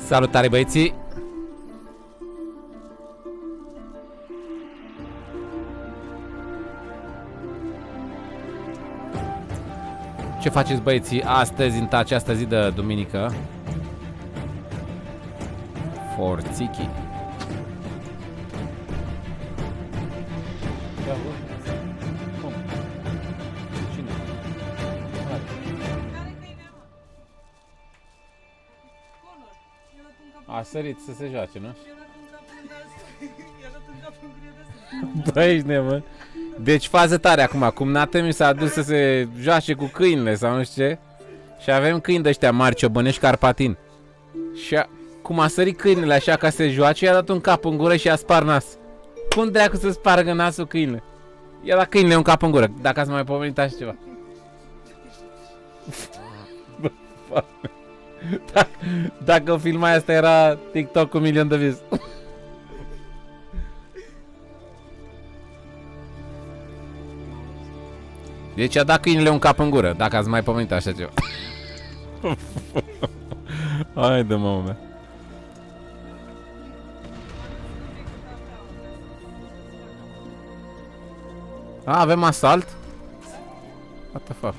Salutare, băieții! Ce faceți, băieții, astăzi, în această zi de duminică? Forțichi. Cine? A sărit să se joace, nu? Băi, ești nebun. Deci fază tare acum, cum Nată mi s-a dus să se joace cu câinile sau nu știu ce. Și avem câini de ăștia mari, ciobănești carpatin. Și cum a sărit câinele așa ca să se joace, i-a dat un cap în gură și i-a spart nas. Cum dracu să spargă nasul câinile? I-a dat câinile un cap în gură, dacă ați mai pomenit așa ceva. Dacă filma asta era TikTok cu 1 milion de views. Deci a dat câinele un cap în gură, dacă ați mai pomenit așa ceva. Haide, mă. A, avem asalt? What the fuck?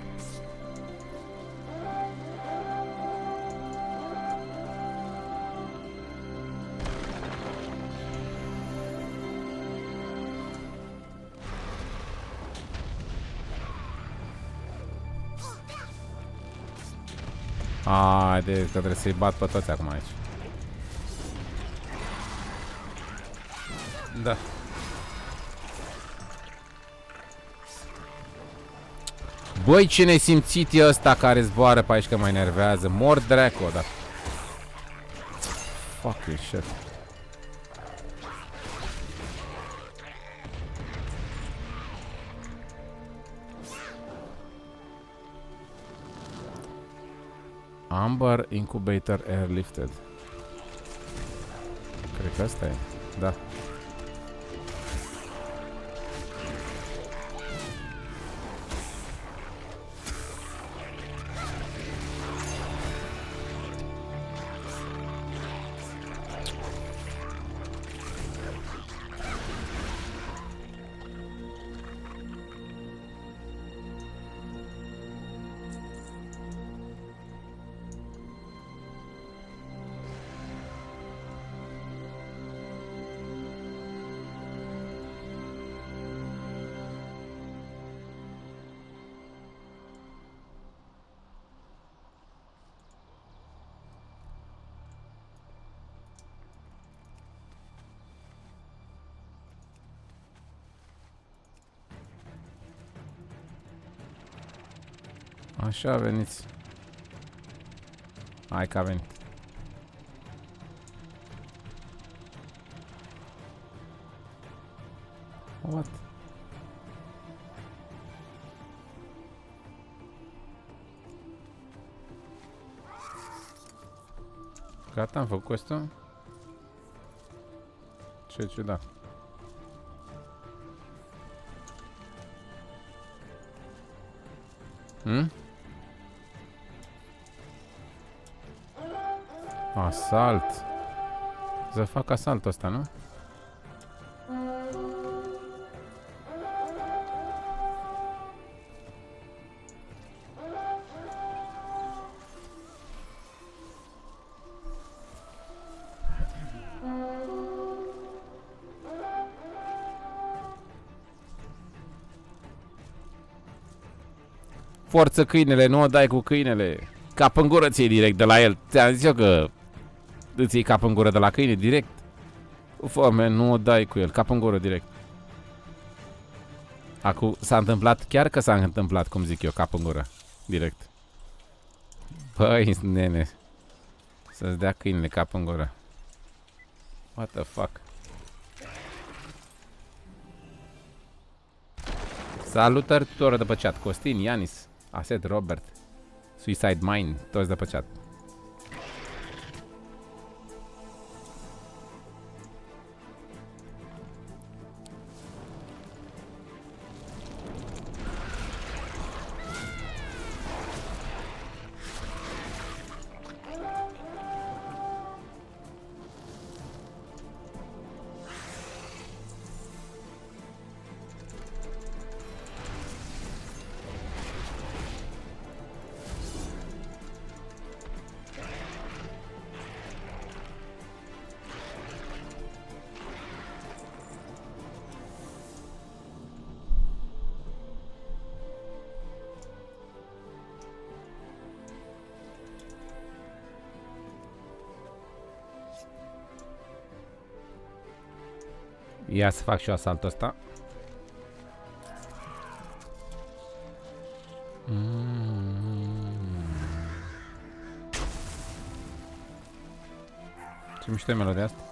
Haide, că trebuie să-i bat pe toți acum aici. Da. Băi, ce nesimțit e ăsta care zboară pe aici, că mă enervează. Mor dracu, da. Fucking shit. Amber Incubator Airlifted. Cred că asta e. Da. Așa, veniți. Hai că a venit. What? Gata, am făcut asta? Ce ciudat. Asalt. Să fac asaltul ăsta, nu? Forță câinele, nu o dai cu câinele. Cap în gură ți-i direct de la el. Ți-am zis eu că îți iei cap în gură de la câine direct. Foame, nu o dai cu el, cap în gură direct. Acum s-a întâmplat, chiar că s-a întâmplat, cum zic eu, cap în gură direct. Băi, nene, să-ți dea câinele cap în gură. What the fuck? Salutări tuturor de pe chat. Costin, Ianis, Aset, Robert, Suicide Mine, toți de pe chat. Ia să fac și eu asaltul ăsta. Ce mișto e melodia asta.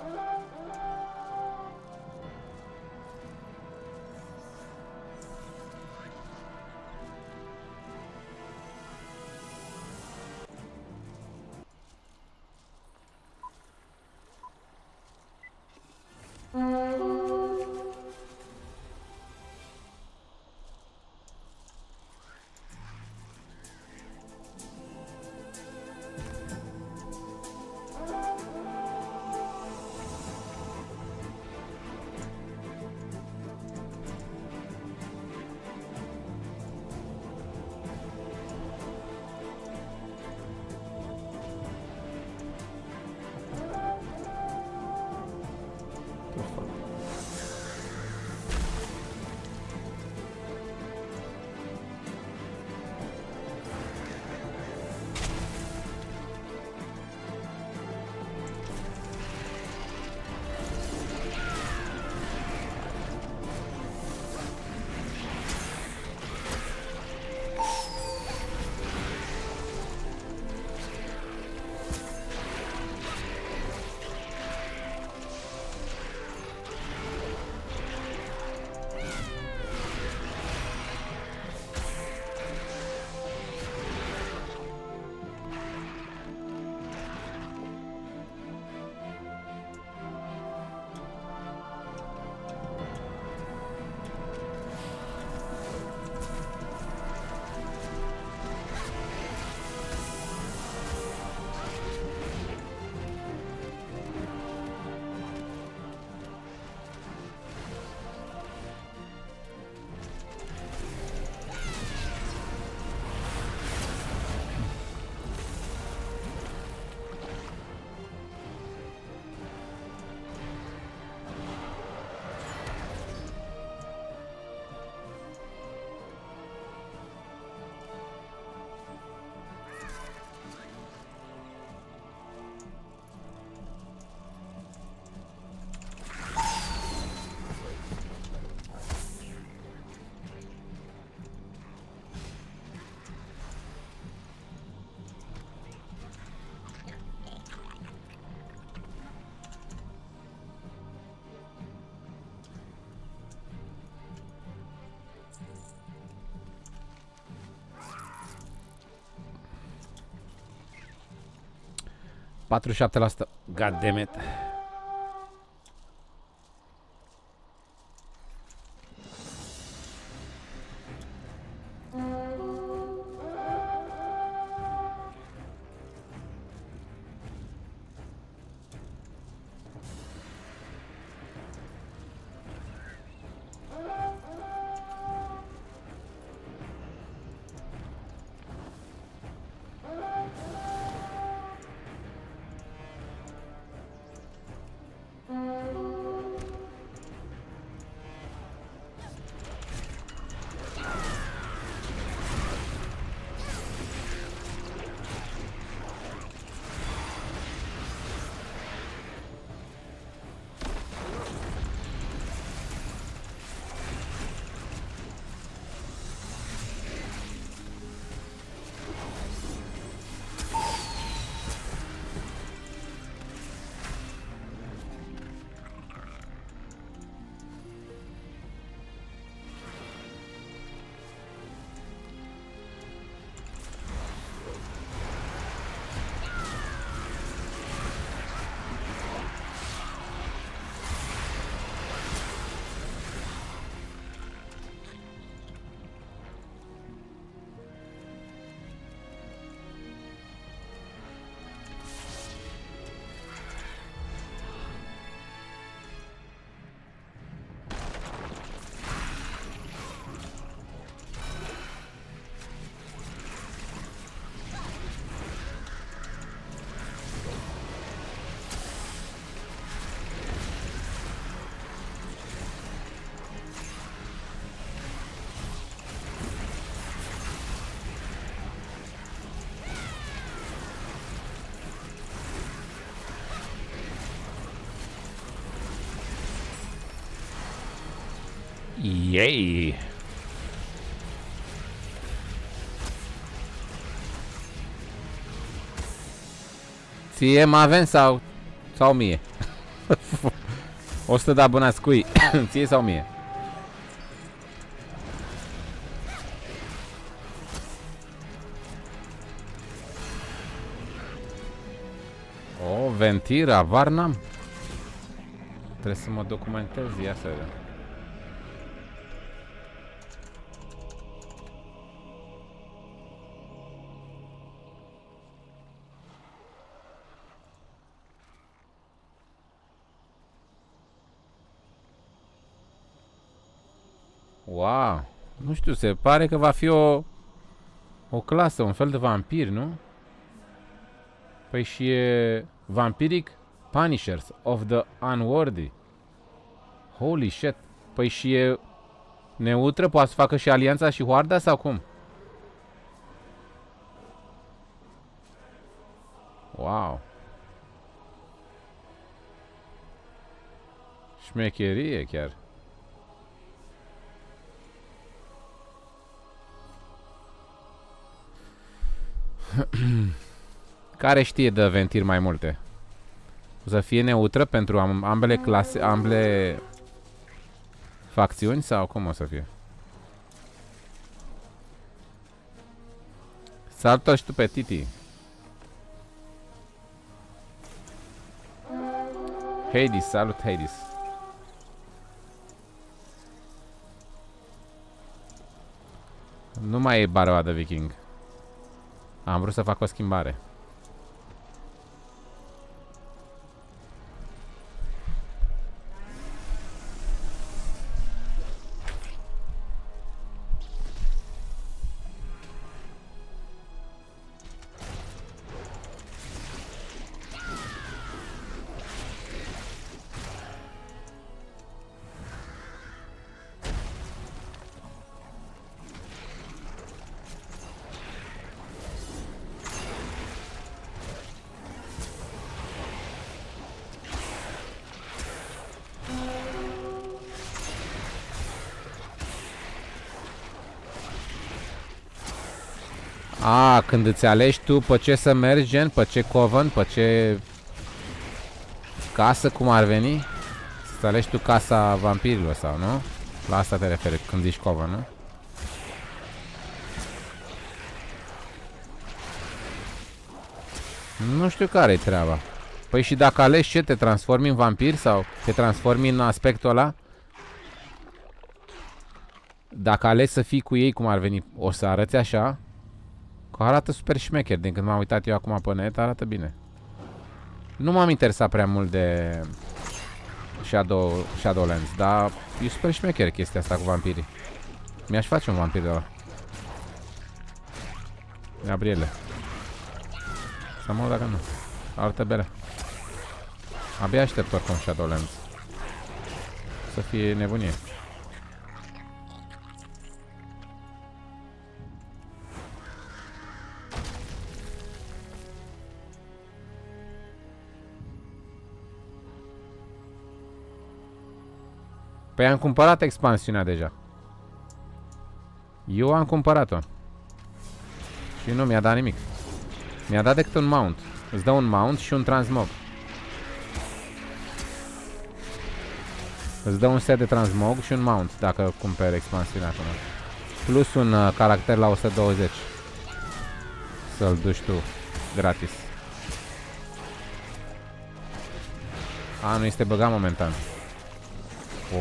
%47%. God damn it. Yay! Ție Maven sau mie? 100 de abonați cui? Ție sau mie? O, Ventira, Varnam. Trebuie să mă documentez, ia să vedem. Wow, nu știu, se pare că va fi o clasă, un fel de vampir, nu? Păi și e Vampiric Punishers of the Unworthy. Holy shit. Păi și e neutră, poate să facă și alianța și hoarda sau cum? Wow. Șmecherie chiar. Care știe de Ventir mai multe? O să fie neutră pentru ambele clase, ambele facțiuni sau cum o să fie? Salută și tu pe Titi. Hades, salut Hades. Nu mai e Barba de Viking. Am vrut să fac o schimbare. A, când îți alegi tu pe ce să mergi, gen, pe ce coven, pe ce casă, cum ar veni? Să-ți alegi tu casa vampirilor sau, nu? La asta te referi când zici coven, nu? Nu știu care-i treaba. Păi și dacă alegi ce, te transformi în vampir sau te transformi în aspectul ăla? Dacă alegi să fii cu ei, cum ar veni, o să arăți așa? Că arată super șmecher, din când m-am uitat eu acum pe net, arată bine. Nu m-am interesat prea mult de Shadowlands, dar e super șmecher chestia asta cu vampirii. Mi-aș face un vampir de ăla. Gabriele. Să mă dacă nu. Arată bere. Abia aștept oricum Shadowlands. Să fie nebunie. Păi am cumpărat expansiunea deja. Eu am cumpărat-o. Și nu mi-a dat nimic. Mi-a dat decât un mount. Îți dă un mount și un transmog. Îți dă un set de transmog și un mount dacă cumperi expansiunea acum. Plus un caracter la 120. Să-l duci tu gratis. A, nu este băgat momentan.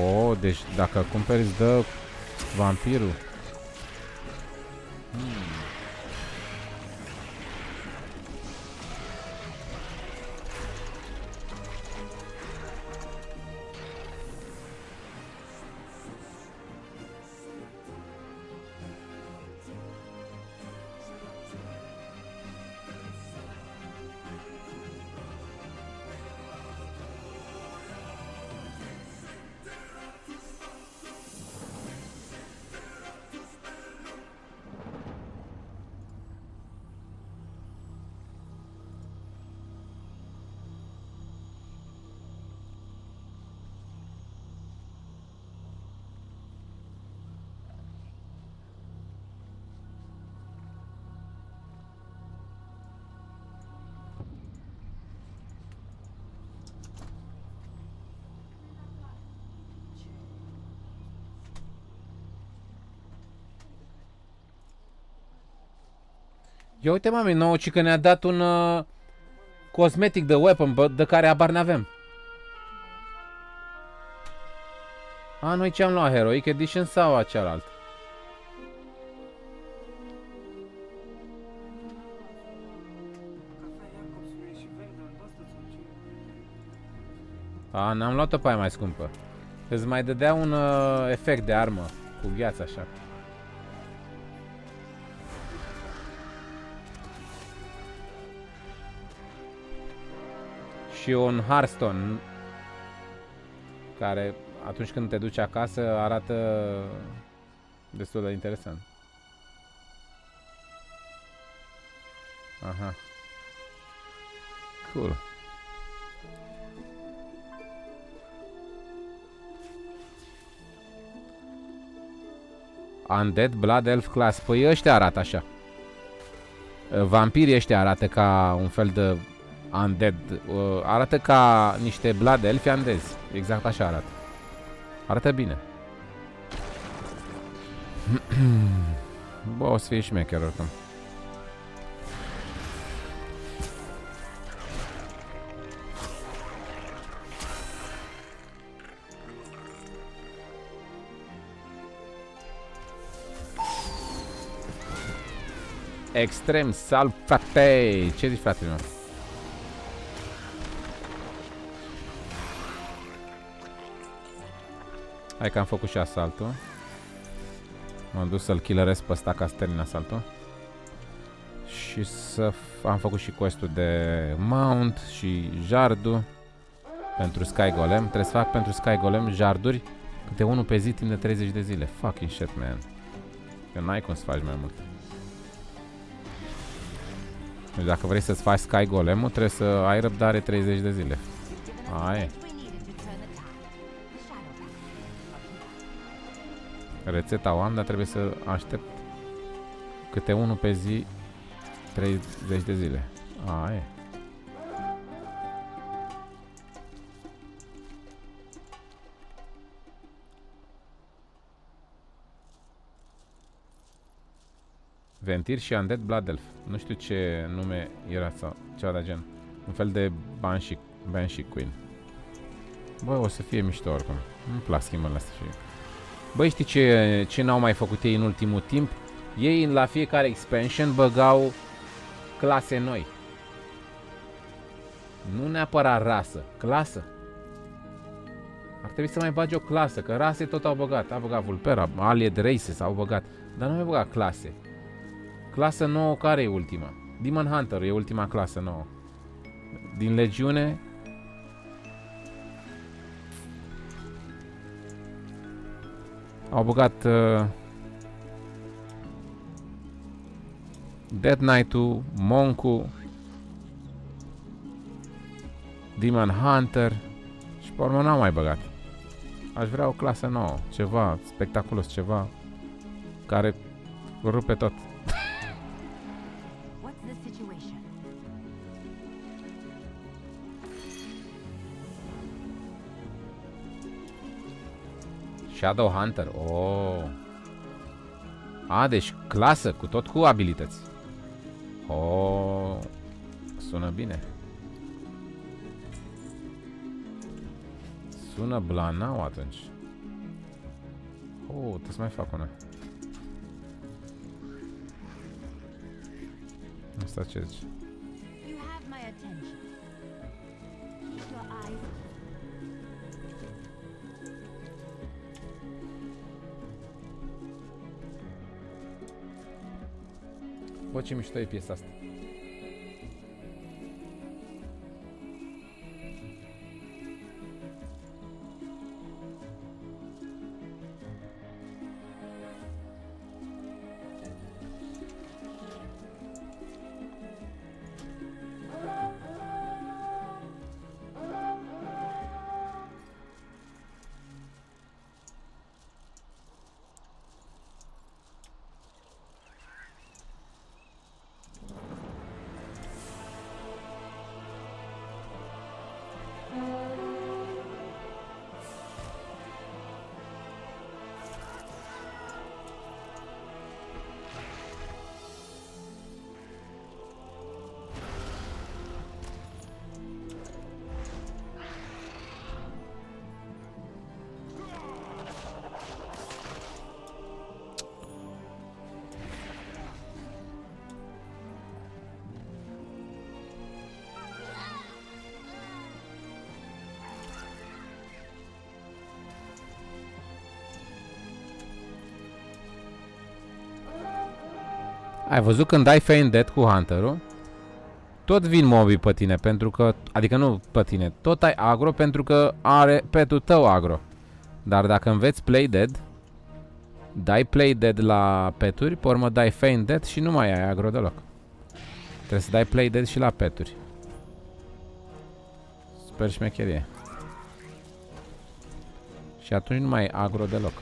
Oh, deci dacă cumperi îți dă vampirul. Ia uite, mami, nouă ci că ne-a dat un cosmetic de weapon, bă, de care abar n-avem. A, noi ce am luat? Heroic Edition sau cealaltă? A, n-am luat-o pe aia mai scumpă. Îți mai dădea un efect de armă cu gheață așa. Și un Hearthstone care atunci când te duci acasă arată destul de interesant. Aha. Cool. Undead Blood Elf Class. Păi ăștia arată așa. Vampirii ăștia arată ca un fel de Undead. Arată ca niște Blood Elf andezi. Exact așa arată. Arată bine. Bă, o să fie șmecher oricum. Extrem sal, frate! Ce zici, fratele meu? Hai că am făcut și asaltul. M-am dus să-l killeresc pe ăsta ca să termin asaltul. Și să am făcut și quest-ul de mount și jardul pentru Sky Golem. Trebuie să fac pentru Sky Golem jarduri câte unul pe zi timp de 30 de zile. Fucking shit, man. Că n-ai cum să faci mai mult. Deci dacă vrei să-ți faci Sky Golem-ul, trebuie să ai răbdare 30 de zile. Aia e. Rețeta o am, dar trebuie să aștept câte unul pe zi 30 de zile. Aia e. Ventir și Undead Blood Elf. Nu știu ce nume era sau ceva de gen. Un fel de Banshee Queen. Bă, o să fie mișto oricum. Nu-mi plac schimbările astea și... Băi, știi ce n-au mai făcut ei în ultimul timp? Ei la fiecare expansion băgau clase noi. Nu neapărat rasă, clasă. Ar trebui să mai bagi o clasă, că rase tot au băgat. A băgat Vulpera, Allied Races au băgat. Dar nu mai băgat clase. Clasă nouă, care e ultima? Demon Hunter e ultima clasă nouă. Din Legiune... Au băgat Dead Knight-ul, Monk-ul, Demon Hunter și pe urmă n-au mai băgat. Aș vrea o clasă nouă, ceva spectaculos, ceva care rupe tot. Shadow Hunter, oh. A, deci clasă, cu tot cu abilități. Oh, sună bine. Sună blanau atunci. Oh, trebuie să mai fac una. Asta ce zici? Bă, ce mișto e piesa asta. Ai văzut când dai Feint Dead cu Hunter-ul? Tot vin mobii pe tine, pentru că... Adică nu pe tine, tot ai agro pentru că are petul tău agro. Dar dacă înveți Play Dead, dai Play Dead la peturi, pe urmă dai Feint Dead și nu mai ai agro deloc. Trebuie să dai Play Dead și la peturi. Super șmecherie. Și atunci nu mai ai agro deloc.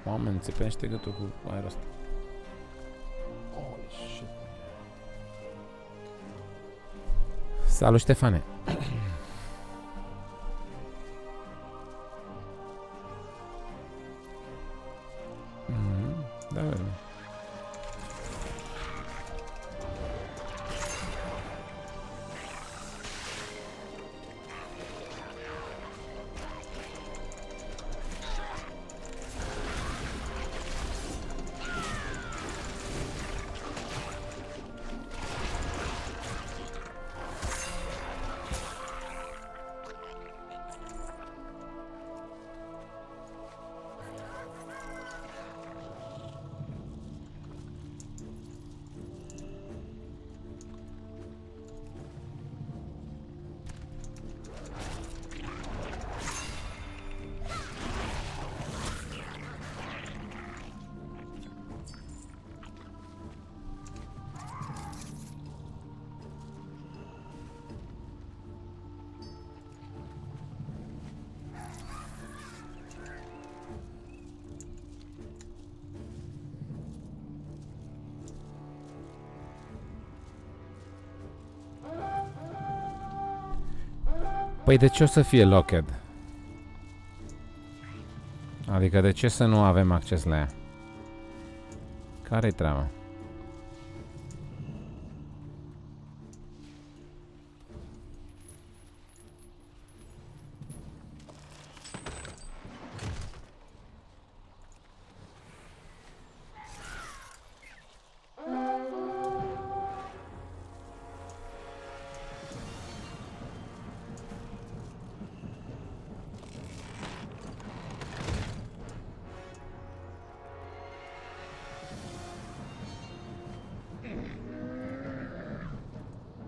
Mamă, înțepește gâtul cu aerul ăsta. Holy shit. Salut, Ștefane. Da, bine. Păi de ce o să fie locked? Adică de ce să nu avem acces la ea? Care-i treaba?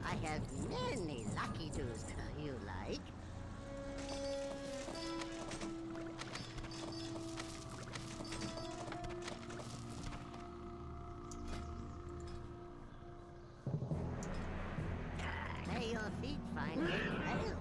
I have many lucky doos you like. May your feet find good trails.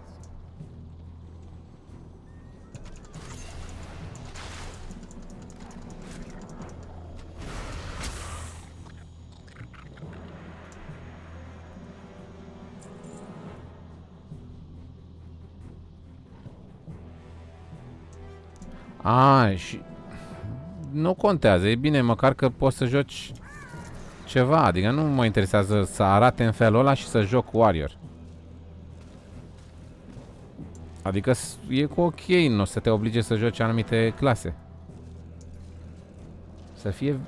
A, și nu contează, e bine, măcar că poți să joci ceva, adică nu mă interesează să arate în felul ăla și să joc Warrior. Adică e cu ok, nu o să te oblige să joci anumite clase. Să fie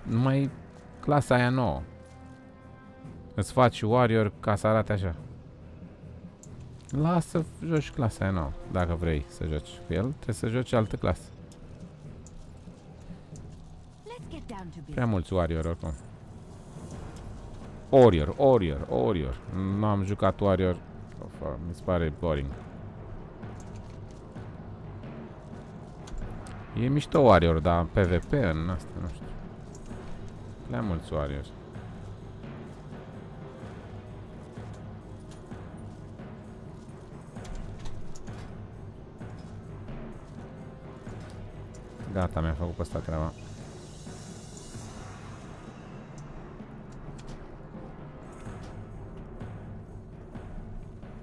numai clasa aia nouă. Îți faci warrior ca să arate așa. Lasă să joci clasa aia nouă. Dacă vrei să joci cu el, trebuie să joci altă clasă. Prea mulți warrior oricum. Warrior. Nu am jucat warrior. Mi se pare boring. E mișto warrior, dar PvP în asta, nu știu. Prea mulți warrior. Gata, mi-a făcut pe asta treaba.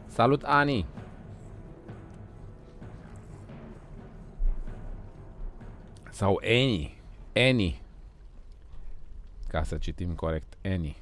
Salut, Ani! Sau Annie. Annie. Ca să citim corect. Annie.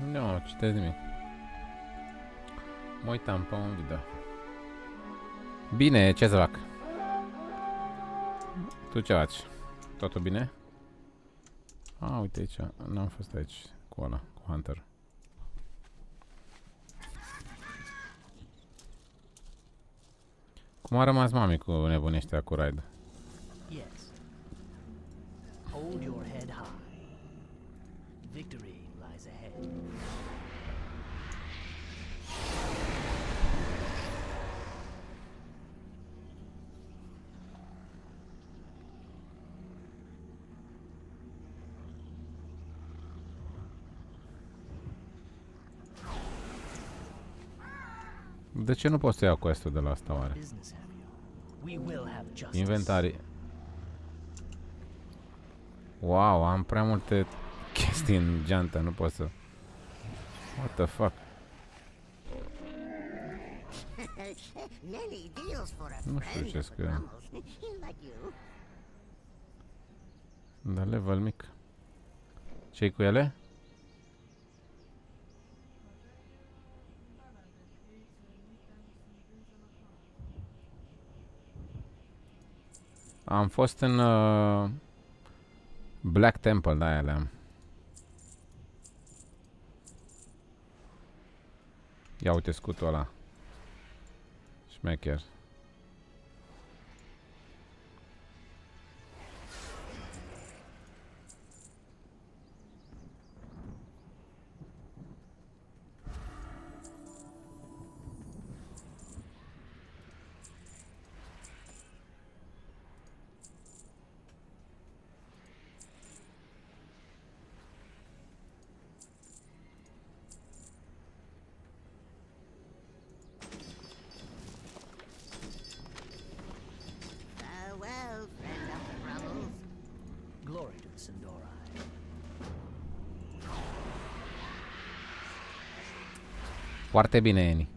Nu, citesc nimic. Mă uitam pe un video. Bine, ce să fac? Tu ce faci? Totul bine? Uite aici. N-am fost aici cu ăla, cu Hunter. Cum a rămas mami cu nebunii ăștia cu raid? Yes. Hold your head high. Victory lies ahead. De ce nu pot să iau quest-ul de la asta oare? Business have you. We will have justice. Inventarii. Wow, am prea multe chestii în geantă, nu pot să... What the fuck? Many deals for a Nu știu friend ce of scrie. Brummels. He'll like you. Da, level mic. Ce-i cu ele? Am fost în Black Temple, da, aia le-am. Ia uite scutul ăla. Șmecher. Farewell, friend of the Brummels. Glory to the Sindori. Foarte bine, Eni.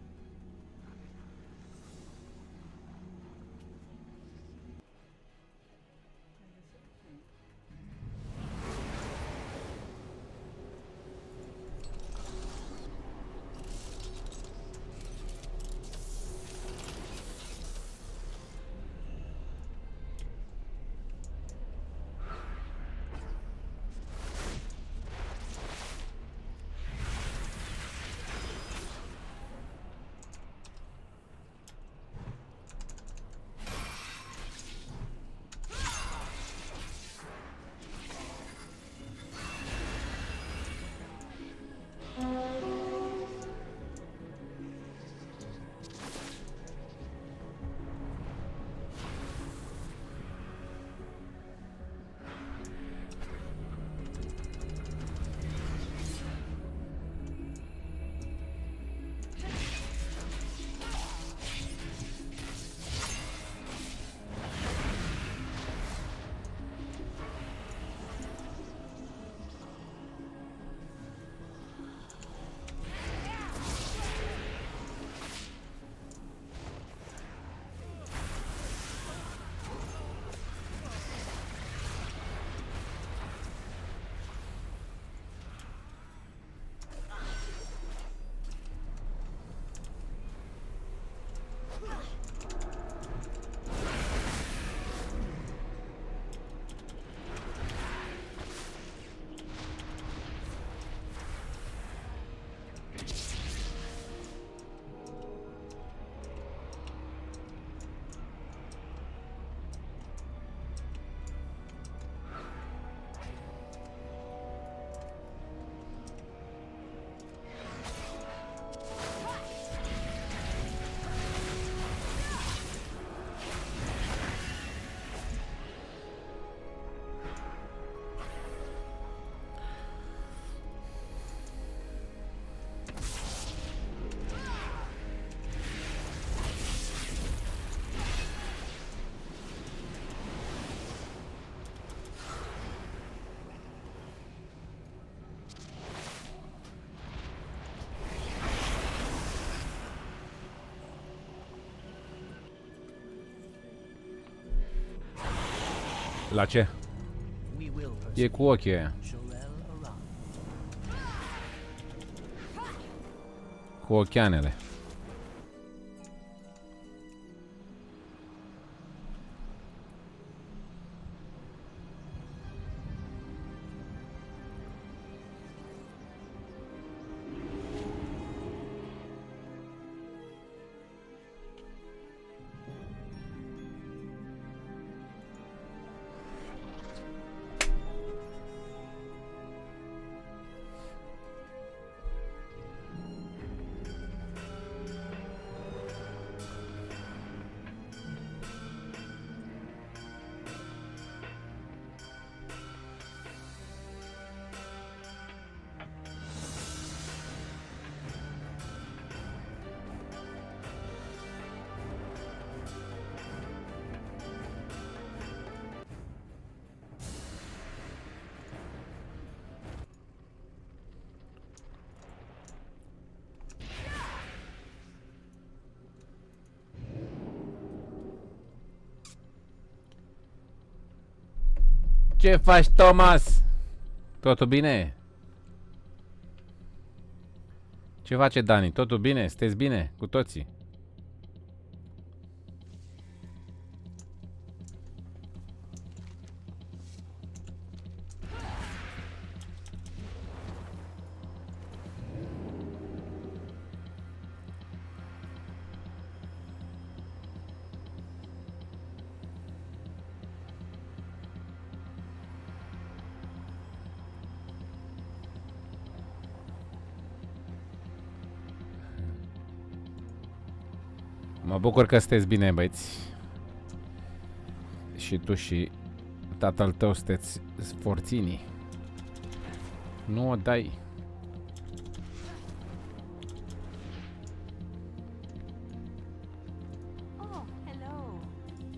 La ce? We will E persecute cu ochii ăia. Shorel Aran. Cu ochianele. Ce faci, Thomas? Totul bine? Ce face Dani? Totul bine? Sunteți bine cu toții? Mă bucur că sunteți bine, băieți. Și tu și tatăl tău sunteți forținii. Nu o dai. Oh, hello.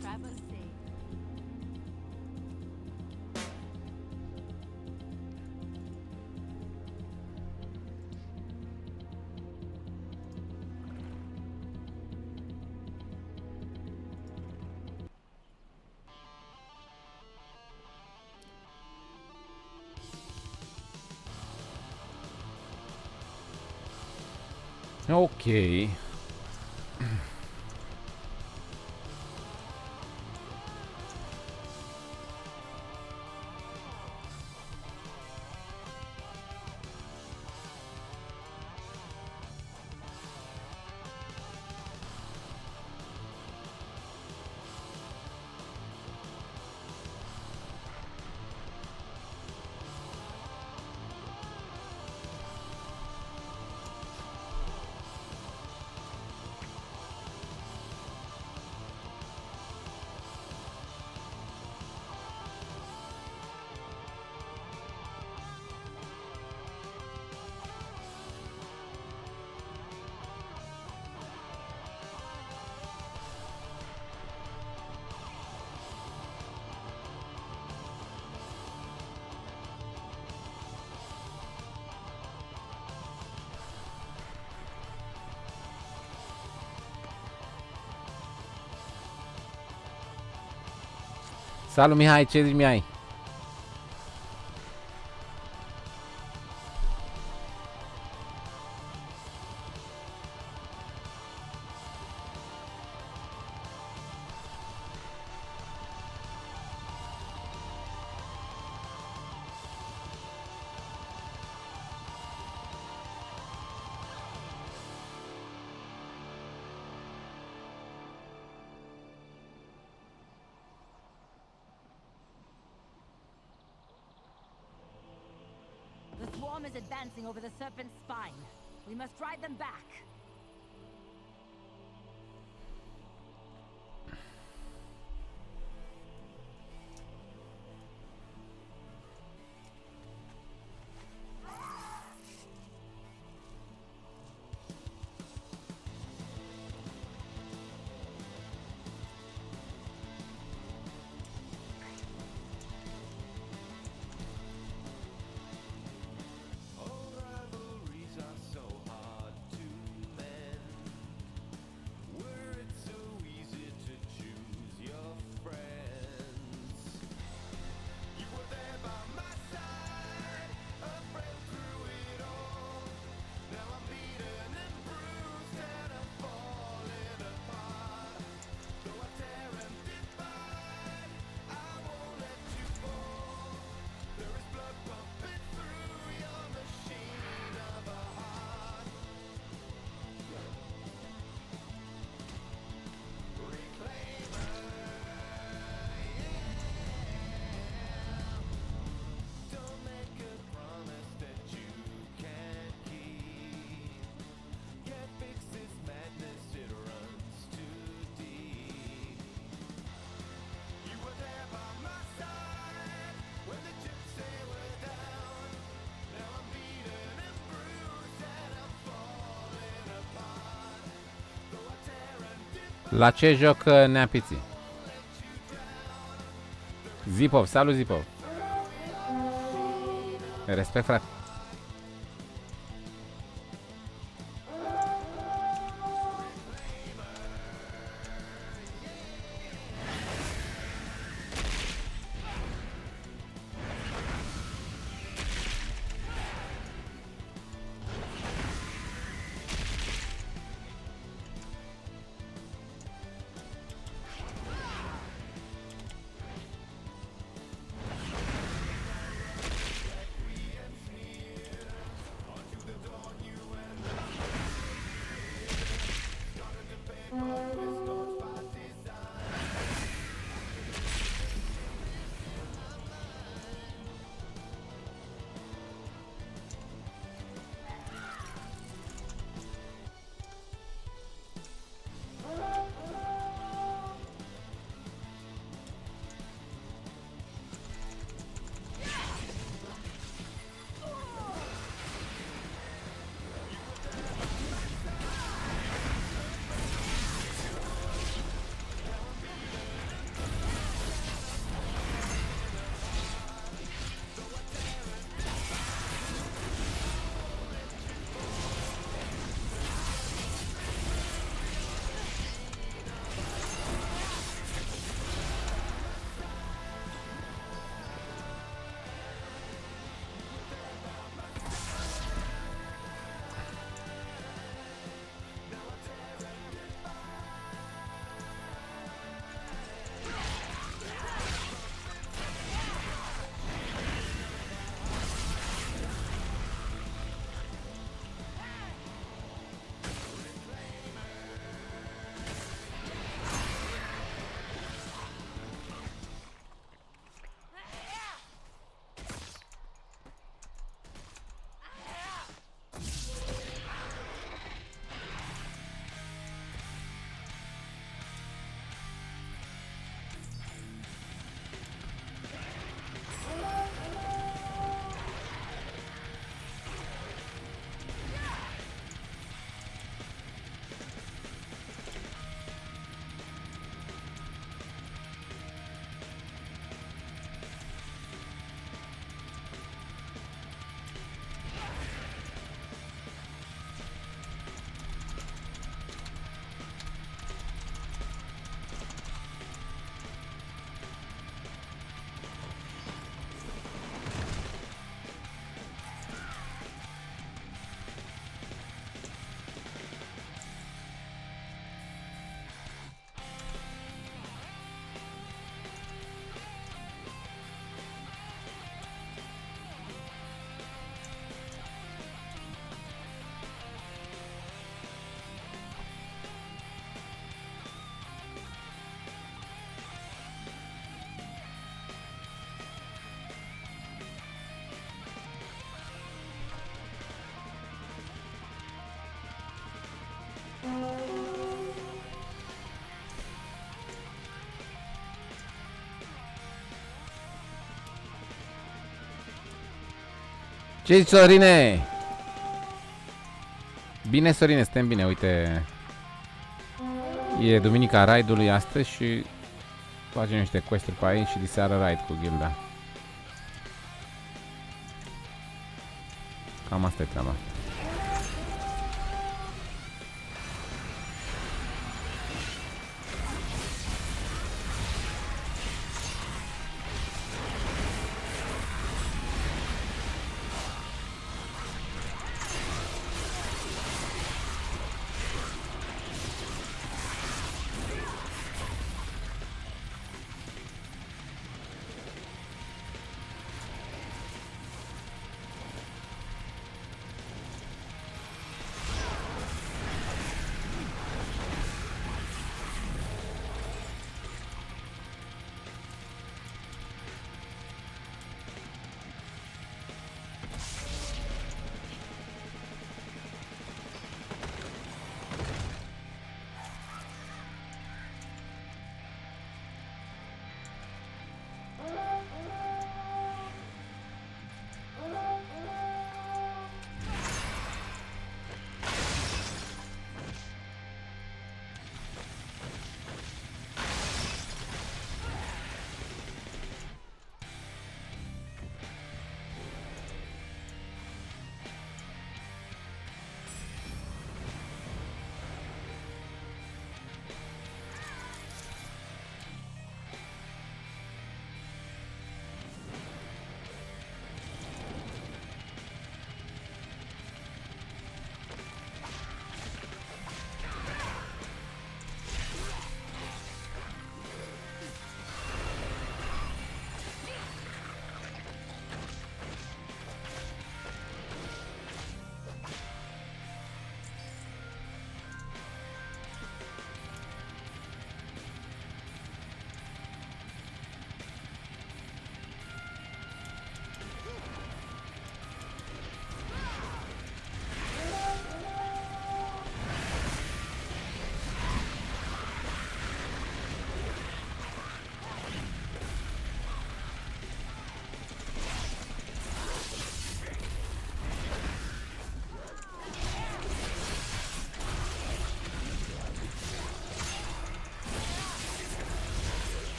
Travel safe. Ok. Salut, Mihai, ce zici, Mihai? The swarm is advancing over the serpent's spine. We must drive them back. La ce joc neapiții? Zipov, salut Zipov. Respect, frate. Ce zici, Sorine? Bine, Sorine, suntem bine, uite. E duminica raidului astăzi și facem niște quest-uri pe aici și diseară raid cu gilda. Cam asta e treaba.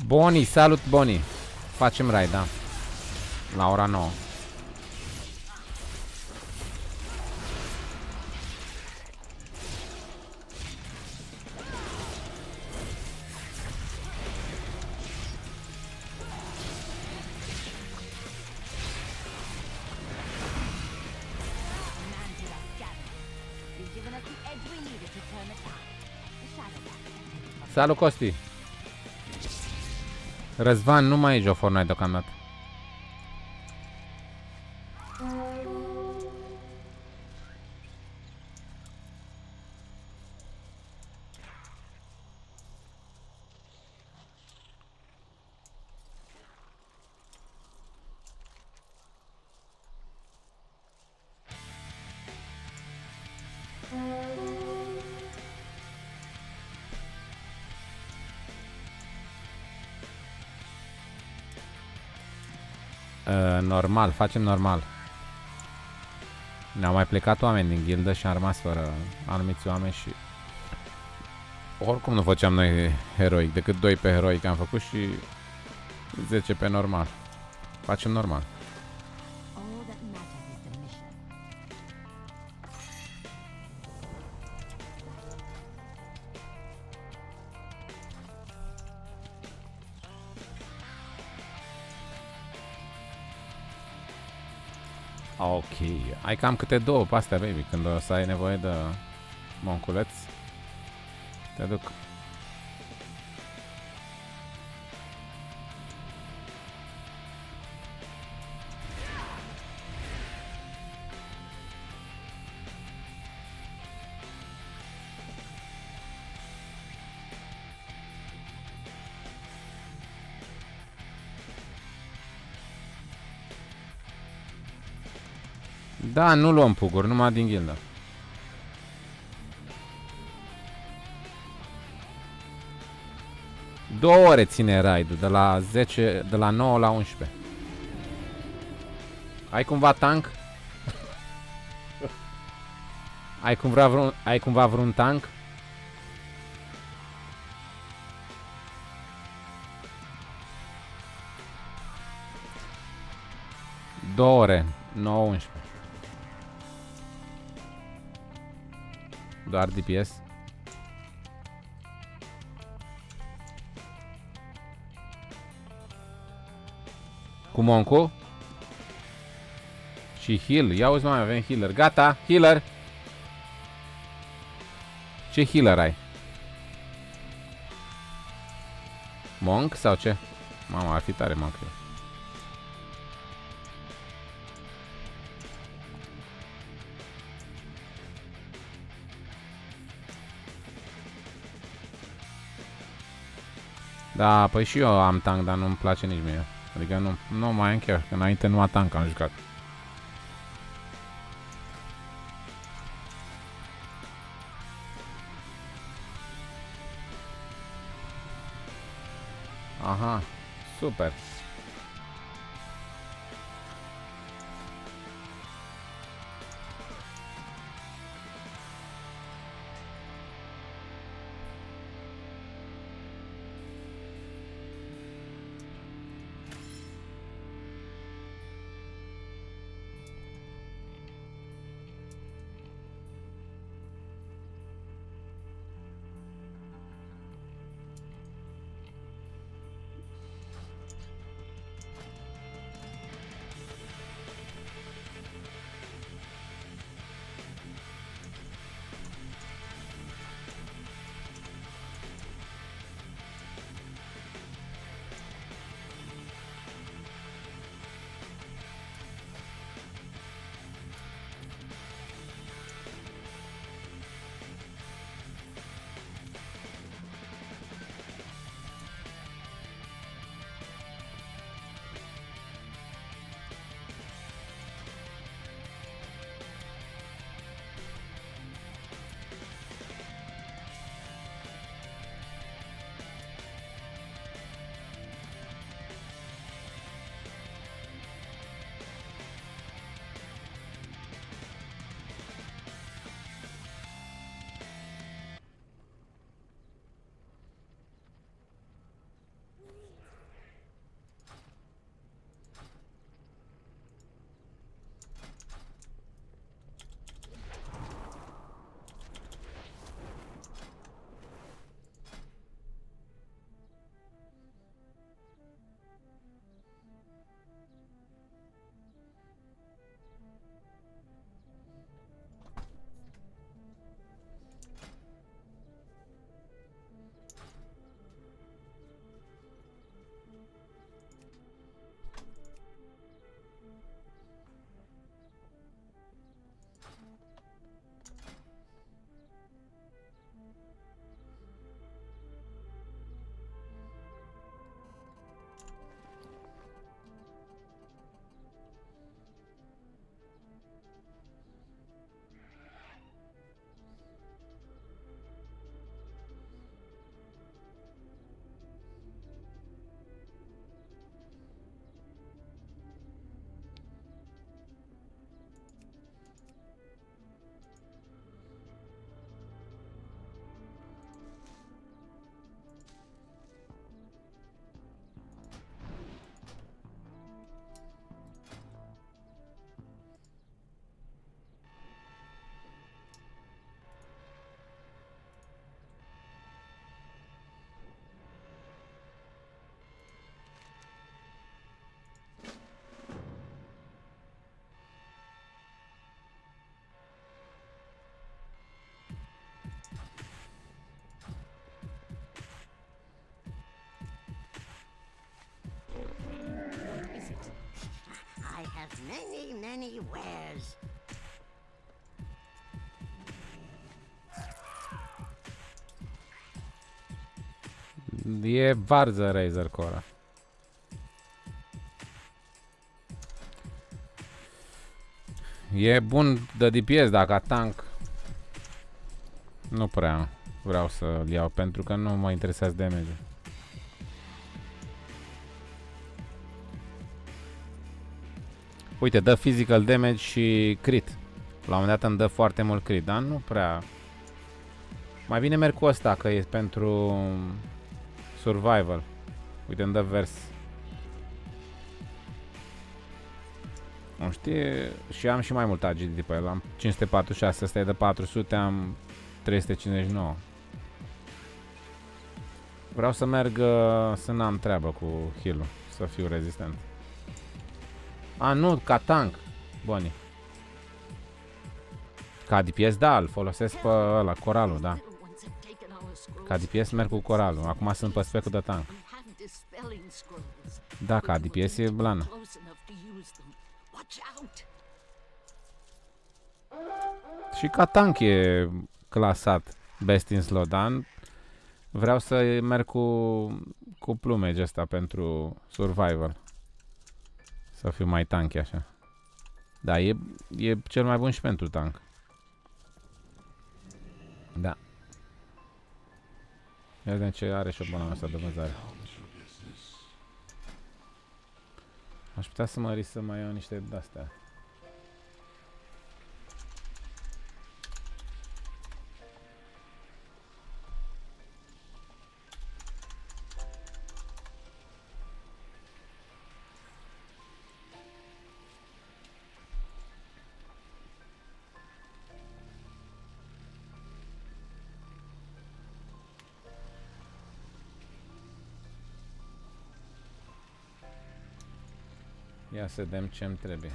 Boni, salut Boni. Facem raid, da. La ora 9. Command to us, Garen. You've given us the edge we needed to turn the tide. The shadow back. Salut Costi. Răzvan, nu mai e joc Fortnite deocamdată. Normal, facem normal. Ne-au mai plecat oameni din gildă și am rămas fără anumiți oameni și oricum nu făceam noi heroic, decât 2 pe heroic am făcut și 10 pe normal. Facem normal. All that matters is the mission. Ok, ai cam câte 2 pe astea, baby, când o să ai nevoie de monculeț. Te duc. Da, nu luăm puguri, numai din ghildă. Două ore ține raidul, de la 10, de la 9 la 11. Ai cumva tank? ai cumva vreun tank? Două ore, 9-11. Doar DPS. Cu Monco. Și heal. Ia uzi, mai avem healer. Gata, healer. Ce healer ai? Monk sau ce? Mama, ar fi tare Monk. Da, păi și eu am tank, dar nu-mi place nici mie. Adică nu mai am chiar, că înainte nu am tank, am jucat. Aha, super. many wares. E varză Razer Cora. E bun de DPS, dar ca tank nu prea vreau să-l iau pentru că nu mă interesează damage. Uite, dă physical damage și crit. La un moment dat îmi dă foarte mult crit, dar nu prea. Mai bine merg cu ăsta, că e pentru survival. Uite, îmi dă vers. Nu știe, și am și mai mult agility pe el. Am 546, ăsta e de 400, am 359. Vreau să merg să n-am treabă cu heal-ul, să fiu rezistent. A, nu, ca tank. Buni. Ca DPS, da, îl folosesc pe ăla, coralul, da. Ca DPS merg cu coralul. Acum sunt pe specul de tank. Da, ca DPS e blană. Și ca tank e clasat best in slot, dar vreau să merg cu plumage ăsta pentru survival. Să fiu mai tanky așa. Da, e cel mai bun și pentru tank. Da. Ia vedem ce are și o bună asta de vânzare. Aș putea să mă risc să mai iau niște de-astea. Ia să vedem ce-mi trebuie.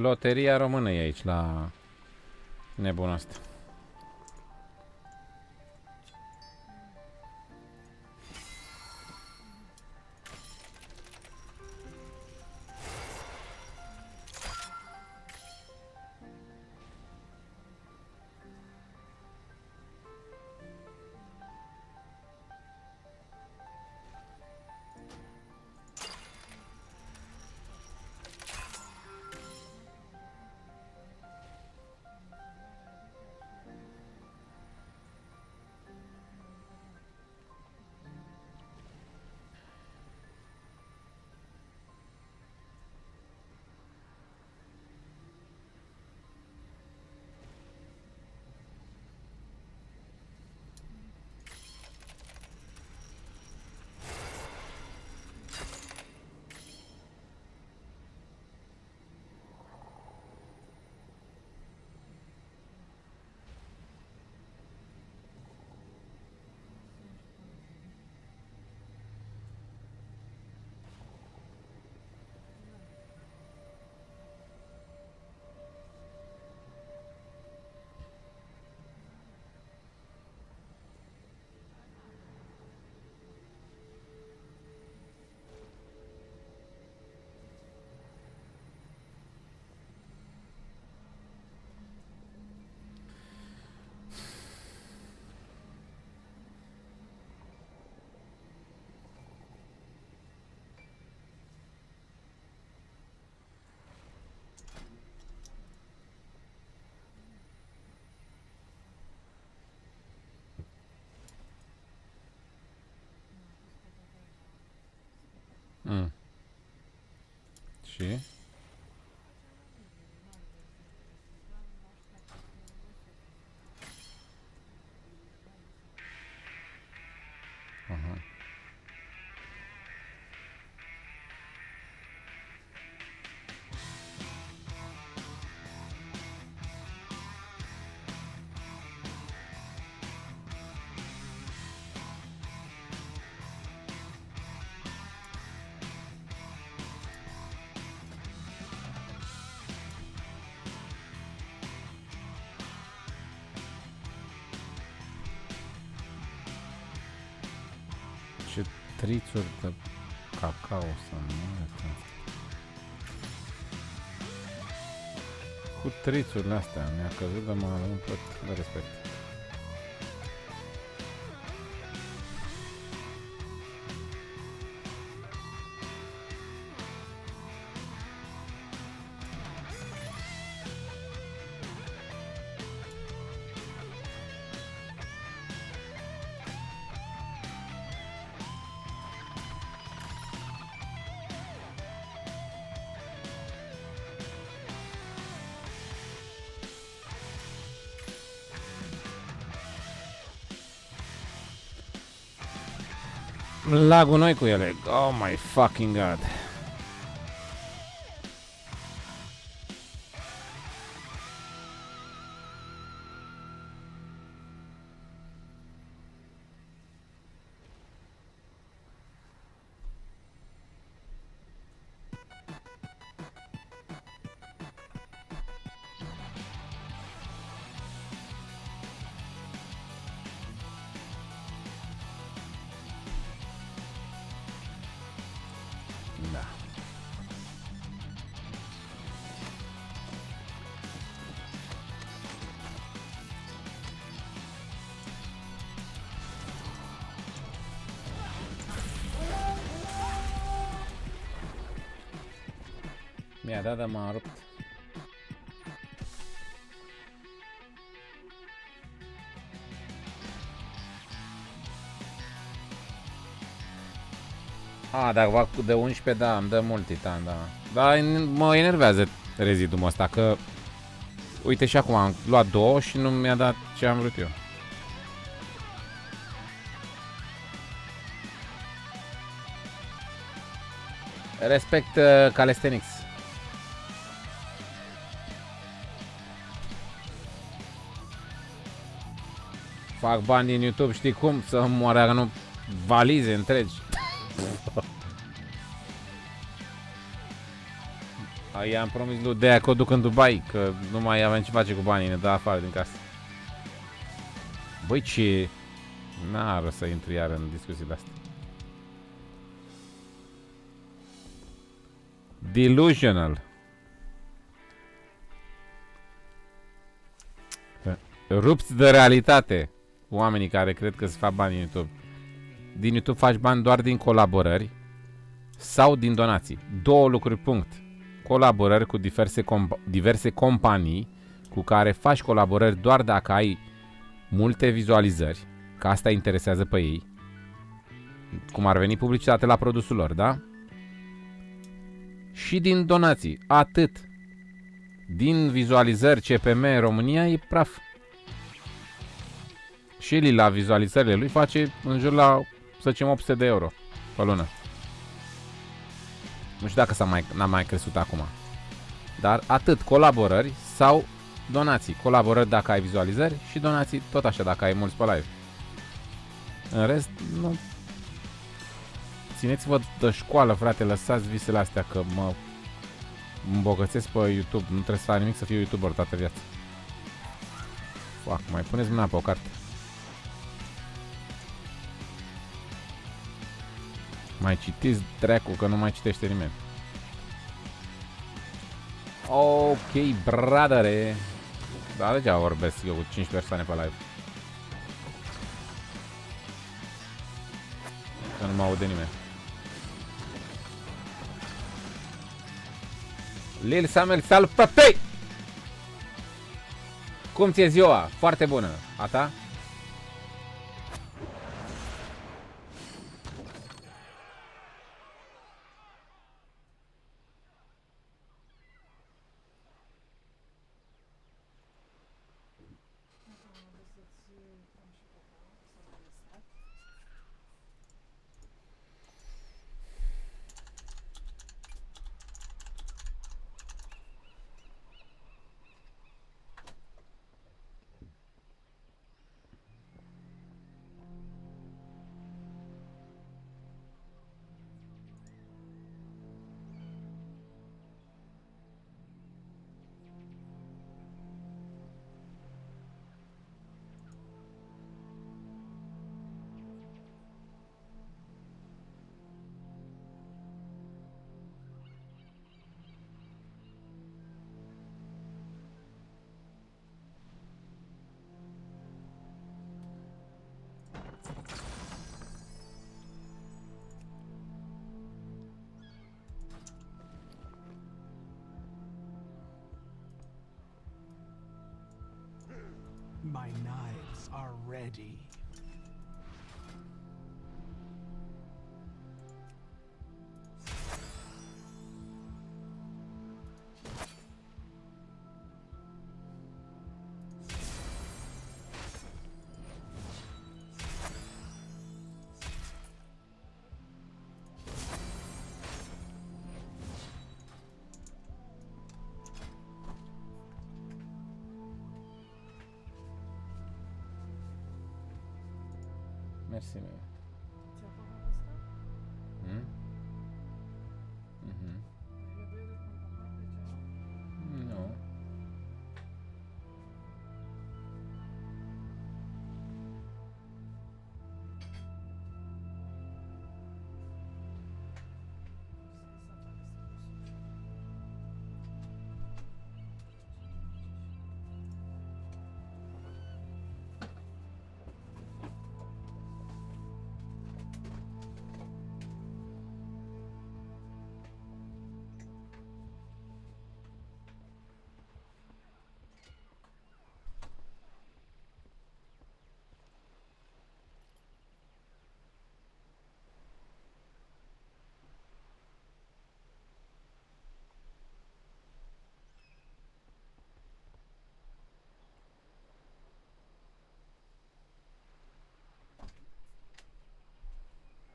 Loteria română e aici, la nebunul ăsta. Mm. Și? Aha. Ce trițuri de cacao să mănâncă. Cu trițurile astea mi-a căzut de mână, nu pot de respect. La gunoi cu ele. Oh my fucking god. Da. Mi-a dat, dar m-a rupt. Dacă fac de 11, da, îmi dă mult titan, da. Dar mă enervează rezidul ăsta, că... Uite, și acum am luat 2 și nu mi-a dat ce am vrut eu. Respect Calisthenics. Fac bani din YouTube, știi cum? Să moară, nu valize întregi. I-am promis lui Dea că o duc în Dubai, că nu mai avem ce face cu banii, ne dă afară din casă. Băi, ce... N-are să intru iar în discuțiile astea. Delusional. Rupți de realitate. Oamenii care cred că se fac bani în YouTube. Din YouTube faci bani doar din colaborări sau din donații. 2 lucruri, punct. Colaborări cu diverse companii cu care faci colaborări doar dacă ai multe vizualizări, că asta interesează pe ei, cum ar veni publicitate la produsul lor, da? Și din donații, atât. Din vizualizări CPM în România e praf. Și el la vizualizările lui face în jur la, să zicem, 800 de euro pe lună. Nu știu dacă n-a mai crescut acum. Dar atât, colaborări sau donații. Colaborări dacă ai vizualizări și donații tot așa dacă ai mulți pe live. În rest, nu. Țineți-vă de școală, frate, lăsați visele astea că mă îmbogățesc pe YouTube. Nu trebuie să fac nimic să fiu YouTuber toată viața. Fuck, mai puneți mâna pe o carte. Mai citiți dracu, că nu mai citește nimeni. Ok, bradere. Da, degeaba vorbesc eu cu 5 persoane pe live. Că nu mă aude nimeni. Lil Samuel, salut, frate! Cum ți-e ziua? Foarte bună. A ta? My knives are ready. Mersi, meu. Ți-a făcut asta? Hmm? Mhm. Ai nevoie de contact de ceva? Nu.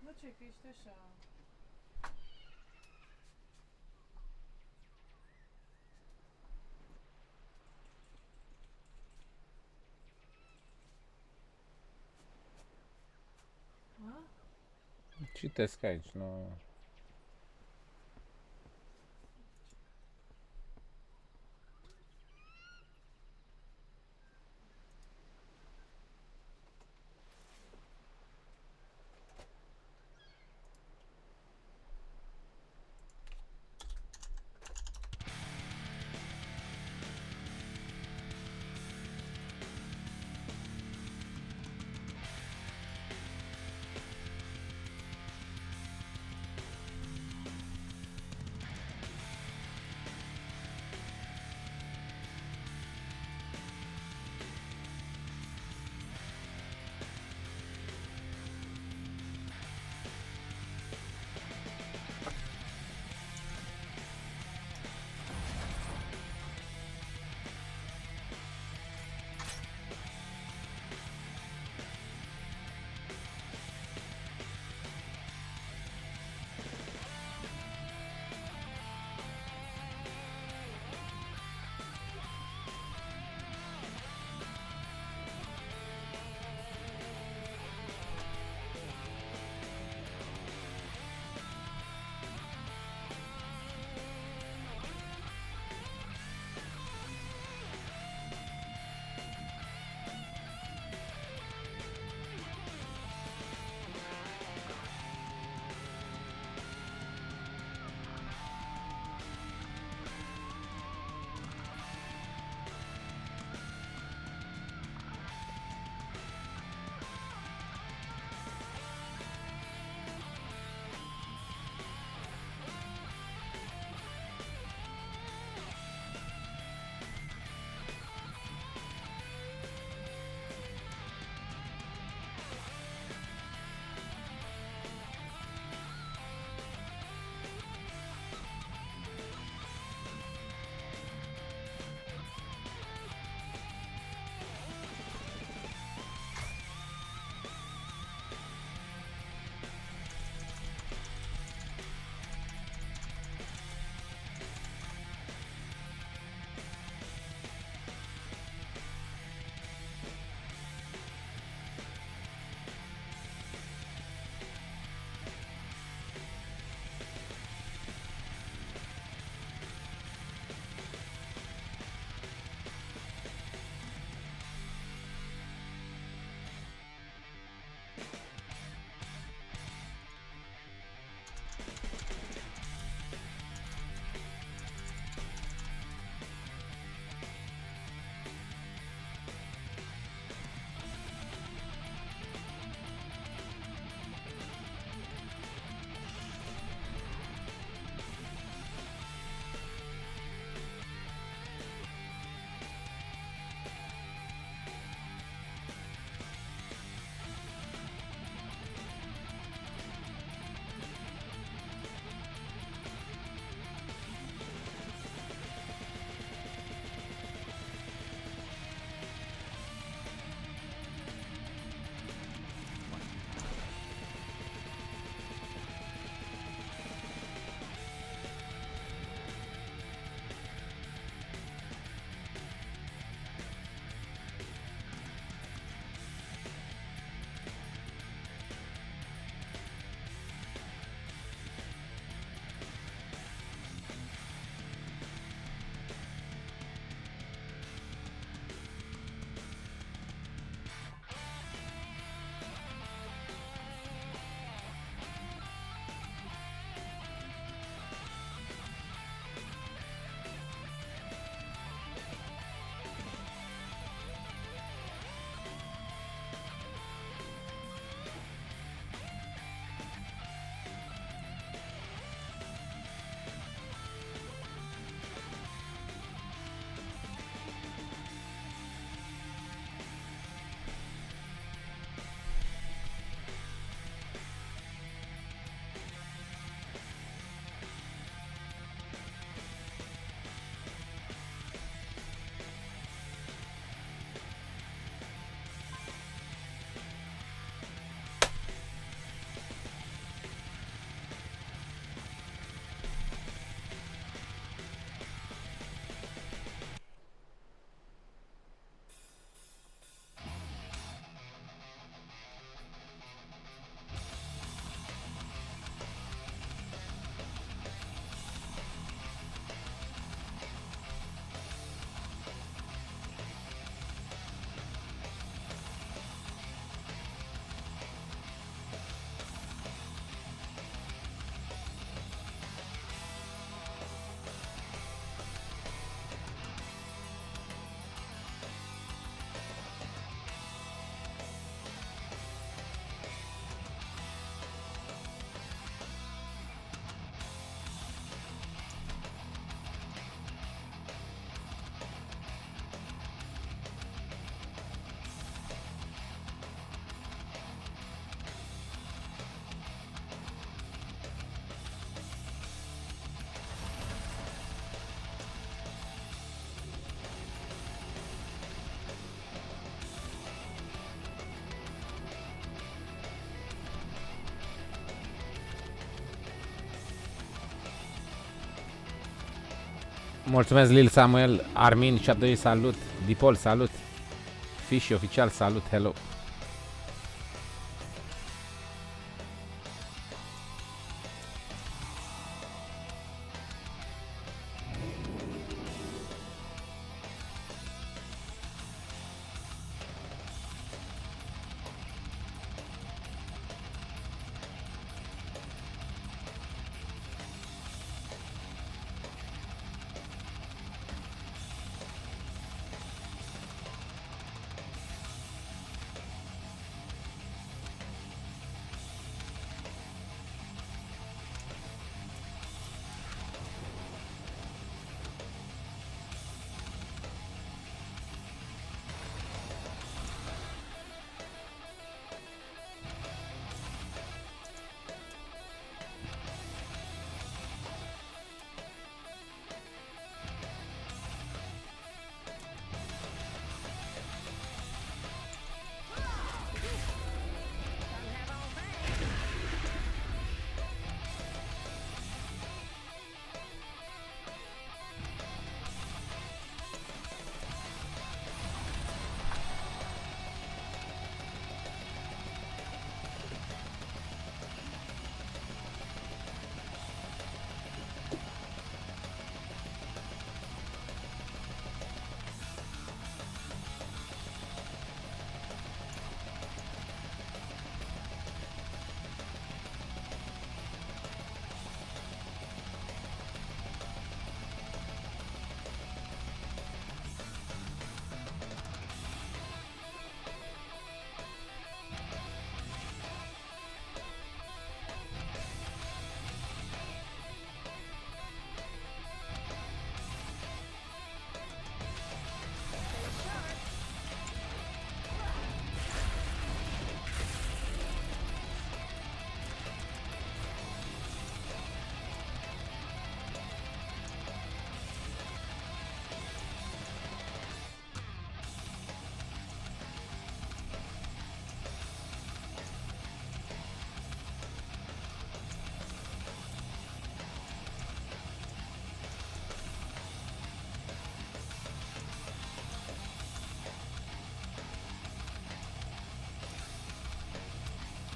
Mă, ce că ești așa... A? Citesc aici, nu... Mulțumesc Lil Samuel, Armin 72 salut, Dipol salut, Fishi oficial salut, hello.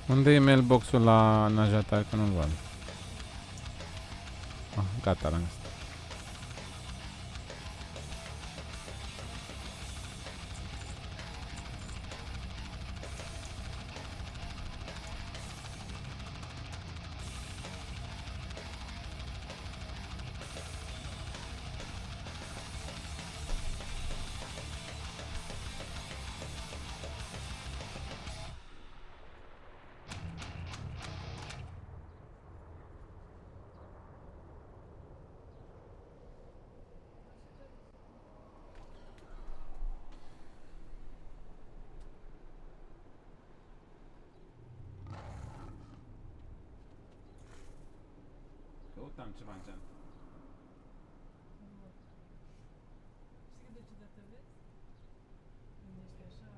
Unde e mailbox-ul la Najatar, că nu-l văd? Ah, gata, l-am găsit. Căutam ceva în geantă. Știi de ce dată vezi? Gândește așa.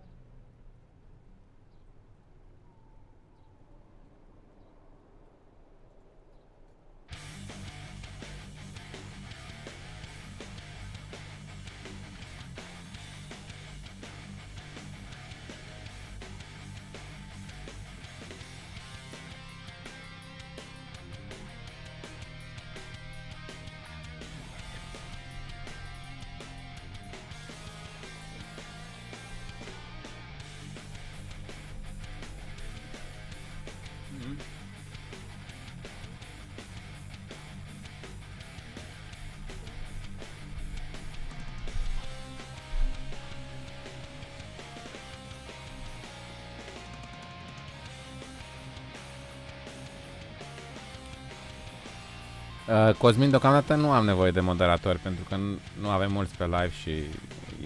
Cosmin, deocamdată nu am nevoie de moderatori pentru că nu avem mulți pe live și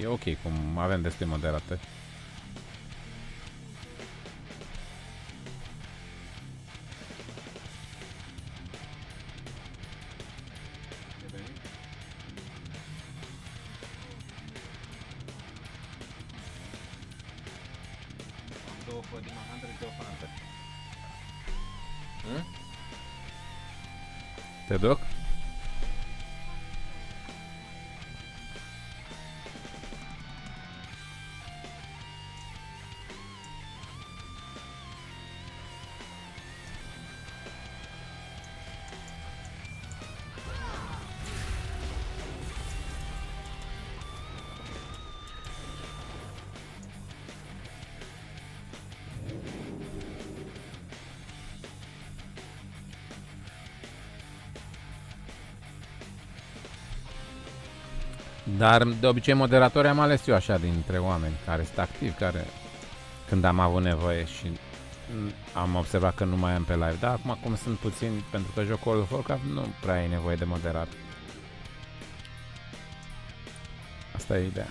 e ok cum avem destui moderatori. Te duc? Dar de obicei moderatori am ales eu așa dintre oameni care sunt activi, care când am avut nevoie și am observat că nu mai am pe live. Dar acum cum sunt puțini, pentru că joc World of Warcraft, nu prea ai nevoie de moderat. Asta e ideea.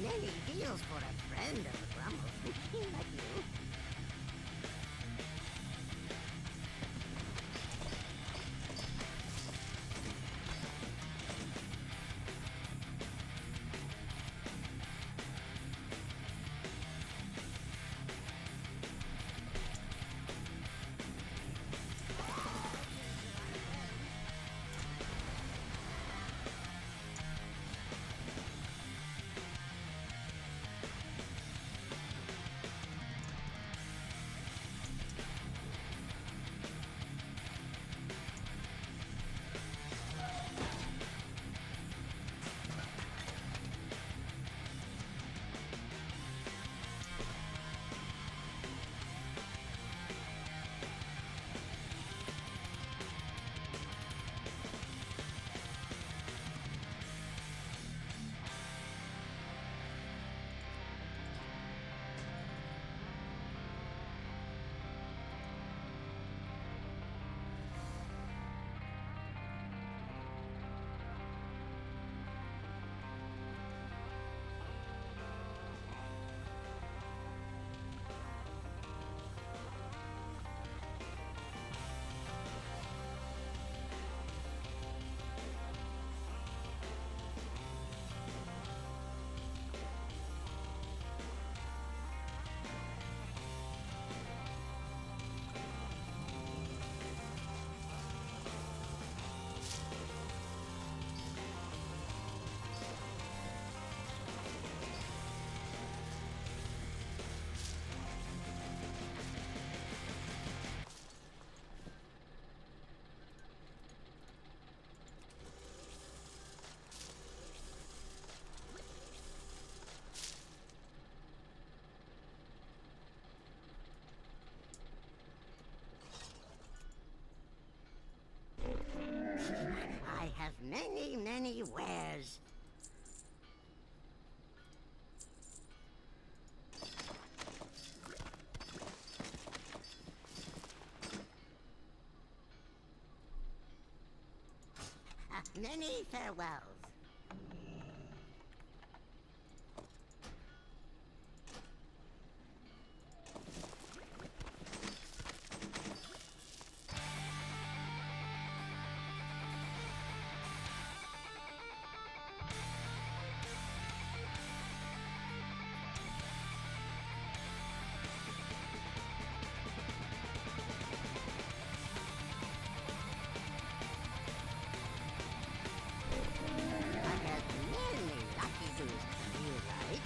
Many deals for a friend of the Grumble. Like you. I have many wares. Many farewells. I have many lucky boots. You like?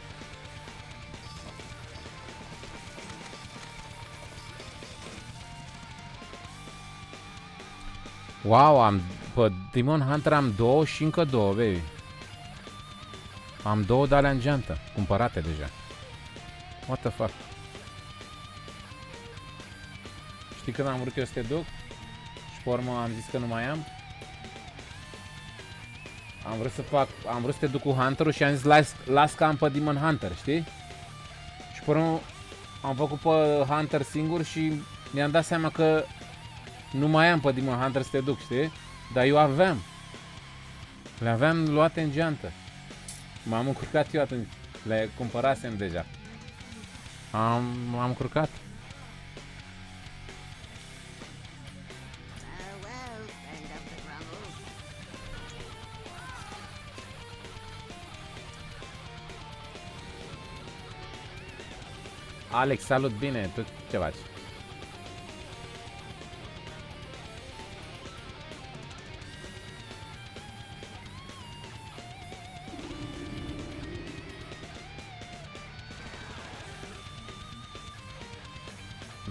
Wow, pe Demon Hunter am două și încă două, baby. Am două de alea în geantă, cumpărate deja. What the fuck? Știi când am vrut eu să te duc? Și pe urmă am zis că nu mai am? Am vrut să te duc cu Hunter-ul și am zis las că am pe Demon Hunter, știi? Și pe urmă am făcut pe Hunter singur și mi-am dat seama că nu mai am pe Demon Hunter să te duc, știi? Dar eu aveam. Le aveam luate în geantă. M-am încurcat eu atunci. Le cumpărasem deja. M-am încurcat. Farewell, friend of the Grumble. Alex, salut, bine, tu ce faci?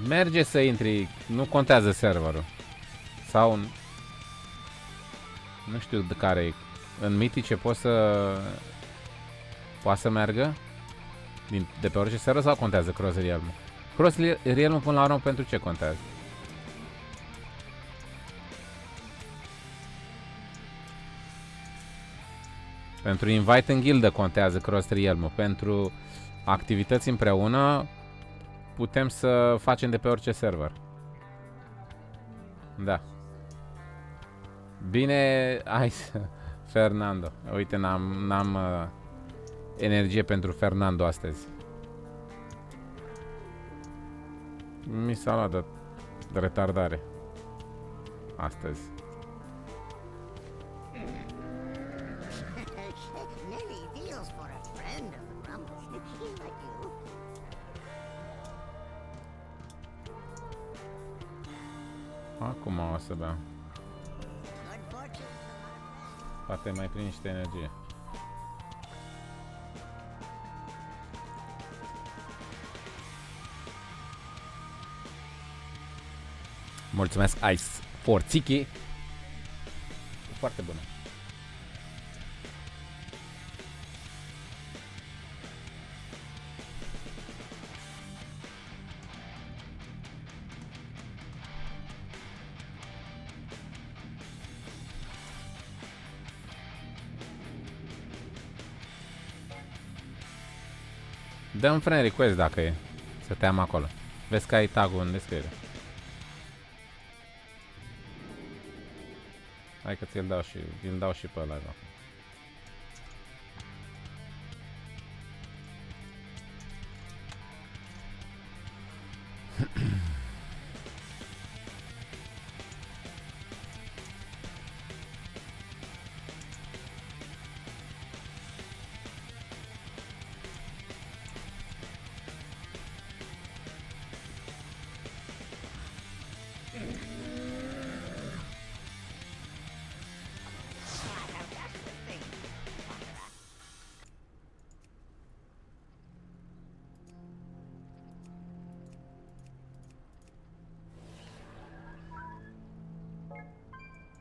Merge să intri, nu contează serverul. Sau nu știu de care e. În mitice poți să Poate să meargă de pe orice server sau contează Cross Realm? Cross Realm până la urmă pentru ce contează? Pentru invite în gildă contează Cross Realm. Pentru activități împreună putem să facem de pe orice server. Da. Bine, hai să... Fernando. Uite, n-am energie pentru Fernando astăzi. Mi s-a luat de retardare astăzi. Many deals for a friend of the Grumbles. Like you. Acum o să beau. Good fortune for my friend. Poate mai prind niște energie. Mulțumesc, Ice Forțichi. Foarte bună. Dă un friend request dacă e. Să te am acolo. Vezi că ai tag-ul în descriere. Hai că ți-l dau și îl dau și pe ăla. Da.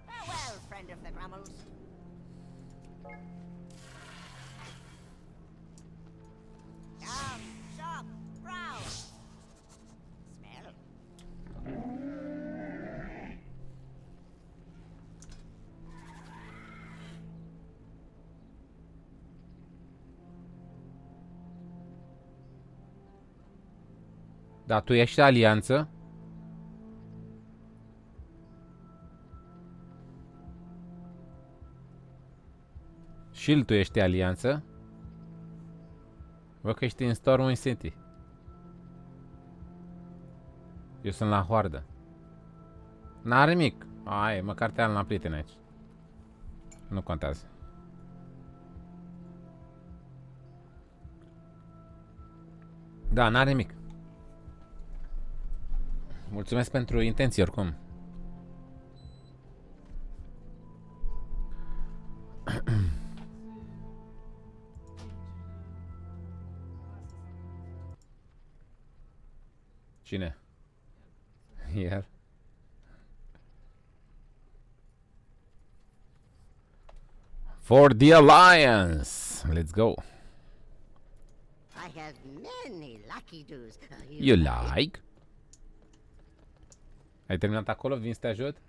Farewell, friend of the Grummles. Yum, shop, browse. Smell. Dar tu ești alianță? Și tu ești alianță? Văd că ești în Stormwind City. Eu sunt la hoardă. N-are nimic. Ai, măcar te am la prieteni aici. Nu contează. Da, n-are nimic. Mulțumesc pentru intenții oricum. Cine? El? For the Alliance! Let's go! I have many lucky doos. You like? Ai terminat acolo? Vin să te ajut?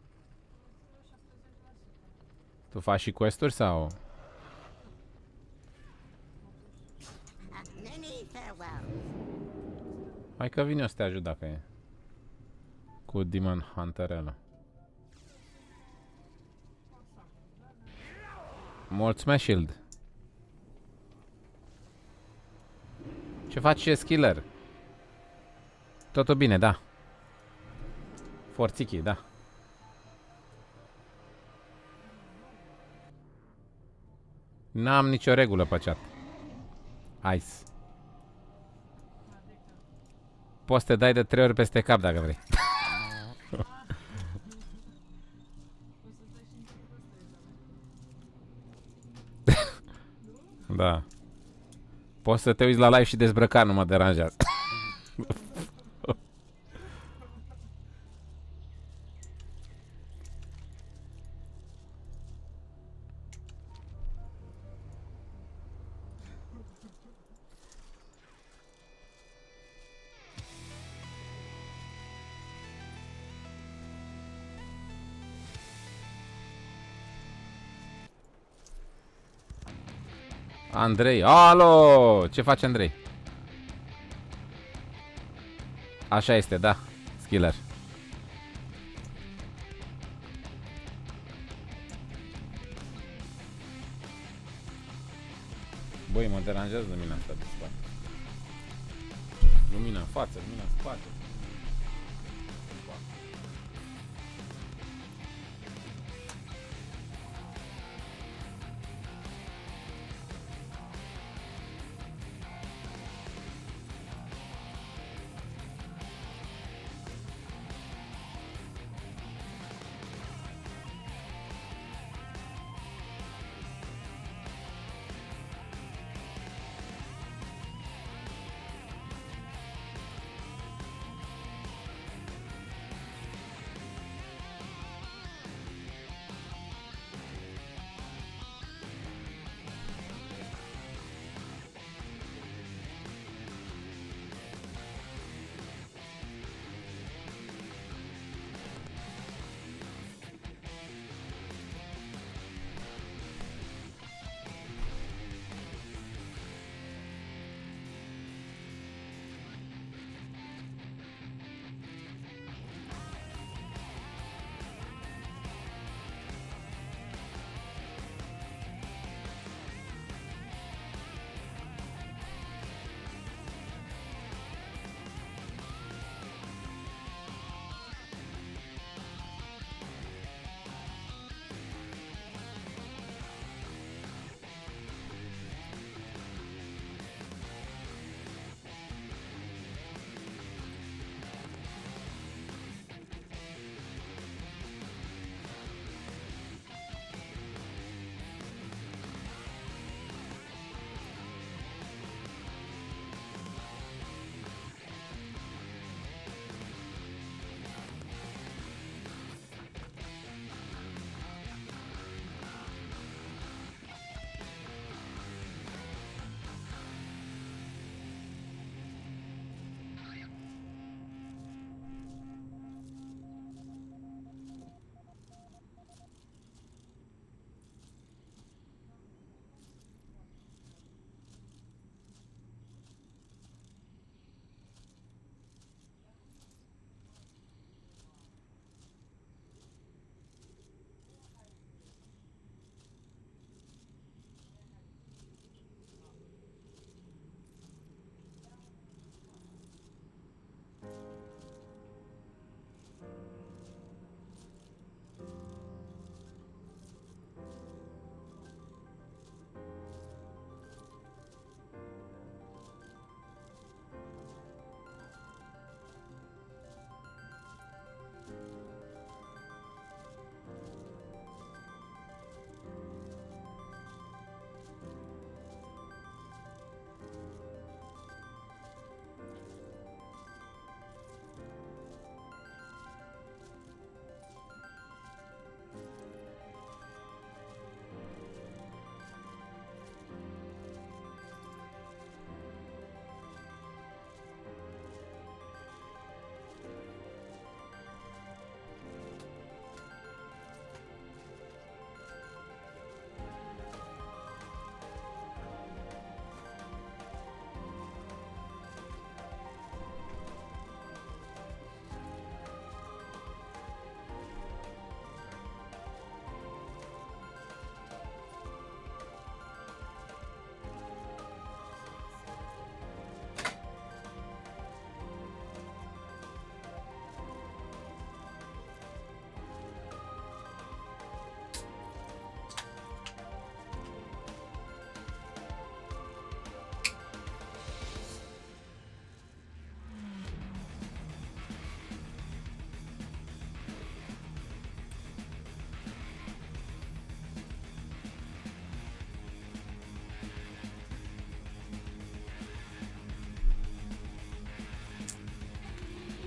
Tu faci și quest-uri sau? Many farewells. Hai că vin eu să te ajut dacă e. Cu Demon Hunter ăla. Mulțumesc, Shield. Ce faci, Skiller? Totul bine, da. Forțichi, da. N-am nicio regulă pe chat. Ice. Poți să te dai de 3 ori peste cap dacă vrei. Da. Poți să te uiți la live și dezbrăcat, nu mă deranjează. Andrei, alo! Ce faci, Andrei? Așa este, da, Skiller. Băi, mă deranjează lumina asta de spate. Lumina în față, lumina în spate.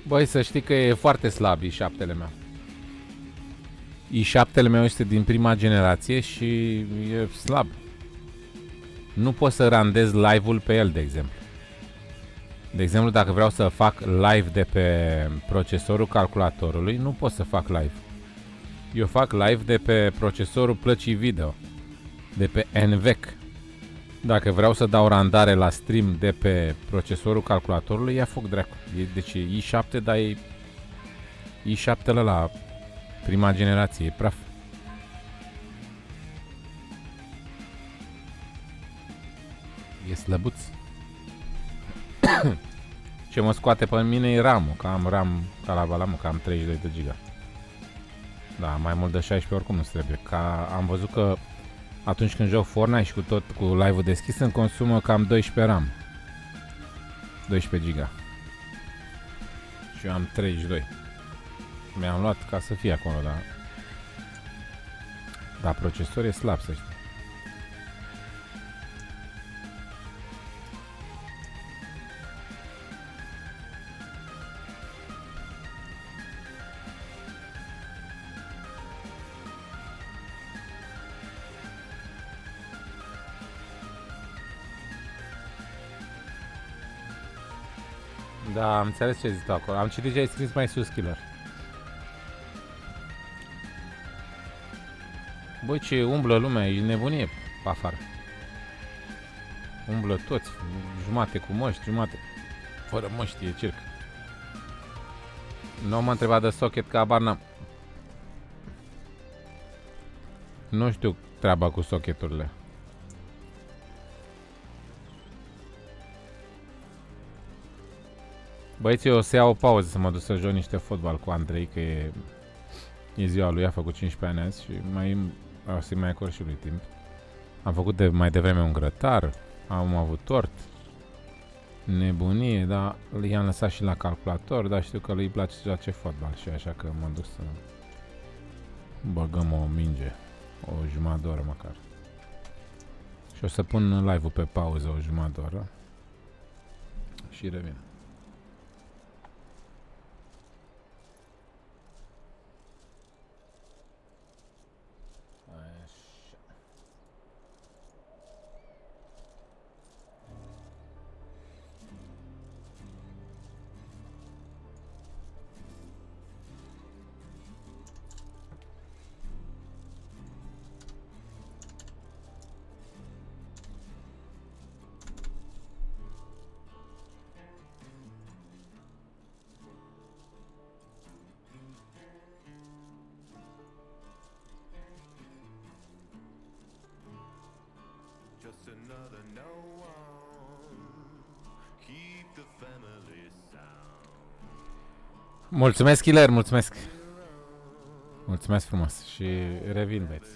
Băi, să știi că e foarte slab i7-le meu. i7-le meu este din prima generație și e slab. Nu pot să randez live-ul pe el, de exemplu. De exemplu, dacă vreau să fac live de pe procesorul calculatorului, nu pot să fac live. Eu fac live de pe procesorul plăcii video, de pe NVEC. Dacă vreau să dau randare la stream de pe procesorul calculatorului, ia foc dracu. Deci e i7, dar e i7 la prima generație, e praf. E slăbuț. Ce mă scoate pe mine e RAM-ul, că am RAM ca la Valamă, că am 32 de giga. Da, mai mult de 16 oricum nu trebuie. Ca am văzut că atunci când joc Fortnite și cu live-ul deschis îmi consumă cam 12 RAM. 12 giga. Și eu am 32. Mi-am luat ca să fie acolo, dar procesorul e slab, să știi. Da, am înțeles ce zici tu acolo. Am citit ce ai scris mai sus, Killer. Băi, ce umblă lumea, e nebunie pe afară. Umblă toți, jumate cu măști, jumate fără măști, e circ. Nu m-a întrebat de socket, că abar n-am. Nu știu treaba cu socketurile. Băieți, eu o să iau o pauză să mă duc să joc niște fotbal cu Andrei, că e ziua lui, a făcut 15 ani azi și o să-i mai acord și lui timp. Am făcut mai devreme un grătar, am avut tort, nebunie, dar i-am lăsat și la calculator, dar știu că lui place să joace fotbal și așa că mă duc să băgăm o minge, o jumătate de oră măcar. Și o să pun live-ul pe pauză o jumătate de oră și revin. Just another no one. Keep the family sound. Mulțumesc, Killer, mulțumesc. Mulțumesc frumos și revin, băieți.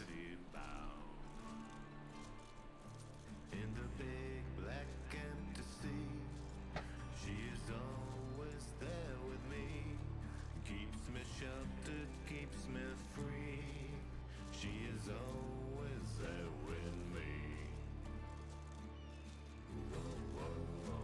In the big black empty sea, she is always there with me. Keeps me sheltered, keeps me free. She is always there with me. Whoa, whoa, whoa.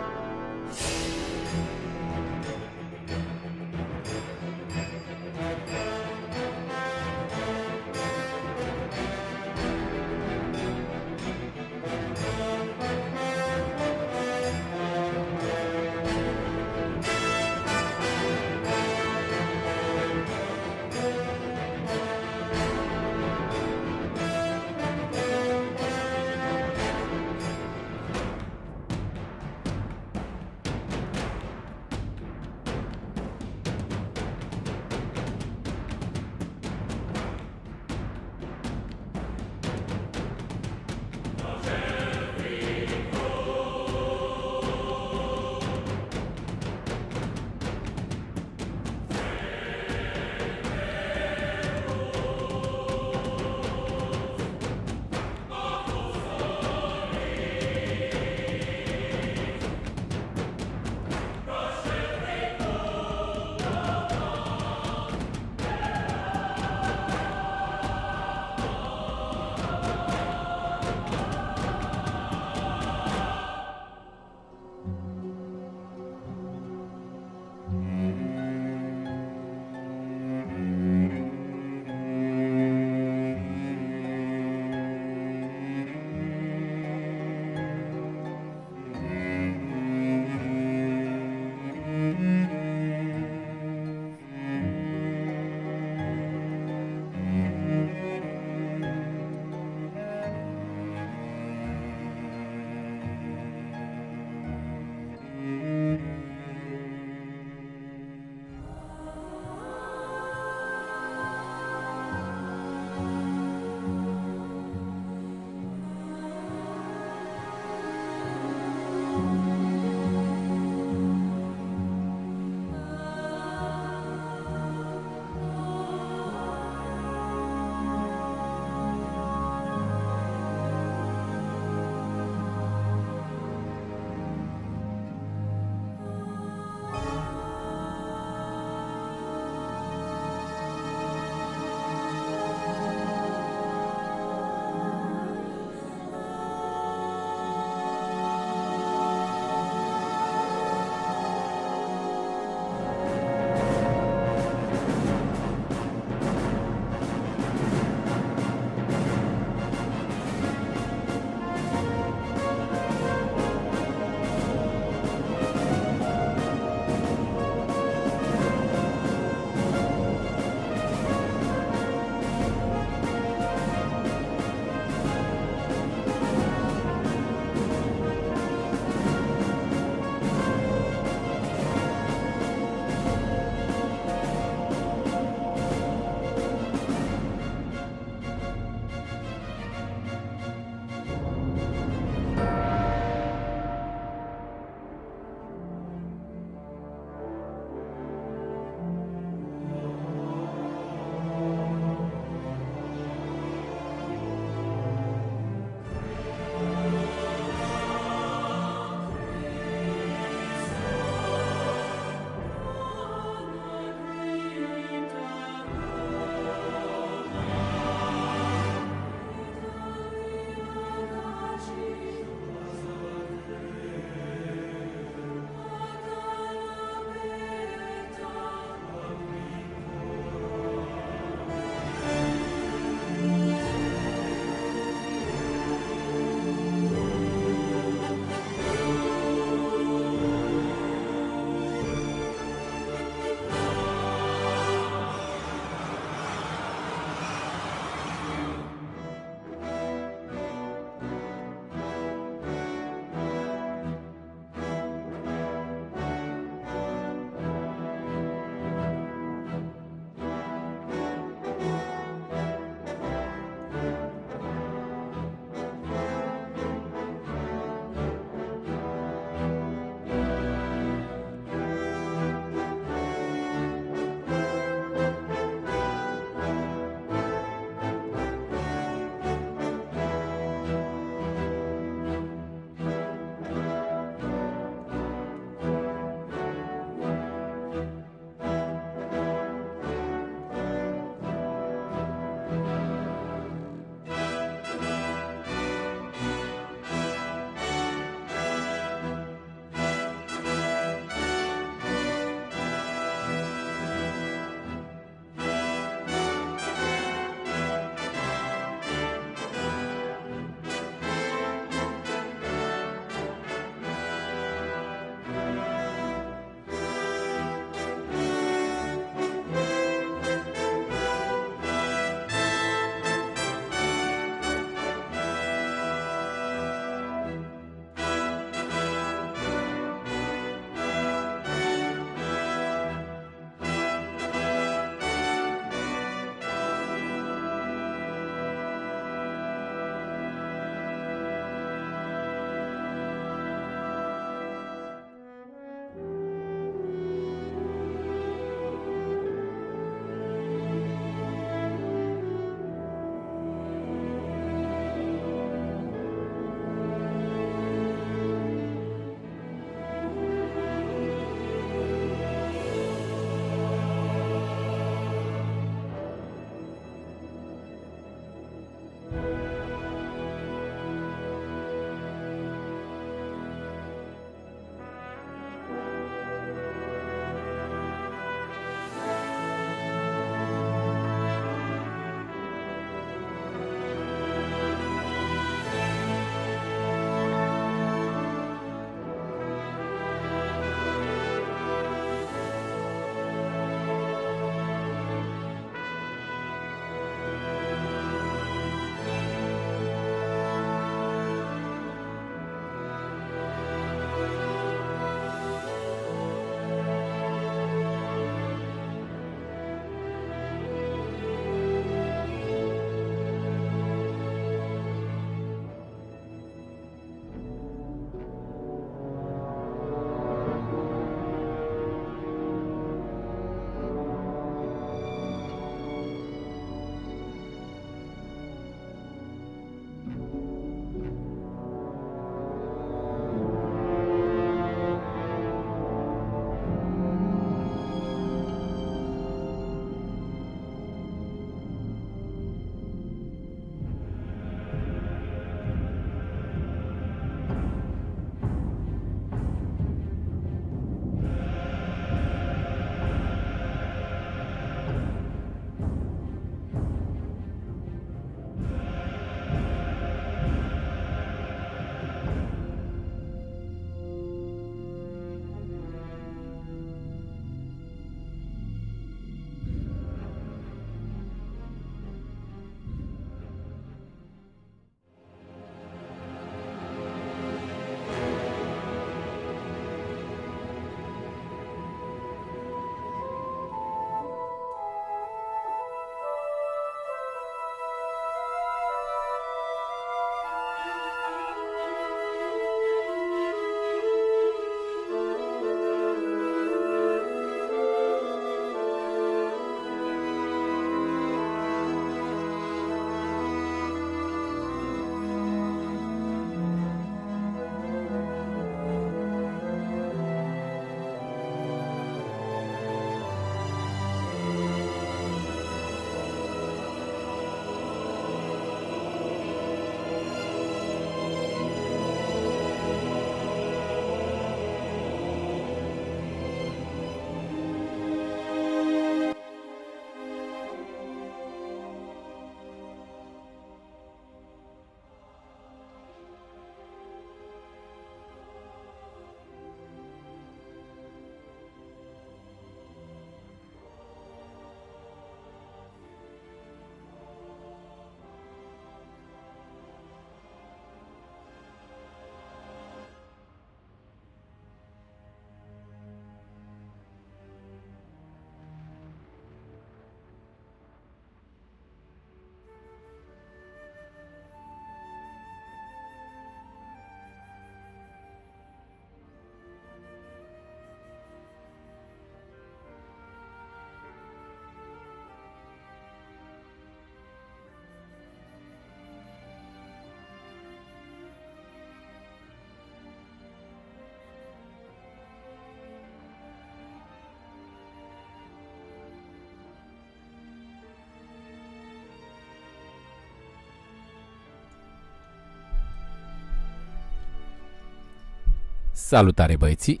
Salutare băieții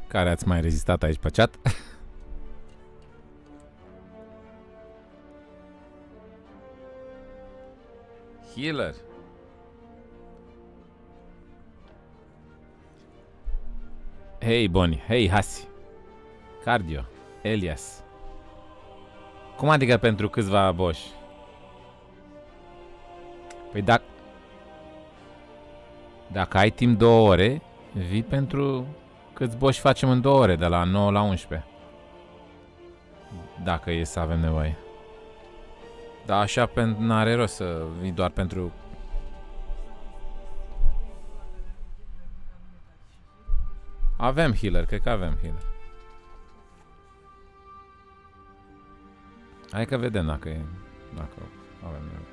care ați mai rezistat aici pe chat. Healer. Hei Boni, hei Hasi. Cardio, Elias. Cum adică pentru câțiva boși? Păi dacă ai timp 2 ore, vii pentru câți boși facem în 2 ore, de la 9 la 11. Dacă e să avem nevoie. Dar așa n-are rost să vii doar pentru... Avem healer, cred că avem healer. Hai că vedem dacă avem nevoie.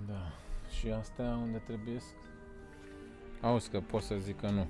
Da. Și astea unde trebuie? Auzi că pot să zic că nu.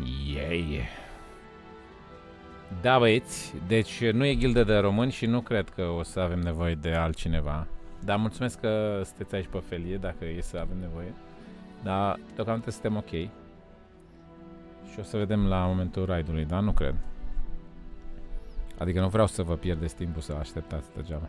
Yay. Da, băieți, deci nu e gildă de români și nu cred că o să avem nevoie de altcineva. Dar mulțumesc că sunteți aici pe felie, dacă e să avem nevoie. Dar deocamdată suntem ok. Și o să vedem la momentul raidului, dar nu cred. Adică nu vreau să vă pierdeți timpul să așteptați degeaba.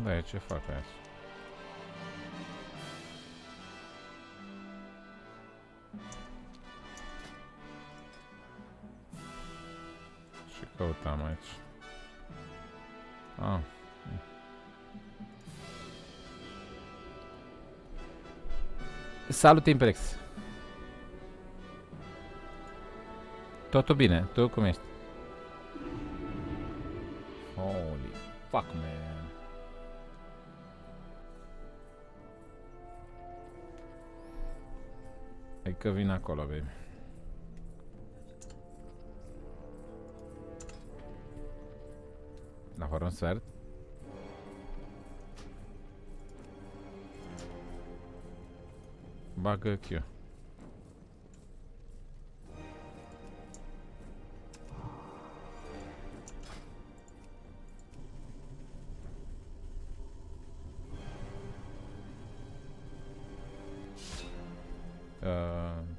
Da, ce fac aici? Ce căutam aici? Ah. Salut, Imprex! Totul bine? Tu cum ești? Holy fuck, man! Hai că vin acolo, baby. La fără un sfert. Bagă Q.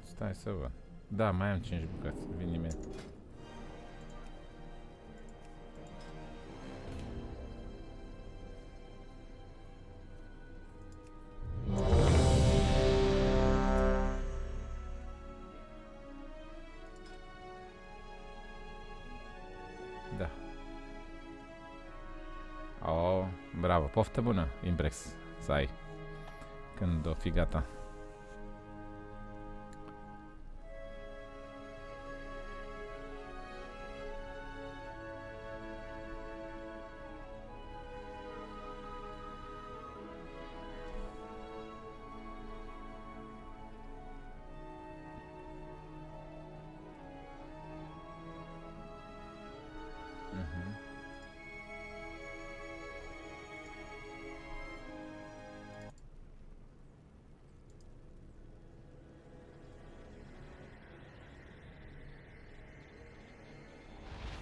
Stai să văd. Da, mai am 5 bucăți. Vin imediat. Da. Oh, bravo. Poftă bună, Imprex. Să ai. Când o fi gata.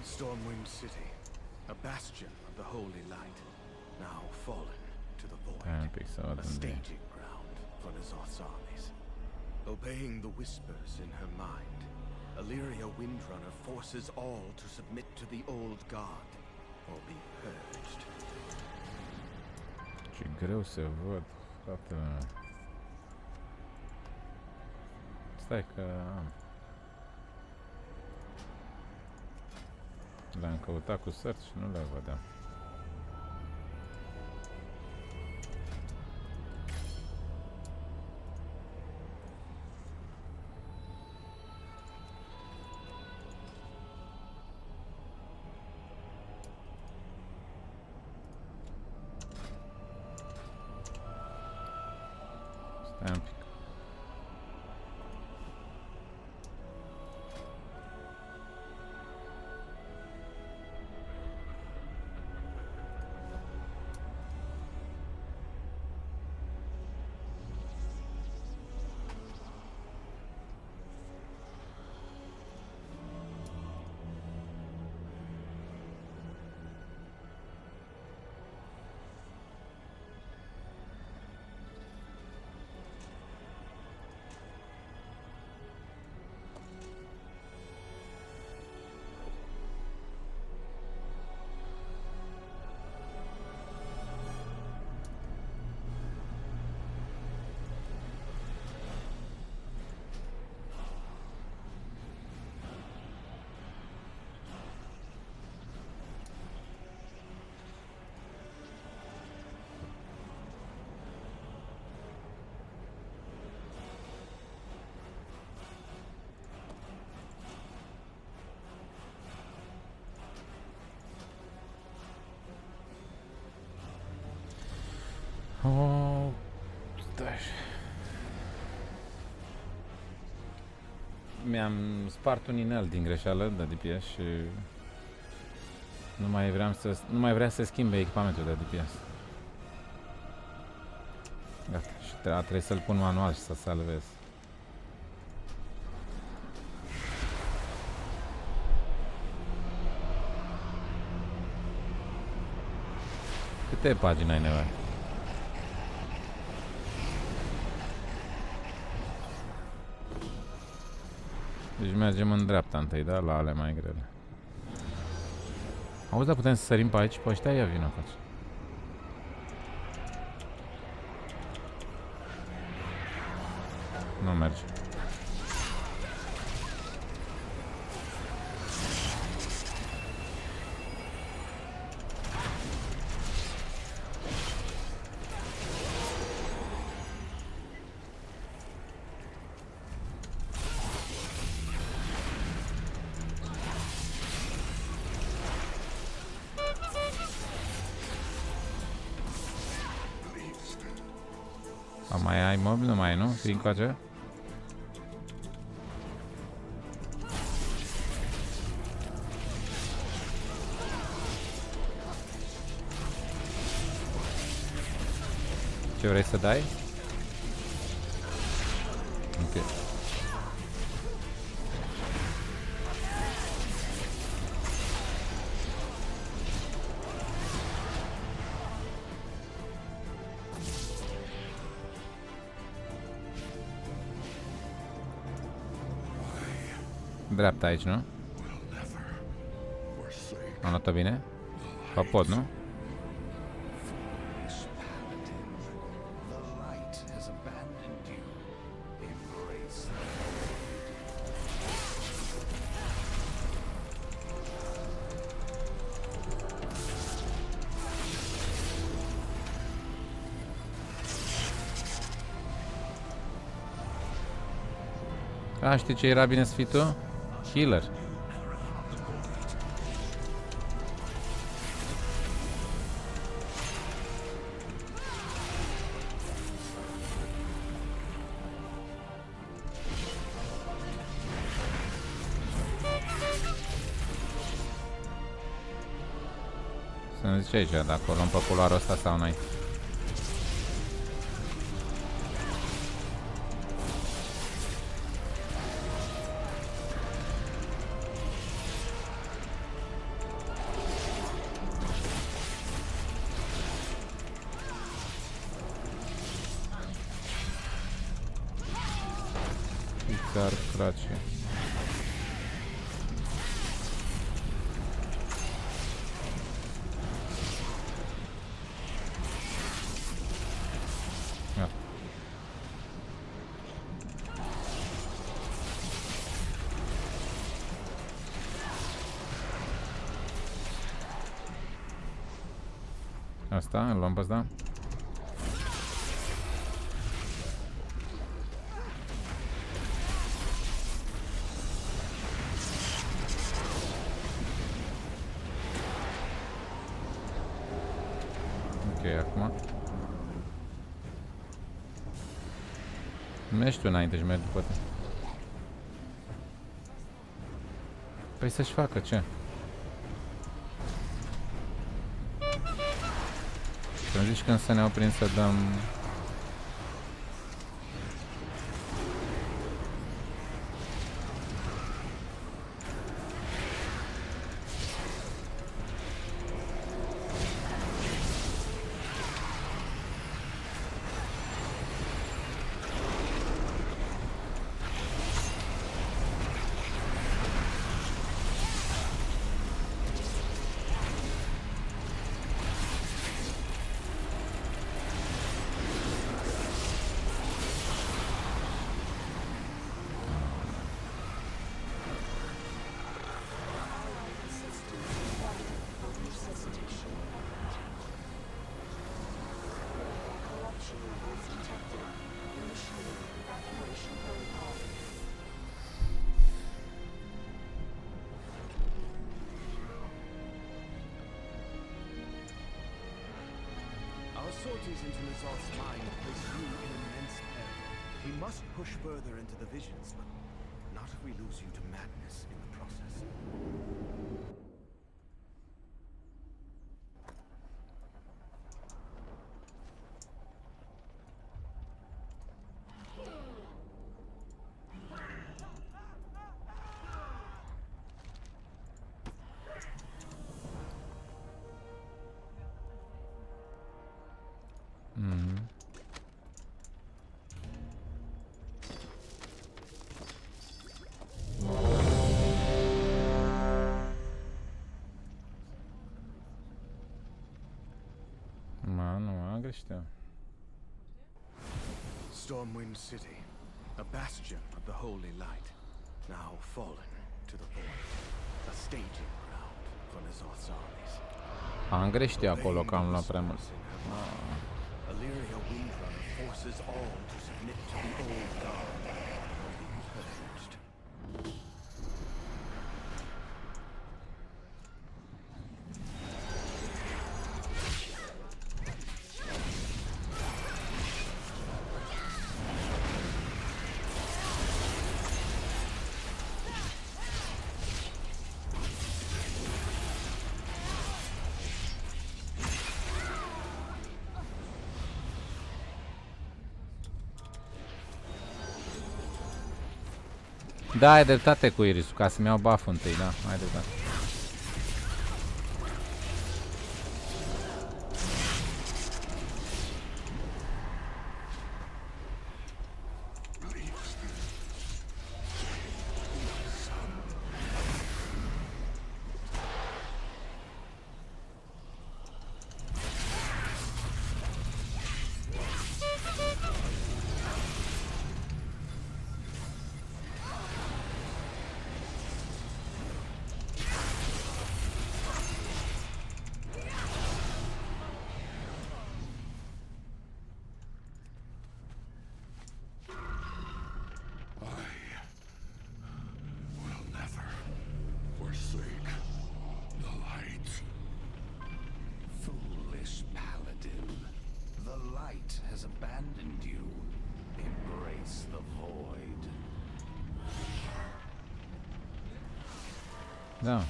Stormwind City, a bastion of the holy light, now fallen to the Stai un void. pic să văd A unde e. staging ground for N'Zoth's armies. Obeying the whispers in her mind, Illyria Windrunner forces all to submit to the old god or be purged. Ce greu să văd, fratele meu. Stai că am. Le-am căutat cu search și nu le vedeam. Stai un pic. Oh, stai. Mi-am spart un inel din greșeală de DPS și nu mai vrea să schimbe echipamentul de DPS. Gata, și trebuie să-l pun manual și să salvez. Câte pagini ai nevoie? Deci mergem în dreapta întâi, da? La ale mai grele. Auzi, dar putem să sărim pe aici? Pe ăștia ia vină faci. Nu merge. Mai ai mob? Nu mai ai, nu? Fii încoace? Ce vrei să dai? Ok. Dreapta aici, nu? Am luat-o bine? Fa pot, nu? A, știi ce era bine să fii tu? Healer. Să-mi zice aici dacă o luăm pe culoarul ăsta sau nu. Dar crace. Ia. Asta, îl luăm pe ăsta. Ok, acum mergi tu înainte și mergi după tine. Păi să-și facă ce? Să-mi zici când să ne oprim să dăm... impurities into Nazar's mind place you in immense peril. We must push further into the visions, but not if we lose you to madness in the process. Mano, agreste. Stormwind City, a bastion of the Holy Light, now fallen to the void. A staging ground for N'Zoth's armies. Am greșit acolo că am luat prea mult. Illyria Windrunner forces all to submit to the old god, or be purged. Da, ai dreptate cu Irisul, ca să-mi iau buff-ul întâi, da, ai dreptate. Da.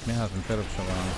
Miałam teraz przełamać.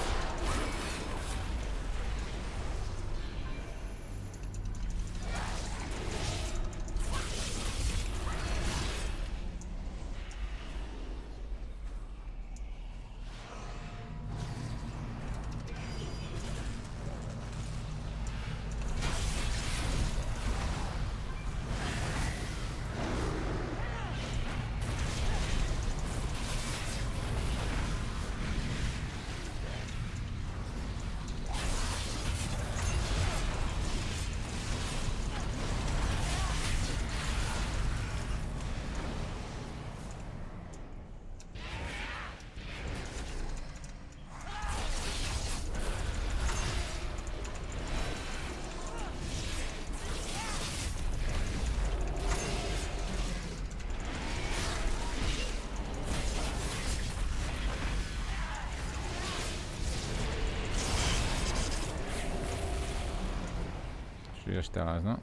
ăștia azi, nu?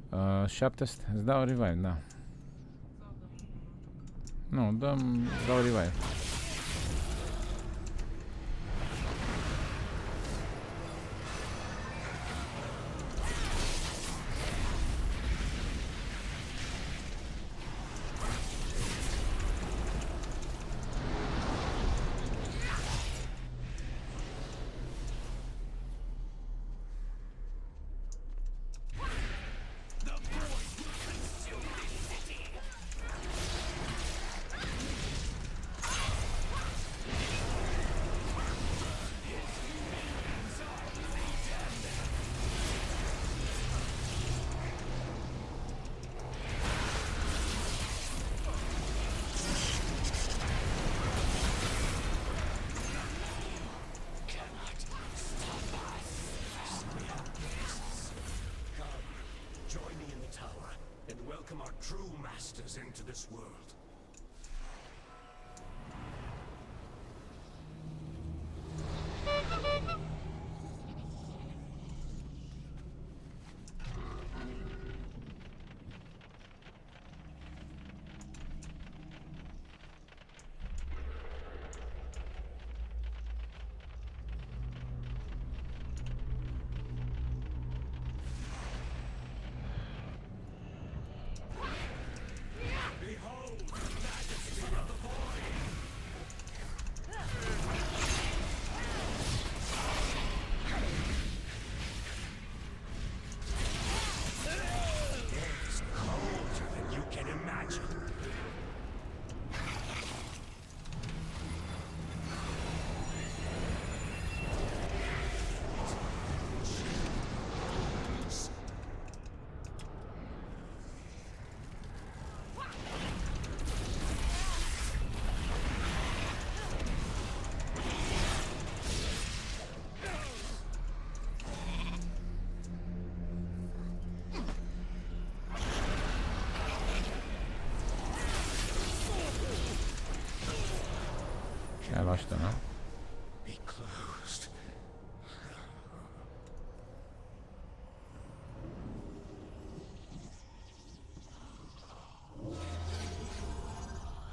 Uh, 700, îți dau revive, da. Nu, dau revive. Join me in the tower and welcome our true masters into this world. Elvaște, nu? Be closed.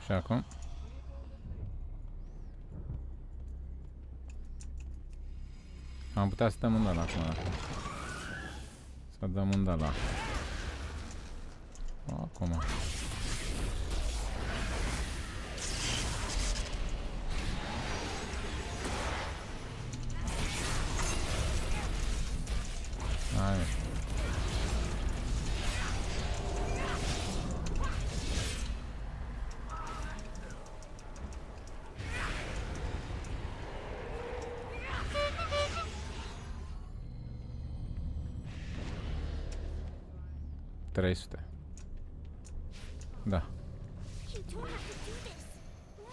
Și acum? Am putea să dăm undă la acum. Să dăm undă la. Acum. Hai. $300. Da. You don't have to do this.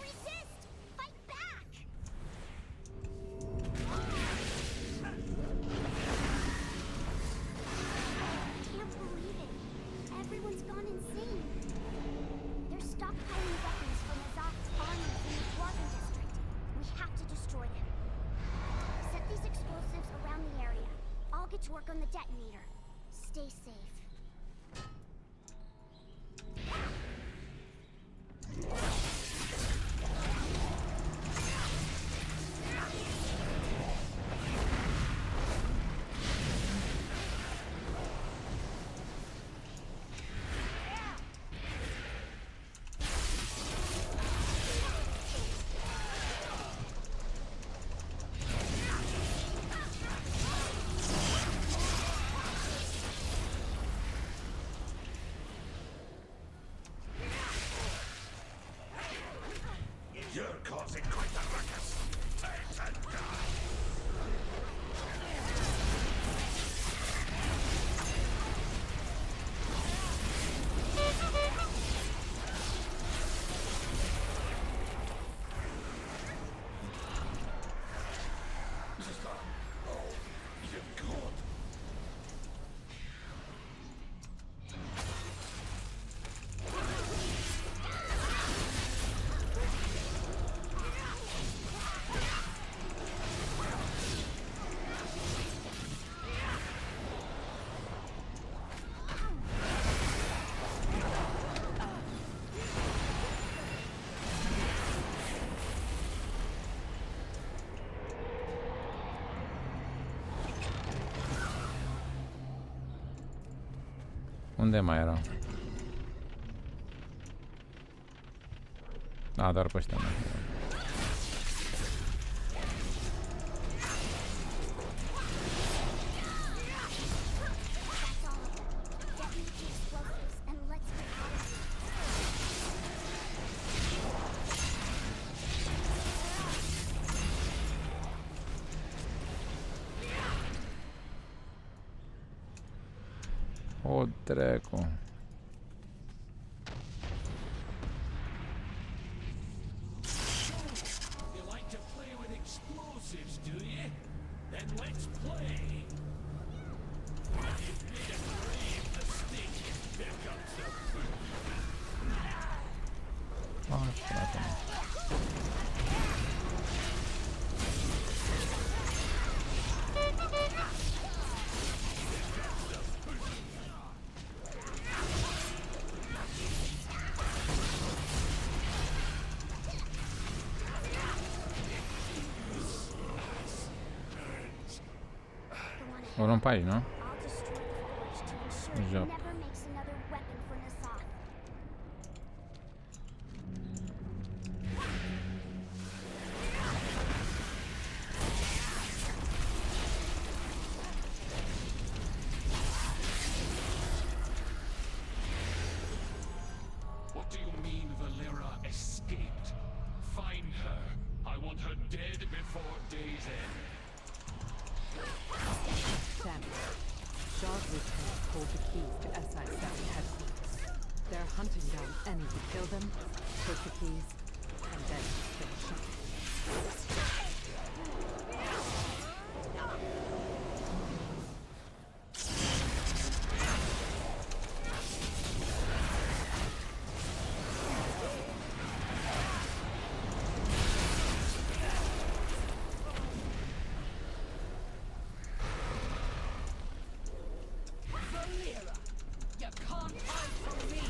Resist. Fight back. Can't believe it. Everyone's gone insane. They're stockpiling weapons from Azat's armies in the Dwarven district. We have to destroy them. Set these explosives around the area. I'll get to work on the detonator. Stay safe. Unde mai erau? Da, doar pe ăștia mai. That's all of them. Get me the explosives and let's get out of here. O, dracu. You like to play with explosives, do you? Then let's play. You've made a grave mistake. Here comes the Așa, frate. O luăm pe aici, nu? I'll destroy the forge to ensure Job. it never makes another weapon for Nazoth. What do you mean Valera escaped? Find her. I want her dead before day's end. Damn it. Shaw's lieutenant pulled the keys to SI-7 headquarters. They're hunting down any who kill them, take the keys, and then finish up. Valera! You can't hide from me!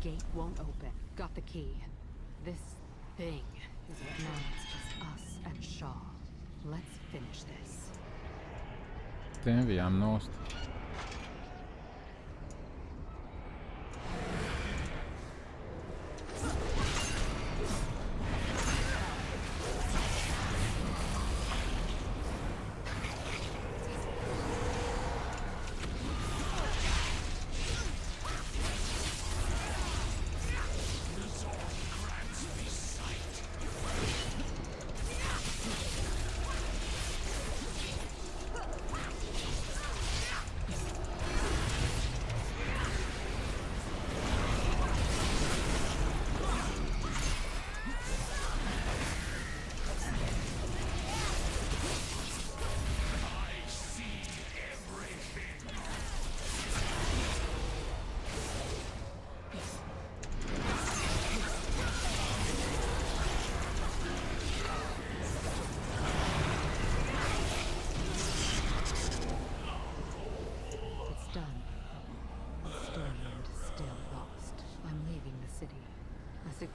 gate won't open. Got the key. This thing is what now it's just us and Shaw. Let's finish this. Te enviamos.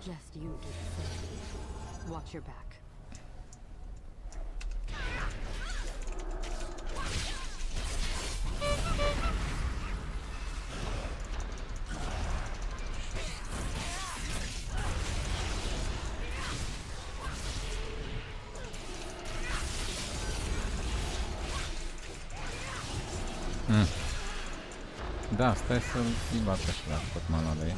suggest you do the same. Watch your back. Da, stai să-l bată și la tot mana de ei.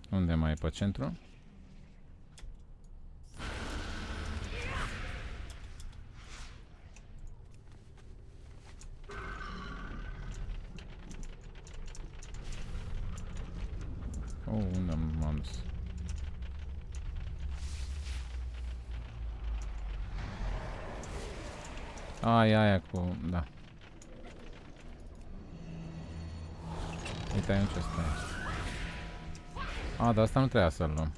Unde mai e pe centru? Unde m-am dus? Aia cu... da. Uite, aici ăsta e. Dar asta nu trebuia să-l luăm.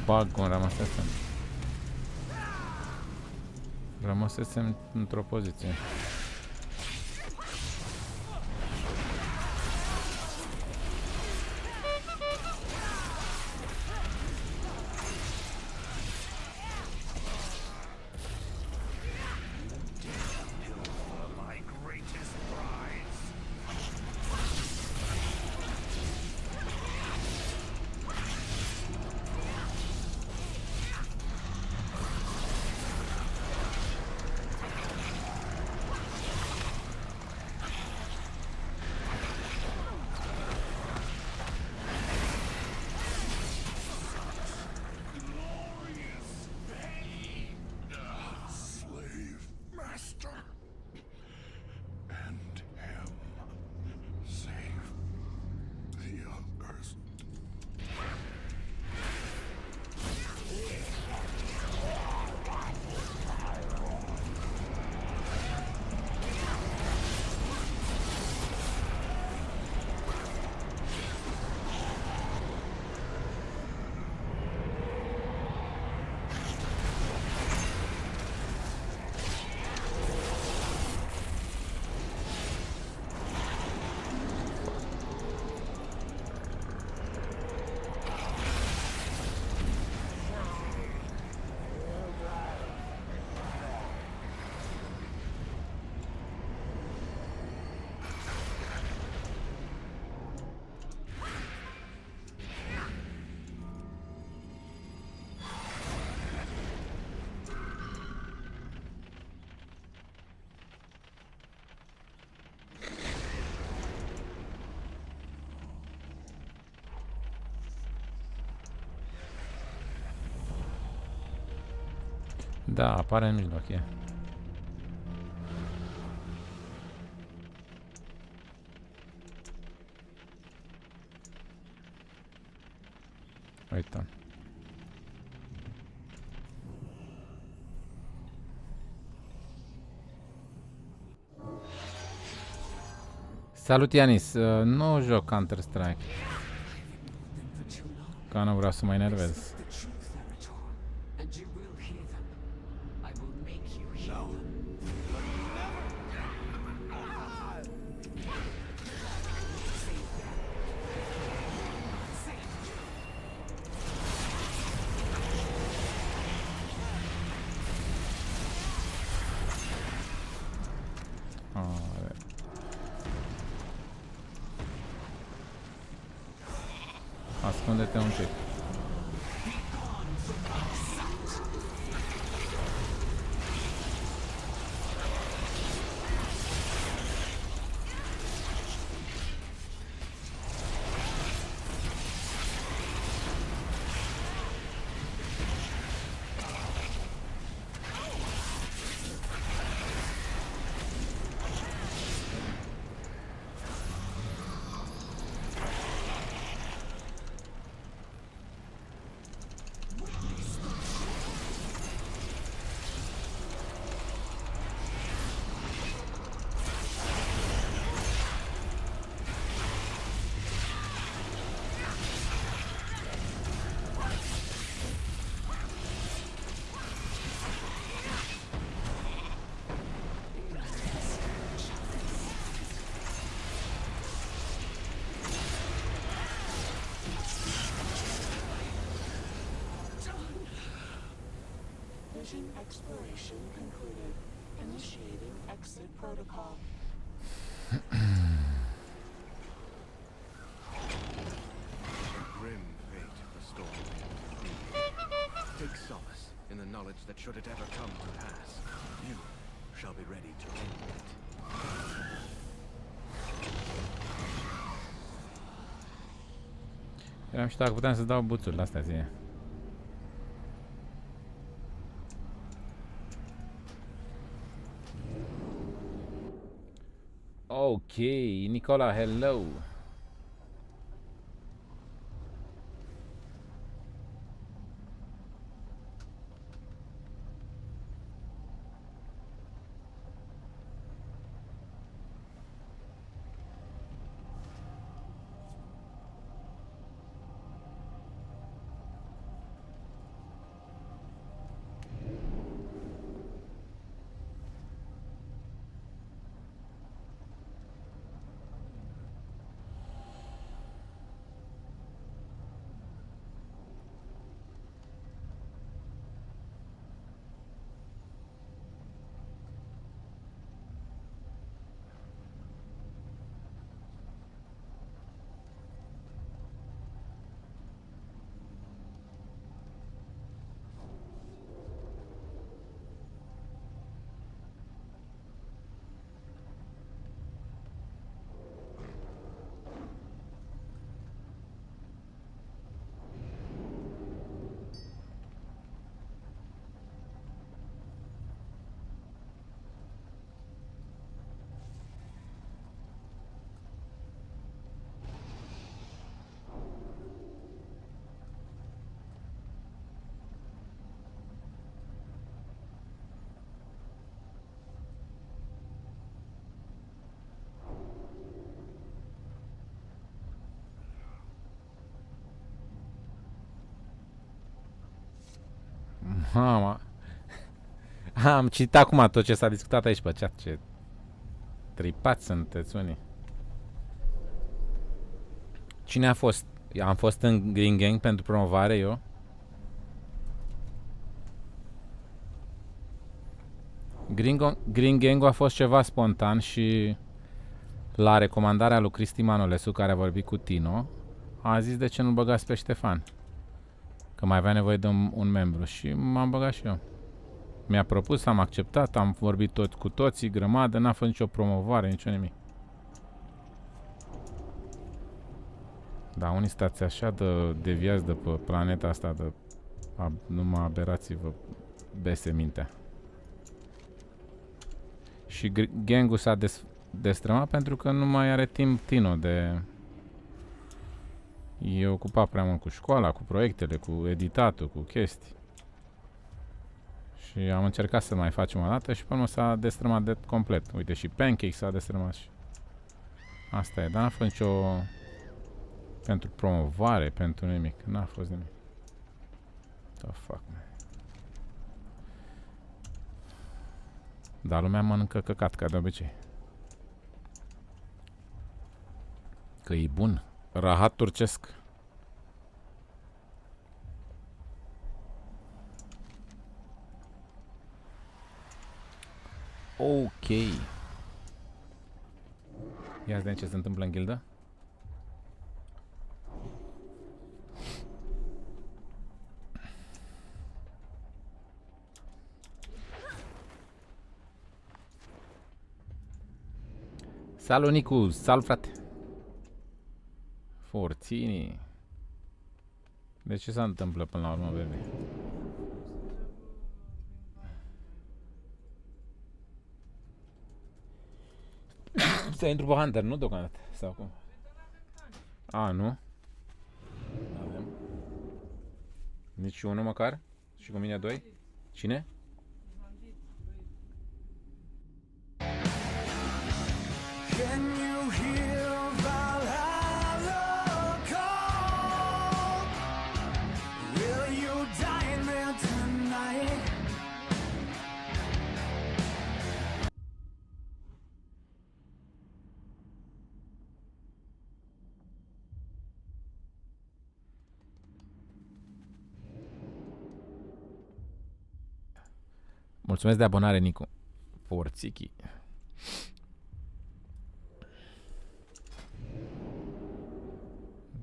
Bag cum rămăsesem. Rămăsesem într-o poziție. Da, apare în mijloc, e. Uite. Salut Ianis, nu joc Counter-Strike. Că nu vreau să mă enervez. Ascunde-te un pic. Mission exploration concluded. Initiating exit protocol. Grim fate the storm. Take solace in the knowledge that should it ever come to pass, you shall be ready to end it. Eram și dacă puteam să dau buțurile astea ție. Ok, Nicola, hello. Mama. Am citit acum tot ce s-a discutat aici pe chat. Ce tripați sunteți unii. Cine a fost? Am fost în Green Gang pentru promovare eu. Green Gang a fost ceva spontan și la recomandarea lui Cristi Manolescu, care a vorbit cu Tino, a zis de ce nu băgați pe Ștefan. Că mai avea nevoie de un membru și m-am băgat și eu. Mi-a propus, am acceptat, am vorbit tot cu toții, grămadă, n-a fost nicio promovare, nicio nimic. Da, unii stați așa de deviați de pe planeta asta, de numai aberații vă bese mintea. Și gang-ul s-a destrămat pentru că nu mai are timp Tino de E ocupat prea mult cu școala, cu proiectele, cu editatul, cu chestii. Și am încercat să mai facem o dată și pe urmă s-a destrămat de complet. Uite, și Pancake s-a destrămat și... Asta e, dar n-a fost nicio... Pentru promovare, pentru nimic. N-a fost nimic. The fuck, man. Dar lumea mănâncă căcat, ca de obicei. Că e bun. Rahat turcesc. Ok. Ia să vedem ce se întâmplă în gildă. Salut, Nicu! Salut, frate! Forțini! De ce se întâmplă până la urmă, bebe? Să intru pe Hunter, nu deocamdată? Sau cum? A, nu? Avem. Nici unul măcar? Și cu mine doi? Cine? Can you hear Valhalla call? Will you die in there tonight? Mulțumesc de abonare, Nicu. Porțichi.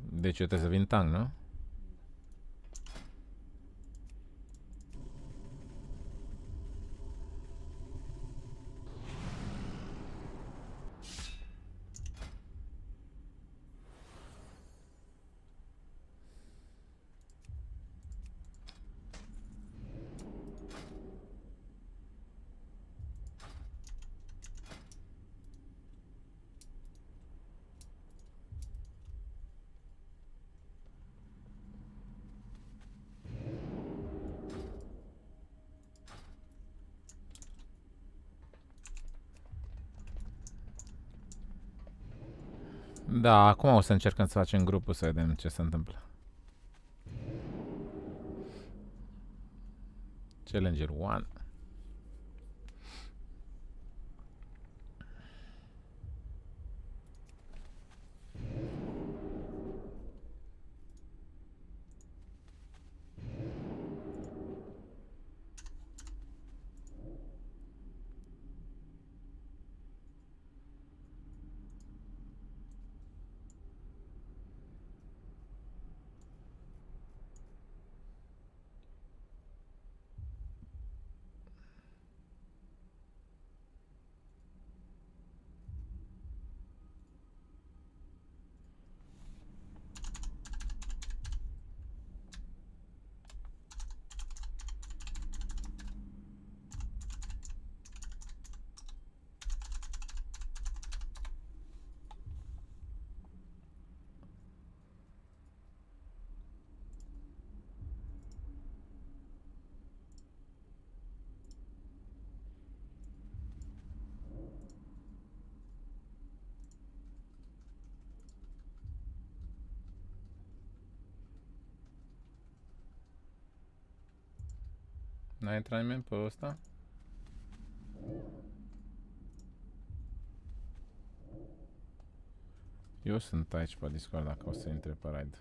Deci eu trebuie să vin tank, nu? Da, acum o să încercăm să facem grupul să vedem ce se întâmplă. Challenger 1. N-a intrat nimeni pe ăsta? Eu sunt aici pe Discord dacă o să intre pe raid.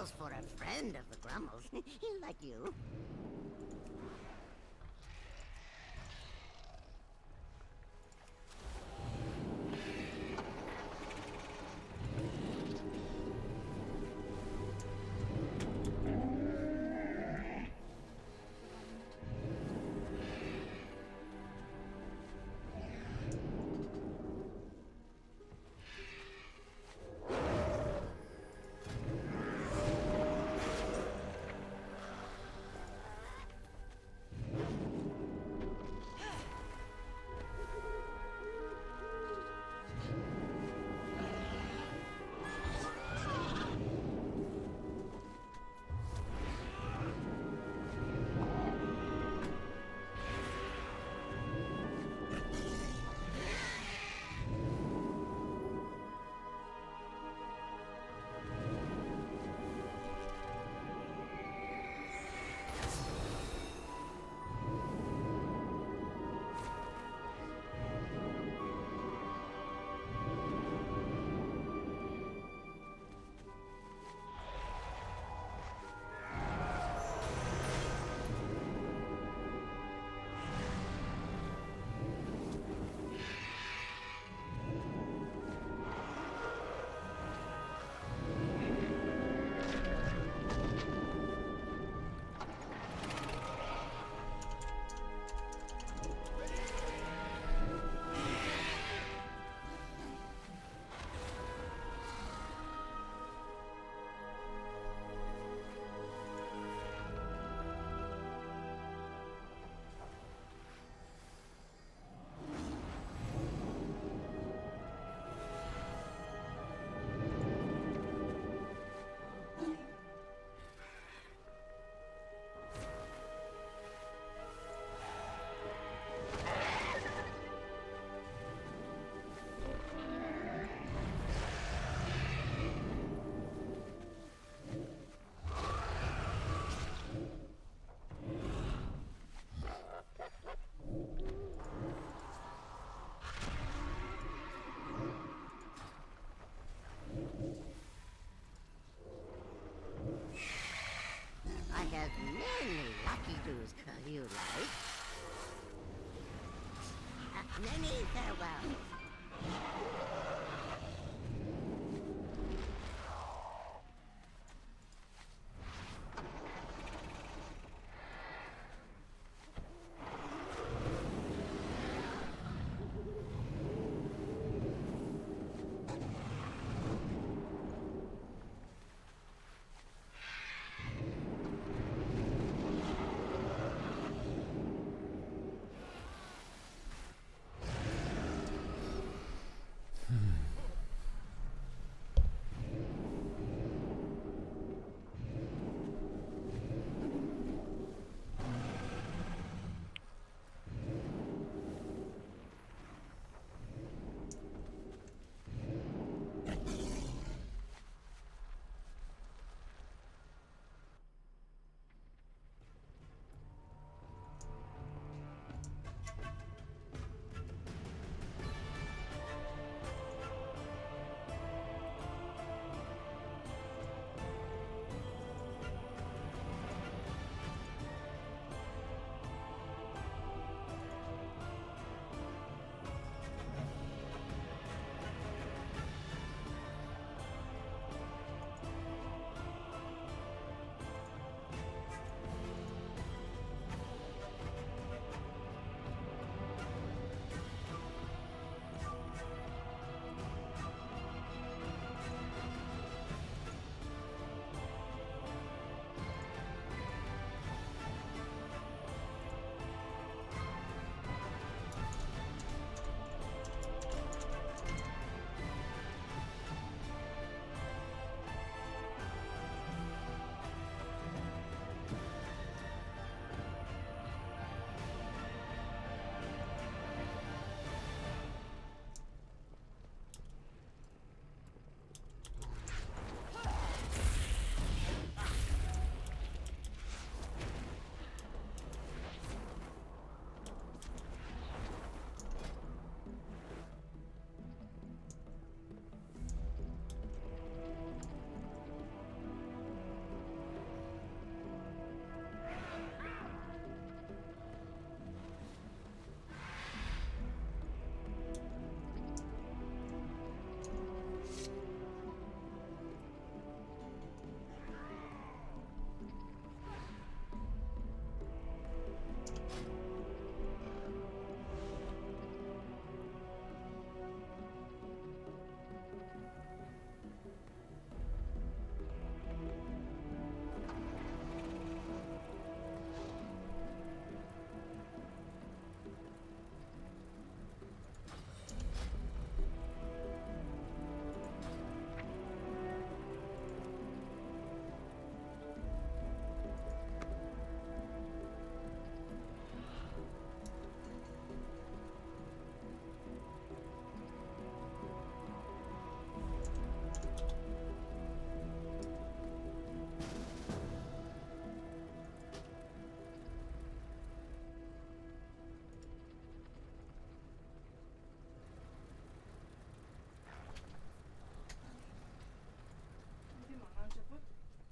deals for a friend of the Grummles. Like you. I have many lucky doos you like. Many farewells.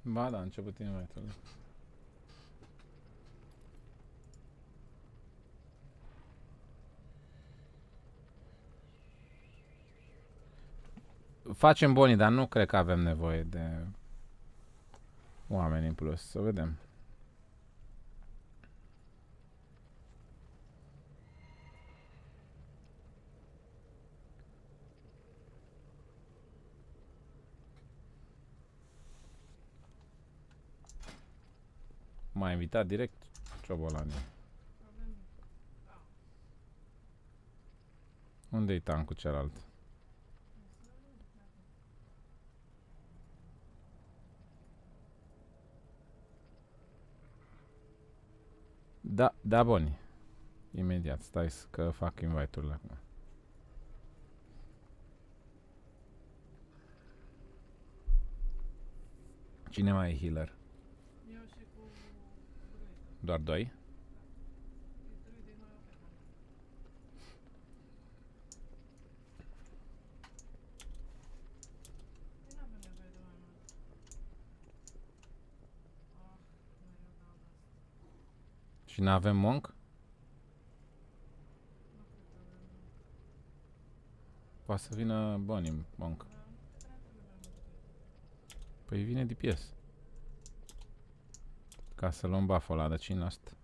Ba da, a început invite-ul. Facem bonii, dar nu cred că avem nevoie de oameni în plus. Să vedem. M-a invitat direct Ciobolani. Unde-i tancul celălalt? Da, da, buni. Imediat, stai că fac invite-urile acum. Cine mai e healer? Eu și cu druidul. Doar doi? Druidul mai o pe Păi n-avem nevoie de mai mult. Mereu dau de asta. Și n-avem monk? Nu cred că avem. Poate să vină Bonnie monk. Da, nu cred că n-ar trebui mai mult decât. Păi vine DPS. Ca să luăm buff-ul ăla de 5%.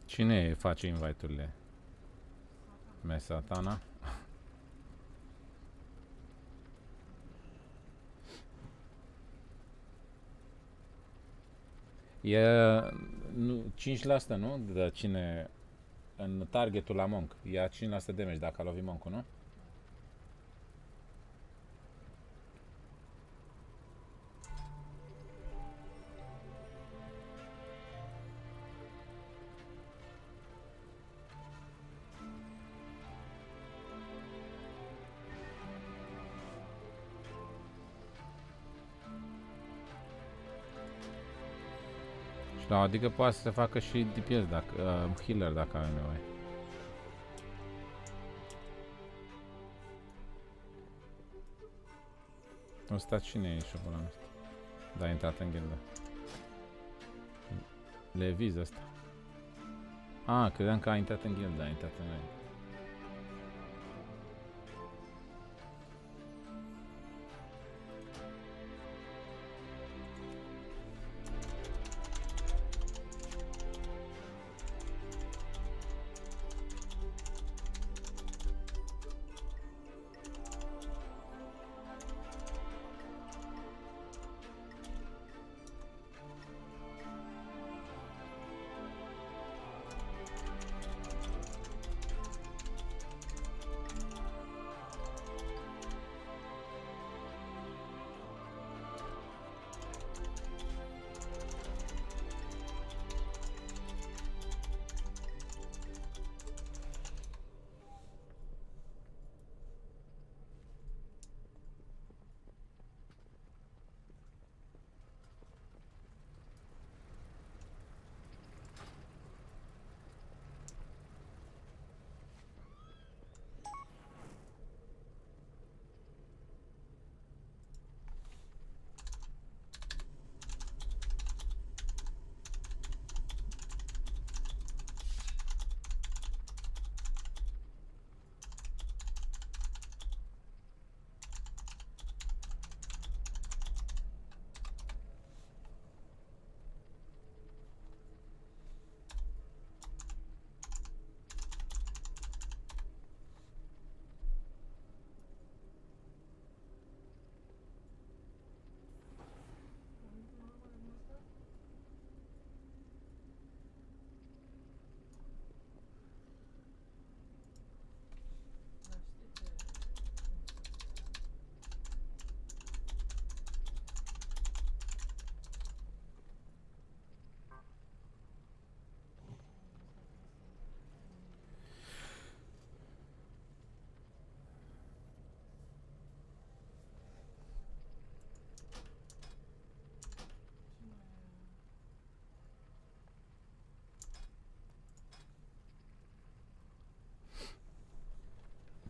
Cine face invite-urile? Mesatana? E nu, 5%, nu? De cine în targetul la monk. Ia 5% damage dacă a lovit monkul, nu? Da, adică poate să se facă și DPS dacă, healer dacă avem nevoie. Ăsta cine e șocolanul ăsta? Da, a intrat în gildă. Leviz ăsta. Ah, credeam că a intrat în gildă, a intrat în gildă.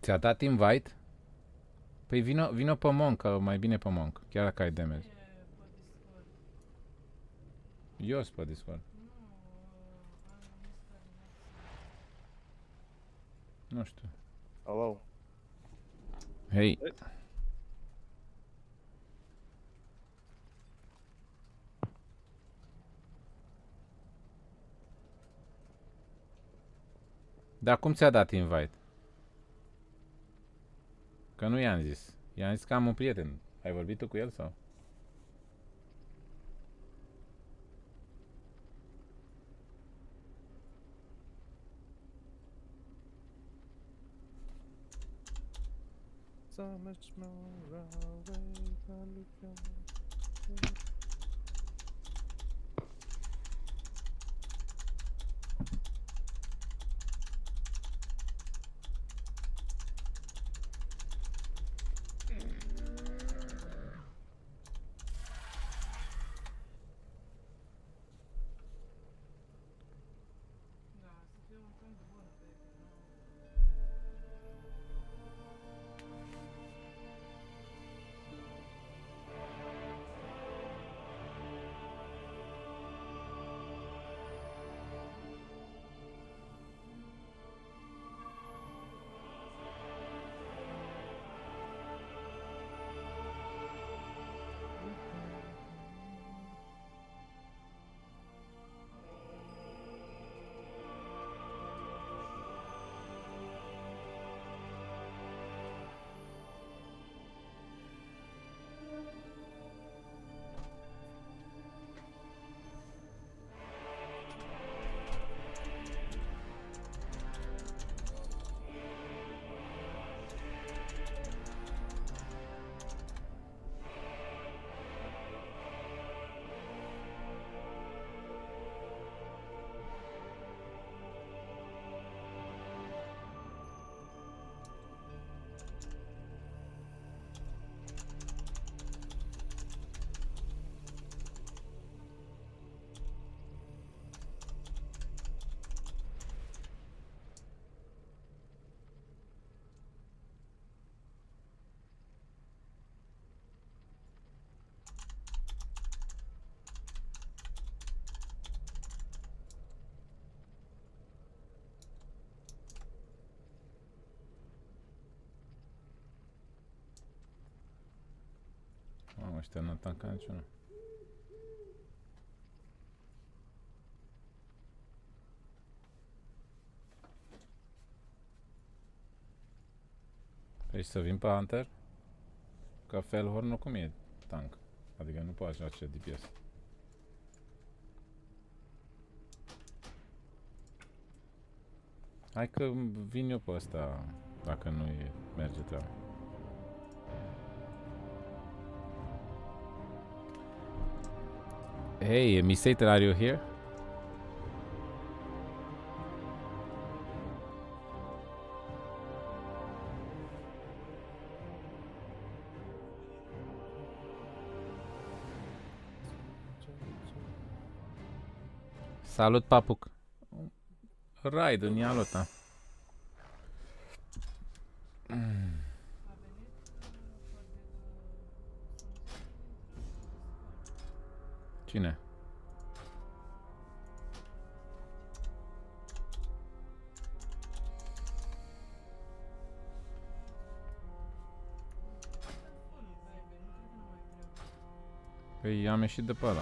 Ți-a dat invite? Păi vino pe Monk, că mai bine pe Monk, chiar dacă ai damage. E pe Discord. Eu sunt pe Discord. Nu, am instalat. Nu știu. Hello. Hei, dar cum ți-a dat invite? Că nu i-am zis. I-am zis că am un prieten. Ai vorbit tu cu el sau? So much more away than we can. Da, să fie un ton de bună pe ecran. Mamă, ăștia nu tanca niciunul. Păi să vin pe Hunter? Că Felhorn cum e tank. Adică nu poate face DPS. Hai că vin eu pe ăsta, dacă nu e, merge treaba. Hey, Misator, are you here? Salut, Papuc. Raid în Ialota. Cine? Păi am ieșit de pe ăla.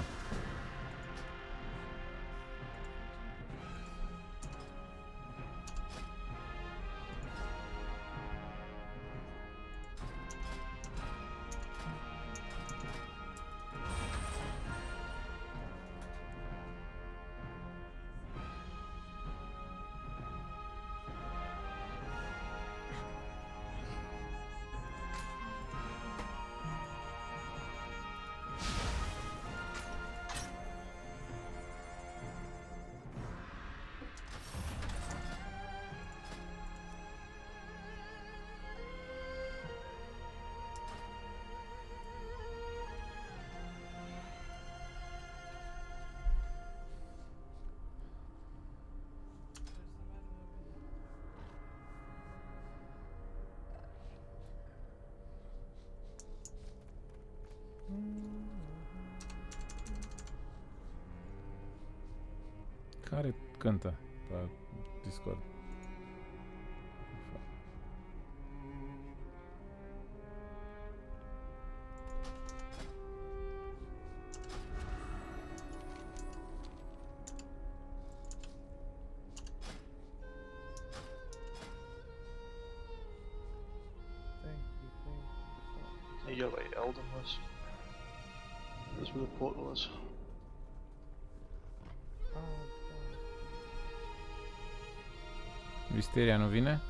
Care cântă pe Discord? Thank you. You got like Elden was. That's where the portal is. Visteria nu vine?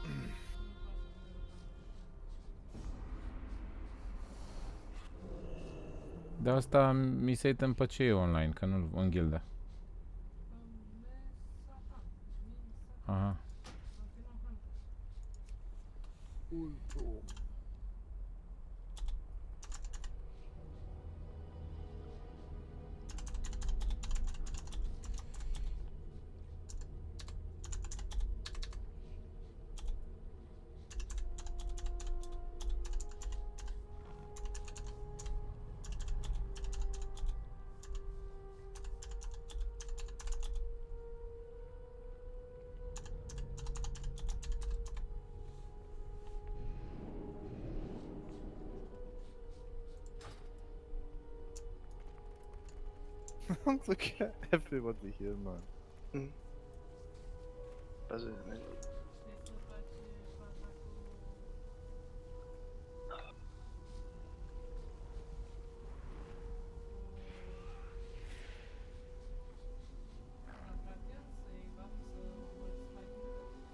De asta mi se uită pe ce e online, că nu în gildă. Aha. Look at everybody here, man. Busy, isn't it?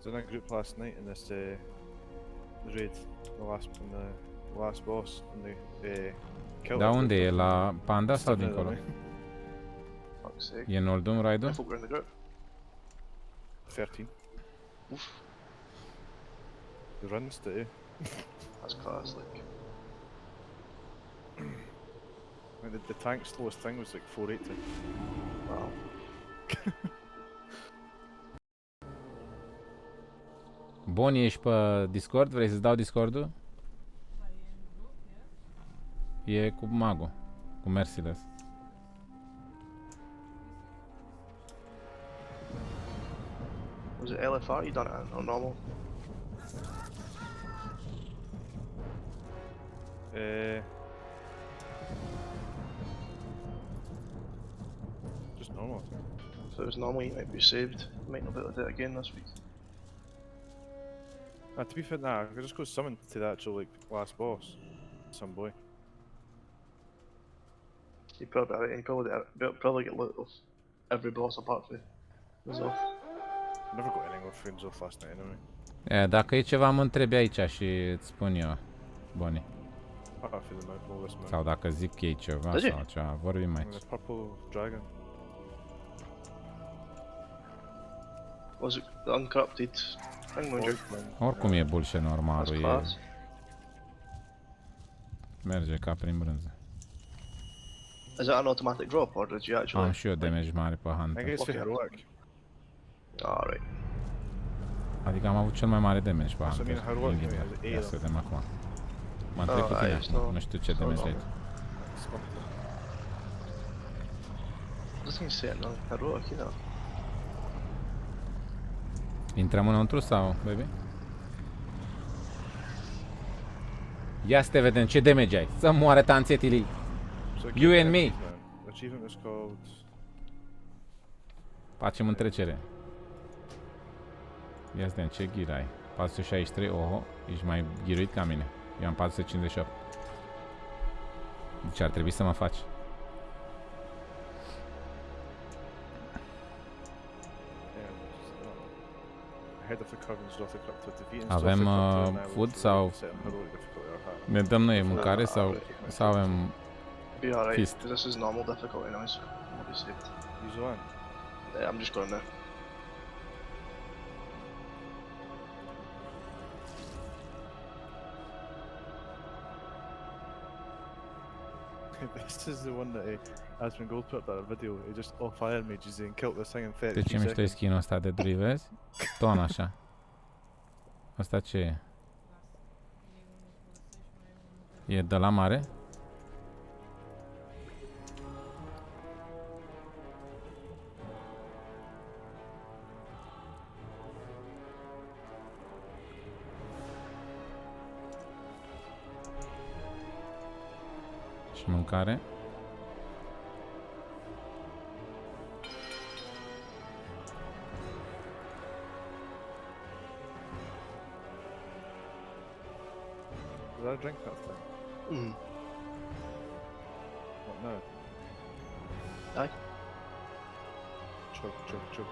I was in a group last night in this raid, the last boss, and they killed. Da unde e? La Panda sau Seven of dincolo? them, Fuck's sake. E în Oldum Raidul? I thought we were in the group. 13. Oof. The runs too. That's class, like. I mean, the tank slowest thing was like 480. Wow. Boni, ești pe Discord? Vrei să-ți dau Discord-ul? E cu Mago, cu Merciless. Was it LFR you done it on normal? Just normal. If it was normal, you might be saved. You might not be able to do it again this week. To be fair, nah, I could just go summon to the actual like last boss. Some boy. You probably get loot of every boss apart from Rizzo. Never got anything with friends off last night anyway. E, dacă e ceva mă întrebi aici și îți spun eu, Boni. I feel the mouth all this man. Sau dacă zic ei ceva Da, sau ceva, vorbim aici. The purple dragon. Was it the uncorrupted thing, Mojo? Oricum e bullshit That's normalul, e, class. merge ca prin brânză. Is it an automatic drop or did you actually? Am și eu damage mare pe I Hunter. think it's for Okay. heroic. Alright. Adică am avut cel mai mare damage pe Să Hunter. vină heroic, din e gildă. E, Ia da. să vedem acum. Mă întreb cu Ah, tine aici, acum, nu. nu știu ce damage ai. Doesn't say it no heroic, you know. Intrăm înăuntru sau, baby? Ia să te vedem ce damage ai. Să moară tanțetilii. So You get and the me. achievement. The achievement is called. Facem întrecere. Ia să vedem ce ghir ai. 463, oho, ești mai ghiruit ca mine. Eu am 458. Deci ar trebui să mă faci. Head of the Coven Zothic up to defeat. Avem food sau ne dăm noi mâncare sau avem Be alright, Feast. because this is normal difficulty anyways. I'll be saved. Use one. Yeah, I'm just going now. This is the one that Aspen Gold put up that video. He just off fire mages and killed this thing in 30 De ce mișto e seconds. skin-ul ăsta de drui, vezi? Ton așa. Asta ce e? E de la mare? Și mâncare. Did I drink that thing? What now? Aye. Chug, chug, chug.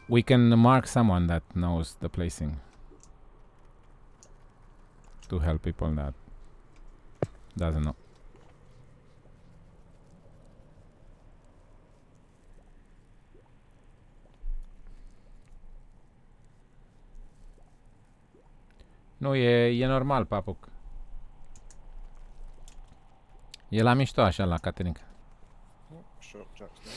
We can mark someone that knows the placing to help people that doesn't know. Nu, e normal, papuc. E la mișto așa la Caterinca. Shut up, Jackson.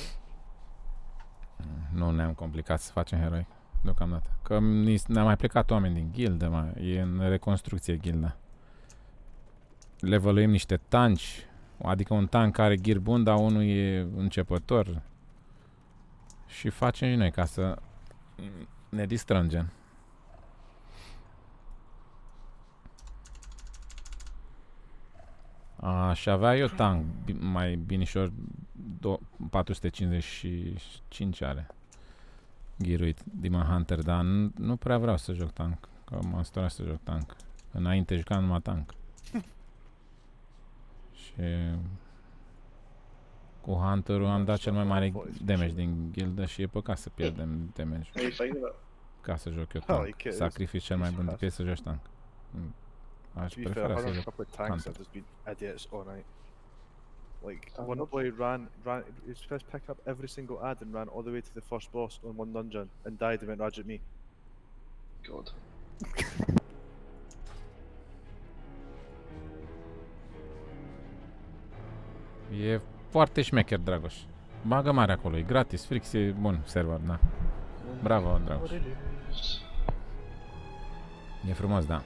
Nu ne-am complicat să facem heroic deocamdată. Că ne-am mai plecat oameni din gildă, e în reconstrucție gilda. Leveluim niște tanci, adică un tank are gear bun, dar unul e începător. Și facem și noi ca să ne distrângem. Aș avea eu tank mai binișor, 455 are ghiruit Demon Hunter, dar nu prea vreau să joc tank, că m-am sturat să joc tank. Înainte jucam numai tank. Și cu Hunter-ul am dat cel mai mare damage din gildă și e păcat să pierdem damage. Ca să joc eu tank. Sacrifici cel mai bun de piesă să joci tank. Aș To be fair, prefera I să ran a joc couple of tanks Hunter. that has been idiots all night. Like, one boy ran, he was supposed to pick up every single ad and ran all the way to the first boss on one dungeon and died and went rage at me. God. E foarte șmecher, Dragoș. Bagă mare acolo, e gratis, Frix e bun server, da. Bravo, Dragoș. E frumos, da.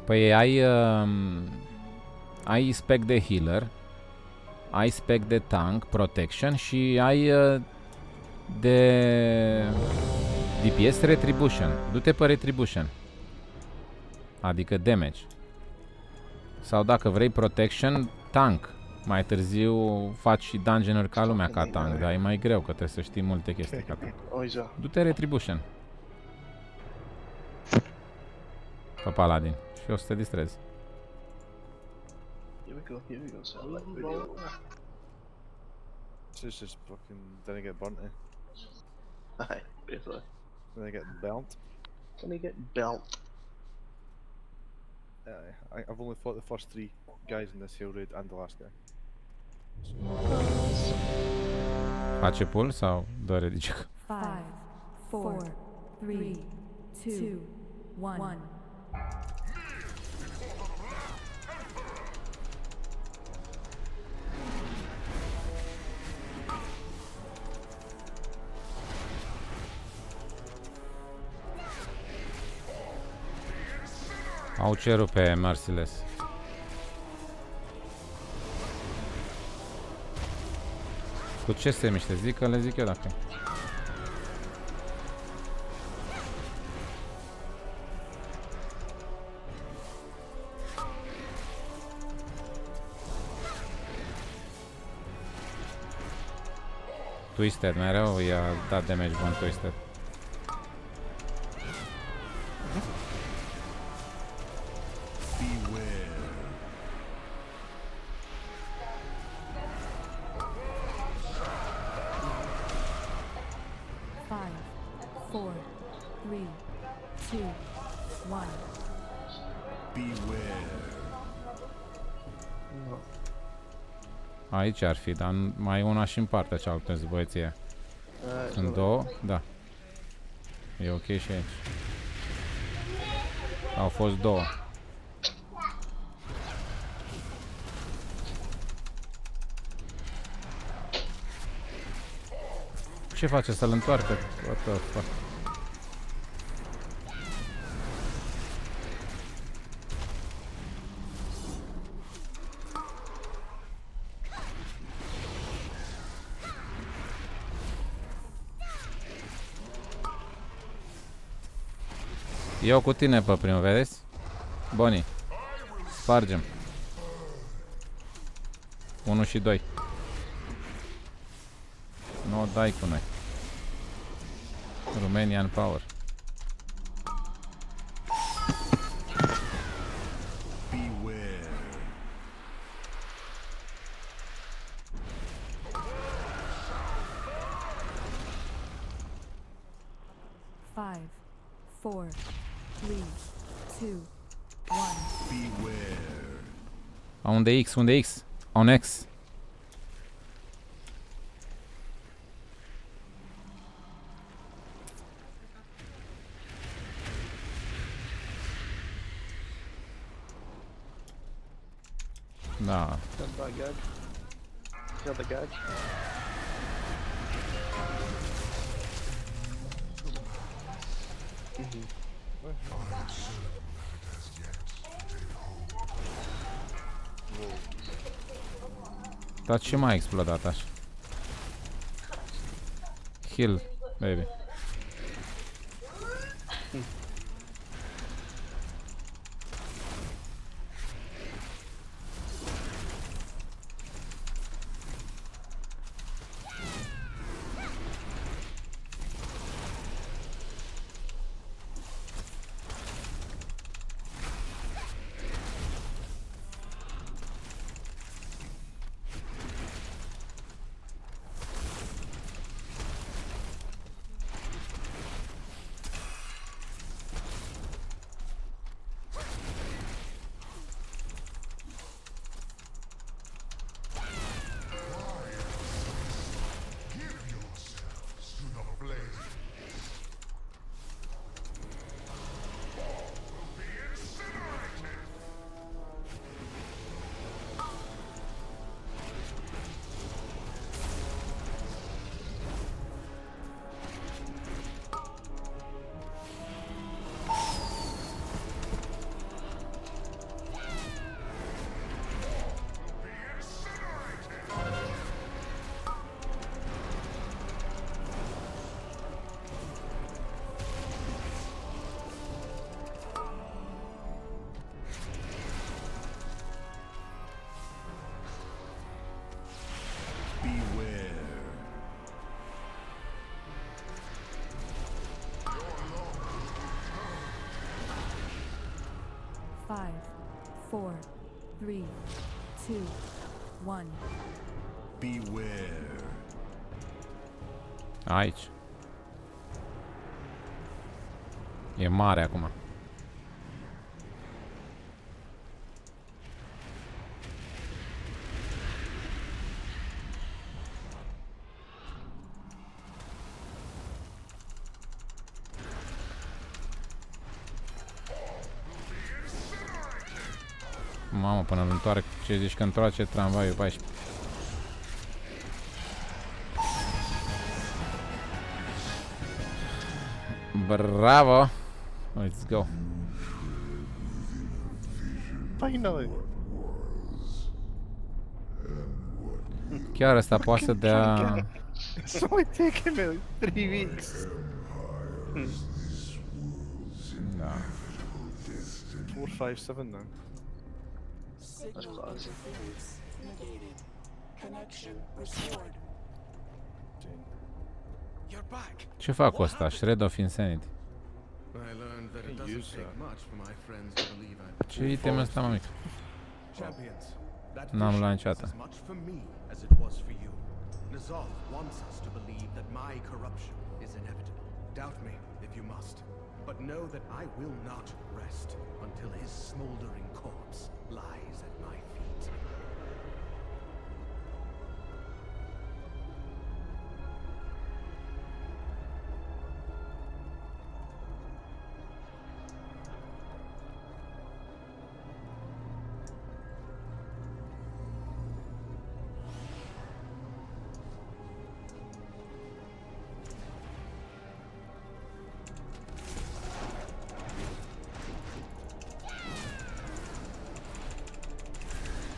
Păi ai spec de healer, ai spec de tank, protection și ai de DPS retribution. Du-te pe retribution. Adică damage. Sau dacă vrei protection, tank. Mai târziu faci și dungeon-uri ca lumea ca tank, dar e mai greu că trebuie să știi multe chestii ca tank. Du-te retribution. Pe paladin. Și o să te distrezi. Here we go, so like video. This is just fucking, didn't get burnt, eh? Aye, basically. Didn't get burnt. Gonna get belt. I've only fought the first 3 guys in this hill raid and the last guy. Face pull sau doar ridice? 5, 4, 3, 2, 1. Au cerut pe Merciless. Cu ce se miște? Zic că le zic eu dacă. Twisted, mereu i-a dat damage bun Twisted. Five, four, three, two, one. Aici ar fi, dar mai e una și în partea cealaltă zbăieție. Sunt două? Da. E ok și aici. Au fost două. Ce face? Să-l întoarcă? What the fuck? Eu cu tine pe primul, vedeți? Boni. Spargem. 1 și 2. Nu dai cu noi. Romanian Power. Five, four, three, two, one. Unde X? Unde X? On X. Da. Stand by gag. The other gag. Dar ce m-a explodat așa? Heal, baby. Five, four, three, two, one. Beware. Aici. E mare acum. Mamă, până îl întoarce, ce zici că întoarce tramvaiul pe aici. Bravo! Let's go! Finally! Chiar ăsta poate să dea... It's only taken me like 3 weeks. Da. 4, 5, 7 now. Signal class. interference negated. Connection restored. You're back. Ce fac cu ăsta? Shred of Insanity. I learned that it doesn't take much for my friends to believe I'm Ce item ăsta, mă mic? champions. That N-am vision luat is niciodată. as much for me as it was for you. N'Zoth wants us to believe that my corruption is inevitable. Doubt me if you must, but know that I will not rest until his smoldering corpse lies at my feet.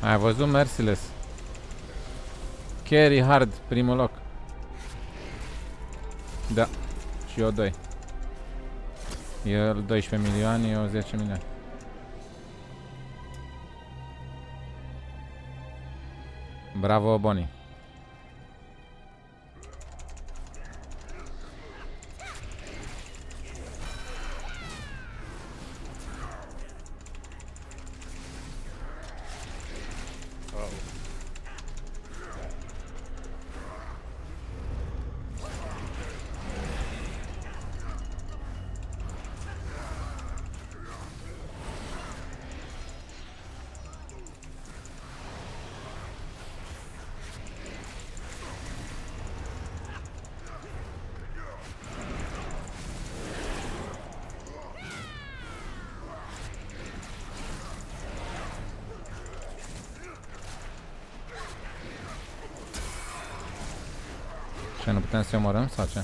Ai văzut Merciless? Carry hard, primul loc. Da. Și eu 2. El 12 milioane, eu 10 milioane. Bravo, Bonnie. Ce, nu putem să-i omorâm sau ce?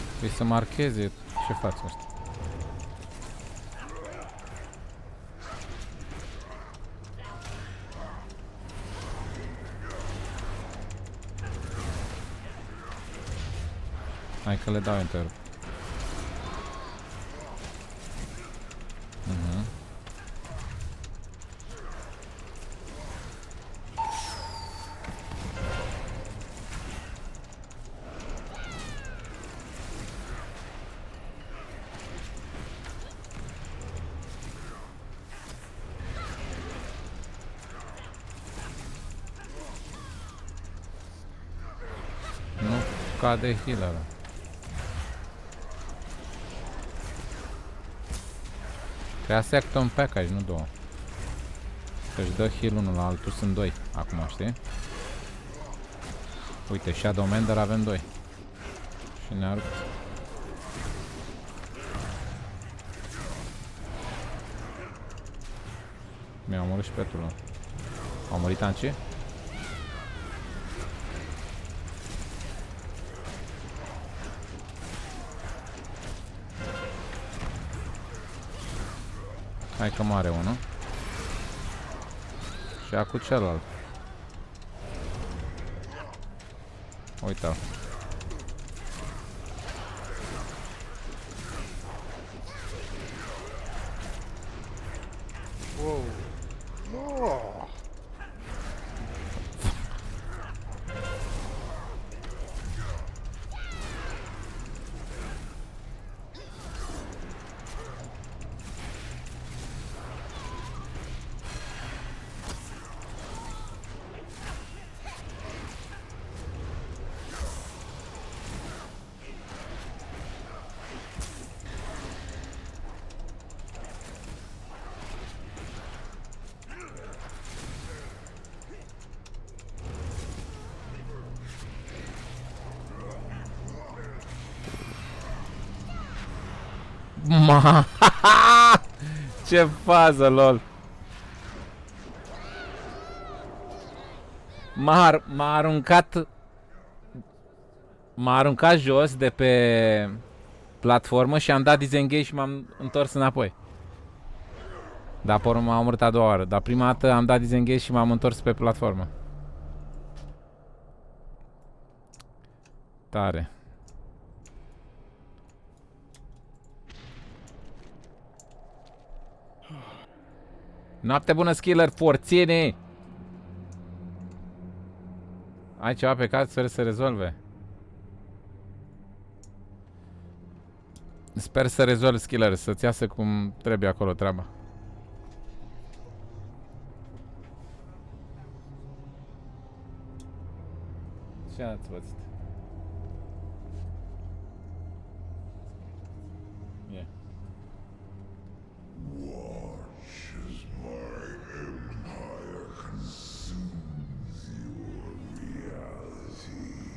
Trebuie să marcheze. Ce faci ăsta? Hai că le dau enter. Nu cade healer-ul. Trebuia să ia câte un package, nu două. Că-și dă heal unul la altul, sunt doi acum, știi? Uite, Shadow Mender avem doi. Și ne-a rupt. Mi-a omorât și petul ăla. A murit Anci? Hai că mare unul. Și acum celălalt. Uite-l. Wow. Oh. Ma, ce fază, lol. M-a aruncat jos de pe platformă și am dat disengage și m-am întors înapoi. Dar pe urmă m-am omorât a doua oară. Dar prima dată am dat disengage și m-am întors pe platformă. Tare. Noapte bună, Skiller, forțene! Ai ceva pe caz, sper să se rezolve. Sper să rezolvi, Skiller, să-ți iasă cum trebuie acolo treaba. Ce ați văzut? Yeah.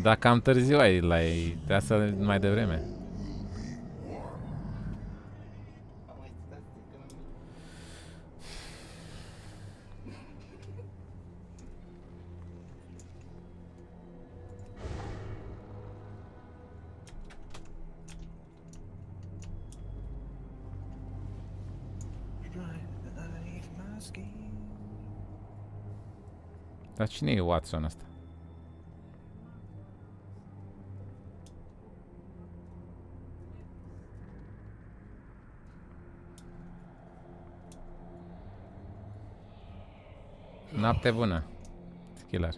Dar cam târziu l-ai treasă mai devreme. Dar cine e Watson ăsta? Noapte bună, Skiller.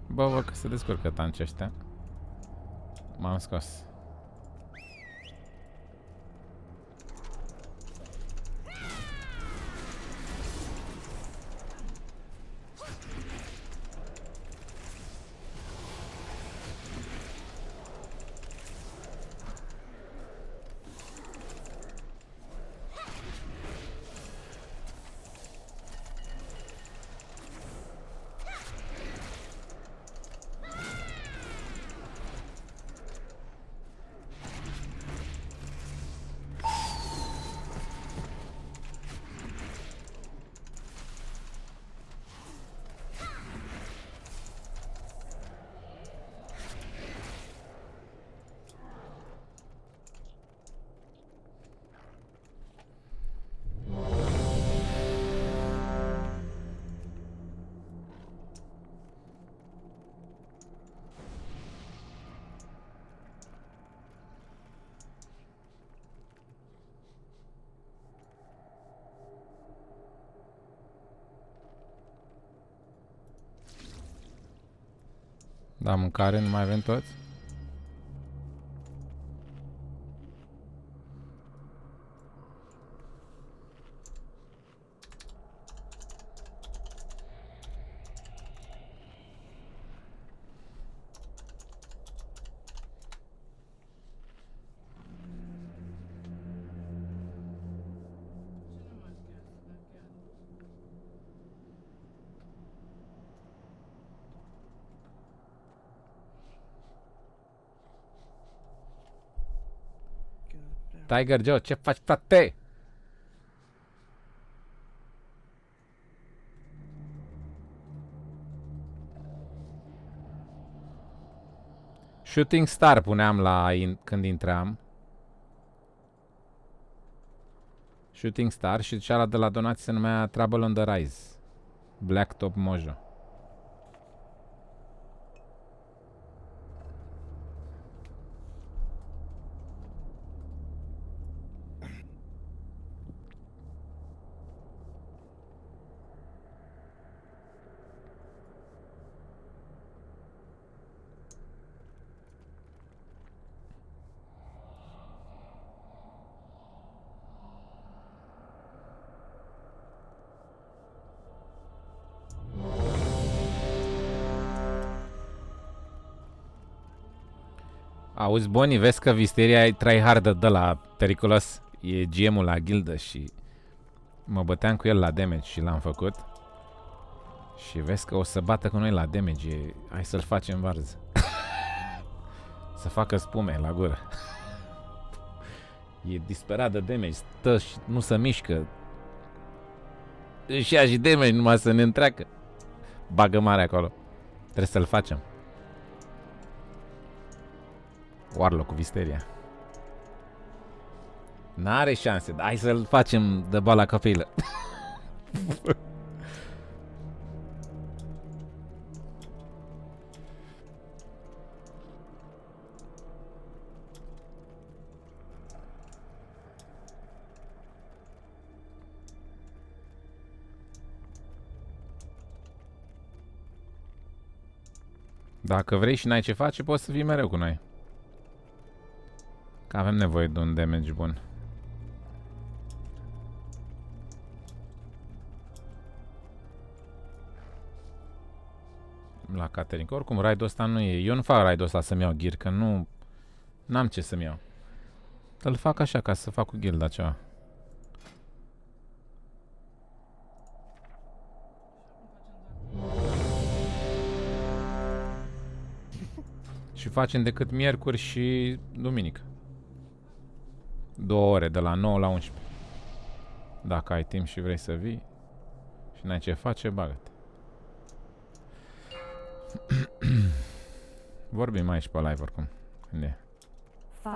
Bă, văd că se descurcă tanci ăștia. M-am scos. Da, mâncare, nu mai avem toți? Tiger Joe, ce faci, frate? Shooting Star puneam când intram. Shooting Star și cealaltă de la donații se numea Trouble on the Rise. Blacktop Mojo. Auzi, Boni, vezi că Visteria e tryhard de la periculos. E GM-ul la gildă și mă băteam cu el la damage și l-am făcut. Și vezi că o să bată cu noi la damage. Hai să-l facem varză. Să facă spume la gură. E disperat de damage. Stă și nu se mișcă. Își ia și damage numai să ne întreacă. Bagă mare acolo. Trebuie să-l facem. Warlock cu Visteria. N-are șanse. Hai să-l facem de bala copilă. Dacă vrei și n-ai ce face, poți să vii mereu cu noi. Că avem nevoie de un damage bun. La Catering. Oricum, raidul ăsta nu e. Eu nu fac raidul ăsta să-mi iau gear, că nu... N-am ce să-mi iau. Îl fac așa, ca să fac cu gilda ceva. Și facem decât miercuri și duminică. 2 ore, de la 9 la 11. Dacă ai timp și vrei să vii și n-ai ce face, bagă-te. Vorbim aici pe live oricum. Când e. 5,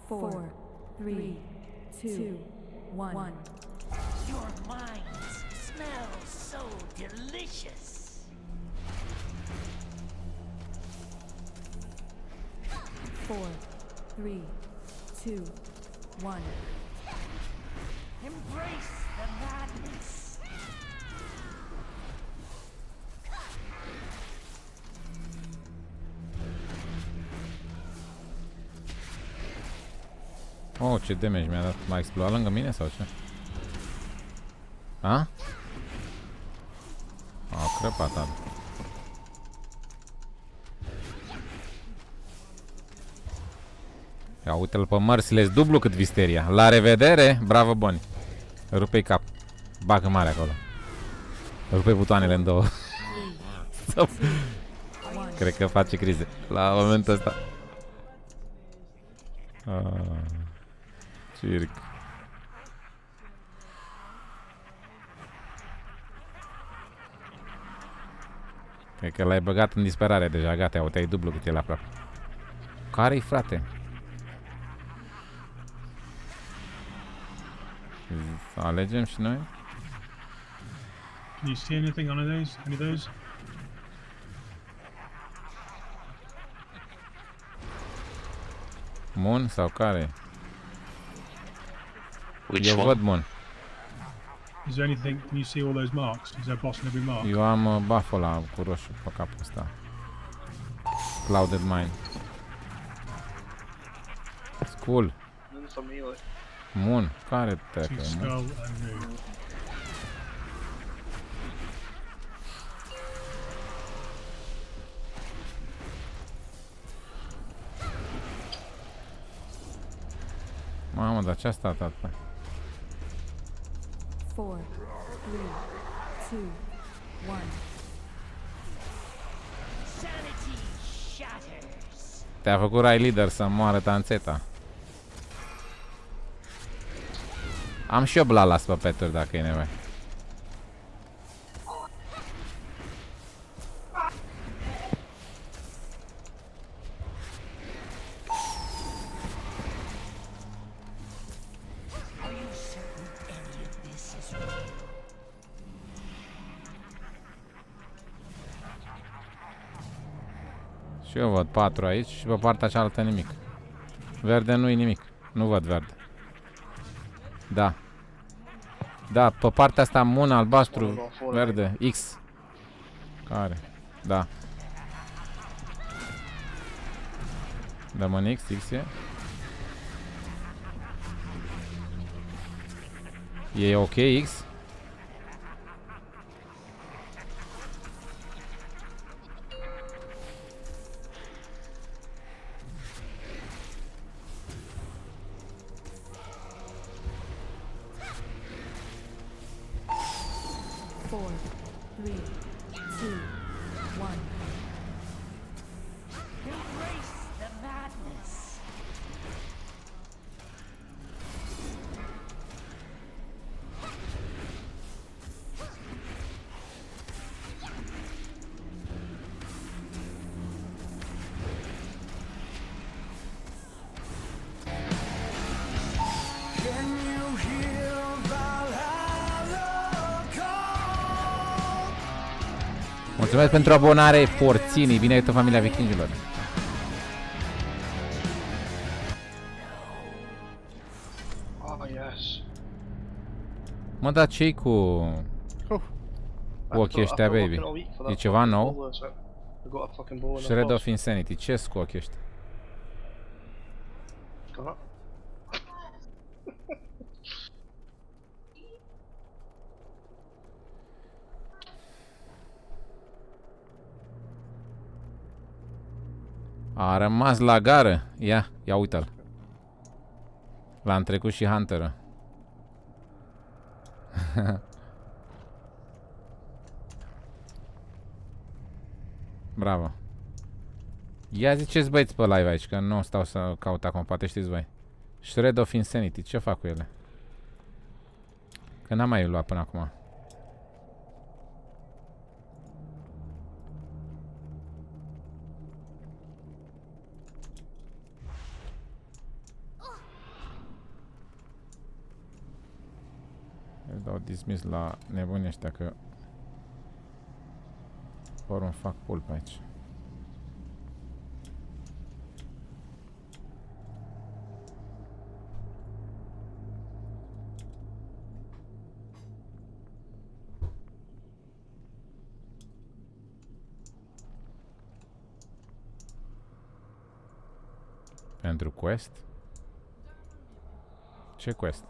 4, 3, 2, 1. Your minds smell so delicious. 4, 3, 2, 1. Embrace the madness. Oh, ce damage mi-a dat. M-a explodat lângă mine sau ce? A? A crăpat, a. Ia uite-l pe Merciless, dublu cât Visteria. La revedere, bravo Boni. Rupe-i cap. Bagă mare acolo. Rupe butoanele în două. Cred că face crize la momentul ăsta. Circ. Cred că l-ai băgat în disperare deja, gata, uite, ai dublu cât e la aproape. Care-i, frate? Să alegem și noi? Can you see anything on those? Any of those? Moon sau care? Which Eu one? văd Moon. Is there anything? Can you see all those marks? Is there a boss in every mark? Eu am buff-ul ăla cu roșu pe capul ăsta. Clouded Mine. Cool. None for me, like. Moon. Care To trecă? skull and move. Mamă, dar ce a stat atâta? 4, 3, 2, 1. Sanity shatters. Te-a făcut Rai Leader să moară Tanțeta. Am și eu Blalas pe peturi dacă e nevoie. Are you certain any of this is real? Și eu văd 4 aici și pe partea cealaltă nimic. Verde nu-i nimic. Nu văd verde. Da. Da, pe partea asta Moon, albastru, verde, X. Care? Da. Dăm în X, X e. E ok, X? Four, 3, 2, 1. Embrace the madness. Mulțumesc pentru abonare, porținii. Bine ai tu, familia vikingilor. Oh, yes. Mă, dar ce-i cu ochii ăștia, baby? E ceva nou? Shred of Insanity. Ce-s cu ochii ăștia? A rămas la gară. Ia uite-l. L-am trecut și Hunter-ul. Bravo. Ia ziceți băieți pe live aici, că nu stau să caut acum, poate știți voi. Shred of Insanity, ce fac cu ele? Că n-am mai luat până acum. Îl dau dismiss la nebunii ăștia că ori îmi fac pulp aici. Pentru quest? Ce quest?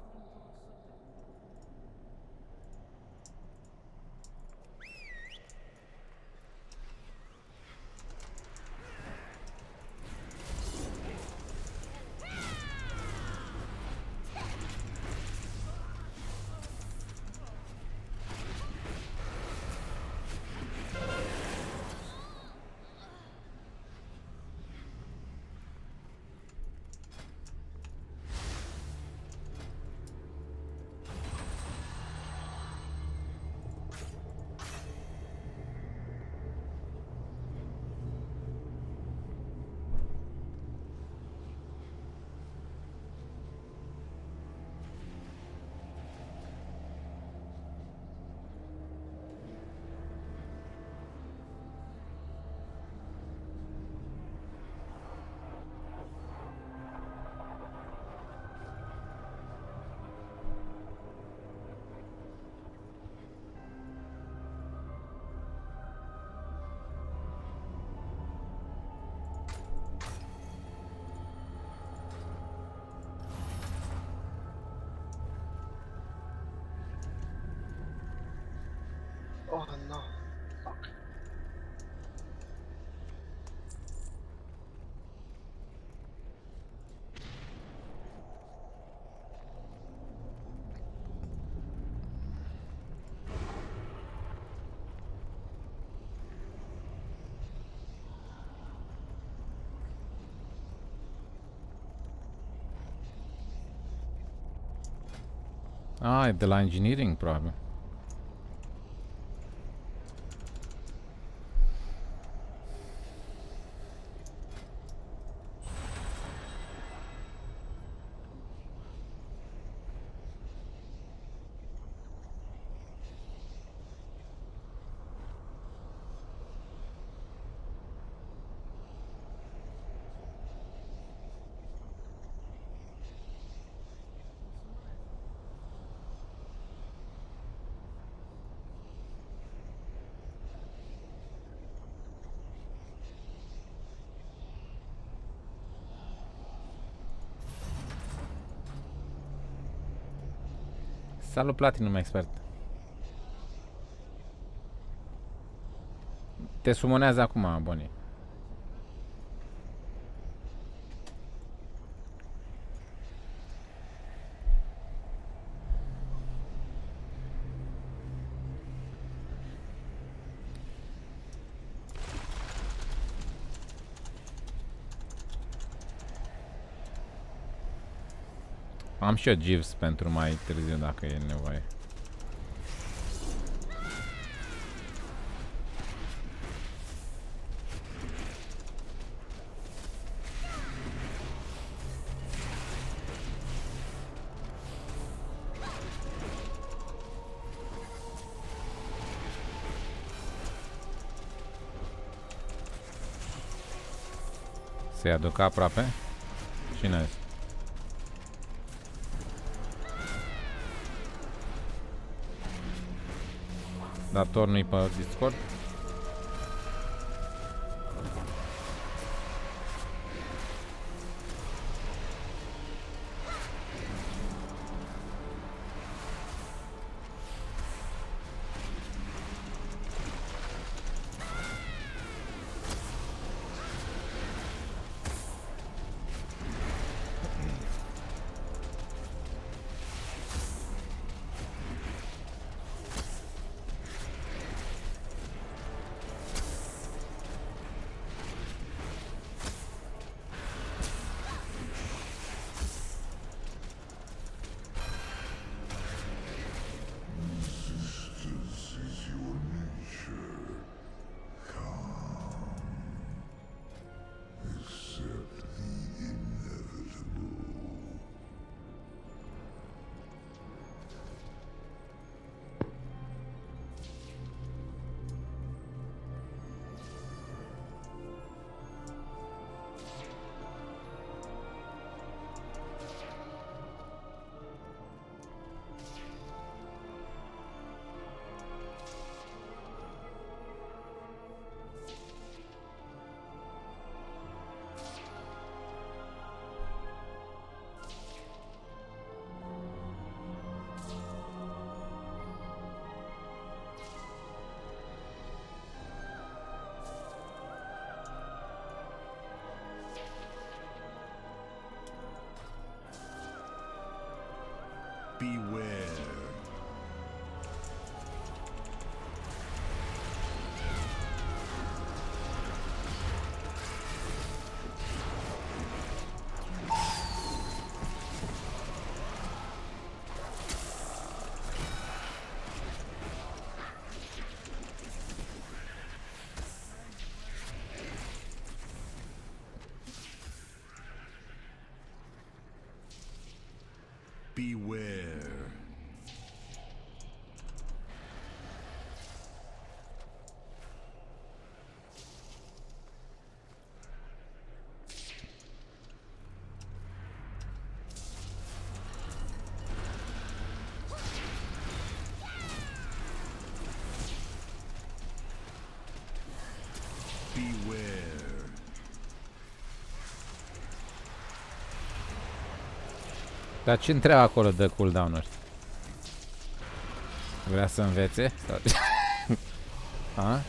Oh no. Fuck. Ah, e de la engineering, probabil. Salut Platinum Expert. Te sumonează acum, Bonnie. Am și eu Jeeves pentru mai târziu dacă e nevoie. Se aduc aproape. Cine? Dator nu-i pe Discord. Beware. Beware. Beware. Dar ce întreabă acolo de cooldown-uri? Vrea să învețe? Sau... A?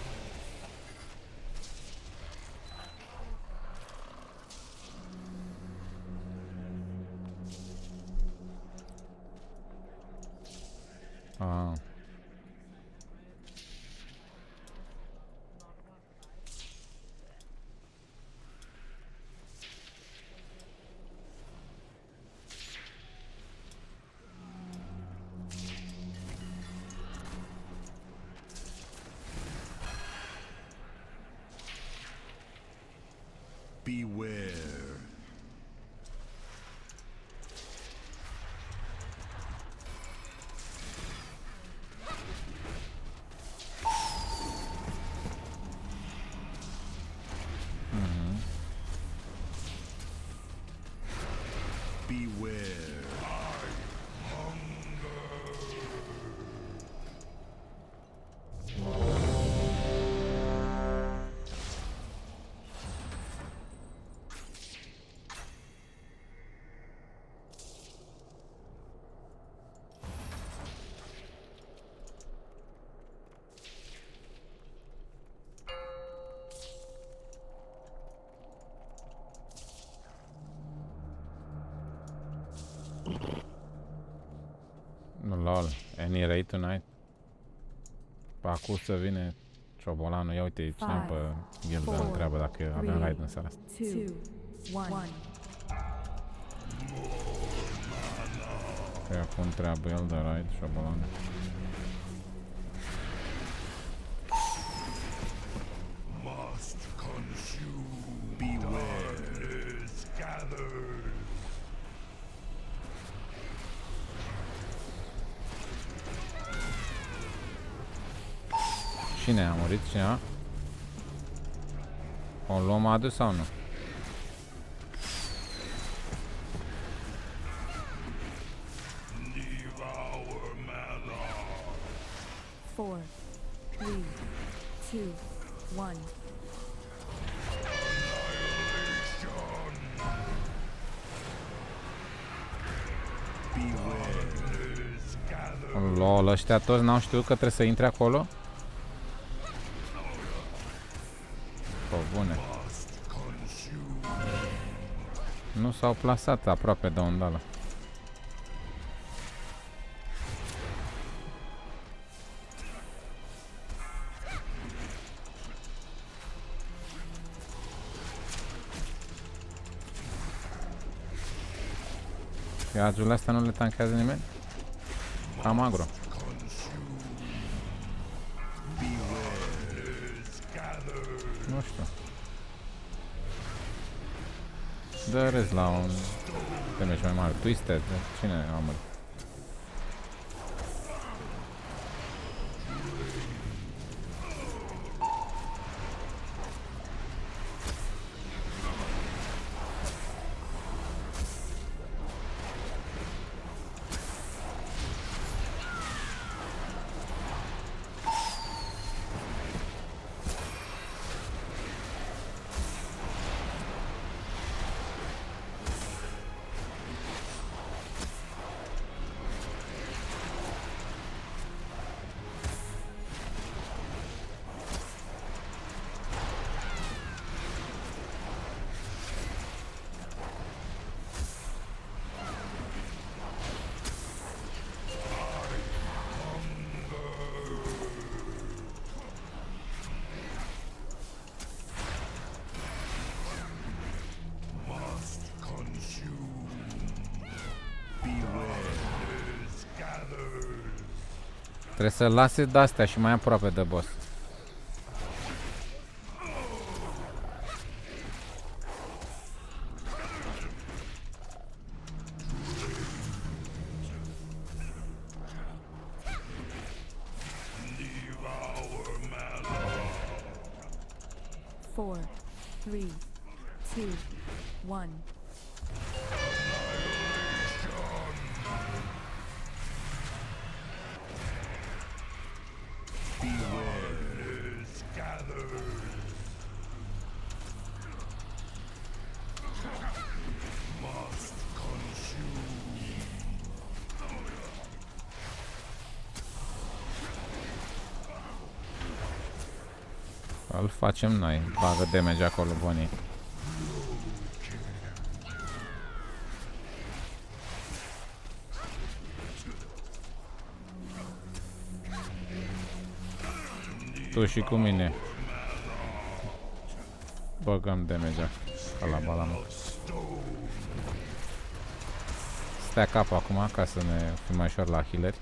A. Beware. Beware. Lol, any raid tonight? Pe acum să vine Ciobolanul. Ia uite, cine pe gildă întreabă dacă avem raid în seara asta. 2, 1. Că acum întreabă el de raid, Ciobolanul. Must consume. Beware. Is gathered. Cine a murit? Cineva? O luăm adus sau nu? 4, 3, 2, 1. Lol, ăștia toți n-au știut că trebuie să intre acolo? Pă, bune. Nu s-au plasat aproape de undala. Iagiurile astea nu le tanchează nimeni? Cam agro. Nu știu. Dă rez la un damage mai mare. Twisted. Cine a murit? Trebuie să lase de-astea și mai aproape de boss. Four, 3, 2, 1. Îl facem noi, bagă damage acolo, bunii. Tu și cu mine. Băgăm damage la balamă. Stai capul acum ca să ne fim mai ușor la healeri.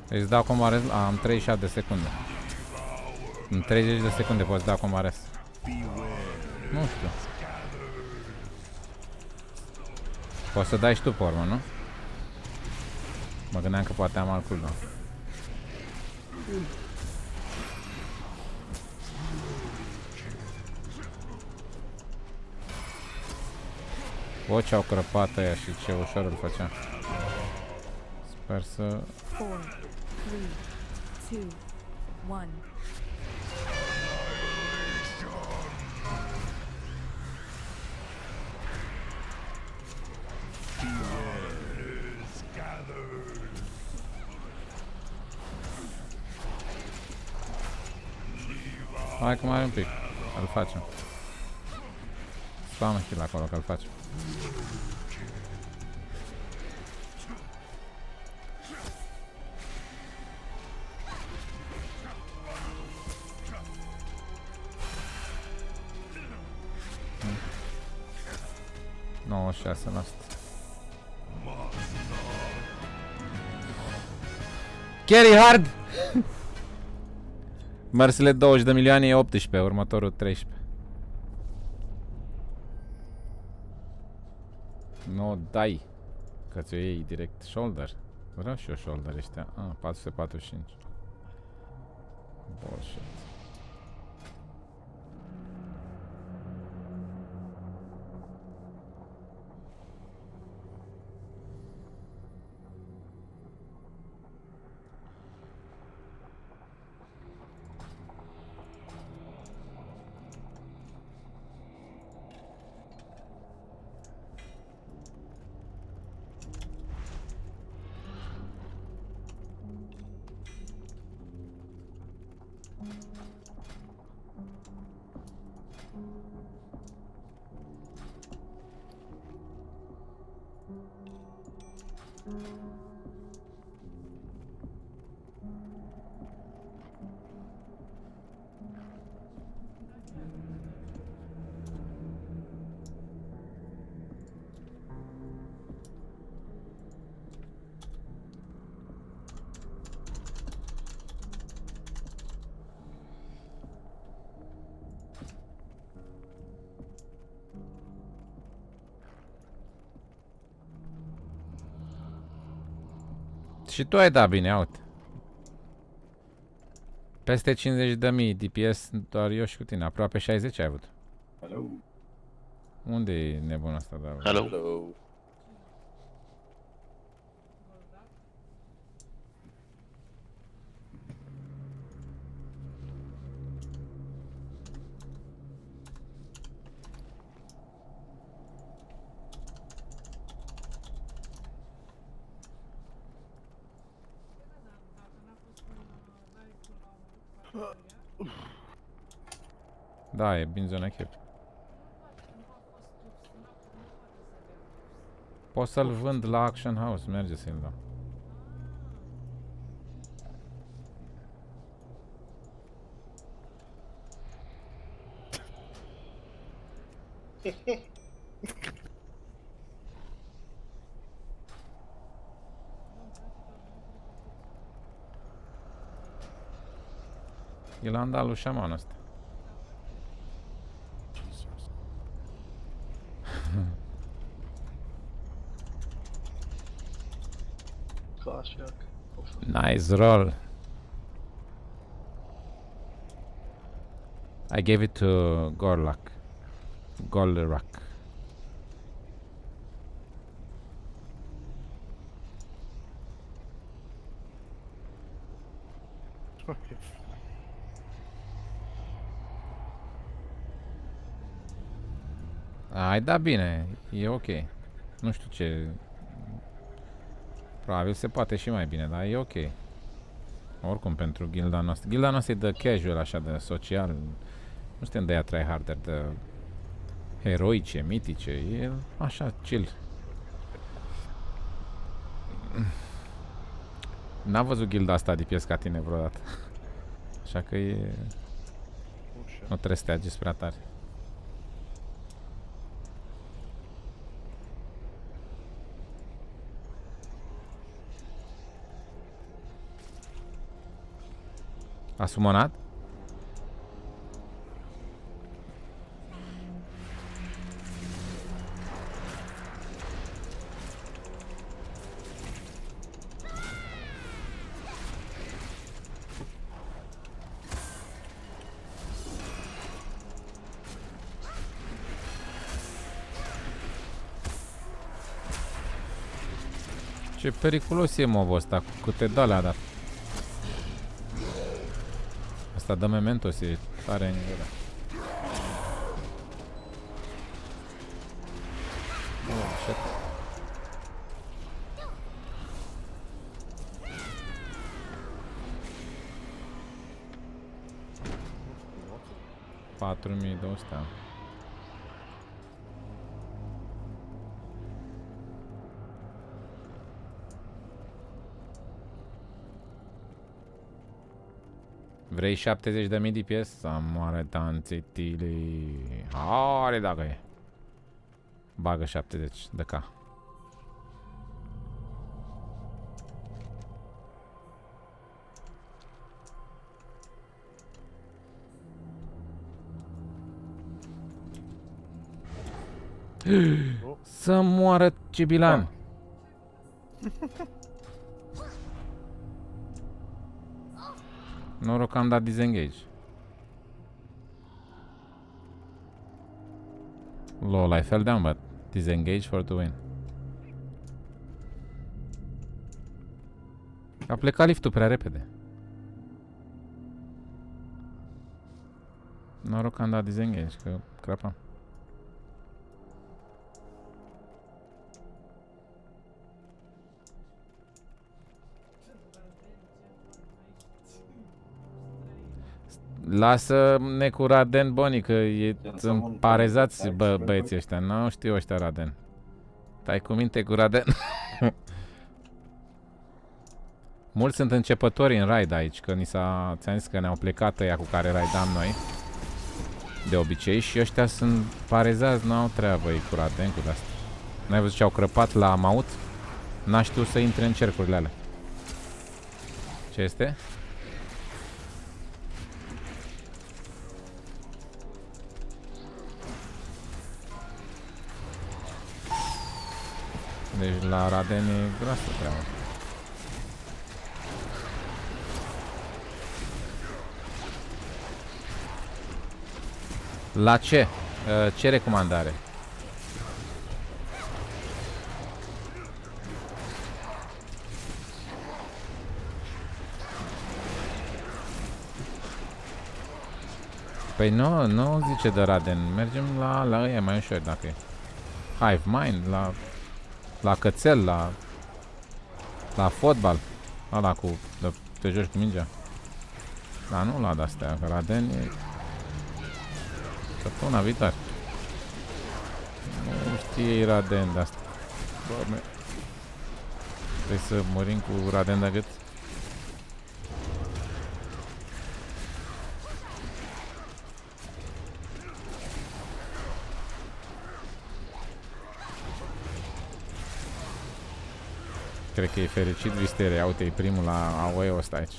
Îți dau comares, am 37 de secunde. În 30 de secunde poți da comares. Nu știu. Poți să dai și tu pe urmă, nu? Mă gândeam că poate am alt cooldown. O, ce-au crăpat aia și ce ușor îl făcea. Sper să... 4, 3, 2, 1. Hai că mai are un pic. Îl facem. Spamă kill acolo că îl facem. 96%. Carry hard! Mărsile 20 de milioane e 18, următorul 13. Nu dai, că ți-o iei direct shoulder. Vreau și eu shoulder ăștia. 445. Bullshit. Și tu ai dat bine, uite. Peste 50.000 DPS, doar eu și cu tine. Aproape 60 ai avut. Hello. Unde e nebunul ăsta, da? Hello. Da, e binzona chip. Pot să-l vând la Action House, merge să-l dau. E la andalul șamanul ăsta. Nice roll. I gave it to Gorlak. Golrak. Ai dat bine, e ok. Nu știu ce. Probabil se poate și mai bine, dar e ok. Oricum pentru gilda noastră. Gilda noastră e de casual, așa, de social. Nu suntem de ea tryharder, de heroice, mitice. E așa, chill. N-a văzut gilda asta de pies ca tine vreodată. Așa că e... Nu trebuie să te agiți prea tare. A sumonat? Ce periculos e mobul ăsta, cu câte dale a dat. Asta dă mementos, e tare în gură. Oh, shit. $4.200. Vrei 70.000 DPS? Să moare tanțetile. Are dacă e. Bagă 70 de K. Să moară Cibilan. Noroc că am dat disengage. Lol, I fell down, but disengage for the win. A plecat liftul prea repede. Noroc că am dat disengage, că crapam. Lasă-ne cu Raden, Boni, că sunt parezați băieții ăștia. Nu știu ăștia Raden. Tai cu minte cu Raden. Mulți sunt începători în raid aici, că ți-am zis că ne-au plecat ăia cu care raidam noi. De obicei și ăștia sunt parezați, n-au treabă ei cu Raden, cu de-asta. N-ai văzut ce au crăpat la Maut? N-a știut să intre în cercurile alea. Ce este? Deci la Raden e groasă treaba. La ce? Ce recomandare? Păi nu zice de Raden. Mergem la ăia mai ușor dacă e. Hive Mind, la cățel, la fotbal. Ăla cu te joci cu mingea. Dar nu la de-astea, că Raden e săptămâna viitoare. Nu știe Raden de-asta. Doamne. Trebuie să murim cu Raden de gât. Cred că e fericit Visteria. Uite, e primul la AOE-ul ăsta aici.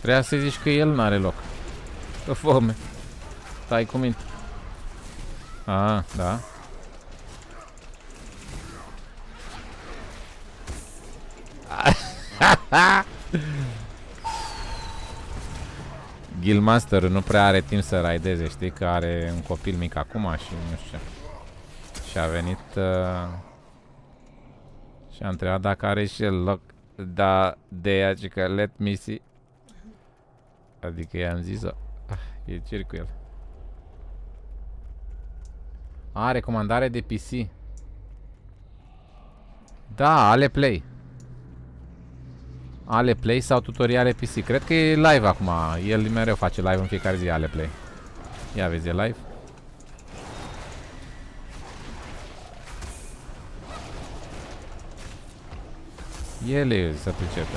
Trebuia să zici că el n-are loc. Că foame. Stai cu minte. Ah, da. Guildmaster nu prea are timp să raideze, știi că are un copil mic acum și nu știu ce. Și a venit și a întrebat dacă are și el loc. Da, de aia că let me see. Adică i-am zis-o. E cer cu el. A, recomandare de PC. Da, Ale Play. Ale Play sau tutoriale PC. Cred că e live acum. El mereu face live în fiecare zi Ale Play. Ia vezi, e live. El e să pricepe.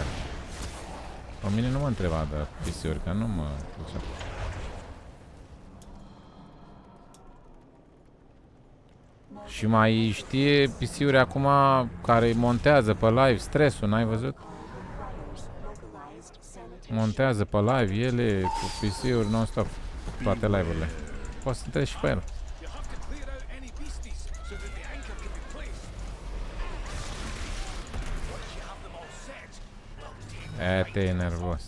Pe mine nu mă întreba de PC-uri, că nu mă pricep. Și mai știe PC-uri acum care montează pe live stresul, n-ai văzut? Montează pe live ele cu PC-uri non-stop, toate live-urile. Poți să treci și pe el. Te e nervos.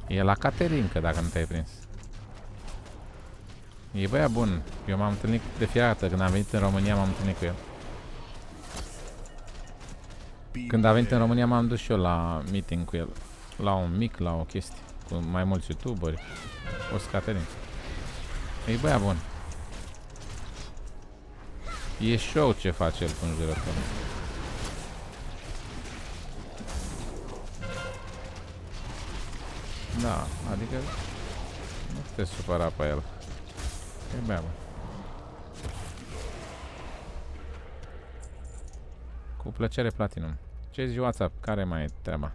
E la Caterinca, dacă nu te-ai prins. E băia bun. Eu m-am întâlnit de fiecare dată. Când am venit în România m-am întâlnit cu el. Când a venit în România m-am dus și eu la meeting cu el. La un mic, la o chestie. Cu mai mulți youtuberi. O să Caterin. E băia bun. E show ce face el cu înjurător. Da, adică nu te supăra pe el. E bea, bă. Cu plăcere Platinum. Ce zici WhatsApp? Care mai e treaba?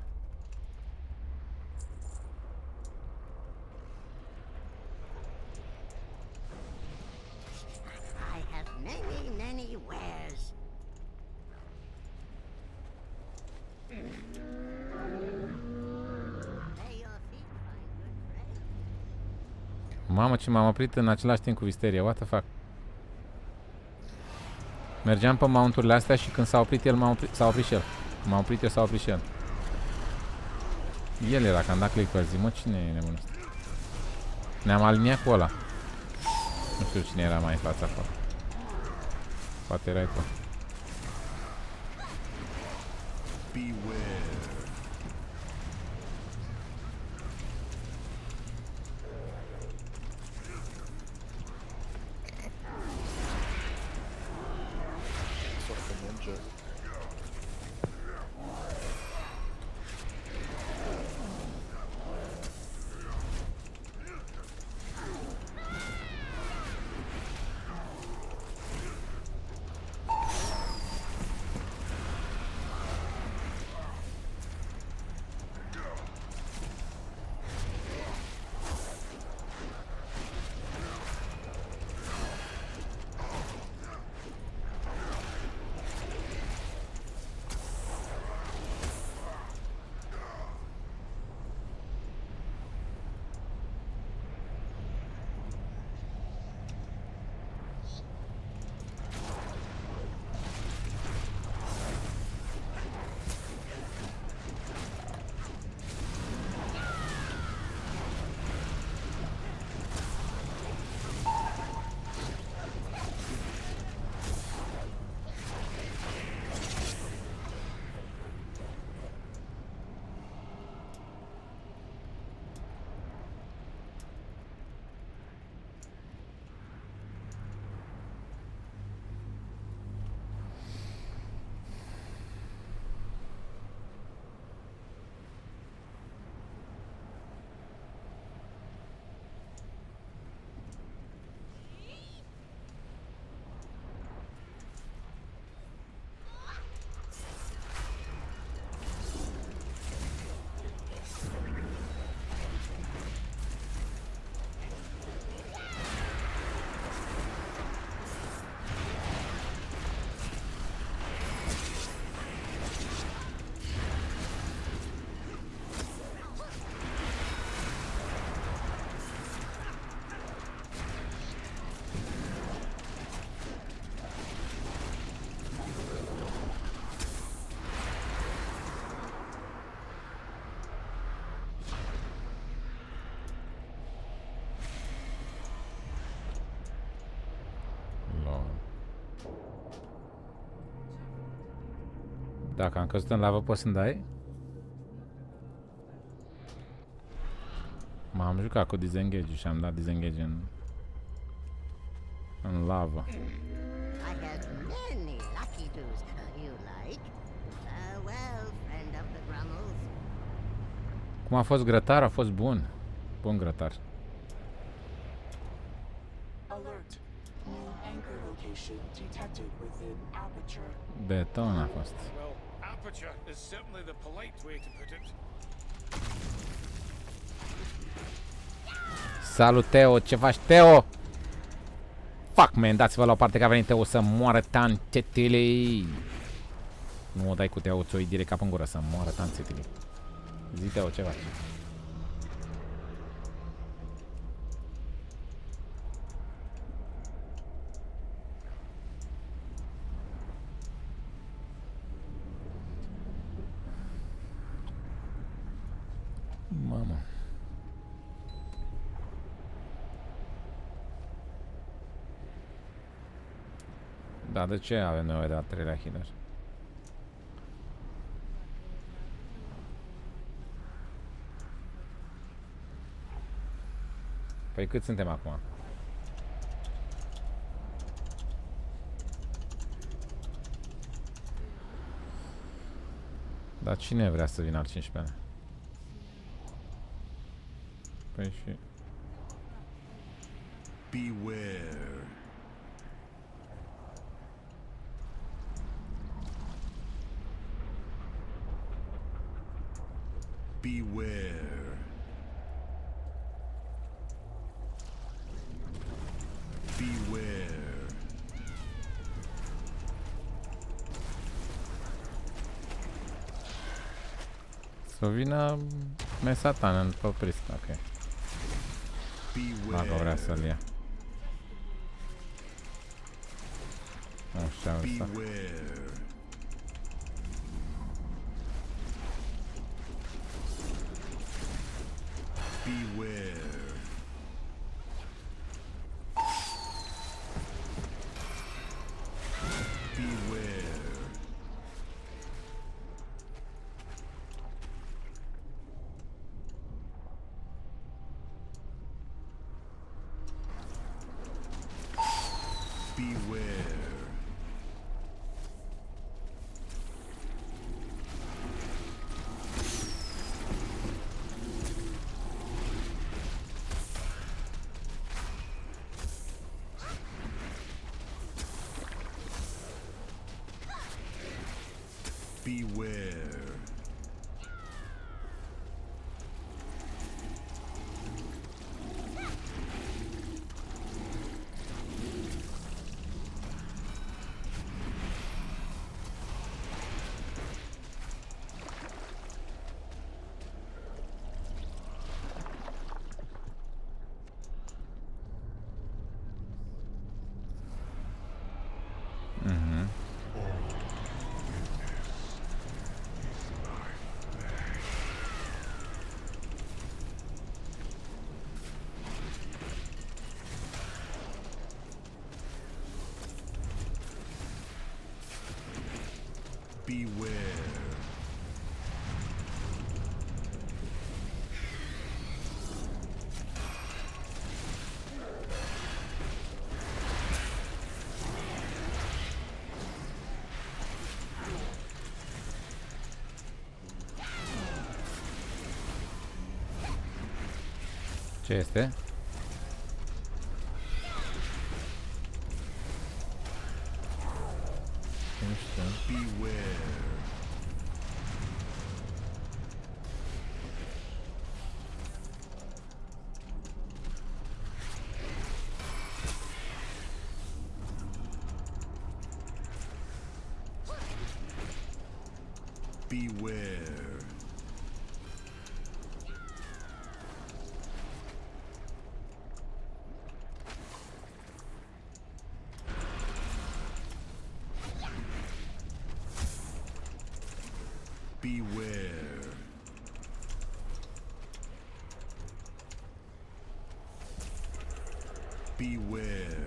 Mamă, ce m-am oprit în același timp cu Visteria. What the fuck? Mergeam pe mounturile astea și când s-a oprit el, s-a oprit și el. M-a oprit eu, s-a oprit și el. El era, că am dat click pe zi. Mă, cine e nebunul ăsta? Ne-am aliniat cu ăla. Nu știu cine era mai în fața acolo. Poate erai tu. Dacă am căzut în lavă, poți să-mi dai? M-am jucat cu disengage și am dat disengage în lavă. I have many lucky do's you like. Farewell, friend of the Grummles. Cum a fost grătar? A fost bun. Bun grătar. Alert. New anchor location detected within aperture. Beton a fost. Well, aperture is certainly the polite way to put it. Salut, Teo! Ce faci, Teo? Fuck, man, dați-vă la o parte că a venit Teo să moară tanțetele. Nu o dai cu Teo, ți-o iei direct cap în gură să moară tanțetele. Zi, Teo, ce faci? Mamă. Da, de ce avem nevoie de al treilea healer? Păi cât suntem acum? Dar cine vrea să vină al 15-lea? Păi și... Beware. Beware. Beware. Să vină Mesatan în Poprist, ok. Dacă vrea să-l ia. Nu știu asta. Beware. Beware. Ce este? Nu știu. Beware. Beware. Beware.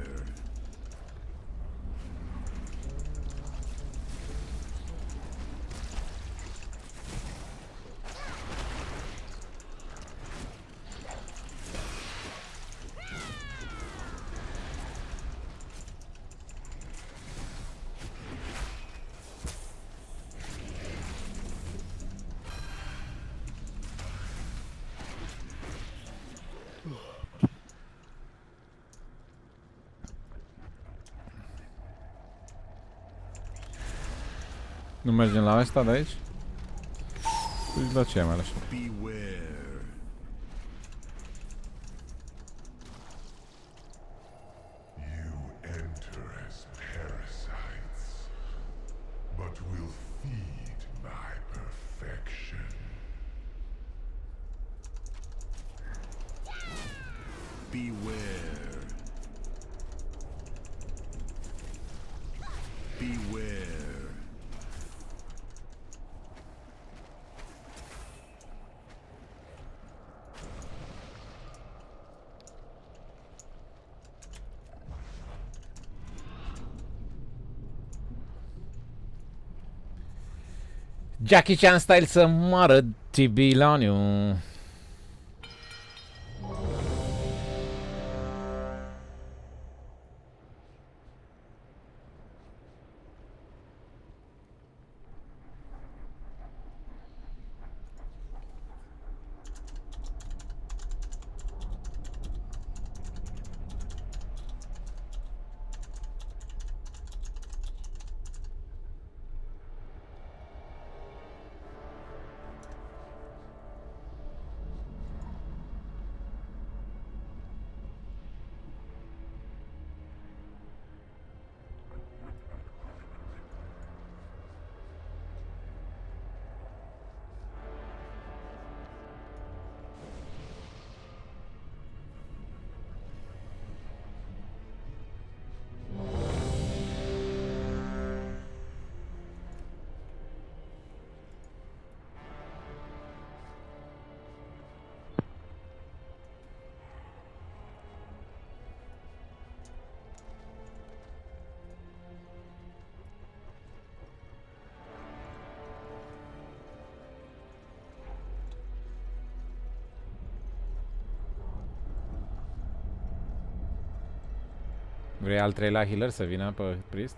Nu mergem la ăsta de aici? Păi la ce mai așa? Beware. You enter as parasites, but will feed my perfection. Beware. Beware. Jackie Chan style să moară Tibiloniu. Vrei al treilea healer să vină pe priest?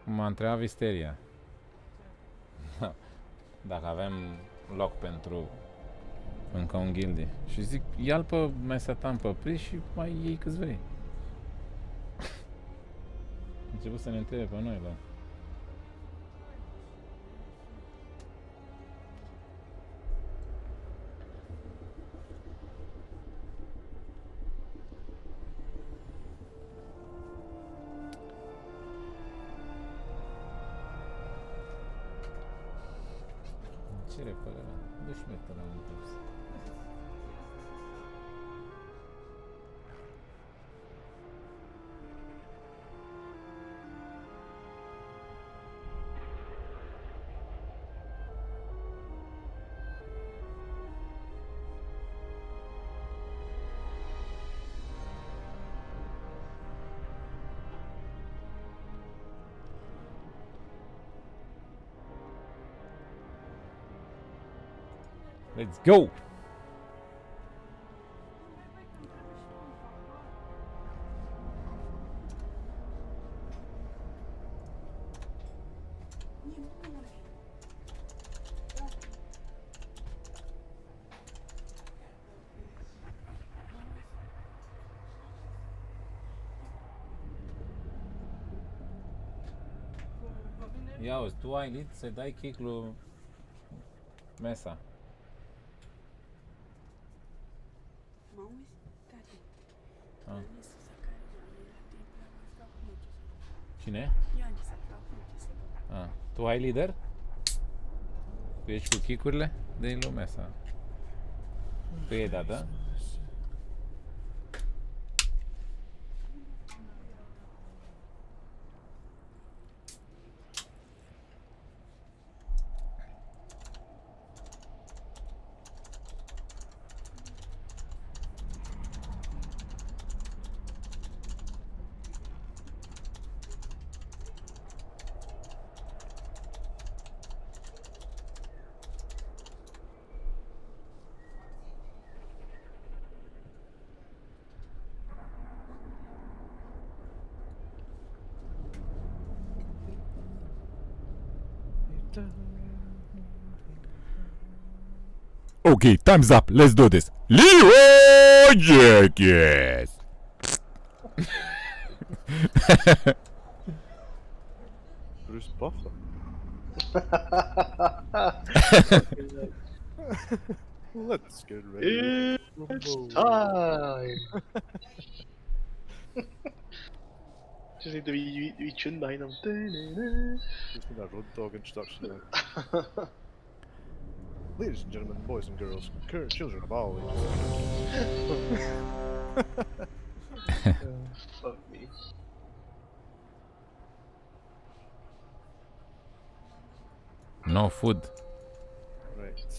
M-a întrebat Visteria. Dacă avem loc pentru încă un gildi. Și zic, ia-l pe Mesatan pe priest și mai iei câți vrei. A început să ne întrebe pe noi, bă. Ce repede, da? Dă-și metă la un plus. Let's go! Ia uzi, tu ai lead să dai kick lui Mesa. Ah. Cine? Ah. Tu ai lider? Tu ești cu kick-urile? Dă-i lumea asta. Tu i-ai dat, da? Okay, time's up. Let's do this. Leroy Jenkins. Bruce Buffer. Let's get ready. It's time. Just need to be tuned behind them. Just need that road dog introduction there. Ladies and gentlemen, boys and girls, current children of all ages. Fuck me. No food. Right.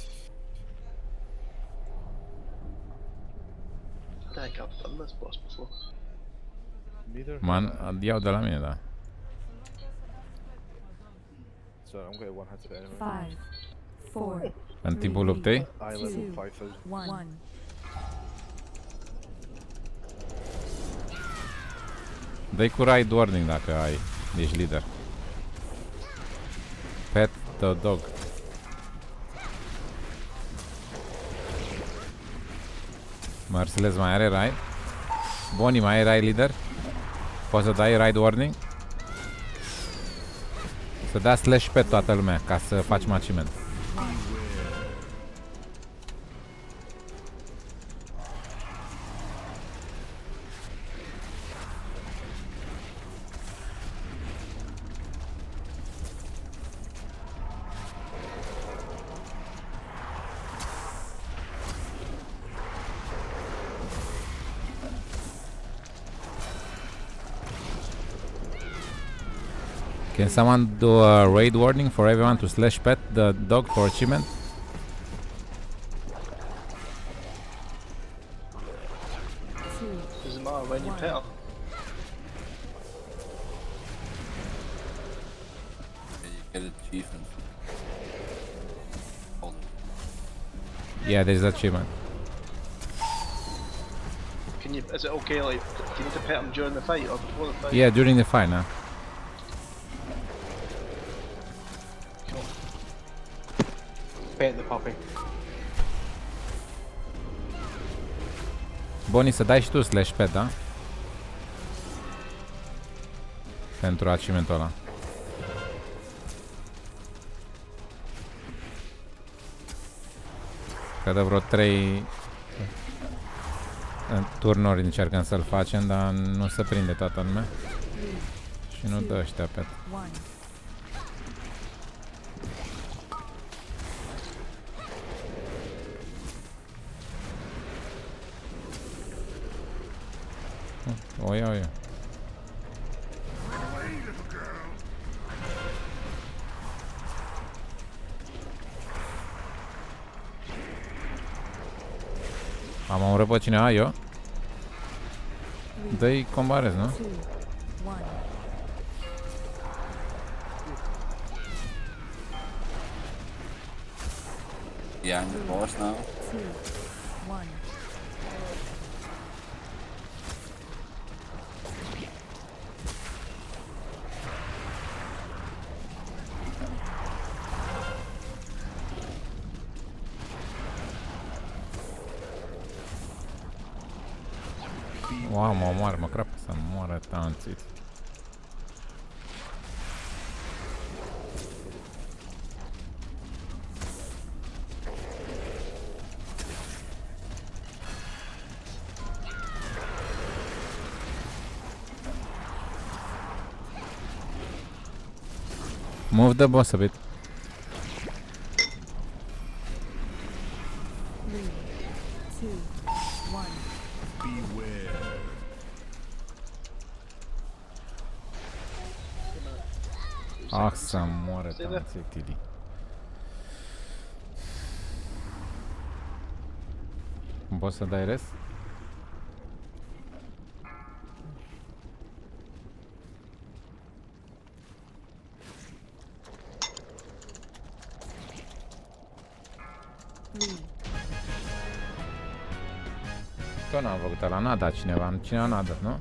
I think I've done this boss before. Neither. Man, iau de la mine, da. So I'm going to one hand to the enemy. 5, 4, În timpul luptei? I level 5000. 1. Dă-i cu ride warning dacă ai, ești lider. Pet the dog. Mercedes mai are ride? Bonnie mai ai ride lider? Poți să dai ride warning? Să dea slash pe toată lumea ca să faci maciment. Can someone do a raid warning for everyone to slash pet the dog for achievement? Doesn't matter when you pet him. Get achievement. Yeah, there's achievement. Can can you? Is it okay? Like, do you need to pet him during the fight or before the fight? Yeah, during the fight, nah. Pet the puppy. Boni, să dai și tu slash pet, da? Pentru achievementul ăla. Cred că vreo 3 turnuri încercăm să-l facem, dar nu se prinde toată lumea. Și nu dă ăștia pet. O iau eu. Am omorât pe cineva, eu? Dă-i combarez, nu? Yeah, I'm the boss now. Wow, mă omoară, mă crapă să moară tanțit. Move the boss a bit. Ah, să moară tanțitili. Poți să dai rest? Tot n-am făcut ăla, n-a dat cineva, cineva n-a dat, nu?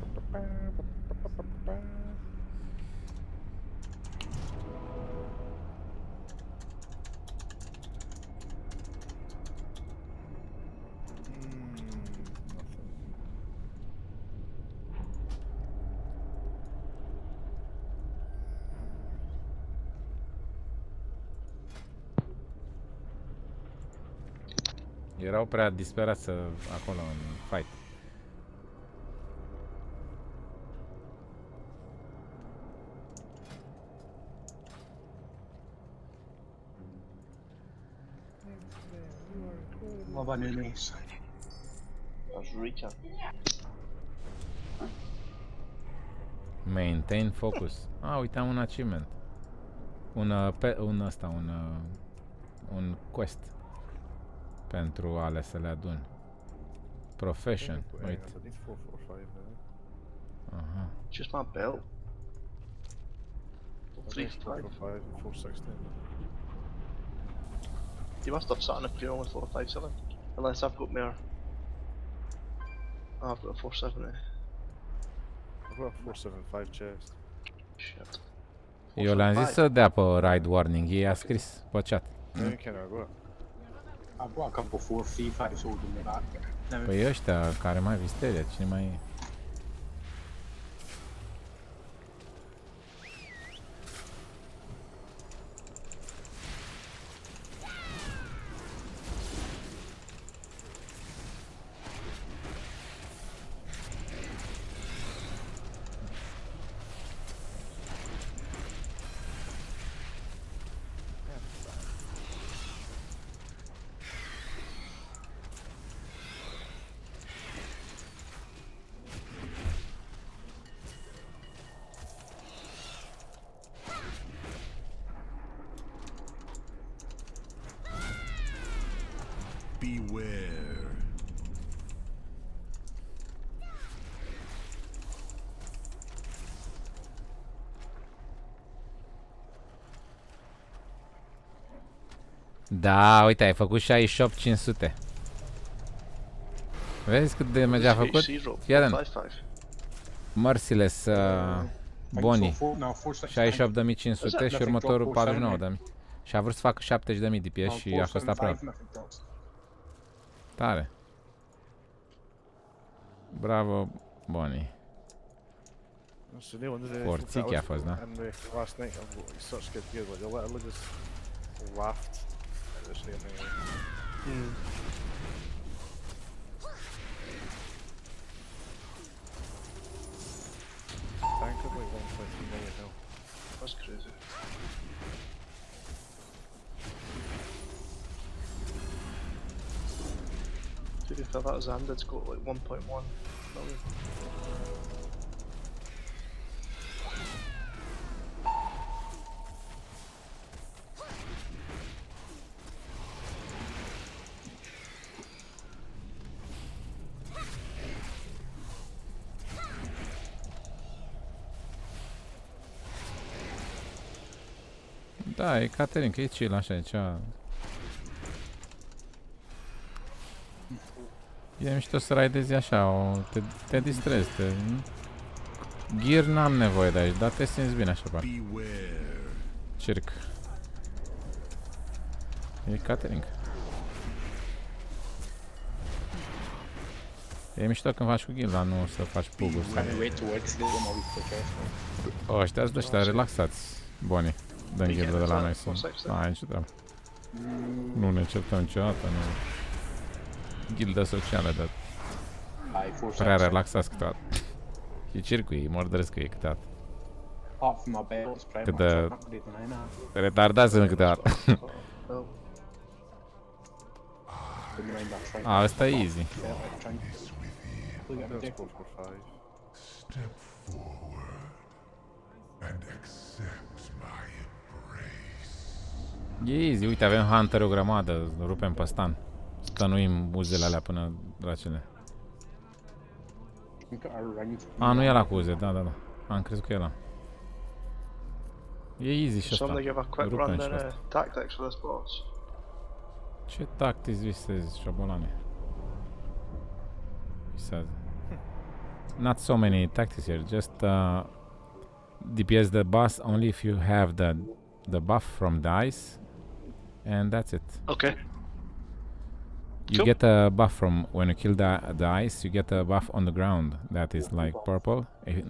Erau prea disperați acolo în fight. Vad var nu nu? Maintain focus. Ah, uite, am un achievement. Un quest. Pentru ale să le adun. Profession, uite. Aha. Just my belt. 445 and 416. You must have something if you're only 457. Unless I've got more. Oh, I've got a 470. I've got a 475 chest. Shit. Eu le-am zis să dea pe ride warning, ei a scris pe chat. I've got a couple 435 sold in the back. Păi ăștia care mai visteria, cine mai e? Beware. Da, uite, ai făcut 68 500. Vezi cât de damage a făcut? HC roll. Fii atent. 5-5. Merciless Bonnie. 68.500 și următorul 49.000. Și a vrut să facă 70.000 DPS și a fost aproape. Tare. Bravo, Bonnie. Forțichi a fost, da? Last night, it's such good gear. Like, they literally just laughed at this thing. Tank of like 1.3 million now. That's crazy. To be fair, that Xandad's got like 1.1 million. Da, e Catherine, că e chill așa, e cea... E mișto să raidezi așa, te distrezi, Gear n-am nevoie de aici, dar te simți bine așa, parcă. Circ. E Catherine. E mișto când faci cu guild, dar nu să faci puguri. Ăștia-s de ăștia relaxați, Bonnie. Dăm guild de la noi sunt. N-ai nicio treabă. Nu ne certăm niciodată, nu. Gildă socială, dar prea relaxați câteodată. E circul, e mordăresc cu ei câteodată. Cât de retardați sunt câteodată. A, ăsta e easy. Step forward and accept my embrace. E easy, uite, avem Hunter o grămadă, rupem pe stan. Stănuim uzele alea până dracele. A, nu e ăla cu uze, da. Am crezut că e ăla. E easy și ăsta. Somebody give a quick run in tactics for this boss. Ce tactics visezi, șobolane? Visează. Not so many tactics here, just DPS the boss only if you have the buff from dice, and that's it. Okay. You get a buff from when you kill the ice, you get a buff on the ground that is like purple,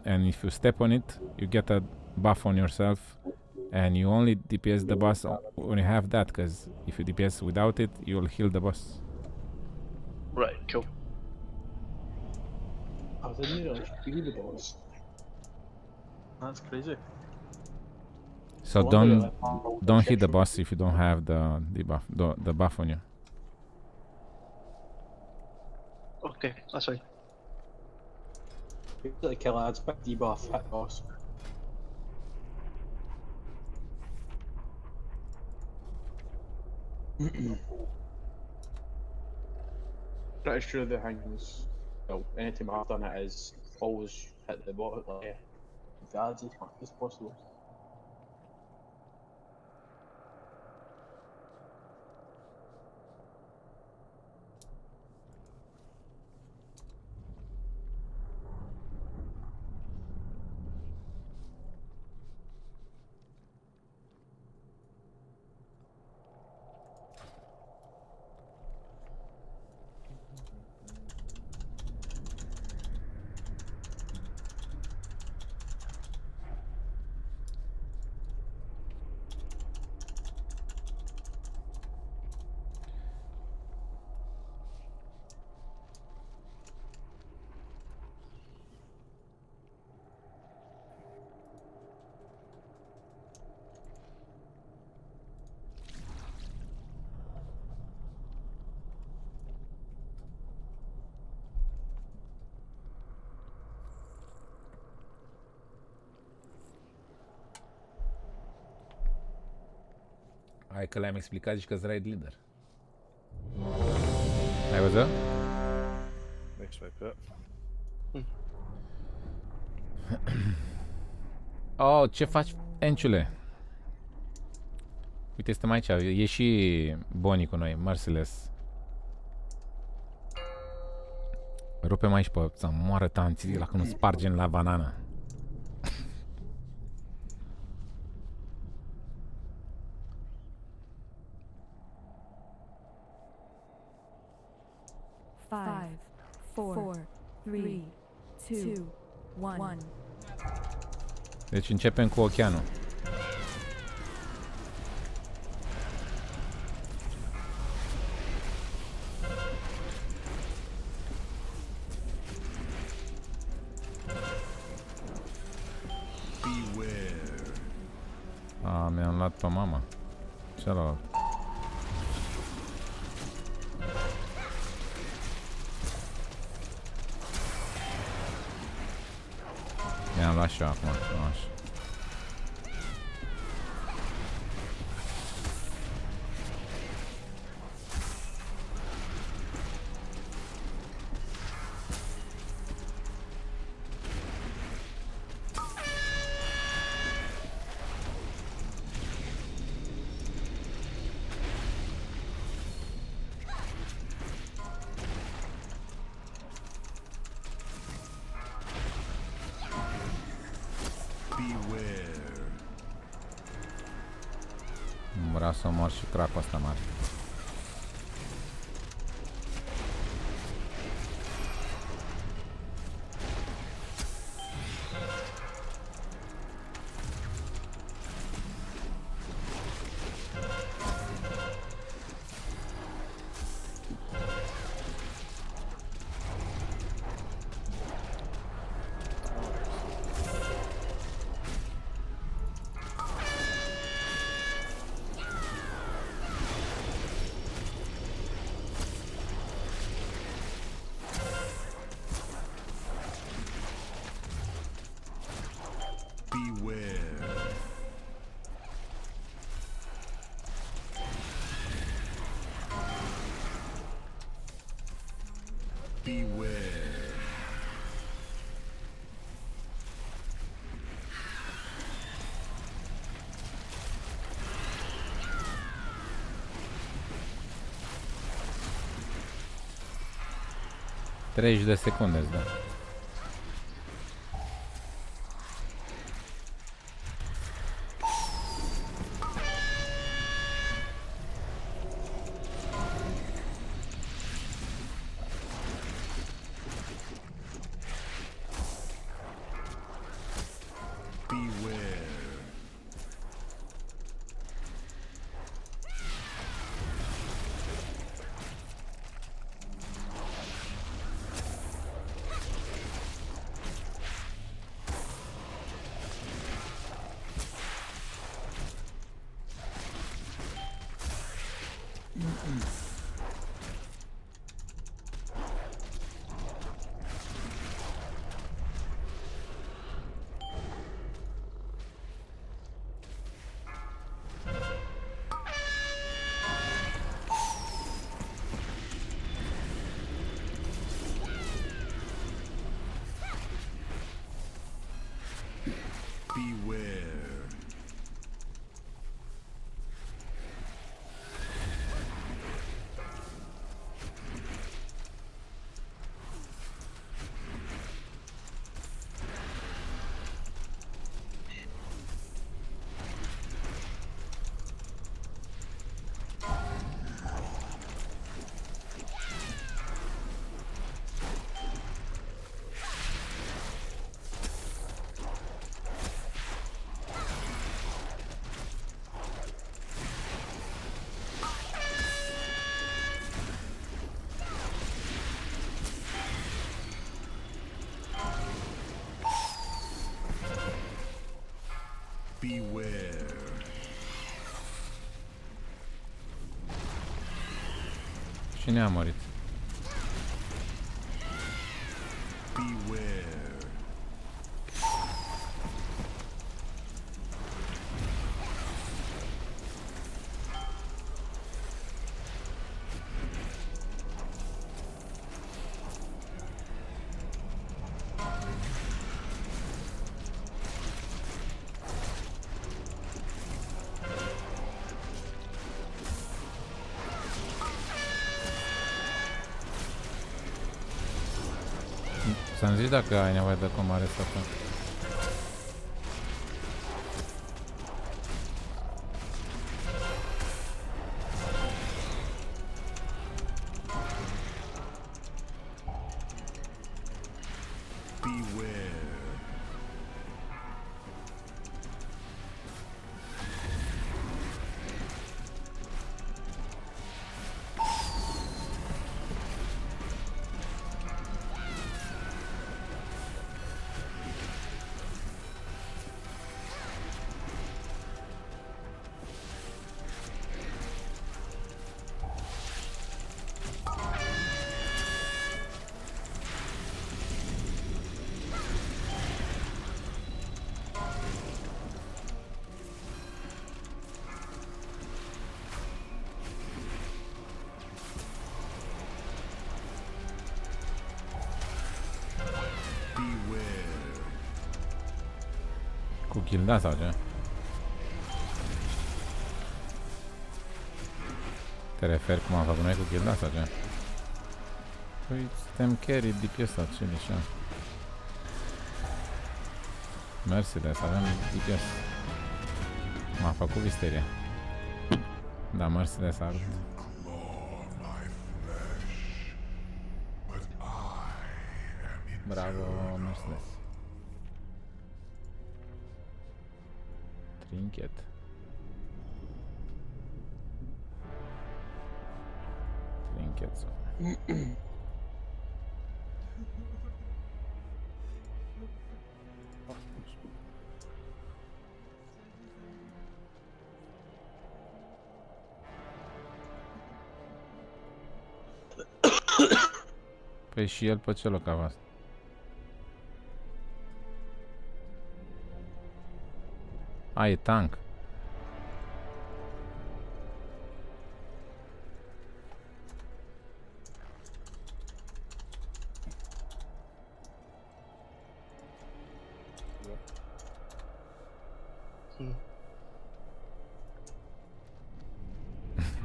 and if you step on it, you get a buff on yourself, and you only DPS the boss when you have that, because if you DPS without it, you'll heal the boss. Right, cool. I didn't know you heal the boss. That's crazy. So don't hit the boss if you don't have the buff on you. Okay, that's fine. The killer adds big debuff, hit the boss. Pretty sure the things, well, anytime I've done it is always hit the bottom, like, the adds as much as possible. Hai că le-am explicat și că-s raid leader. Ai văzut? Next swipe, Oh, ce faci, Enciule? Uite, suntem aici, e și Bonnie cu noi, Merciless. Rupem aici pe să moară tanții la când nu spargem la banană. Five, four, three, two, one. Deci începem cu oceanul. Mi-am luat pe mama. Celălalt. Mi-am luat și eu acum. Așa. Vreau să omor și cracul ăsta mare. Beware. 30 de secunde îți dă. Beware. Beware. Cine a murit? Beware. Să-mi zici dacă ai nevoie de comare sau tot. Cu gilda sau ce? Te referi cum am făcut noi cu gilda sau ce? Păi suntem carry DPS sau ce așa. Mercedes, avem DPS. M-a făcut visteria. Da, Mercedes a avut. Bravo, Mercedes. Trinket. Trinket. Păi și el pe ce loc a fost? A, e tank.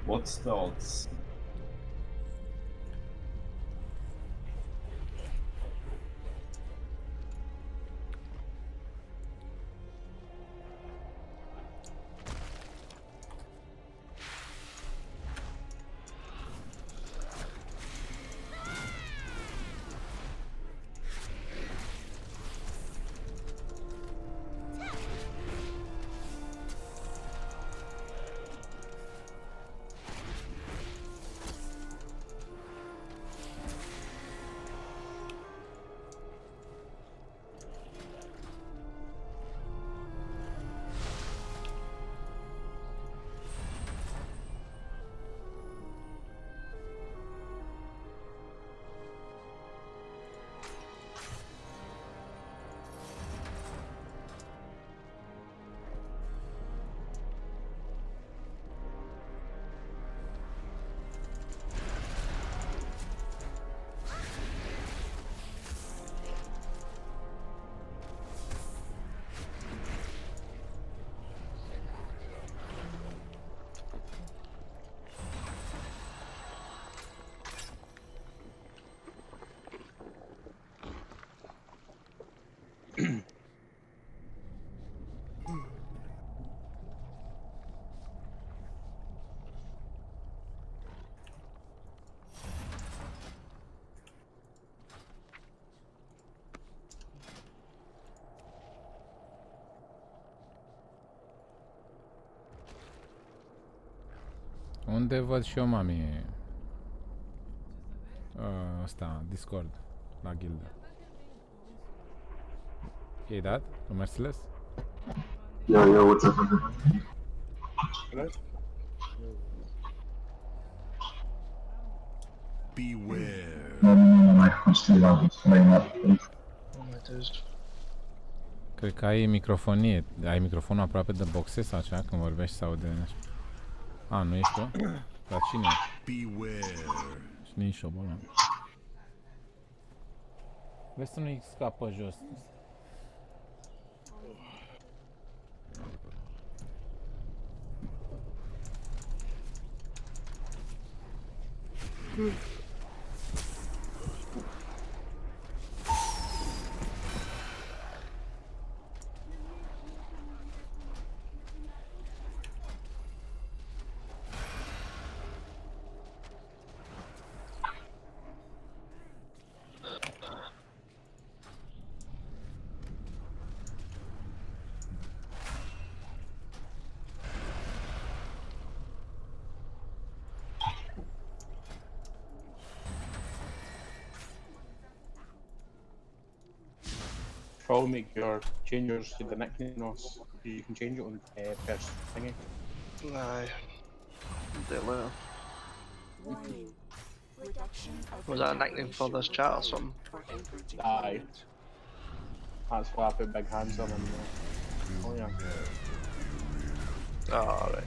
What's the odds? Unde văd și eu, mami, ăsta, Discord, la gildă? I-ai dat? Lui Merciless? Yo, what's up? Beware. Cred că ai microfonie. Ai microfonul aproape de boxe sau ceva când vorbești sau de... A, nu ești tu? Dar cine? Cine-i șobolan? Vezi să nu-i scapă jos. Probably make your change yours to the nickname Ross. You can change it on first thingy. Aye. Do it later. Warning. Reduction of Was that a nickname for this chat or something? Aye. That's why I put big hands on him. Oh yeah. Oh, alright.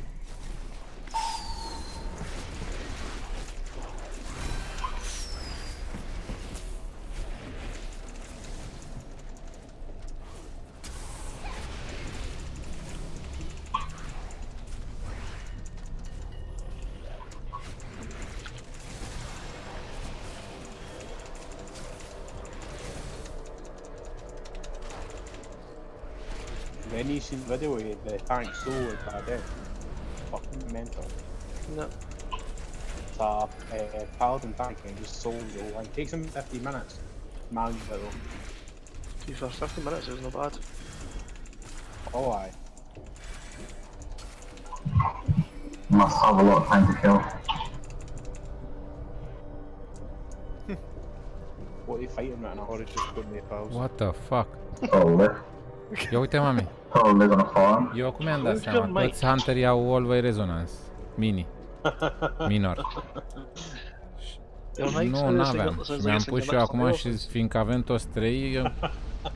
Then you seen the video where the tank sold by death. Fucking mental. No. It's a paladin tank and just sold the whole line. Takes him 15 minutes. Man, though. See, for 50 minutes is not bad. Oh, aye. Must have a lot of time to kill. What are you fighting right now? Or he's just putting me a pause. What the fuck? Probably. Ia uite, mami. Probably gonna farm. Eu cum mi-am dat seama? Toți hunterii au Always Resonance. Mini. Minor. Nu, n-aveam. Și mi-am pus și eu acum și fiindcă avem toți 3, e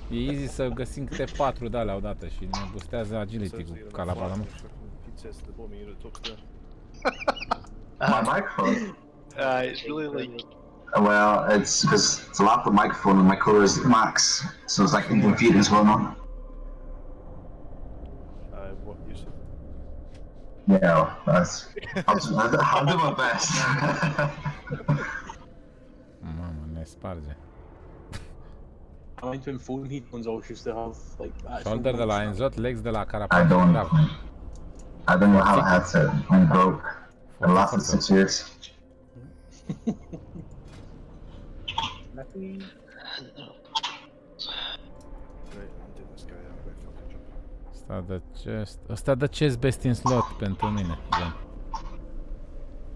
easy să găsim câte 4 de alea odată și ne boostează agility-ul ca la palamă. My microphone? It's really like... Well, it's because it's a laptop microphone and my core is max, so it's like interference going on. What you said? Yeah, I'll do my best. Mamă, ne sparge. I went to phone headphones all used to have like that. Shoulder de la Enzot, legs de la I Carapace. don't know how I had to. I'm broke. It lasted 6 years. Ăsta dă chest best in slot pentru mine.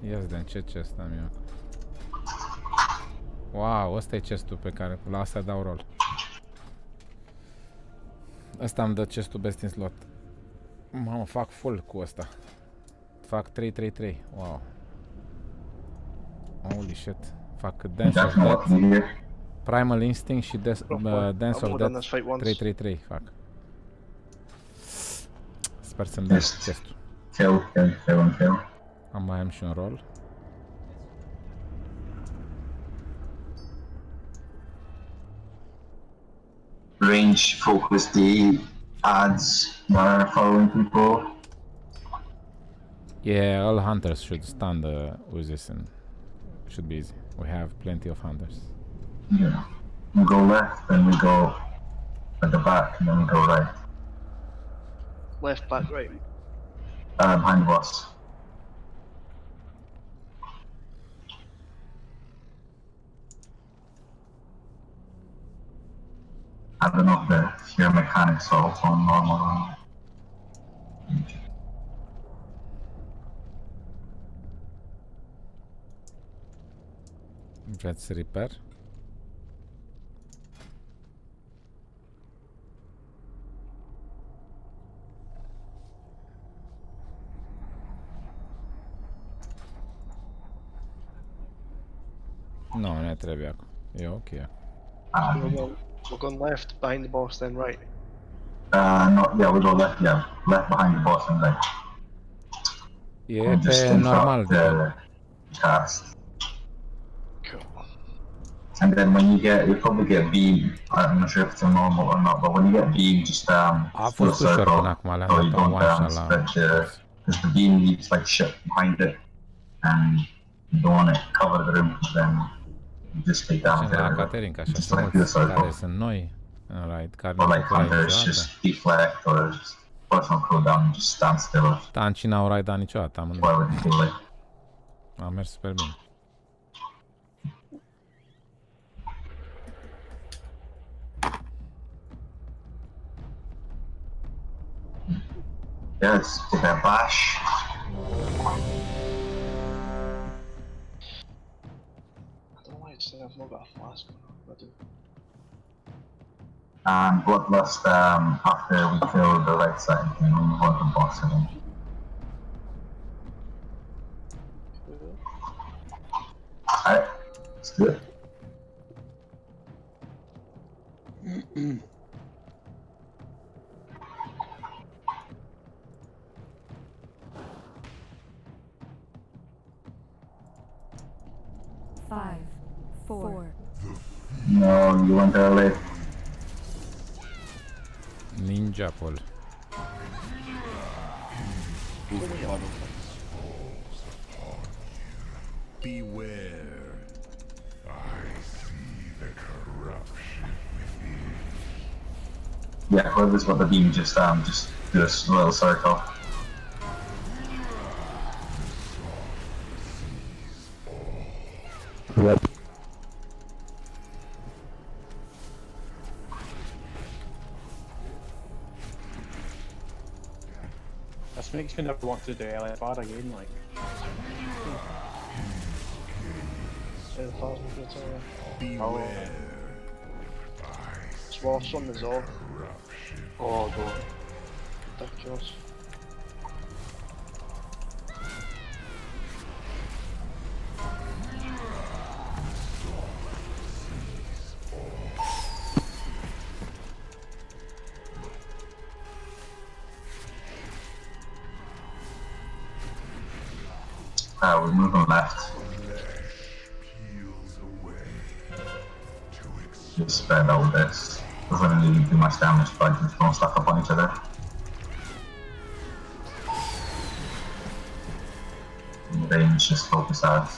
Ia să vedem ce chest am eu. Wow, ăsta e chestul pe care la asta dau roll. Ăsta îmi dă chestul best in slot. Mamă, fac full cu ăsta. Fac 3-3-3. Wow. Holy shit. Fac Dance of Death, Primal Instinct și Dance of Death 3-3-3 fac. Sper să-mi dai chestul. Kill. Mai am și un roll. Range focus D ads are following people. Yeah, all hunters should stun with this and should be easy. We have plenty of hunters. Yeah. We go left, then we go at the back, and then we go right. Left, back, right. Behind the boss. I don't know if your mechanics are also on normal. Vreți repair? Nu, ne trebuie acum. E ok. We're going left behind the boss, then right. No, yeah, we go left, left behind the boss and right. E pe normal. Cast. And then when you probably get beam. I'm not sure if it's a normal or not, but when you get beam, just A fost ușor până acum, le-am dat un one-shot la... Because the beam leaves like shit behind it, and you don't want to cover the room, then you just take damage. La Caterinca, așa sunt mulți care sunt noi, right, care or like hunters just deflect, or just personal cooldown, just stand still. Tancii n-au raidat niciodată, amândoi. A mers super bine. Yes, take that bash. I don't know why it's saying I've not got a flask. I do. And Bloodlust, after we kill the right side, we move on to boss again. Alright, let's do it. Five, four. No, you went early. Ninja Paul. Beware. I see the corruption within. Yeah, whoever's got the beam, just do a little circle. Yep. This makes me never want to do LFR again, like. LFR's my good area. Beware. Swaths on the Zor. Oh, God. Ridiculous. We're moving left. Just spread out this. Doesn't really do much damage, but just don't stack up on each other. Range, just focus out.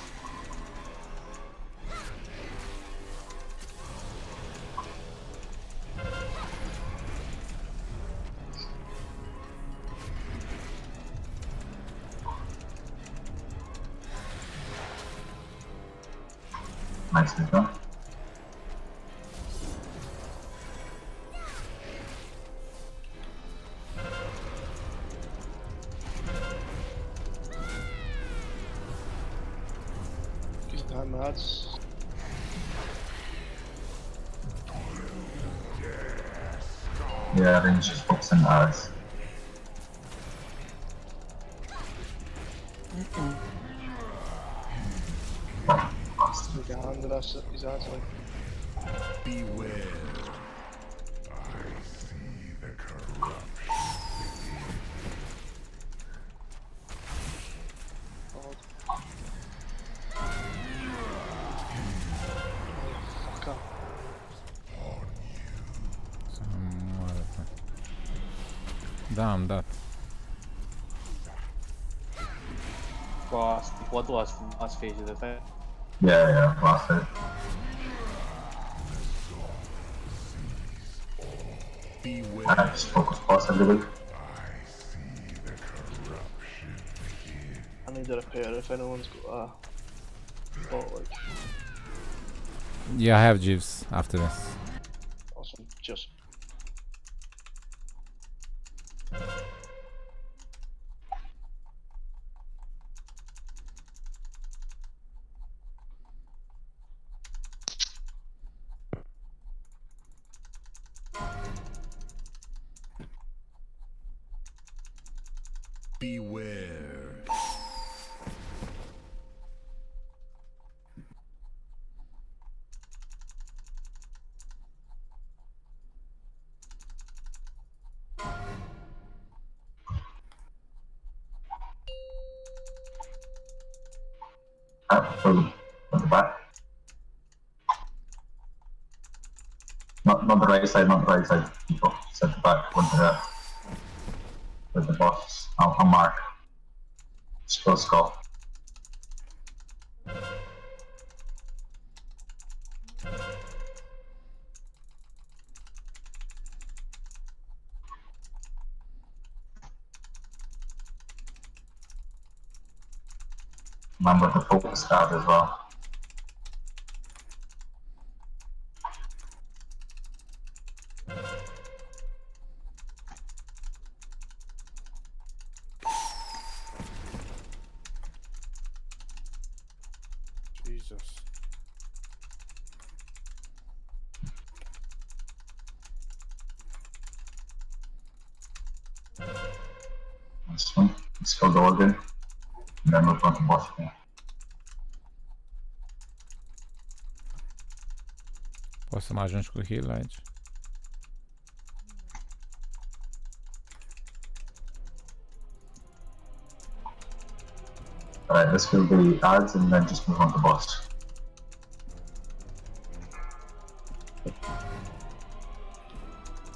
Nicely done. Good time, lads. Yeah, range just focus in ours. We get under us, exactly. Beware. I see the corruption Fucker. Da, am dat. Bloodlust from last phase of the fight. Yeah, last hit. Just focus boss every week. I need a repair if anyone's got a bot, like. Yeah, I have Jeeves after this. Awesome, cheers. Beware. Fully at the back. Not the right side, not the right side. People, just at the back with the boss. I'll mark. Skull. Remember the focus card as well. Jesus. this one. Let's kill the organ. And then we'll go to boss again. Poți să mă ajungi cu heal aici? Alright, let's kill the ads and then just move on to boss.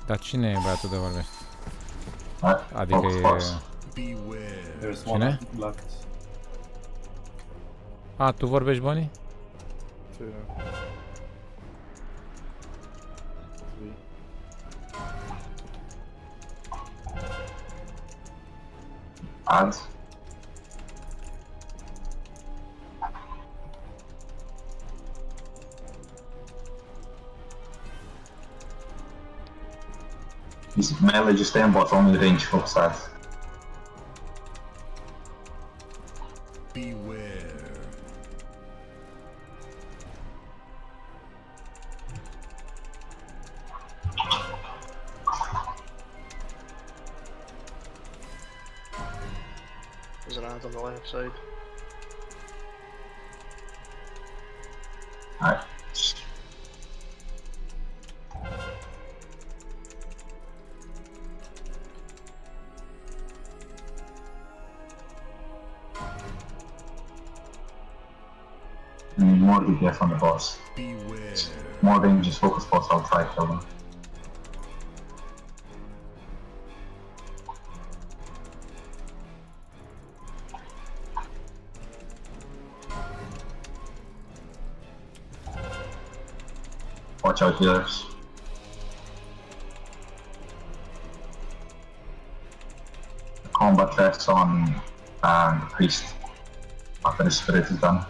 Dar cine e băiatul de vorbește? Alright, Adică focus e... boss. Beware. There's Cine? one left. A, tu vorbești, Bonnie? 2 now. 3. Ads. He's melee, just stay on boss, only range focus ads. Beware. There's an ad on the left side. Alright. More DPS on the boss. Beware. More ranges, focus boss, I'll try to kill them. Watch out, healers. Combat rests on the priest after the spirit is done.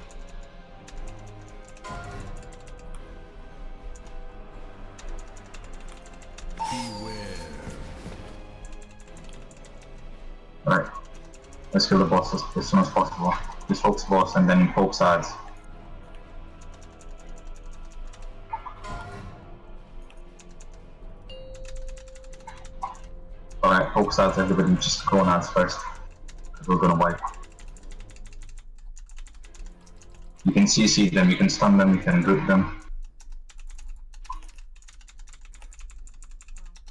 Alright, let's kill the boss as soon as possible. Just focus boss and then focus ads. Alright, focus ads, everybody just go on ads first. Because we're gonna wipe. You can CC them, you can stun them, you can group them.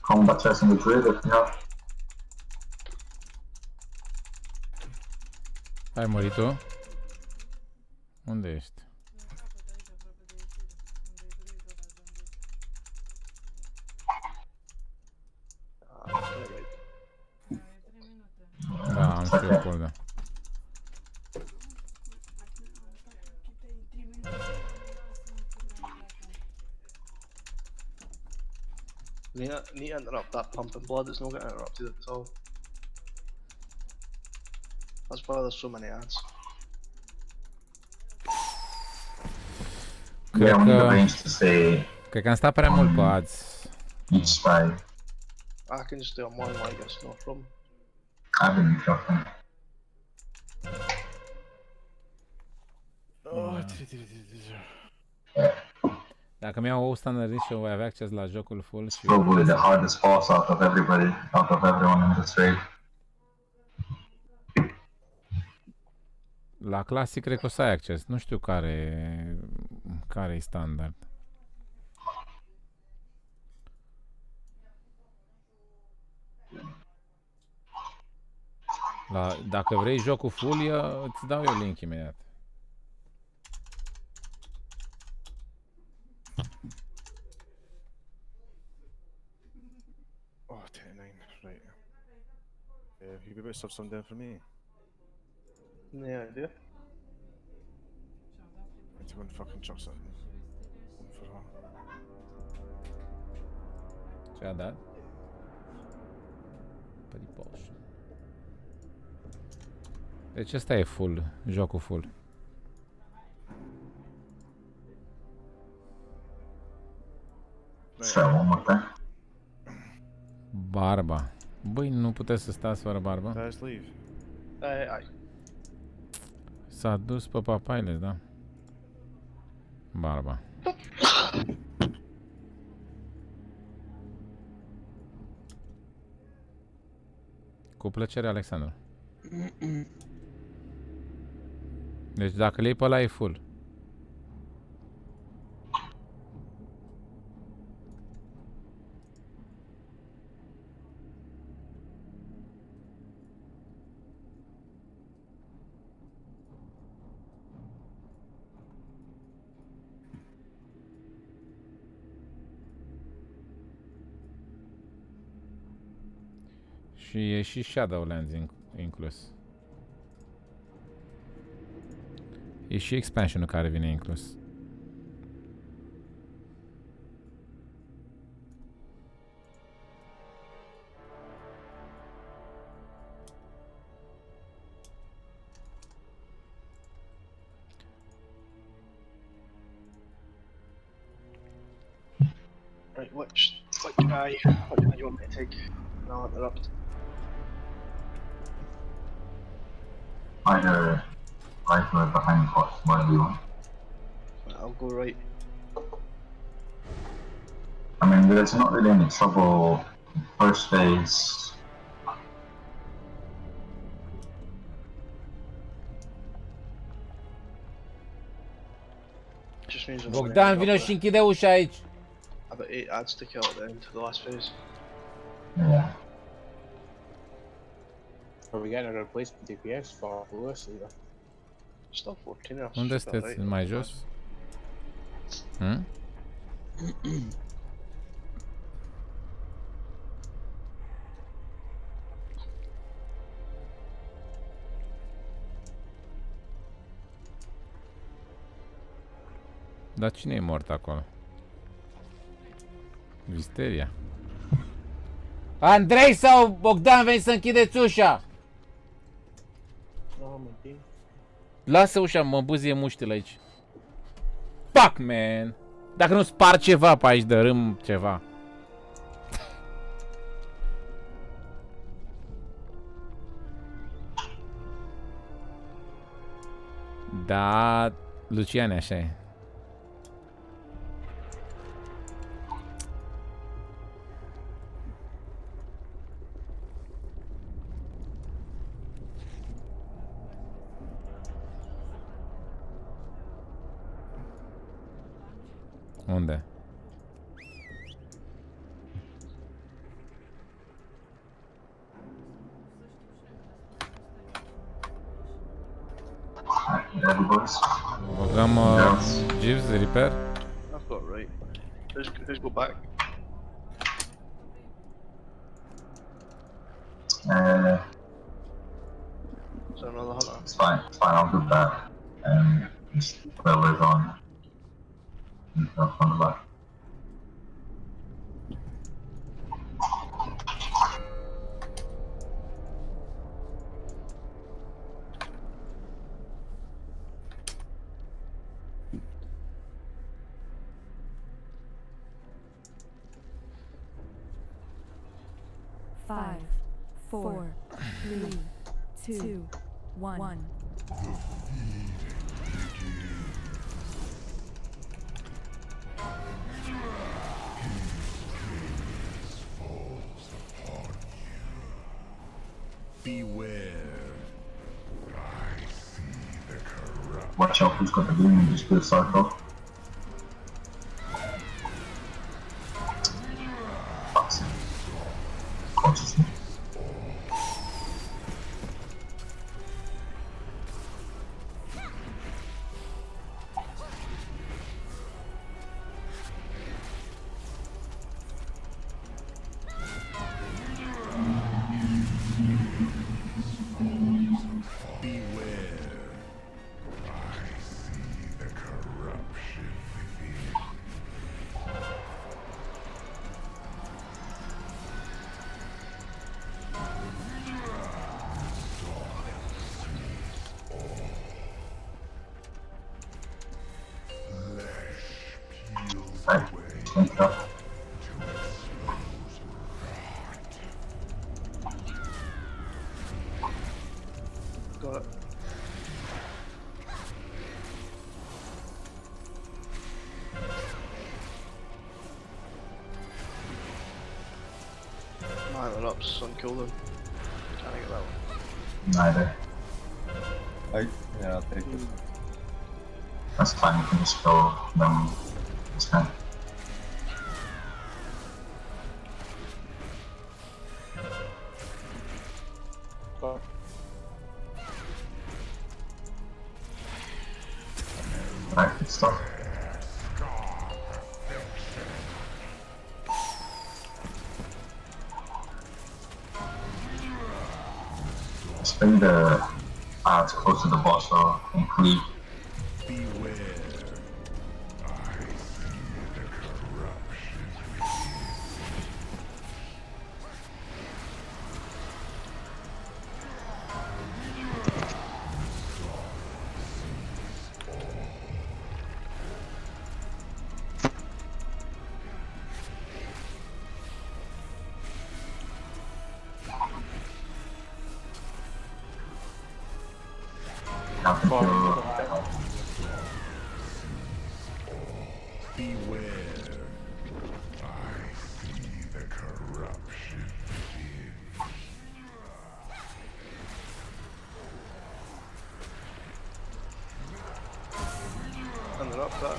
Combat chest in the grid if you have. Ai murit tu? Unde ești? Da, am și eu polda. Need to interrupt that pumping blood, it's not getting interrupted at all. That's why there's so many ads. Cred Yeah, we need că... the range to stay Cred că am stat prea mult pe ads. each side. I can just stay on one like it's no problem. I've been interrupting. Dacă mi-au ou standardist și voi avea acces la jocul full și... Probably the hardest boss out of everybody, out of everyone in this raid. La clasic cred că o să ai acces. Nu știu care e standard. Dacă vrei jocul full, îți dau eu link imediat. Oh, 10-9, right. You be able to sub some down for me? Yeah, I do. I need to go and fucking chuck something. One for all. Ce-a dat? Potion. Deci ăsta e full, jocul full. So, one more time. Barba. Băi, nu puteți să stați fără barbă? Guys, leave. Aye. S-a dus pe papaile, da? Barba. Cu plăcere, Alexandru. Deci dacă le-ai pe ăla e full. Și e și Shadowlands inclus. E și expansionul care vine inclus. Right, which guy do you want me to take? And I'll interrupt. Either right or behind boss, whatever you want. I'll go right. I mean, there's not really any trouble. First phase. Just means I'm Bogdan, vino și închide ușa aici. about 8 ads to kill at the end to the last phase. Yeah. Are we getting a replacement DPS for Lewis either? Still 14 Unde sunteți? Mai jos? Hmm? Dar cine e mort acolo? Visteria. Andrei sau Bogdan, veni să închideți ușa! Lasă ușa, mă buzie muștile aici. Fuck, man! Dacă nu spar ceva pe aici, dărâm ceva. Da, Luciane, așa e. Unde? Băgăm Jeeves de repair? I've got right. Who's go back? Is there another hunter? It's fine, I'll do that. Just whatever's on. On the left. Five, four, three, two, one. Beware. I see the corrupt. Watch out who's got the bloom and just do a circle. Consciously. Got it. Line it up, son, kill them. Can't get that one. Neither. Yeah, I'll take it. That's fine, you can just go them this time. Alright, good stuff. Let's bring the odds close to the boss so I can cleave. Beware. I see the corruption within. And they're up that.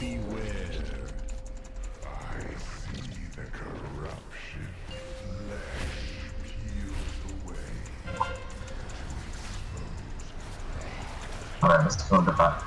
Beware. I see the corruption. Flesh peels away. Alright, let's go to the back.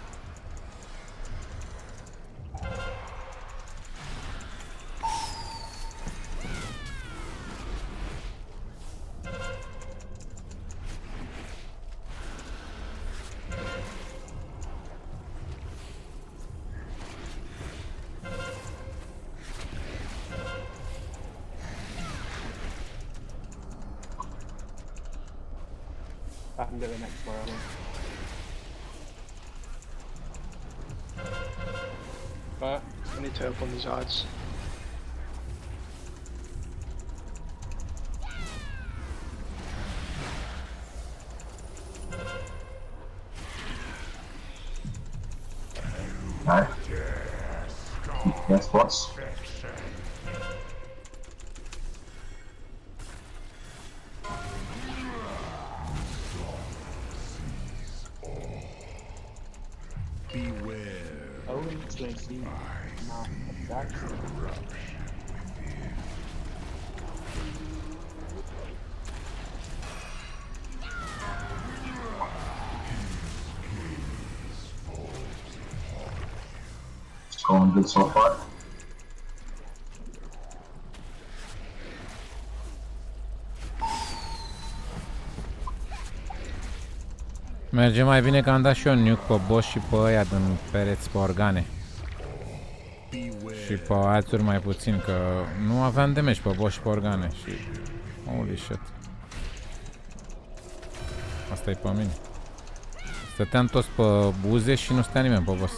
I can get the next one. Right, I need to help on these odds. Alright. Yes, boss. Beware. Oh, it's like see. No, that's It's going good so far. Merge mai bine că am dat și eu nuke pe boss și pe ăia din pereți pe organe. Și pe alții mai puțin, că nu aveam damage pe boss și pe organe și... Holy shit. Asta e pe mine. Stăteam toți pe buze și nu stătea nimeni pe boss.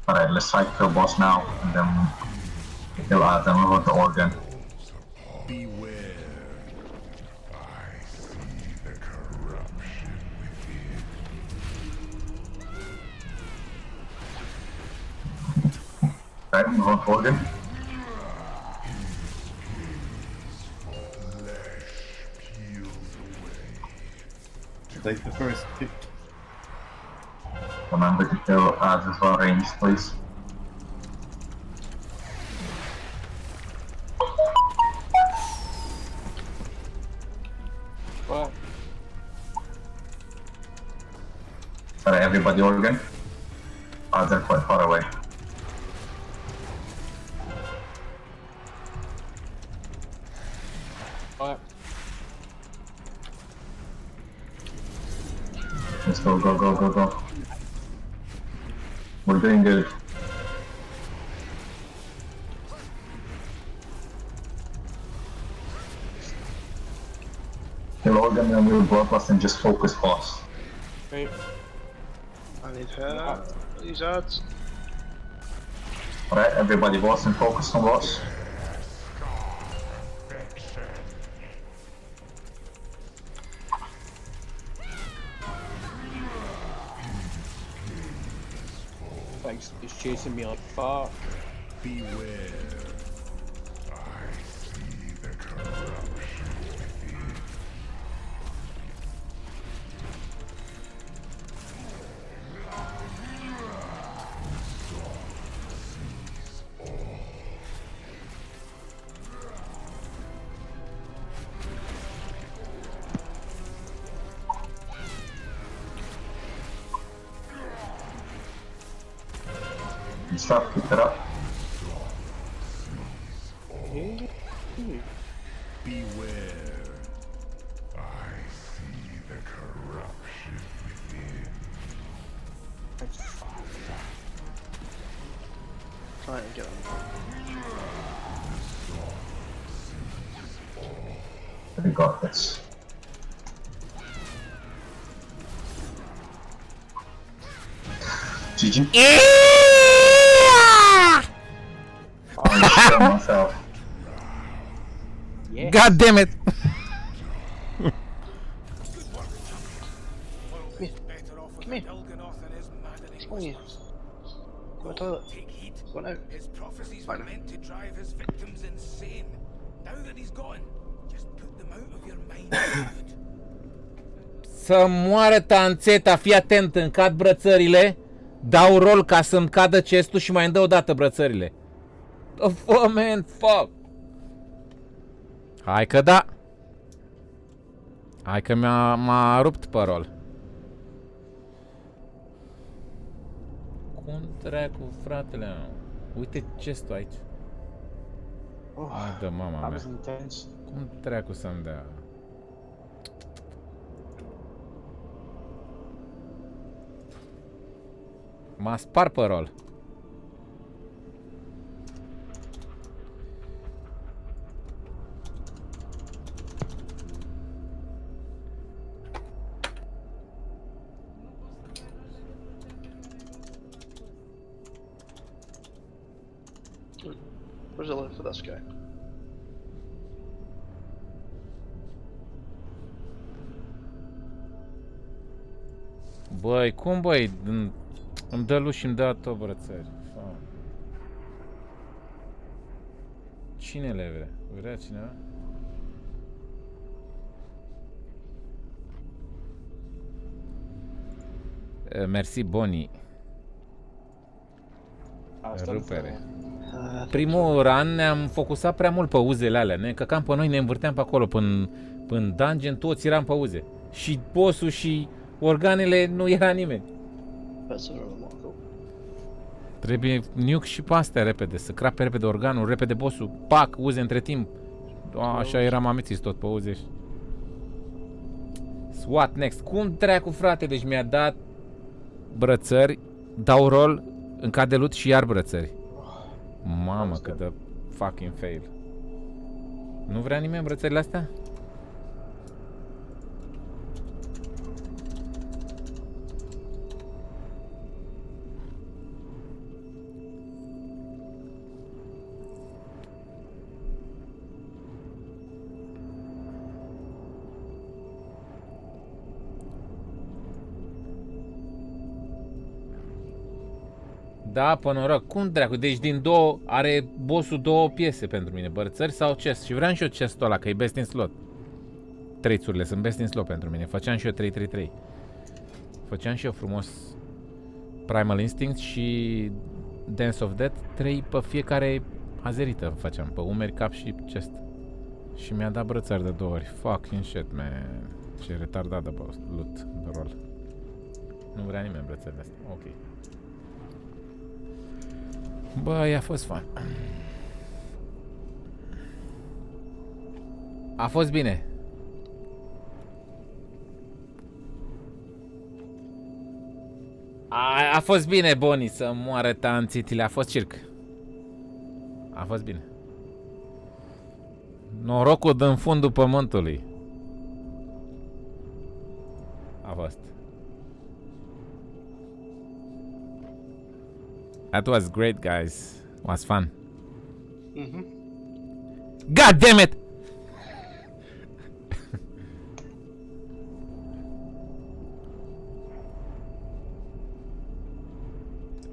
Alright, let's try to kill boss now, and then we'll go to organ. Beware. I see the corruption within. Alright, move on to organ. Flesh peels away. Take the first pick. Remember to kill as well range, please. what? Alright, everybody organ. They're quite far away. What? Let's go, go, go, go, go. We're doing good. Organ and your bloodlust and just focus boss. Right. I need her. These ads. Alright, everybody boss and focus on boss. Thanks, it's chasing me like fuck. Beware. I see the corruption within. Stop, keep it up. Beware. I see the corruption within. Try and get him. We got this. GG. I shot myself. Yes. God damn it! Come here. Come here. Go to the toilet. Go now. His prophecies were meant to drive his victims insane. Now that he's gone, just put them out of your mind. Să moară Tanțeta, fii atent, îmi cad brățările, dau rol ca să-mi cadă chestul și mai îmi dă o dată brățările. The fuck, man, fuck! Hai că da! Hai că m-a rupt pe rol. Cum dracu, fratele meu? Uite chestul aici. Hai de mama mea. Cum dracu să-mi dea? M-a spart pe rol. Where's the loot for this guy? Băi, cum băi? Îmi dă lui și îmi dă tot brățări. Cine le vrea? Vrea cineva? Mersi, Boni. Rupere. Primul run ne-am focusat prea mult pe uzele alea. Ne căcam pe noi, ne învârteam pe acolo până dungeon, toți eram pe uze. Și bossul și organele nu era nimeni. Trebuie nuke și pe astea repede, să crape repede organul, repede bossul, pac, uze între timp. Așa eram amețit tot pe uze. What next? Cum dracu, frate? Deci mi-a dat brățări, dau rol, în cade loot și iar brățări. Mamă, cât de fucking fail. Nu vrea nimeni brățările astea? Da, pe noroc. Cum dracu? Deci din două are bossul două piese pentru mine. Brățări sau chest. Și vreau și eu chestul ăla, că e best in slot. Trei-țurile sunt best in slot pentru mine. Făceam și eu 3-3-3. Făceam și eu frumos Primal Instinct și Dance of Death. 3 pe fiecare azerită făceam. Pe umeri, cap și chest. Și mi-a dat brățări de 2 ori. Fucking shit, man. Ce retardat de loot, de rol. Nu vrea nimeni brățările astea. Ok. Băi, a fost fun. A fost bine. A fost bine, Boni, să moară tanțitile. A fost circ. A fost bine. Norocul din fundul pământului. a fost. That was great, guys. Was fun. God damn it!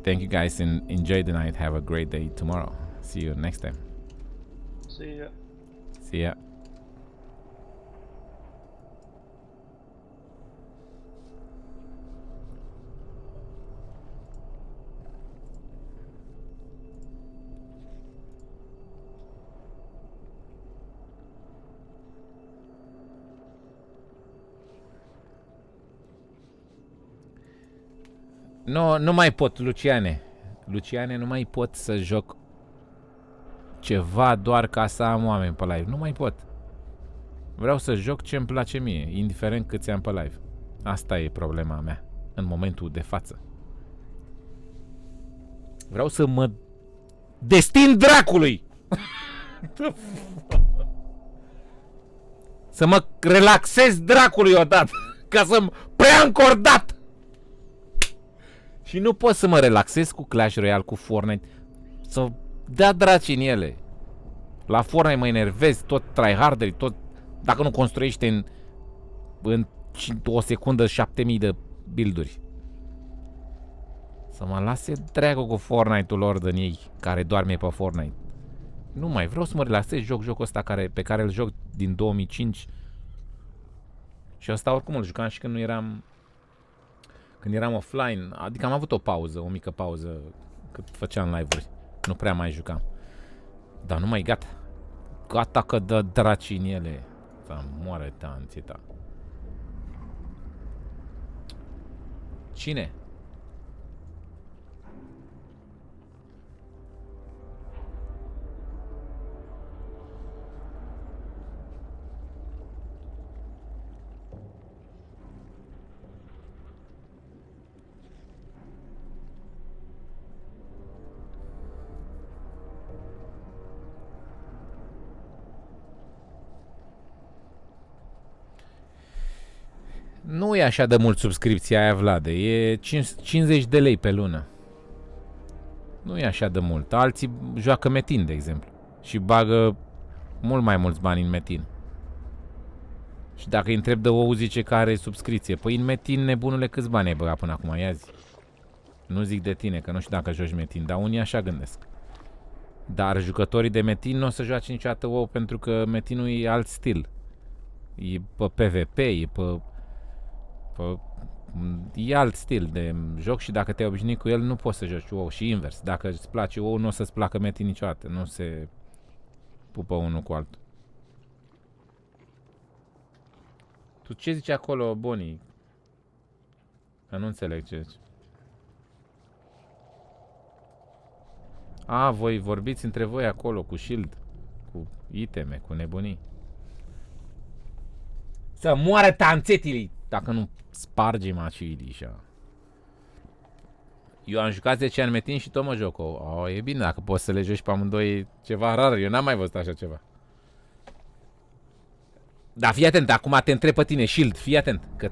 Thank you guys and enjoy the night. Have a great day tomorrow. See you next time. See ya. See ya. Nu mai pot, Luciane. Luciane, nu mai pot să joc ceva doar ca să am oameni pe live. Nu mai pot. Vreau să joc ce îmi place mie, indiferent câți am pe live. Asta e problema mea în momentul de față. Vreau să mă destin dracului! Să mă relaxez dracului odată, ca să-mi preia încordat! Și nu pot să mă relaxez cu Clash Royale, cu Fortnite. Să dea draci în ele. La Fortnite mă enervez, tot tryharderii, tot... Dacă nu construiește în o secundă 7000 de build-uri. Să mă lase dracu cu Fortnite-ul lor din ei, care doarme pe Fortnite. Nu mai vreau să mă relaxez, jocul ăsta pe care îl joc din 2005. Și ăsta oricum îl jucam și când nu eram... Când eram offline, adică am avut o pauză, o mică pauză, cât făceam live-uri. Nu prea mai jucam. Dar nu mai gata. Gata că dă draci în ele. Să moare tanții ta. Cine? Nu e așa de mult subscripția aia, Vlade. E 50 de lei pe lună. Nu e așa de mult. Alții joacă Metin, de exemplu. Și bagă mult mai mulți bani în Metin. Și dacă îi întreb de ou, zice că are subscripție. Păi în Metin, nebunule, câți bani ai băgat până acum? Ia zi. Nu zic de tine, că nu știu dacă joci Metin, dar unii așa gândesc. Dar jucătorii de Metin nu o să joace niciodată WoW, pentru că Metinul e alt stil. E pe PvP, e pe... E alt stil de joc și dacă te-ai obișnuit cu el nu poți să joci WoW și invers. Dacă îți place WoW, nu o să-ți placă Metin niciodată. Nu se pupă unul cu altul. Tu ce zici acolo, Boni? Că nu înțeleg ce zici. A, voi vorbiți între voi acolo cu shield, cu iteme, cu nebunii. Să moară tanțetilii, dacă nu sparge macilii așa. Eu am jucat 10 ani Metin și tot mă joc. E bine, dacă poți să le joci pe amândoi, e ceva rar. Eu n-am mai văzut așa ceva. Dar fii atent, acum te întreb pe tine, Shield, fii atent. Că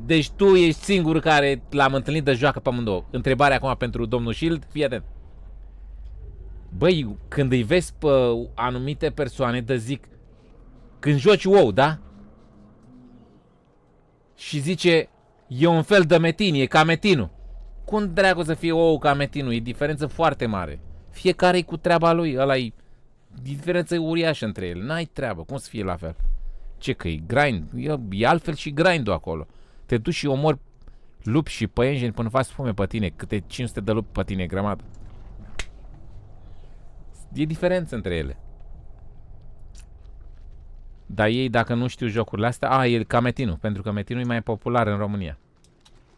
deci tu ești singurul care l-am întâlnit de joacă pe amândouă. Întrebarea acum pentru domnul Shield, fii atent. Băi, când îi vezi pe anumite persoane, de zic, când joci WoW, da? Și zice, e un fel de Metin, e ca Metinul. Cum dracu să fie WoW ca Metinul? E diferență foarte mare. Fiecare e cu treaba lui, ăla-i diferență uriașă între ele. N-ai treabă, cum să fie la fel? Ce că e grind? E altfel și grind-ul acolo. Te duci și omori lupi și păienjeni până faci spume pe tine. Câte 500 de lupi pe tine, grămadă. E diferență între ele. Dar ei, dacă nu știu jocurile astea, e ca Metinul, pentru că Metinul e mai popular în România.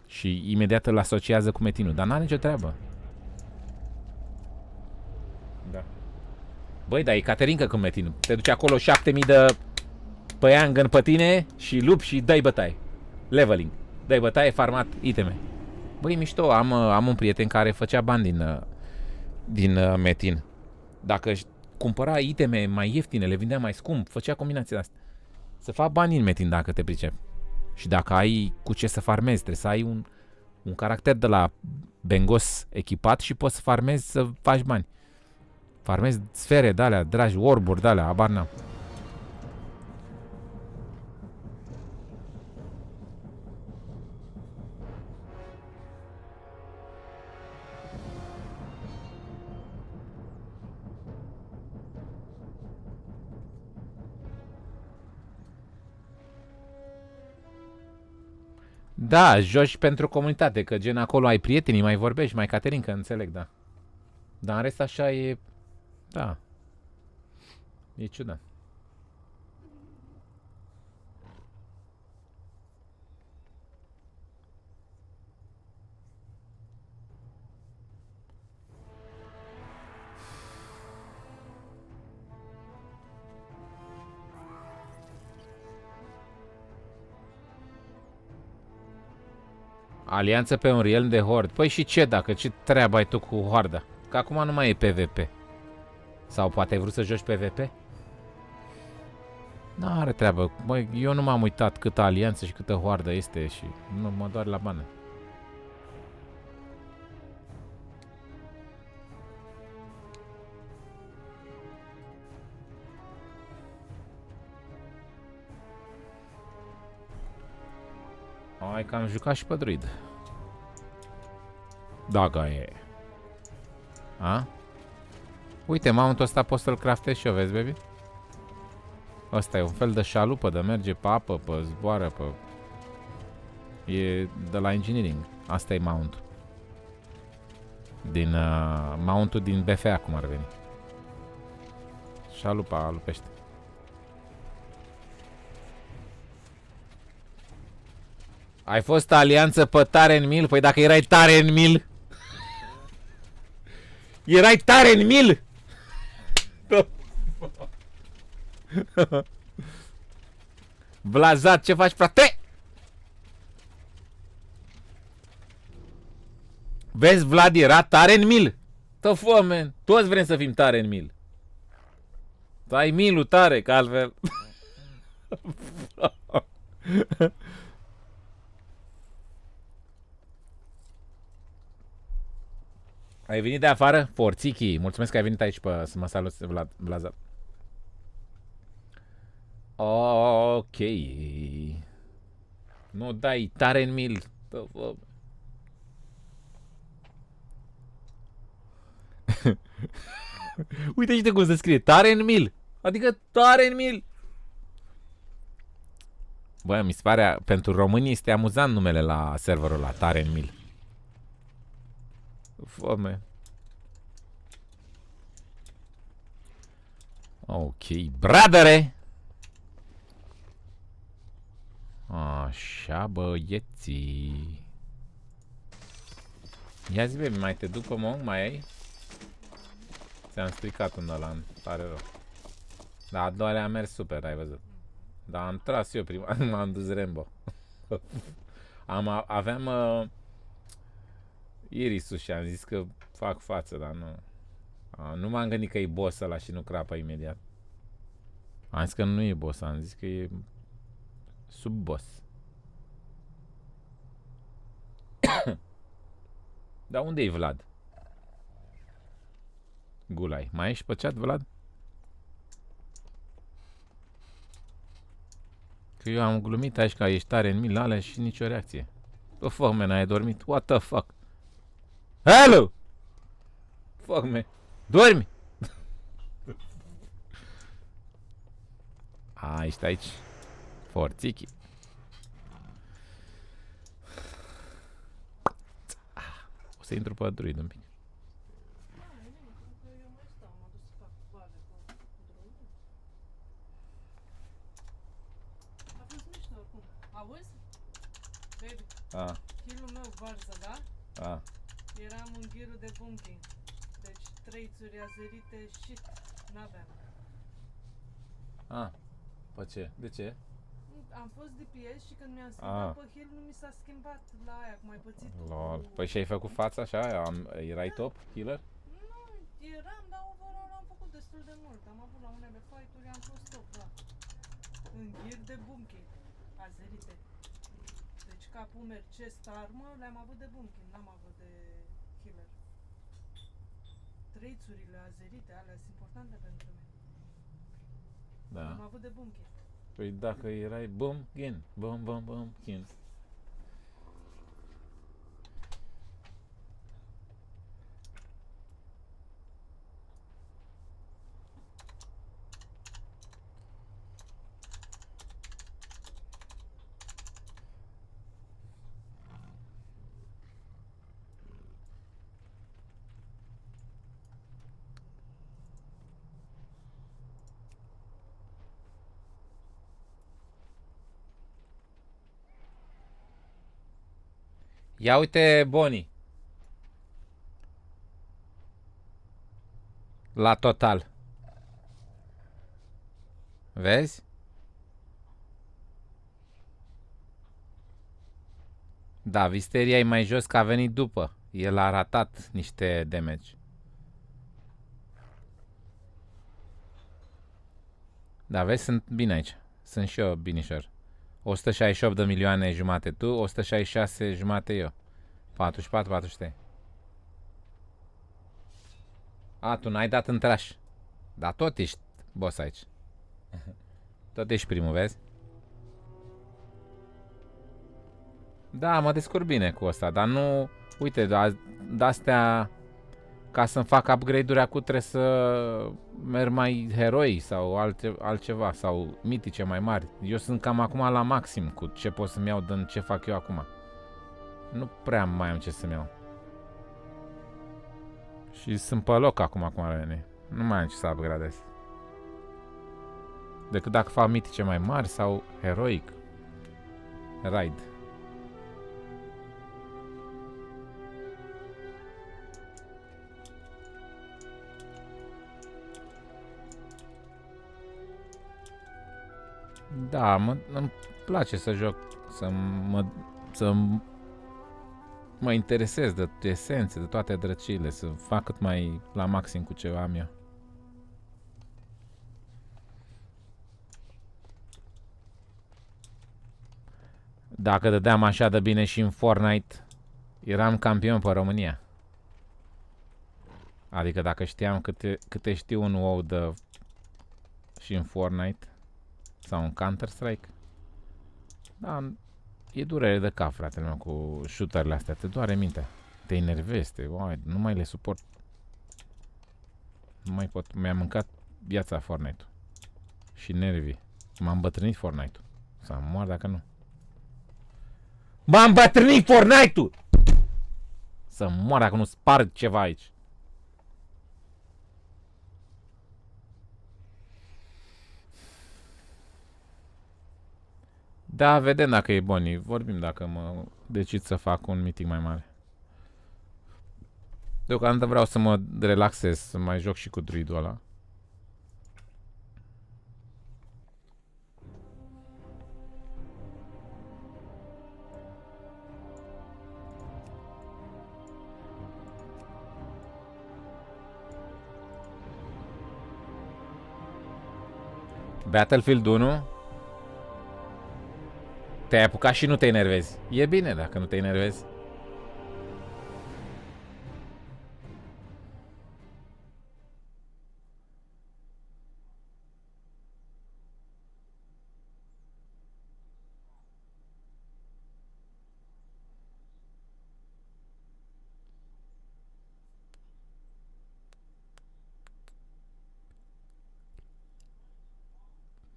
Și imediat îl asociază cu Metinul, dar n-are nicio treabă. Da. Băi, dar e Caterinca cu Metinul. Te duci acolo 7000 de păiangăn pe tine și lupi și dai bătaie. Leveling. Dai bătaie, farmat, iteme. Băi, mișto, am un prieten care făcea bani din Metin. Dacă cumpăra iteme mai ieftine, le vindea mai scump, făcea combinația asta. Să fac bani în Metin dacă te pricepi. Și dacă ai cu ce să farmezi, trebuie să ai un caracter de la bengos echipat și poți să farmezi să faci bani. Farmezi sfere de-alea, dragi, orburi de-alea, abar n-am. Da, joci pentru comunitate, că gen acolo ai prietenii, mai vorbești, mai Caterin, că înțeleg, da. Dar în rest așa e... Da. E ciudat. Alianță pe un realm de hord. Păi și ce dacă? Ce treabă ai tu cu horda? Că acum nu mai e PvP. Sau poate ai vrut să joci PvP? N-are treabă. Băi, eu nu m-am uitat câtă alianță și câtă hoardă este și nu mă doare la bani. Hai că am jucat și pe druid. Dacă e. A? Uite, mount-ul ăsta poți să-l craftezi și eu, vezi, baby? Ăsta e un fel de șalupă, de merge pe apă, pe zboară, pe... E de la engineering. Asta e mount. Din mount-ul din BFA, cum ar veni. Șalupa lupește. Ai fost alianță pe Tarenmil? Păi dacă erai Tarenmil... Erai Tarenmil! Blazat, ce faci, frate? Vezi, Vlad era Tarenmil. Tă fă, man. Toți vrem să fim Tarenmil. Ai milul tare, că altfel... Ai venit de afară? Forțichi, mulțumesc că ai venit aici să mă salut, Vlad, Blazat. Ok. Nu dai Tarenmil. Uite și de cum se scrie. Tarenmil. Adică Tarenmil. Bă, mi se pare, pentru românii este amuzant numele la serverul la Tarenmil. Foame. Ok, bradere. Așa, băieții. Ia zi, baby, mai te duc pe Monk? Mai ai? Ți-am stricat un ăla, pare rău. Dar a doua a mers super, ai văzut. Dar am tras eu prima, m-am dus Rambo. Aveam Irisul și am zis că fac față, dar nu. Nu m-am gândit că e boss ăla și nu crapă imediat. Am zis că nu e boss, am zis că e sub boss. Dar unde e Vlad? Gulai. Mai ești pe chat, Vlad? Că eu am glumit aici că ești tare în mil alea și nicio reacție. The fuck, man, ai dormit? What the fuck? Hello! Fuck, man. Dormi! Ești aici. Forțichi. O să intru pe druid un pic. A fost mișto oricum. Auzi? Baby. Heal-ul meu varză, da? Eram în ghirul de bumping. Deci 3 țuri azerite, shit, n-aveam. Pe ce? De ce? Am fost DPS și când mi-am schimbat pe heal nu mi s-a schimbat la aia, cum ai pățit tu. Lol. Păi și ai făcut fața așa? Erai top healer? Nu, eram, dar overall am făcut destul de mult. Am avut la unele fight-uri, am fost top, da. În ghir de bumping. Azerite. capul meu ce star, mă, le-am avut de bunkin, n-am avut de healer. Trăițurile azerite, alea sunt importante pentru mine. Da. Am avut de bunkin. Păi dacă erai Bumpkin, Bumpkin. Ia uite, Boni. La total. Vezi? Da, Visteria e mai jos că a venit după. El a ratat niște damage. Da, vezi, sunt bine aici. Sunt și eu binișor. 168 de milioane jumate tu, 166 jumate eu. 44, 43. A, tu n-ai dat în trash. Dar tot ești boss aici. Tot ești primul, vezi? Da, mă descurc bine cu ăsta, dar nu... Uite, de-astea... Ca să-mi fac upgrade-uri acum trebuie să merg mai heroi sau altceva, sau mitice mai mari. Eu sunt cam acum la maxim cu ce pot să-mi iau din ce fac eu acum. Nu prea mai am ce să-mi iau. Și sunt pe loc acum, nu mai am ce să upgradez. Decât dacă fac mitice mai mari sau heroic. Raid. Da, îmi place să joc, să mă interesez de esențe, de toate drăciile, să fac cât mai la maxim cu ce am eu. Dacă dădeam așa de bine și în Fortnite, eram campion pe România. Adică dacă știam câte știu un WoW de și în Fortnite sau în Counter-Strike. Da, e durere de cap, fratele meu, cu shooter-le astea. Te doare mintea. Te enervezi, nu mai le suport. Nu mai pot. Mi-a mâncat viața Fortnite-ul. Și nervii. M-am îmbătrânit Fortnite-ul. Să mor dacă nu. M-am îmbătrânit Fortnite-ul! Să mor dacă nu sparg ceva aici. Da, vedem dacă e Boni. Vorbim dacă mă decid să fac un meeting mai mare. Deocamdată vreau să mă relaxez, să mai joc și cu druidul ăla. Battlefield 1. Te-ai apucat și nu te enervezi. E bine dacă nu te enervezi.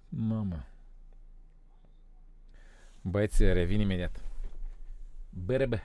Mamă. Băieți, revin imediat. Bărăbă.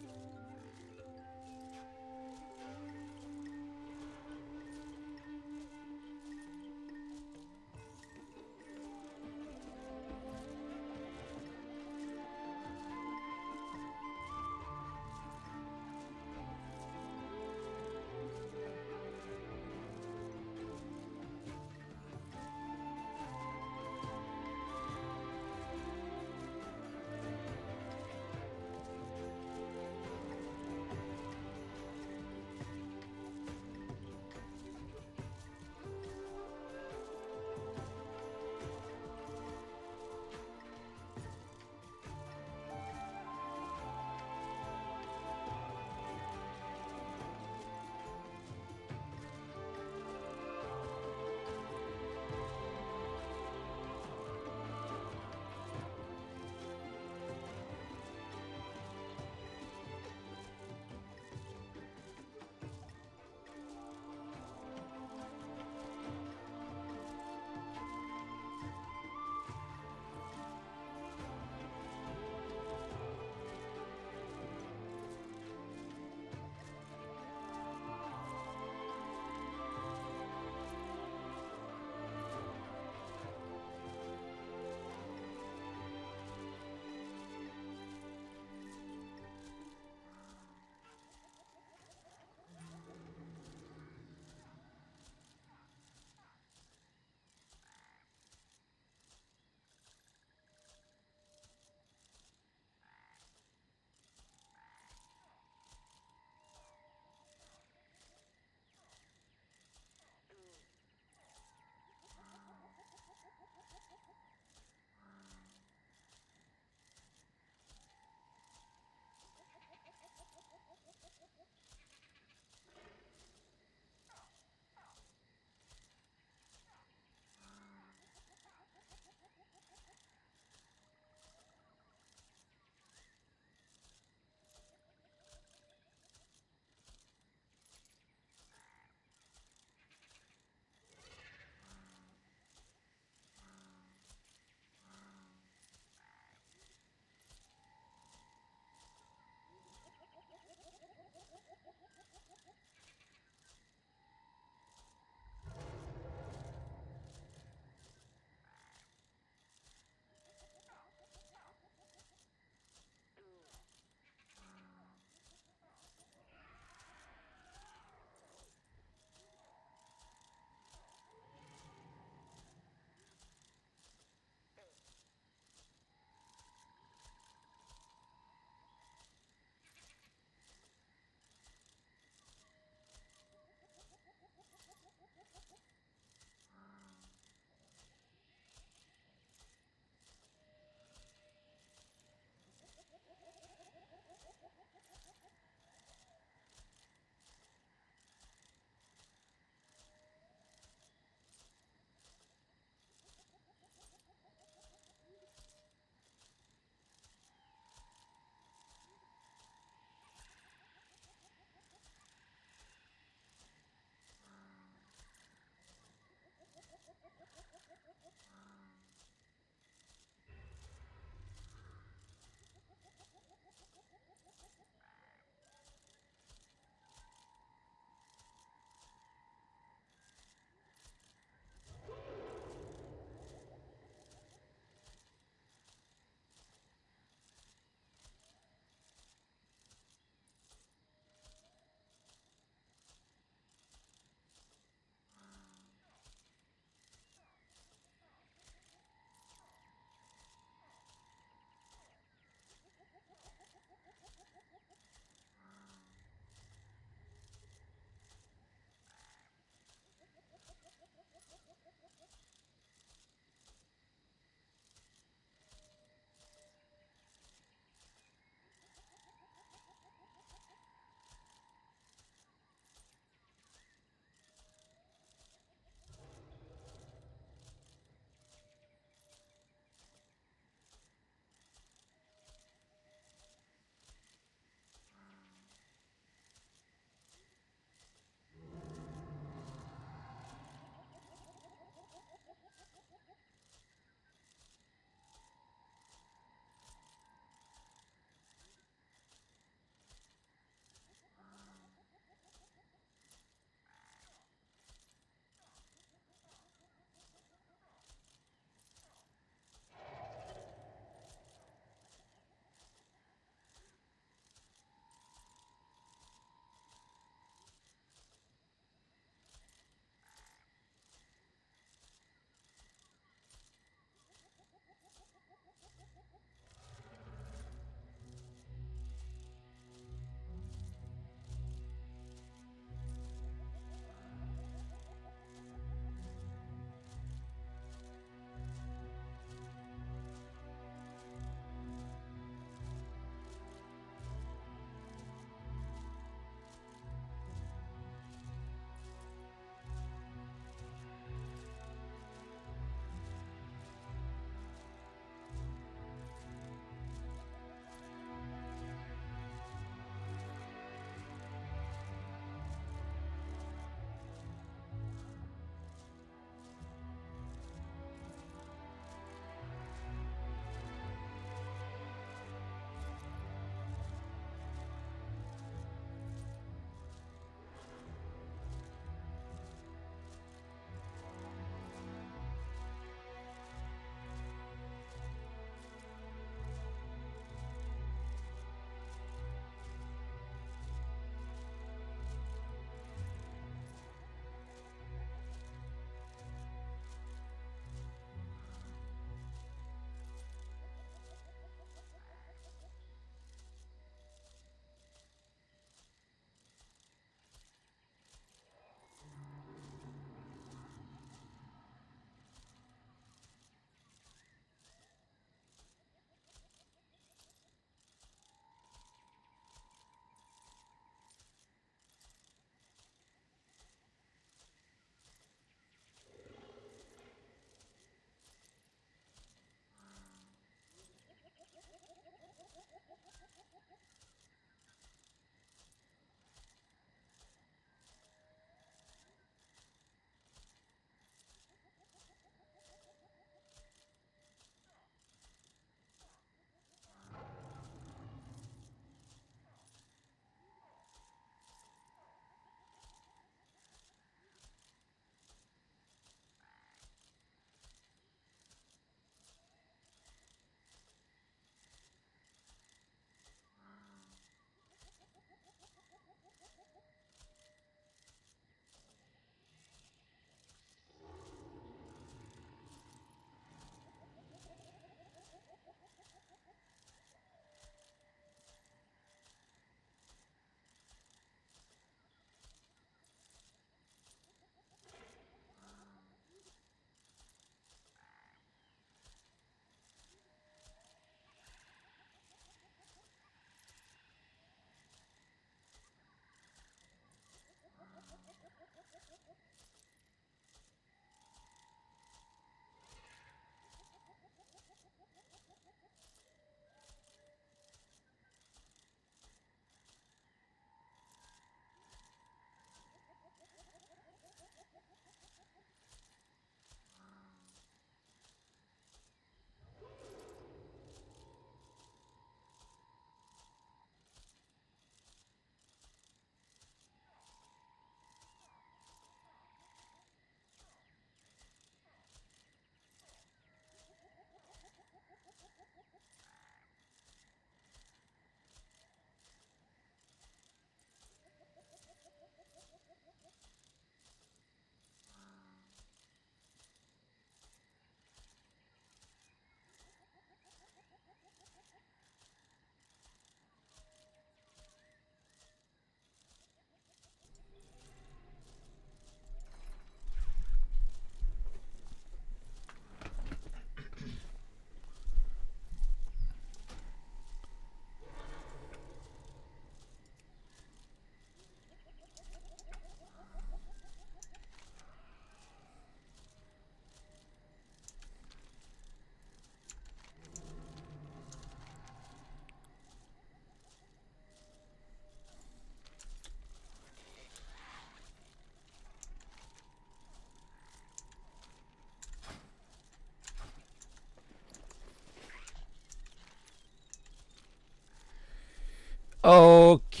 Ok.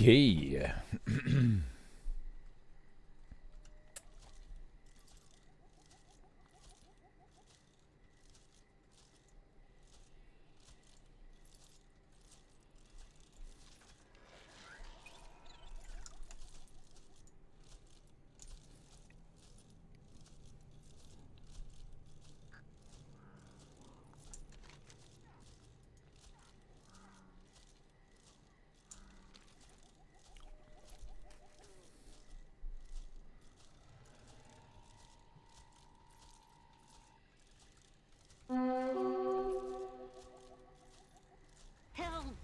Help!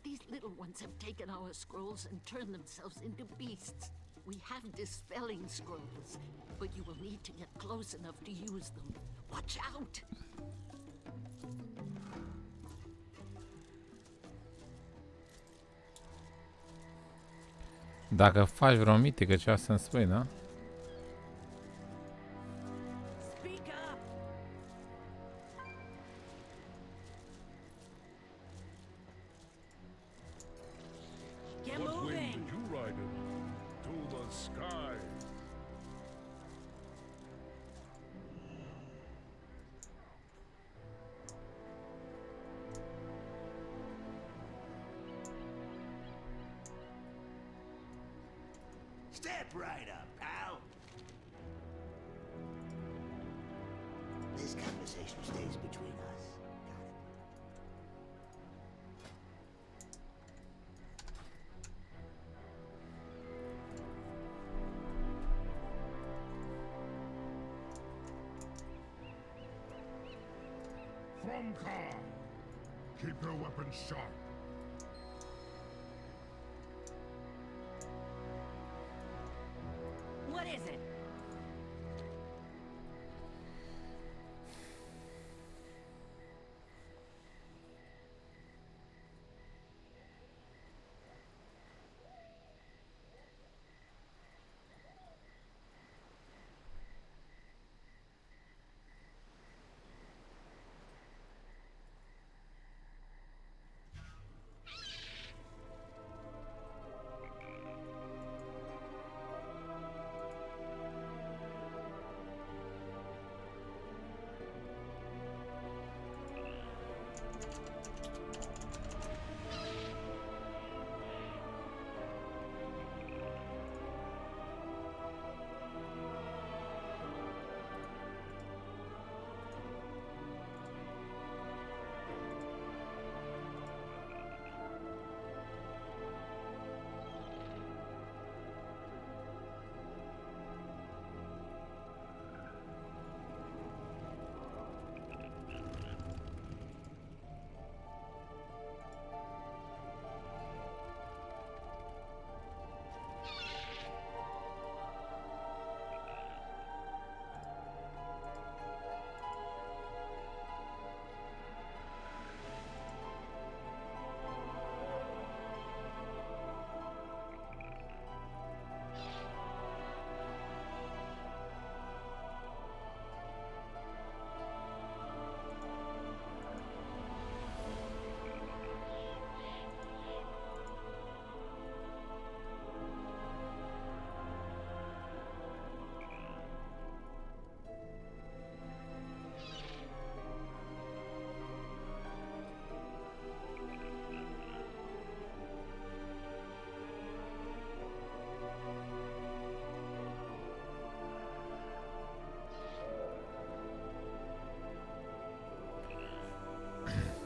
These little ones have taken our scrolls and turned themselves into beasts. We have dispelling scrolls, but you will need to get close enough to use them. Watch out! Dacă faci vreo mitică, ceva să-mi spui, da? Speak up! Get What moving! wind did you ride in? To the sky. Step right up, pal. This conversation stays between us. From Khan. Keep your weapons sharp. What is it?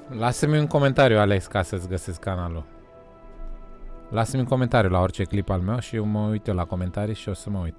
Lasă-mi un comentariu, Alex, ca să-ți găsesc canalul. Lasă-mi un comentariu la orice clip al meu și eu mă uit eu la comentarii și o să mă uit.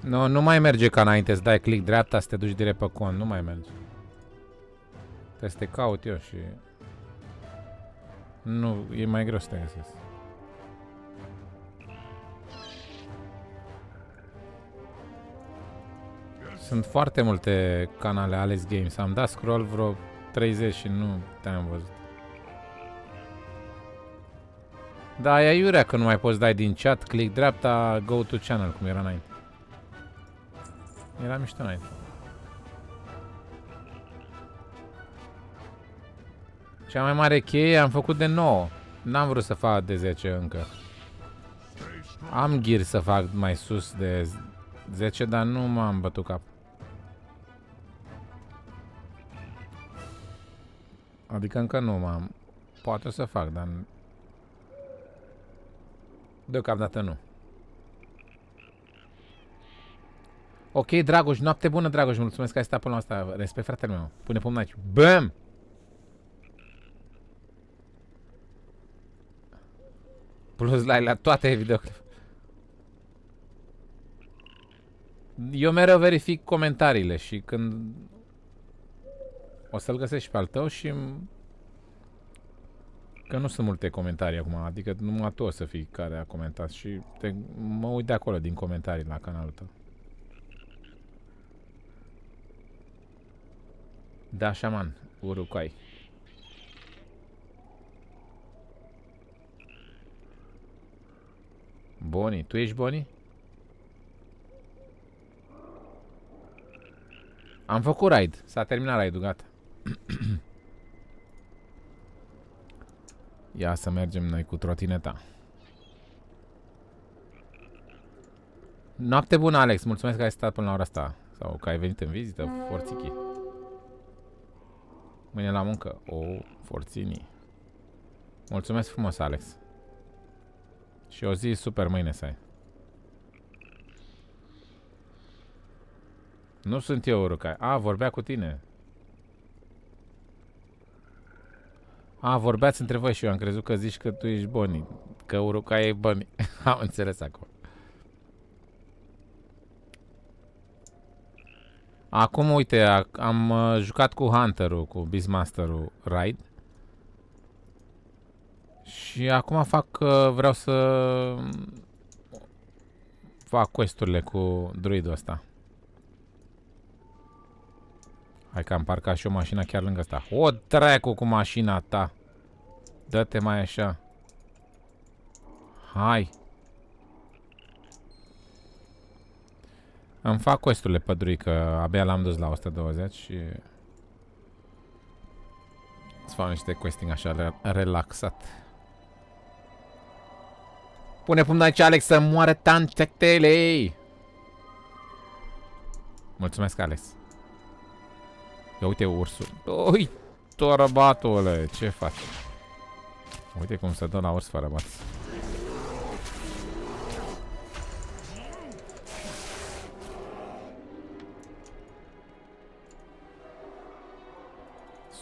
Nu, nu mai merge ca înainte, îți dai click dreapta să te duci direct pe cont, nu mai merge. Trebuie să te caut eu și... Nu, e mai greu să te găsesc. Sunt foarte multe canale Alex Games. Am dat scroll vreo 30 și nu te-am văzut. Da, e aiurea că nu mai poți dai din chat, click dreapta, go to channel, cum era înainte. Era mișto înainte. Cea mai mare cheie am făcut de 9. N-am vrut să fac de 10 încă. Am gear să fac mai sus de 10, dar nu m-am bătut cap. Adică încă nu m-am... Poate o să fac, dar... Deocamdată nu. Ok, Dragoș, noapte bună, Dragoș. Mulțumesc că ai stat până la asta. Respect, fratele meu. Pune pumnul aici. Bam! Plus like la toate videoclipurile. Eu mereu verific comentariile și când... O să-l găsesc și pe al tău și... Că nu sunt multe comentarii acum, adică numai tu o să fii care a comentat și mă uit de acolo, din comentarii la canalul tău. Da, șaman, Uruguay. Boni, tu ești Boni? Am făcut raid, s-a terminat raidul, gata. Ia să mergem noi cu trotineta. Noapte bună, Alex, mulțumesc că ai stat până la ora asta. Sau că ai venit în vizită, forțichi. Mâine la muncă, o, forțini. Mulțumesc frumos, Alex. Și o zi super mâine să ai. Nu sunt eu Urucai. A, vorbea cu tine. A, vorbeați între voi și eu am crezut că zici că tu ești Boni. Că Urucai e Boni. Am înțeles acum. Acum, uite, am jucat cu Hunter-ul, cu Beastmaster-ul Raid. Și acum vreau să fac quest-urile cu druidul ăsta. Hai că am parcat și o mașină chiar lângă asta. O, dracu cu mașina ta! Dă-te mai așa. Hai! Îmi fac quest-urile pădui, că abia l-am dus la 120 și... Îți fac niște questing așa relaxat. Pune pumnul aici, Alex, să moară tantele! Mulțumesc, Alex. Ia uite ursul. Ui, torăbatule, ce faci? Uite cum se dă la urs fără bați.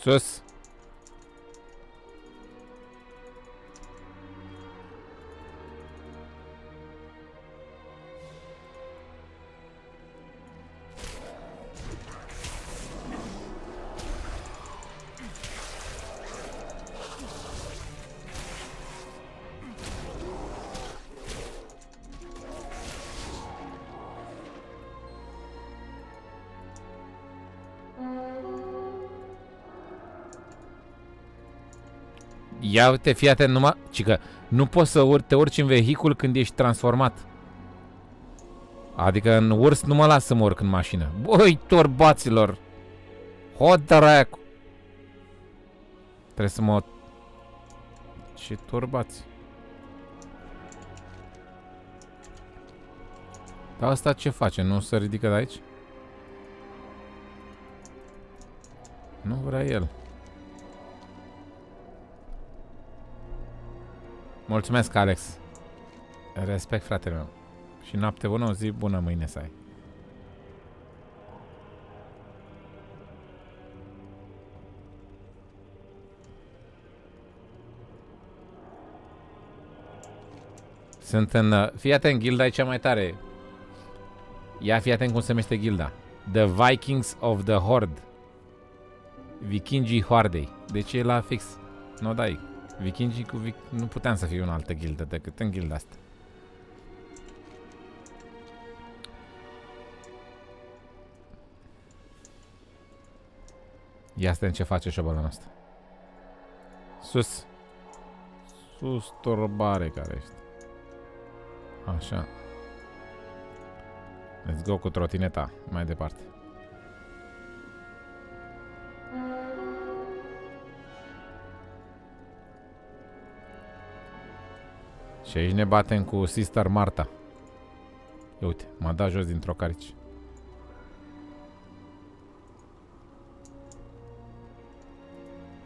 Sus! Ia uite, fii atent numai, cică, nu poți să te urci în vehicul când ești transformat. Adică în urs nu mă las să mă urc în mașină. Băi, torbaților! Hot dracu! Trebuie să mă... Ce torbați? Dar asta ce face? Nu se ridică de aici? Nu vrea el. Mulțumesc, Alex. Respect, fratele meu. Și noapte bună, o zi bună mâine să ai. Sunt în... Fii atent, gilda e cea mai tare. Ia fii atent cum se numește gilda. The Vikings of the Horde. Vikingii Hoardei. Deci e la fix. Nu dai. Vikingii cu nu puteam să fie o altă gildă decât în gilda asta. Ia stai ce face șobolanul ăsta. Sus. Sus, torbare care ești. Așa. Let's go cu trotineta mai departe. Și aici ne batem cu Sister Marta. Ia uite, m-a dat jos dintr-o carici.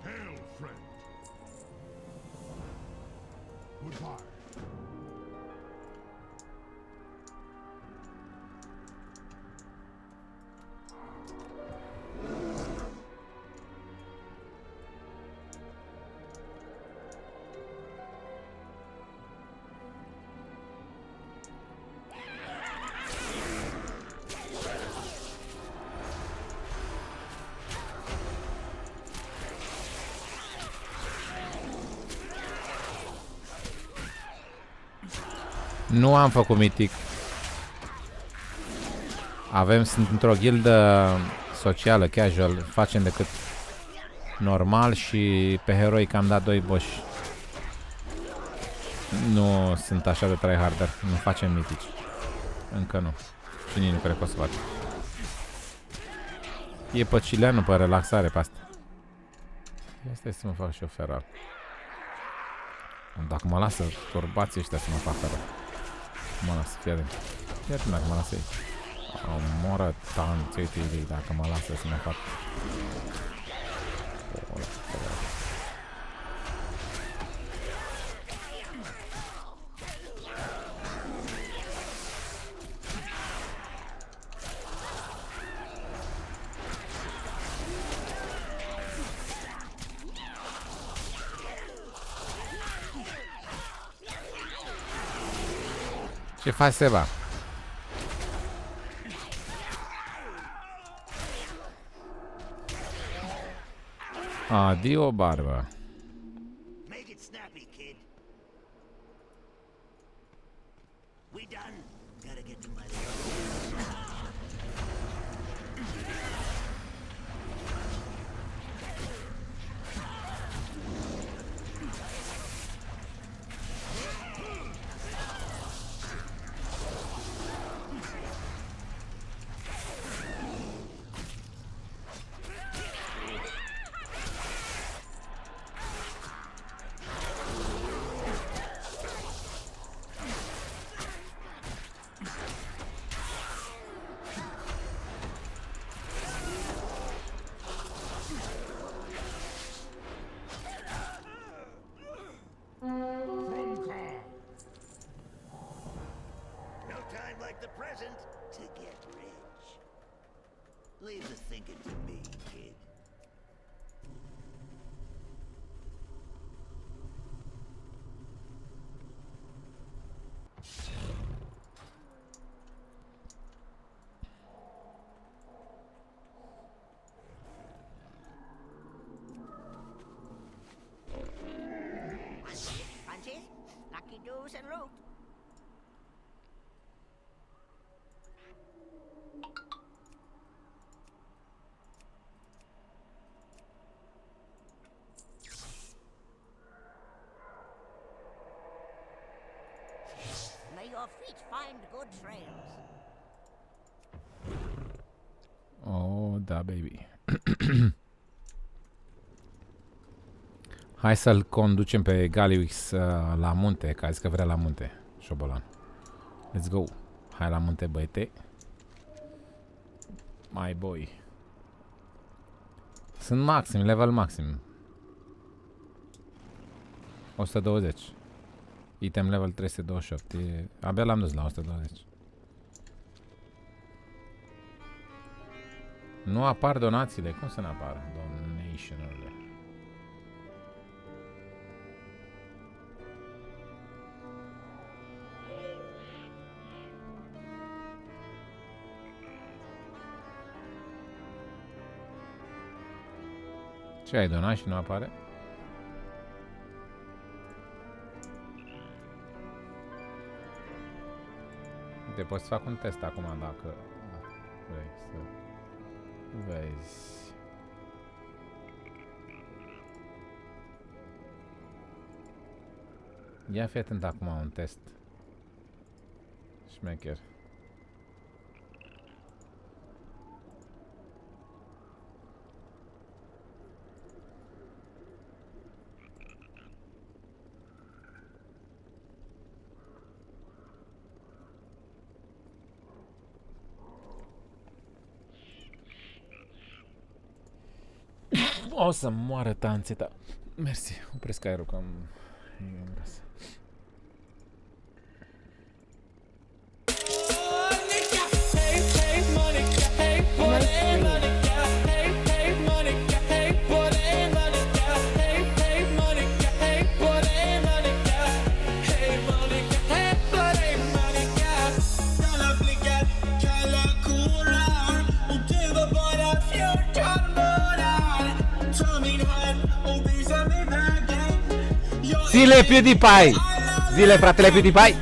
Hail, friend. Goodbye. Nu am făcut mitic. Sunt într-o gildă socială, casual. Facem decât normal și pe heroic am dat 2 boși. Nu sunt așa de tryharder. Nu facem mitici. Încă nu. Și nici nu cred că o să facem. E pe chileanul, pe relaxare pe asta. Asta e să mă fac și eu feral. Dacă mă lasă torbații ăștia să mă fac feral. Mă lasă, fii atent. Fii atent dacă mă lasă ei. Omoră tanți, uite idei dacă mă lasă să mă fac. Ce faci, Seba? Adio, barbă. Make it snappy, kid. We done? Gotta get to my to get rich. Leave the thinking to me, kid. Punches, lucky doos and root. May your feet find good trails. Oh, da, baby. Hai să-l conducem pe Galiwix la munte, că a zis că vrea la munte, șobolan. Let's go. Hai la munte, băiete. My boy. Sunt maxim, level maxim. 120. Item level 328. Abia l-am dus la 120. Nu apar donațiile. Cum să nu apară donationurile? Ce ai donat și nu apare? Te poți fac un test acum dacă vrei să vezi. Ia fi atent acum un test. Șmecher. O să moară tanțeta. Mersi, opresc aerul că am... Zile PewDiePie! Zile fratele PewDiePie!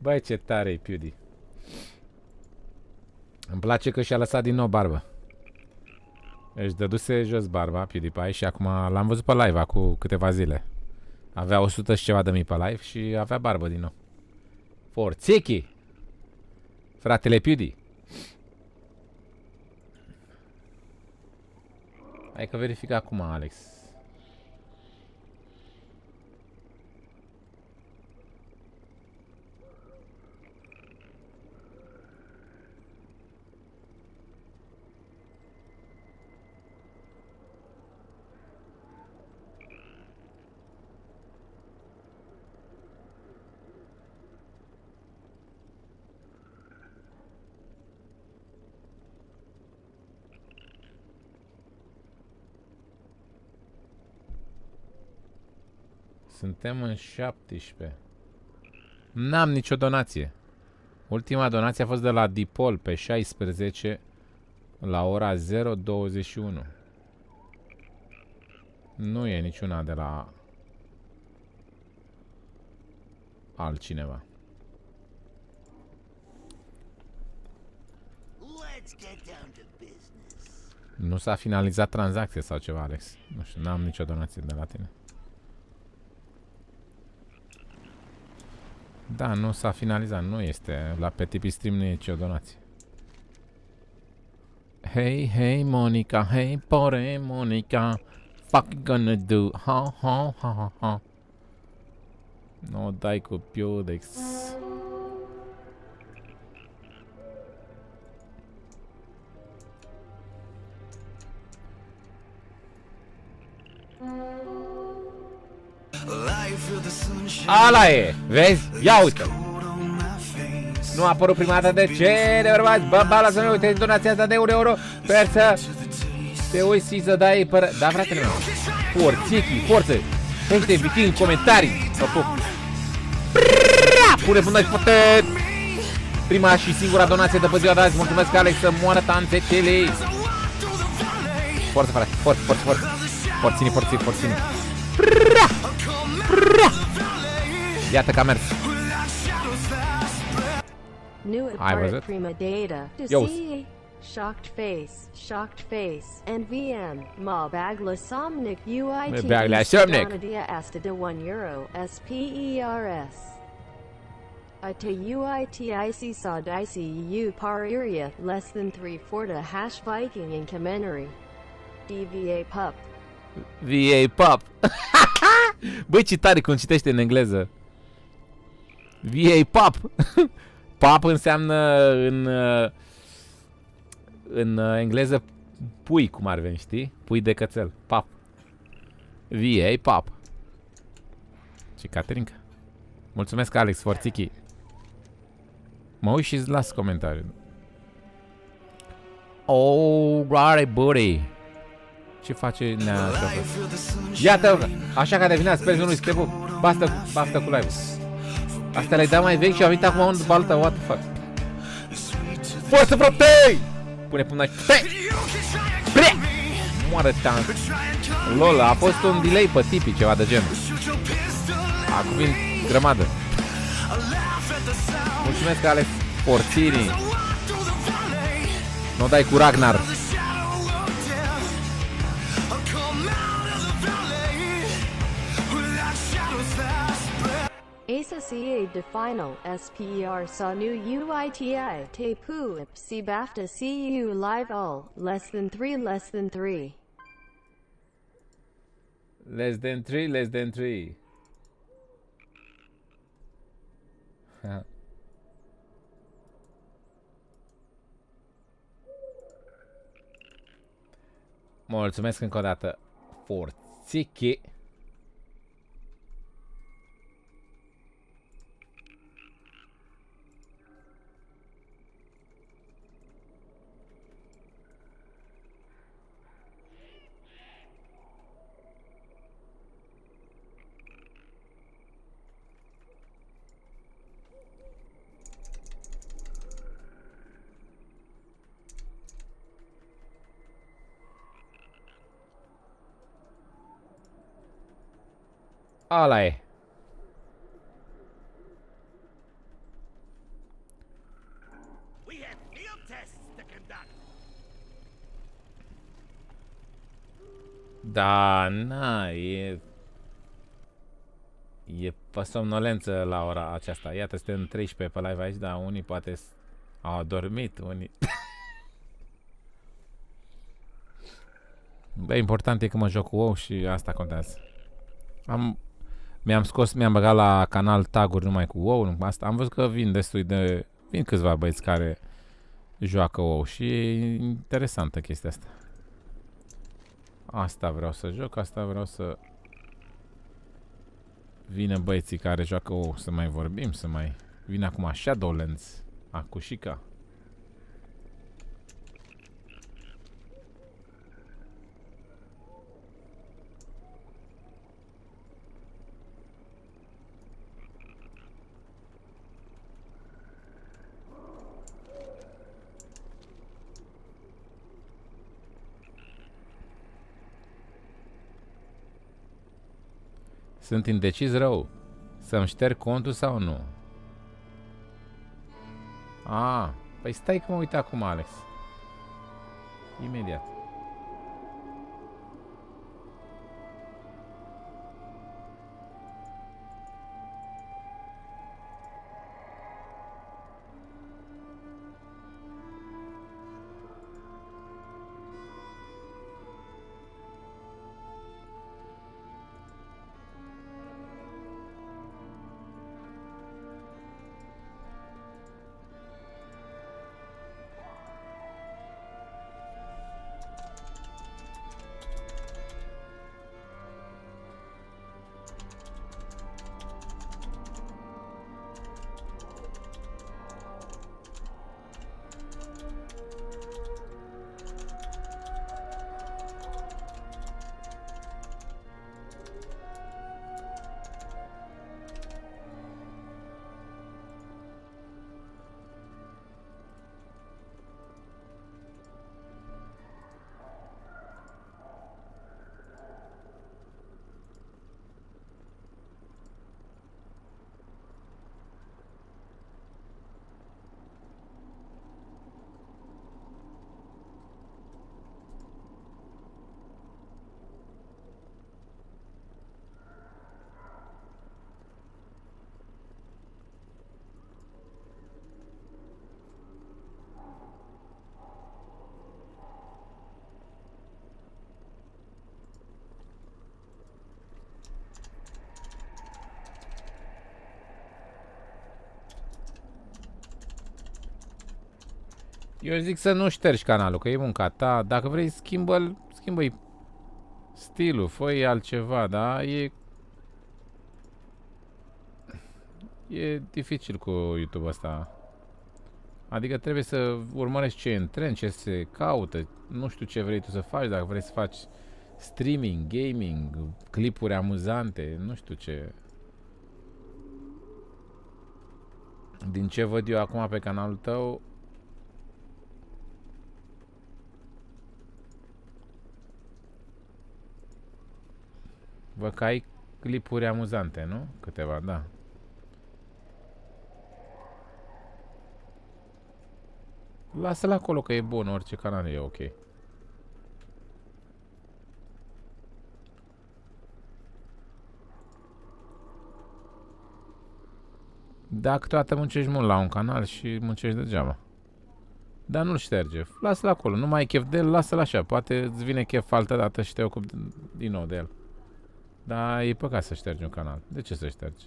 Băi, ce tare e PewDie. Îmi place că și-a lăsat din nou barbă. Își dăduse jos barba PewDiePie și acum l-am văzut pe live acum câteva zile. Avea 100 și ceva de mii pe live și avea barbă din nou. Forțichi! Fratele PewDie. Hai că verific acum, Alex. Suntem în 17. N-am nicio donație. Ultima donație a fost de la Dipol pe 16 la ora 0:21. Nu e niciuna de la altcineva. Nu s-a finalizat tranzacția sau ceva, Alex. Nu știu, n-am nicio donație de la tine. Da, nu s-a finalizat, nu este. La PTP Stream nu e nicio donație. Hey, hey, Monica, hey, pore, Monica, fuck you gonna do, ha, ha, ha, ha, ha. No, dai cu Piodex. Ala e, vezi? Ia uite. Nu a apărut prima dată, de ce de bărbați? Bă, bala să nu uite donația asta de €1. Sper să te uiți și să dai pără... Da, fratele meu. Forțichi, forță. Pește viking în comentarii. Pune până și poate. Prima și singura donație de pe ziua de azi. Mulțumesc, Alex, să moară tanțetele. Forță, frate, forță, forță, forță. Forțini, forțini, forțini. Iată că a mers. New at Prima Data. Yo. Shocked face, NVM, Bagla Somnic, UIT, Bagla Somnic. Donadia Asta de €1, SPERS. UITIC Sod ICU par area, less than 3/4 hash Viking in commentary. DVA Pup. VA Pup. Băi, ce tare cum citește în engleză. VA Pup. Pup înseamnă în engleză pui, cum ar veni, știi? Pui de cățel. Pap. VA, pap. Și Caterinca. Mulțumesc, Alex Forțichi. Mă uit și îți las comentariul. Oh, rare buddy. Ce face Nea Șofăr? Iată, așa că a devinat, sper să nu-i screpu. Baftă cu live-ul. Asta le-ai dat mai vechi și au venit acum unul după alta, what the fuck? Forță, frate! Pune până aici. Moară tank. Lol, a fost un delay pe tipii, ceva de genul. Acum vin grămadă. Mulțumesc, Alex Porțini. Nu dai cu Ragnar. Asa CA de final SPER sa new UITI te pu ip BAFTA CU live all less than 3 less than 3. Less than 3, less than 3. Mulțumesc încă o dată. Forțichi. Ala e. Da, na, e pe somnolență la ora aceasta. Iată, suntem 13 pe live aici, dar unii poate au adormit, unii... Bă, important e că mă joc cu WoW și asta contează. Mi-am băgat la canal taguri numai cu WoW, asta. Am văzut că vin câțiva băieți care joacă WoW și e interesantă chestia asta. Asta vreau să joc, asta vreau să vină băieții care joacă WoW să mai vorbim, să mai vină acum Shadowlands, Akushika. Sunt indecis rău. Să-mi șterg contul sau nu? Păi stai că mă uit acum, Alex. Imediat. Eu zic să nu ștergi canalul, că e munca ta. Dacă vrei, schimbă-i stilul, fă-i altceva, da? E dificil cu YouTube ăsta. Adică trebuie să urmărești ce e în trend, ce se caută. Nu știu ce vrei tu să faci, dacă vrei să faci streaming, gaming, clipuri amuzante, nu știu ce. Din ce văd eu acum pe canalul tău, văd că ai clipuri amuzante, nu? Câteva, da. Lasă-l acolo că e bun, orice canal e ok. Da, câteodată muncești mult la un canal și muncești degeaba. Dar nu-l șterge. Lasă-l acolo. Nu mai ai chef de el, lasă-l așa. Poate îți vine chef altă dată și te ocupi din nou de el. Dar e păcat să ștergi un canal. De ce să ștergi?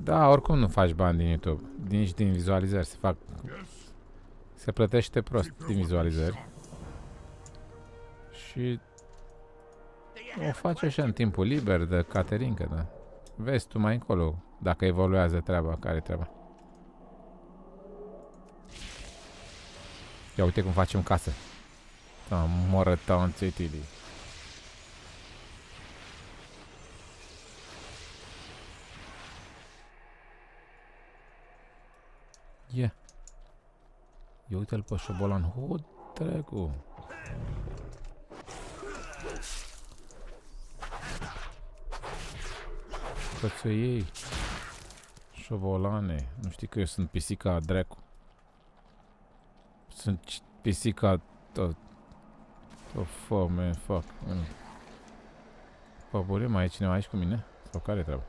Da, oricum nu faci bani din YouTube, nici din vizualizări. Se plătește prost din vizualizări. Și o faci așa în timpul liber de caterincă, da. Vezi tu mai încolo dacă evoluează treaba, care treaba. Ia uite cum facem casă. Da, moră taunțitili. Ia uite-l pe șobolan. Ho, dracu. Că-ți-o iei. Șobolane. Nu știi că eu sunt pisica dracu. Sunt pisica tot. Oh, man, fuck. Pă, bune, mai e cineva aici cu mine? Sau care treaba?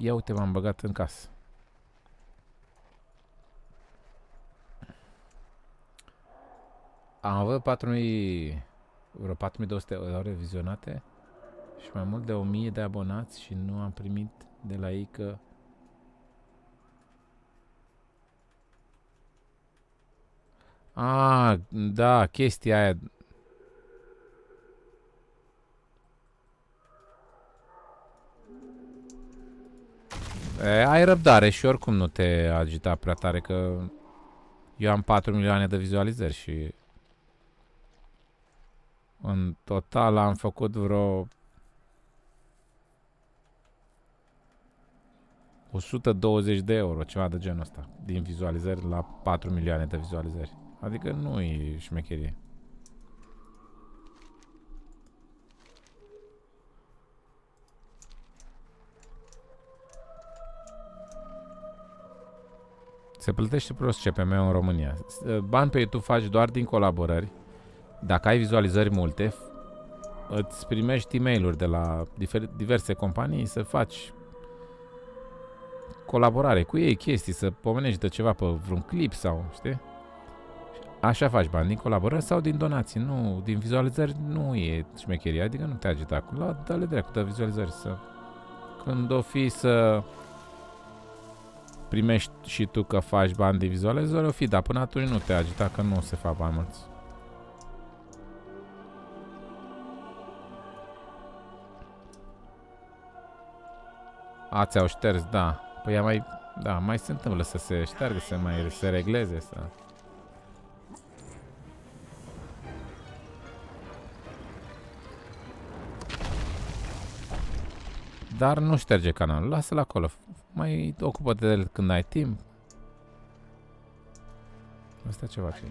Ia uite, m-am băgat în casă. Am avut vreo 4200 ore vizionate și mai mult de 1000 de abonați și nu am primit de la ei că... Da, chestia aia... Ai răbdare și oricum nu te agita prea tare, că eu am 4 milioane de vizualizări și în total am făcut vreo 120 de euro, ceva de genul ăsta, din vizualizări la 4 milioane de vizualizări. Adică nu e șmecherie. Se plătește prost CPM în România. Bani pe YouTube faci doar din colaborări. Dacă ai vizualizări multe, îți primești e-mail-uri de la diverse companii să faci colaborare cu ei, chestii, să pomenești de ceva pe vreun clip sau, știi? Așa faci bani, din colaborări sau din donații. Nu, din vizualizări nu e șmecherie, adică nu te agita acolo. Dă-le dracu de vizualizări să... Când o fi să primești și tu că faci bani din vizualizări, o fi, dar până atunci nu te agita că nu se fac bani mulți. Ți-au șters, da. Păi mai se întâmplă să se șteargă, să se regleze, să... Dar nu șterge canalul, lasă-l acolo. Mai ocupă-te de el când ai timp. Asta ceva ce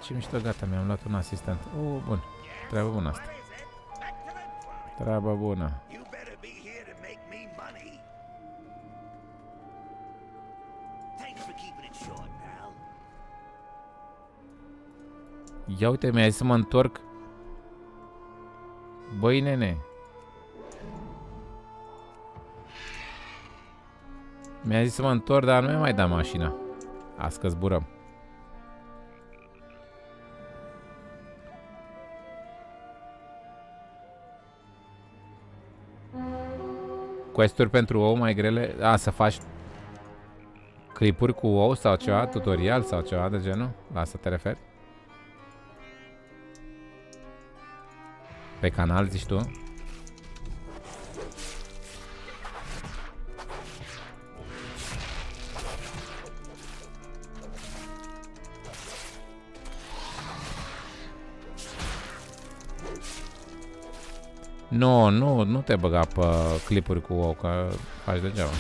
ce mișto, gata, mi-am luat un asistent. Bun. Treabă bună asta. Treabă bună. Ia uite, mi-ai zis să mă întorc. Băi, nene. Mi-a zis să mă întorc, dar nu mi-a mai dat mașina. Azi că zburăm. Quest-uri pentru ou mai grele? Să faci clipuri cu ou sau ceva, tutorial sau ceva de genul? La asta te referi? Pe canal, zici tu? Nu te băga pe clipuri cu ou, că faci degeaba.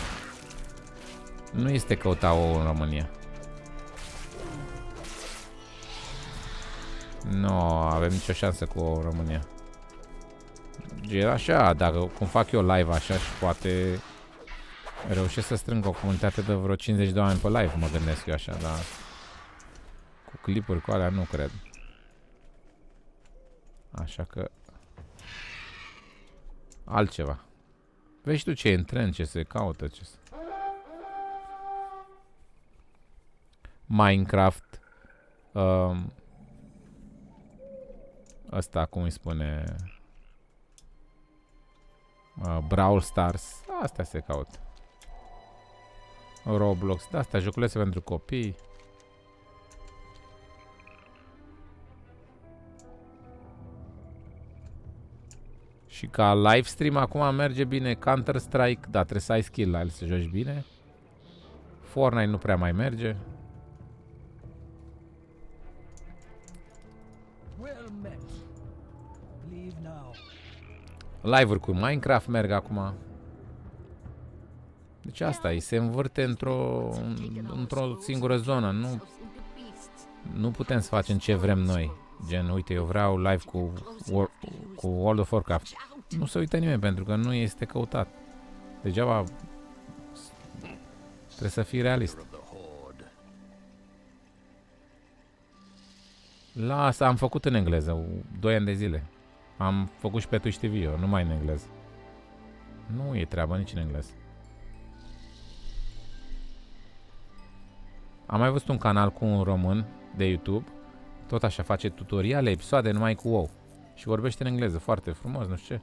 Nu este căuta ou în România. Nu avem nicio șansă cu ou în România. E așa, dacă cum fac eu live așa și poate reușesc să strâng o comunitate de vreo 50 de oameni pe live, mă gândesc eu așa, dar cu clipuri cu alea nu cred. Așa că altceva. Vezi tu ce e în trend, ce se caută, ce se... Minecraft. Ăsta, cum îi spune... Brawl Stars. Astea se caută. Roblox. De astea, joculețe pentru copii. Și ca live stream acum merge bine Counter-Strike, da, trebuie să ai skill la el să joci bine. Fortnite nu prea mai merge. Live-uri cu Minecraft merg acum. Deci asta e, se învârte într-o singură zonă. Nu putem să facem ce vrem noi. Gen, uite, eu vreau live cu World of Warcraft. Nu se uită nimeni pentru că nu este căutat. Degeaba trebuie să fii realist. La asta am făcut în engleză 2 ani de zile. Am făcut și pe Twitch TV eu, numai în engleză. Nu e treabă nici în engleză. Am mai văzut un canal cu un român de YouTube. Tot așa face tutoriale, episoade numai cu WoW. Și vorbește în engleză foarte frumos, nu știu ce.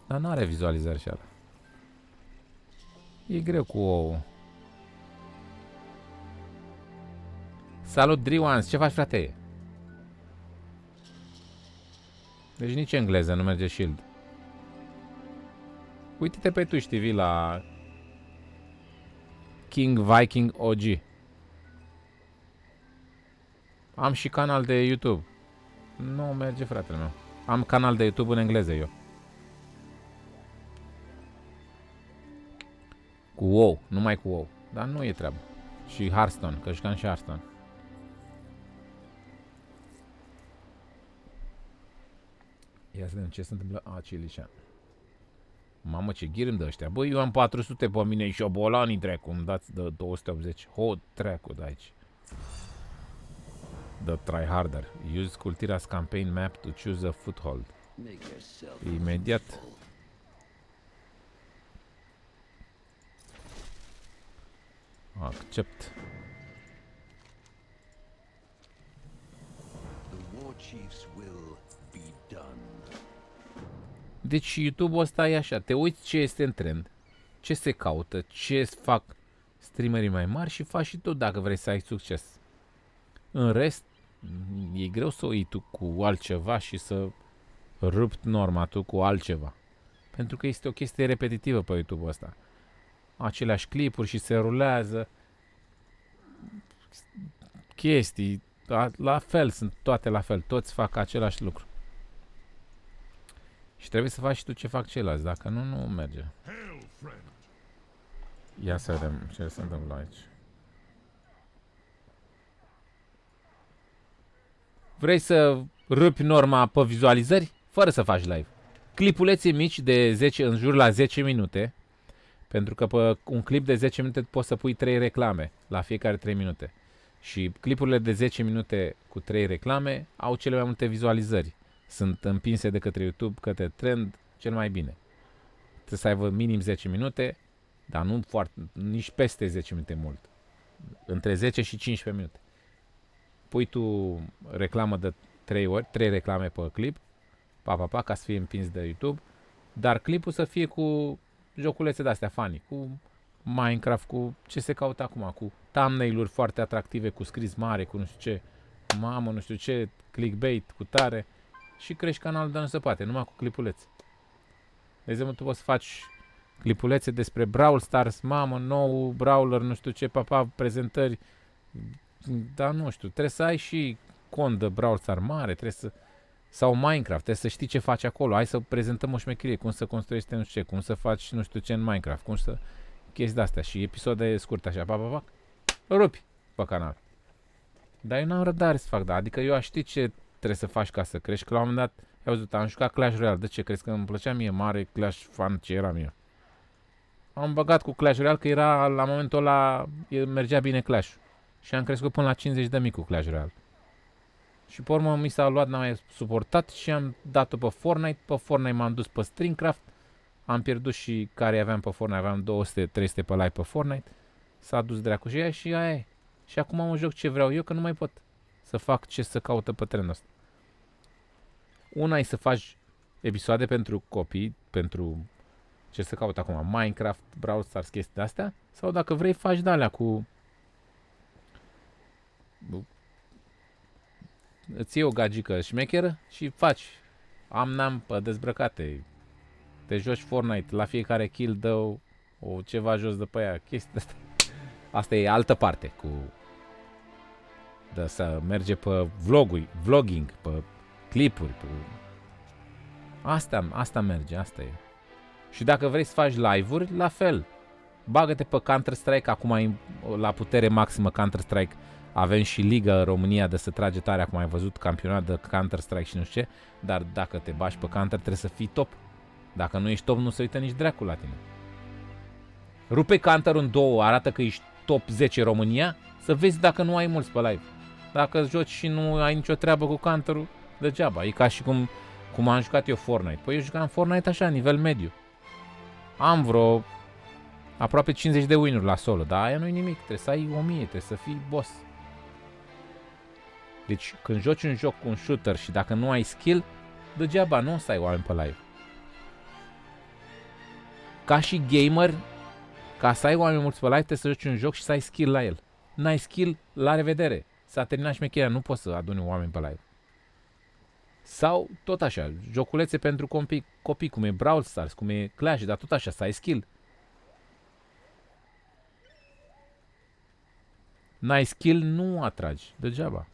Dar nu are vizualizări și ala. E greu cu WoW. Salut Driwans, ce faci, frate? Deci nici engleză nu merge Shield. Uite-te pe Twitch TV la King Viking OG. Am și canal de YouTube. Nu merge, fratele meu. Am canal de YouTube în engleză eu. Cu WoW, numai cu WoW. Dar nu e treabă. Și Hearthstone, că jucam și Hearthstone. Ia să vedem ce se întâmplă. Cilișa. Mamă, ce ghirim de ăștia. Băi, eu am 400 pe mine și obolanii, dracu. Îmi dați de 280. Hot, dracu, de aici. The tryharder. Use Cultira's campaign map to choose a foothold. Imediat. Accept. The war chiefs will be done. Deci YouTube-ul ăsta e așa. Te uiți ce este în trend, ce se caută, ce fac streamerii mai mari și faci și tu dacă vrei să ai succes. În rest, e greu să o iei tu cu altceva și să rupi norma tu cu altceva. Pentru că este o chestie repetitivă pe YouTube-ul ăsta. Aceleași clipuri și se rulează chestii. La fel, sunt toate la fel. Toți fac același lucru. Și trebuie să faci și tu ce fac ceilalți. Dacă nu, nu merge. Ia să vedem ce se întâmplă aici. Vrei să rupi norma pe vizualizări? Fără să faci live. Clipulețe mici de 10, în jur la 10 minute. Pentru că pe un clip de 10 minute poți să pui 3 reclame la fiecare 3 minute. Și clipurile de 10 minute cu 3 reclame au cele mai multe vizualizări. Sunt împinse de către YouTube, către trend, cel mai bine. Trebuie să aibă minim 10 minute, dar nu foarte, nici peste 10 minute mult. Între 10 și 15 minute. Pui tu reclamă de 3 ori, 3 reclame pe clip, ca să fie împins de YouTube, dar clipul să fie cu joculețe de-astea funny, cu Minecraft, cu ce se caută acum, cu thumbnail-uri foarte atractive, cu scris mare, cu nu știu ce, mamă, nu știu ce, clickbait, cu tare, și crești canalul de nu se poate, numai cu clipulețe. De exemplu, tu poți să faci clipulețe despre Brawl Stars, mamă, nou brawler, nu știu ce, prezentări, dar nu știu, trebuie să ai și cont de Brawl Stars mare, trebuie să, sau Minecraft, trebuie să știi ce faci acolo, hai să prezentăm o șmecherie, cum să construiești nu știu ce, cum să faci nu știu ce în Minecraft, cum să, chestii de-astea și episoade scurte așa, rupi pe canal. Dar eu n-am răbdare să fac, da, adică eu aș ști ce trebuie să faci ca să crești, că la un moment dat, ai văzut, am jucat Clash Royale, de ce crezi că îmi plăcea mie mare Clash fan ce eram eu? Am băgat cu Clash Royale că era, la momentul ăla, mergea bine Clash. Și am crescut până la 50.000 cu Clash Royale. Și pe urmă mi s-a luat, n-am mai suportat și am dat-o pe Fortnite. Pe Fortnite m-am dus pe Streamcraft. Am pierdut și care aveam pe Fortnite, aveam 200-300 pe live pe Fortnite. S-a dus dracu și ea și aia e. Și acum am un joc ce vreau eu, că nu mai pot să fac ce să caută pe trendul ăsta. Una e să faci episoade pentru copii, pentru ce să caut acum, Minecraft, Brawl Stars, chestii de-astea, sau dacă vrei faci de-alea cu... Îți iei o gagică șmecheră și faci am-nam pe dezbrăcate. Te joci Fortnite, la fiecare kill dă o ceva jos de pe ea, chestii de-astea. Asta e altă parte, cu... De să merge pe vlogging, pe clipuri, pe... Asta merge, asta e. Și dacă vrei să faci live-uri, la fel. Bagă-te pe Counter-Strike, acum la putere maximă Counter-Strike. Avem și Liga în România de să trage tare, acum ai văzut campionat de Counter-Strike și nu știu ce. Dar dacă te bagi pe Counter, trebuie să fii top. Dacă nu ești top, nu se uită nici dracu la tine. Rupe Counter în două, arată că ești top 10 România, să vezi dacă nu ai mulți pe live. Dacă joci și nu ai nicio treabă cu Counter-ul, degeaba. E ca și cum am jucat eu Fortnite. Păi eu jucam Fortnite așa, nivel mediu. Am vreo aproape 50 de win-uri la solo, dar aia nu-i nimic. Trebuie să ai 1000, trebuie să fii boss. Deci când joci un joc cu un shooter și dacă nu ai skill, degeaba nu o să ai oameni pe live. Ca și gamer, ca să ai oameni mulți pe live, trebuie să joci un joc și să ai skill la el. N-ai skill, la revedere. S-a terminat șmecheria, nu poți să aduni oameni pe live. Sau tot așa, joculețe pentru copii, cum e Brawl Stars, cum e Clash, dar tot așa, să ai skill. N-ai skill, nu atragi, degeaba.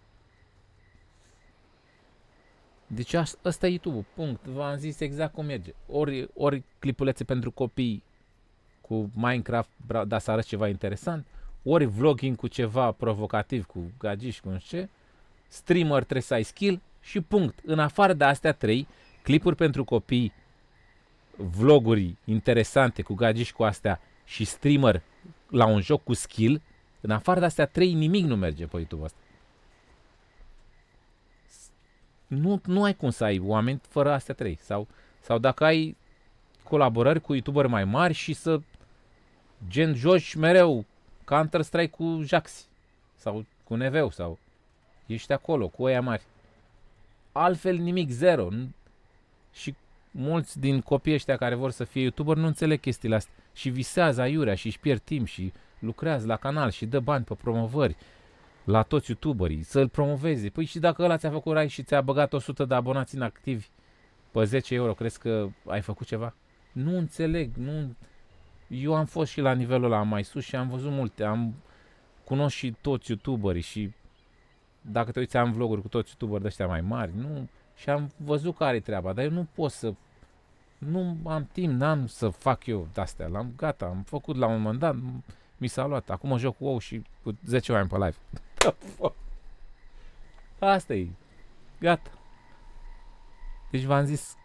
Deci ăsta e YouTube-ul, punct. V-am zis exact cum merge. Ori clipulețe pentru copii cu Minecraft, dar să arăți ceva interesant, ori vlogging cu ceva provocativ, cu gagiși, cu nu știu ce, streamer trebuie să ai skill și punct. În afară de astea 3, clipuri pentru copii, vloguri interesante cu gagiși cu astea și streamer la un joc cu skill, în afară de astea 3, nimic nu merge pe YouTube ăsta. Nu ai cum să ai oameni fără astea 3. Sau dacă ai colaborări cu youtuberi mai mari și să gen joci mereu Counter-Strike cu Jaxi sau cu Neveu sau ești acolo cu ăia mari. Altfel nimic, zero. Și mulți din copiii ăștia care vor să fie youtuber nu înțeleg chestiile astea și visează aiurea și își pierd timp și lucrează la canal și dă bani pe promovări la toți youtuberii, să-l promoveze. Păi și dacă ăla ți-a făcut rai și ți-a băgat 100 de abonați inactivi pe 10 euro, crezi că ai făcut ceva? Nu înțeleg, nu... Eu am fost și la nivelul ăla mai sus și am văzut multe, cunosc și toți youtuberii și dacă te uiți, am vloguri cu toți youtuberi de ăștia mai mari, nu... Și am văzut care e treaba, dar eu nu pot să Nu am timp, n-am să fac eu de-astea. L-am gata, am făcut la un moment dat, mi s-a luat. Acum mă joc cu WoW și cu 10 oameni pe live. Asta e. Gata. Deci v-am zis,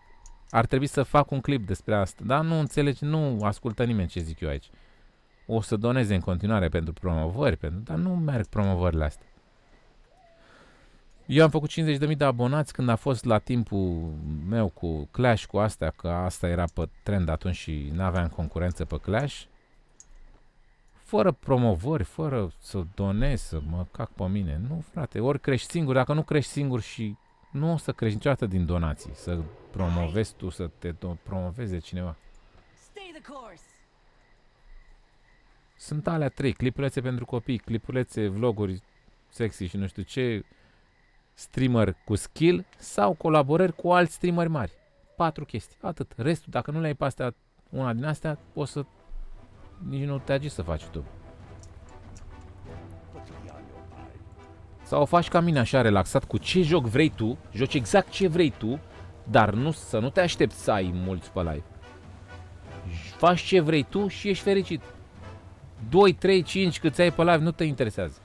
ar trebui să fac un clip despre asta. Dar nu înțelegi, nu ascultă nimeni ce zic eu aici. O să doneze în continuare pentru promovări, dar nu merg promovările astea. Eu am făcut 50.000 de abonați când a fost la timpul meu cu Clash, cu astea, că asta era pe trend atunci și n-aveam concurență pe Clash. Fără promovări, fără să donez, să mă cac pe mine. Nu, frate, ori crești singur, dacă nu crești singur și nu o să crești niciodată din donații, să promovezi tu, să te promoveze cineva. Sunt alea 3, clipulețe pentru copii, clipulețe, vloguri sexy și nu știu ce, streamer cu skill sau colaborări cu alți streameri mari. 4 chestii, atât. Restul, dacă nu le ai pe astea, una din astea, o să nici nu te agiți să faci tu. Sau o faci ca mine așa relaxat, cu ce joc vrei tu, joci exact ce vrei tu, dar nu, să nu te aștepți să ai mulți pe live. Faci ce vrei tu și ești fericit. 2, 3, 5 cât ai pe live nu te interesează.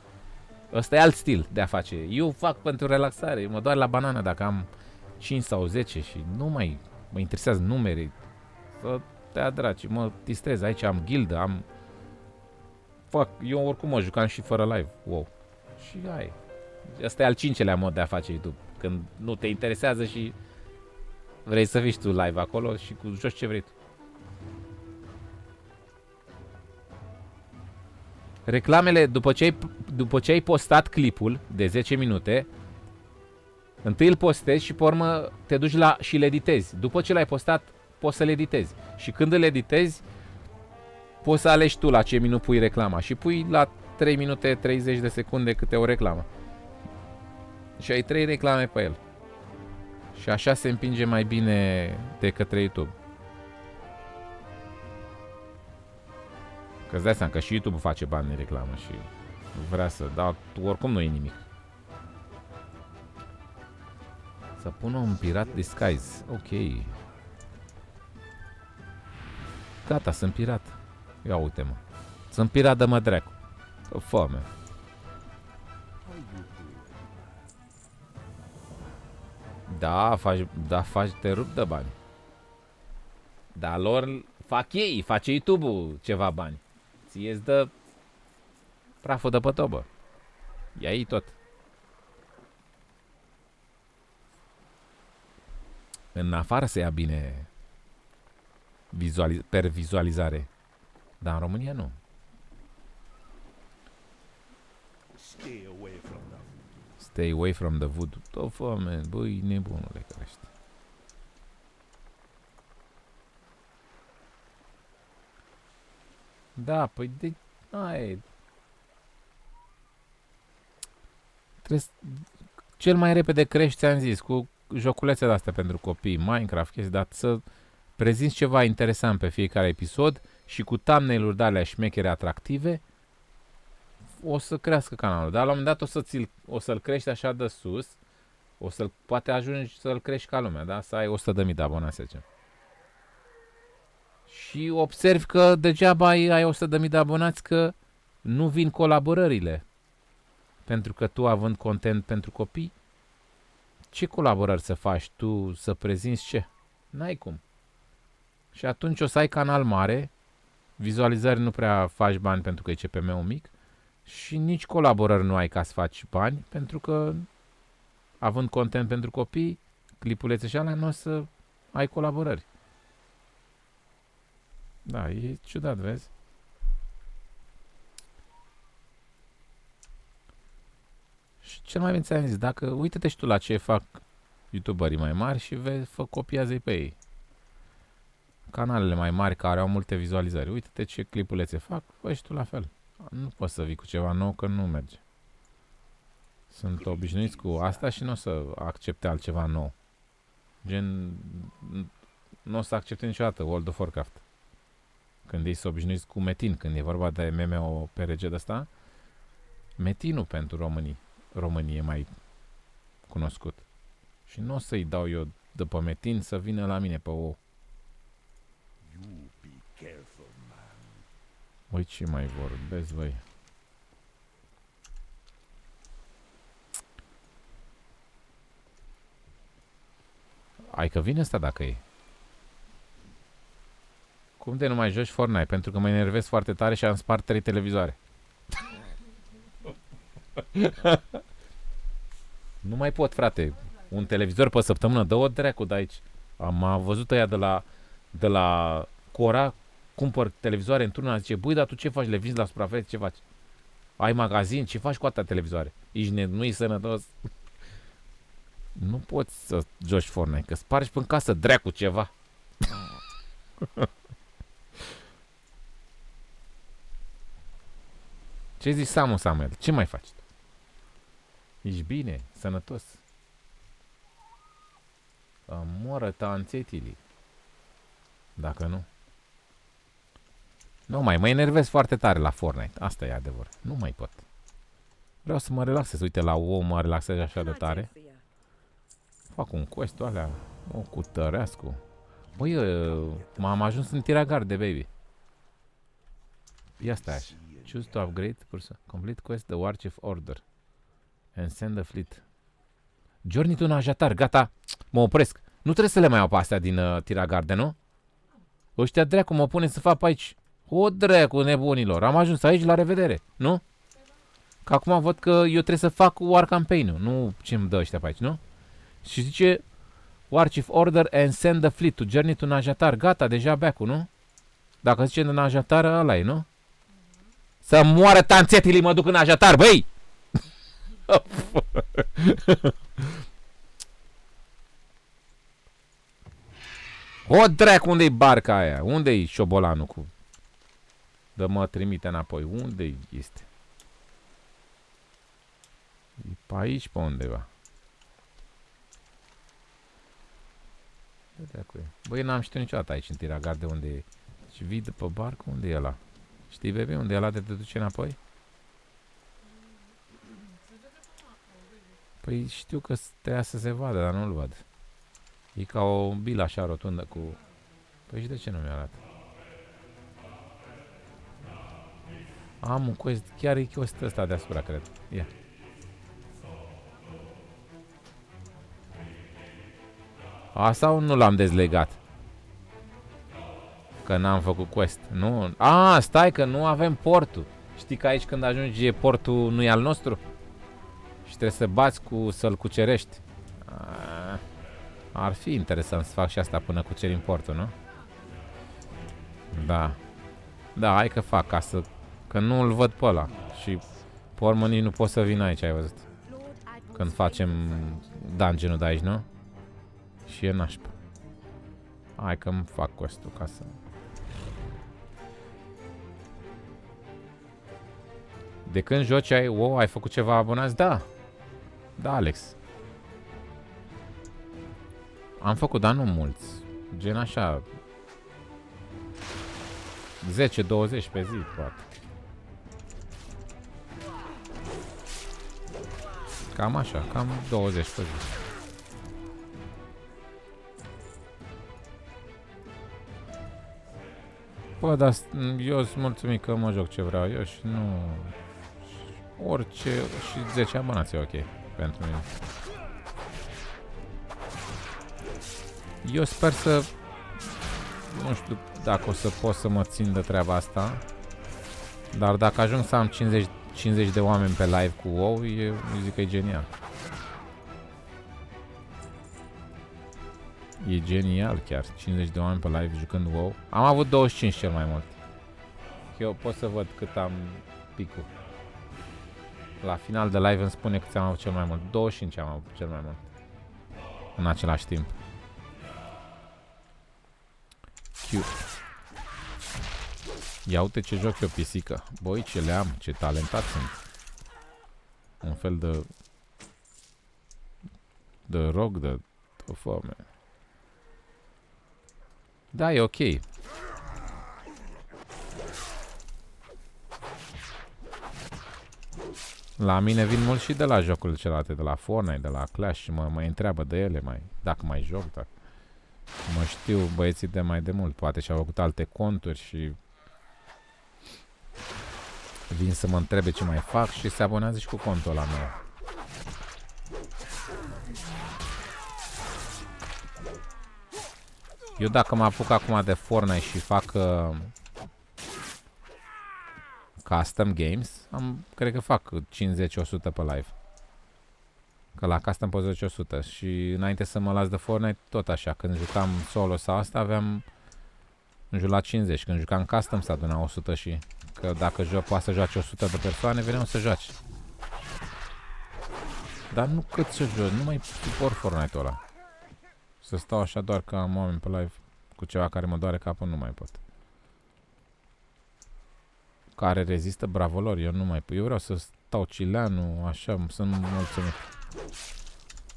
Ăsta e alt stil de a face. Eu fac pentru relaxare, mă doar la banană dacă am 5 sau 10 și nu mai mă interesează numere. Să te draci, mă distrez. Aici am gildă, am... Fac, eu oricum mă jucam și fără live. Wow. Și ai. Asta e al 5-lea mod de a face YouTube. Când nu te interesează și vrei să fii tu live acolo și cu joci ce vrei tu. Reclamele, după ce ai postat clipul de 10 minute, întâi îl postezi și pe urmă te duci și îl editezi. După ce l-ai postat, poți să-l editezi. Și când îl editezi, poți să alegi tu la ce minut pui reclama. Și pui la 3 minute 30 de secunde câte o reclamă. Și ai 3 reclame pe el. Și așa se împinge mai bine de către YouTube. Că îți dai seama că și YouTube face bani de reclamă și vrea să, dar oricum nu e nimic. Să pună un pirat disguise. Ok. Gata, sunt pirat. Ia uite-mă. Sunt pirat, dă-mă dracu. Fă-mă. Da, faci, te rup de bani. Dar lor fac ei, face YouTube-ul ceva bani. Ție îți dă praful de pe tobă. Ia ei tot. În afară se ia bine per vizualizare. Dar în România nu. Stay away from the voodoo. Tot foame, băi, nebunule crește. Da, păi de... Ai... Trebuie... Cel mai repede crești, ți-am zis, cu joculețe de-astea pentru copii, Minecraft, chestii, dar să prezinți ceva interesant pe fiecare episod și cu thumbnail-uri de-alea șmechere atractive, o să crească canalul. Dar la un moment dat o să-l crești așa de sus, poate ajungi să-l crești ca lumea, da? Să ai 100.000 de abonați, să zicem. Și observi că degeaba ai 100.000 de abonați, că nu vin colaborările. Pentru că tu, având content pentru copii, ce colaborări să faci tu, să prezinți ce? N-ai cum. Și atunci o să ai canal mare, vizualizări nu prea faci bani pentru că e CPM-ul mic și nici colaborări nu ai ca să faci bani, pentru că, având content pentru copii, clipulețe și alea, nu o să ai colaborări. Da, e ciudat, vezi? Și cel mai bine ți-am zis, dacă uite-te și tu la ce fac youtuberii mai mari și copiază-i pe ei. Canalele mai mari care au multe vizualizări, uite-te ce clipulețe fac, fă și tu la fel. Nu poți să vii cu ceva nou, că nu merge. Sunt obișnuiți cu asta și nu o să accepte altceva nou. Gen, nu o să accepte niciodată World of Warcraft. Când ei s-au obișnuiți cu Metin, când e vorba de MMORPG de ăsta, Metinul pentru România e mai cunoscut. Și nu o să-i dau eu după Metin să vină la mine pe WoW. Băi, ce mai vorbesc, băi? Hai că vine ăsta dacă e. Cum de nu mai joci Fortnite? Pentru că mă enervez foarte tare și am spart 3 televizoare. Nu mai pot, frate. Un televizor pe săptămână, dă-o dracu de aici. Am văzut ăia de la Cora, cumpăr televizoare într-una, zice, băi, dar tu ce faci? Le vinzi la suprafață? Ce faci? Ai magazin? Ce faci cu atâtea televizoare? Nu-i sănătos. Nu poți să joci Fortnite, că spargi până în casă dracu ceva. Ce zici, Samuel? Ce mai faci? Ești bine? Sănătos? Moră tanțetili. Dacă nu. Nu mai, mă enervez foarte tare la Fortnite. Asta e adevăr. Nu mai pot. Vreau să mă relaxez. Uite, la WoW mă relaxez așa de tare. Fac un quest alea. O cutăreascu. Băi, m-am ajuns în Tiragarde, baby. Ia stai așa. Choose to upgrade person. Complete quest the War Chief Order. And send the fleet. Journey to Najatar. Gata. Mă opresc. Nu trebuie să le mai iau pe astea din Tiragarde, nu? Ăștia dracu mă pune să fac aici. O dracu nebunilor. Am ajuns aici, la revedere. Nu? Că acum văd că eu trebuie să fac War Campaign-ul. Nu ce-mi dă ăștia pe aici, nu? Și zice War Chief Order and send the fleet to journey to Najatar. Gata, deja back-ul, nu? Dacă zice de Najatar, ăla e, nu? Să moară tanțetilii, mă duc în Najatar, băi! O dracu, unde-i barca aia? Unde-i șobolanul cu... Dă mă trimite înapoi. Unde este? E pe aici, pe undeva. Băi, n-am știut niciodată aici în Tiragarde unde e. Și vii după barcă, unde e ăla? Știi, bebe, unde e ăla de te duce înapoi? Păi știu că stea să se vadă, dar nu-l văd. E ca o bilă așa rotundă cu... Păi și de ce nu mi-arată? Am un quest, chiar e quest ăsta deasupra, cred. Ia. A, sau nu l-am dezlegat? Că n-am făcut quest. Nu. A, stai că nu avem portul. Știi că aici când ajungi portul nu e al nostru? Și trebuie să bați să-l cucerești. Ar fi interesant să fac și asta până cucerim portul, nu? Da. Da, hai că fac ca să... Că nu îl văd pe ăla. Și pe urmă nici nu pot să vin aici, ai văzut? Când facem dungeon-ul de aici, nu? Și e nașpa. Hai că-mi fac quest-ul ca să... De când joci ai făcut ceva abonați? Da. Da, Alex. Am făcut, dar nu mulți. Gen așa 10-20 pe zi, poate. Cam așa, cam 20 pe zi. Bă, dar eu sunt mulțumit că mă joc ce vreau eu și nu... Orice... Și 10 abonați e ok pentru mine. Eu sper să... Nu știu dacă o să pot să mă țin de treaba asta. Dar dacă ajung să am 50 de oameni pe live cu WoW, eu zic că e genial. E genial chiar. 50 de oameni pe live jucând WoW. Am avut 25 cel mai mult. Eu pot să văd cât am picul. La final de live îmi spune cât am avut cel mai mult. 25 am avut cel mai mult. În același timp. Cute. Ia uite ce joc eu, pisică. Băi, ce le am, ce talentat sunt. Un fel de rog, de foame. Da, e ok. La mine vin mult și de la jocurile celelalte, de la Fortnite, de la Clash și mă întreabă de ele, dacă mai joc, dacă... Mă știu băieții de mai de mult, poate și-au făcut alte conturi și... vin să mă întrebe ce mai fac și se abonează și cu contul ăla meu. Eu dacă mă apuc acum de Fortnite și fac custom games, cred că fac 50-100 pe live. Că la custom poți 10-100 și înainte să mă las de Fortnite tot așa, când jucam solo sau asta aveam în jur la 50, când jucam custom s-a adunat 100 și că dacă poate să joace 100 de persoane, veneau să joace. Dar nu cât să joc, nu mai suport Fortnite-ul ăla. Să stau așa doar ca am oameni pe live cu ceva care mă doare capul, nu mai pot. Care rezistă, bravo lor, eu nu mai pot. Eu vreau să stau cileanu, așa, sunt mulțumit.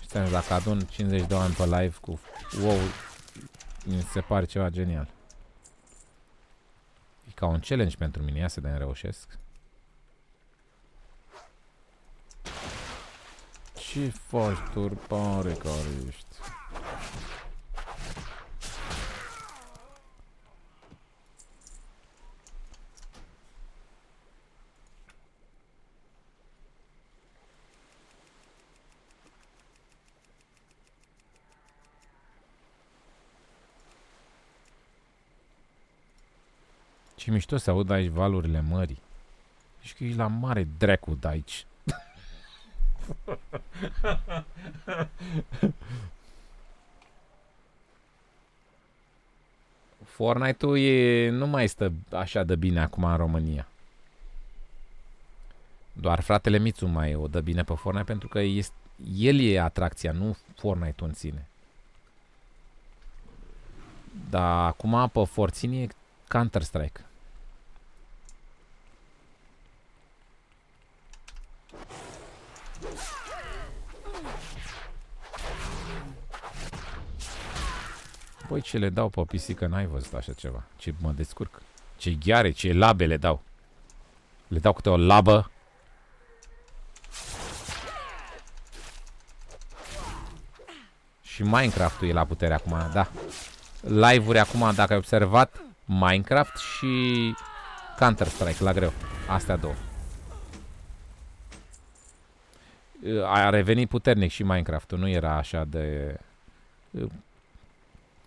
Știam, dacă adun 50 de oameni pe live cu WoW, mi se pare ceva genial. E ca un challenge pentru mine, ia să de reușesc. Ce faci, turpare care ești? Ce mișto se aud aici valurile mării. Și că e la mare dracu de aici. Fortnite-ul nu mai stă așa de bine acum în România. Doar fratele Mițu mai o dă bine pe Fortnite pentru că el e atracția, nu Fortnite-ul în sine. Dar acum pe forțini e Counter-Strike. Băi, ce le dau pe pisică, n-ai văzut așa ceva. Ce mă descurc. Ce gheare, ce labe le dau. Le dau câte o labă. Și Minecraft-ul e la putere acum, da. Live-uri acum, dacă ai observat, Minecraft și Counter-Strike la greu. Astea două. A revenit puternic și Minecraft-ul, nu era așa de...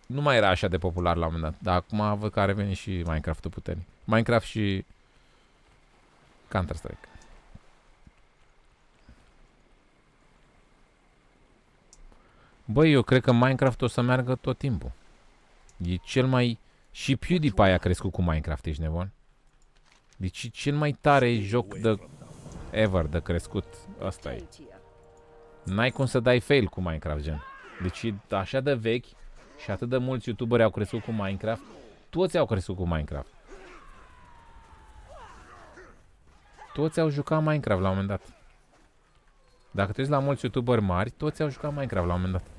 Nu mai era așa de popular la un moment dat, dar acum văd că a revenit și Minecraft-ul puternic. Minecraft și Counter-Strike. Băi, eu cred că Minecraft o să meargă tot timpul. E cel mai... Și PewDiePie a crescut cu Minecraft, ești nebun? Deci e cel mai tare joc de... ever de crescut. Asta e. N-ai cum să dai fail cu Minecraft, gen. Deci e așa de vechi și atât de mulți youtuberi au crescut cu Minecraft. Toți au crescut cu Minecraft. Toți au jucat Minecraft la un moment dat. Dacă te uiți la mulți youtuberi mari, toți au jucat Minecraft la un moment dat.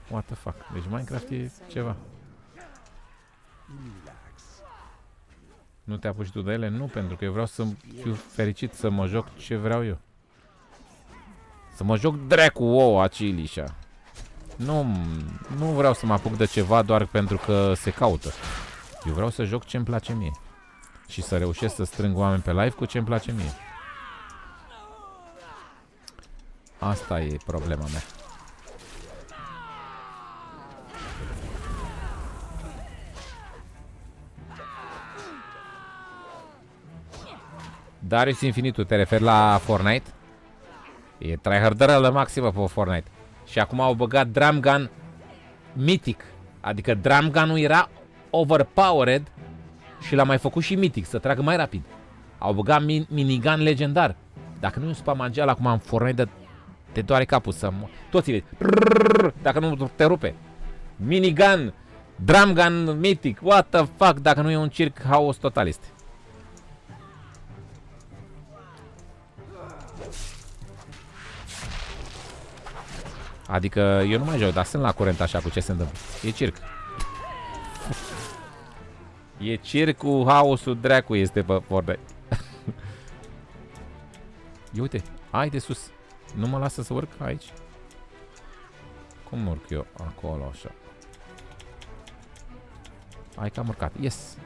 What the fuck? Deci Minecraft e ceva. Nu te apuci tu de ele? Nu, pentru că eu vreau să fiu fericit să mă joc ce vreau eu. Să mă joc dracu ouă acilișa. Nu vreau să mă apuc de ceva doar pentru că se caută. Eu vreau să joc ce-mi place mie. Și să reușesc să strâng oameni pe live cu ce-mi place mie. Asta e problema mea. Darius Infinitu, te referi la Fortnite? E tryharderă la maximă pe Fortnite. Și acum au băgat Drum Gun Mythic. Adică Drum Gun-ul era overpowered și l-a mai făcut și Mythic, să tragă mai rapid. Au băgat minigun legendar. Dacă nu e un spamageal acum în Fortnite, te doare capul să toți vezi. Dacă nu te rupe. Minigun, Drum Gun Mythic, what the fuck, dacă nu e un circ haos total este. Adică eu nu mai joc, dar sunt la curent așa cu ce se întâmplă. E circ. E circ cu haosul dracu este pe Fortnite. Ia uite, hai de sus. Nu mă lasă să urc aici? Cum urc eu acolo așa? Hai că am urcat. Yes.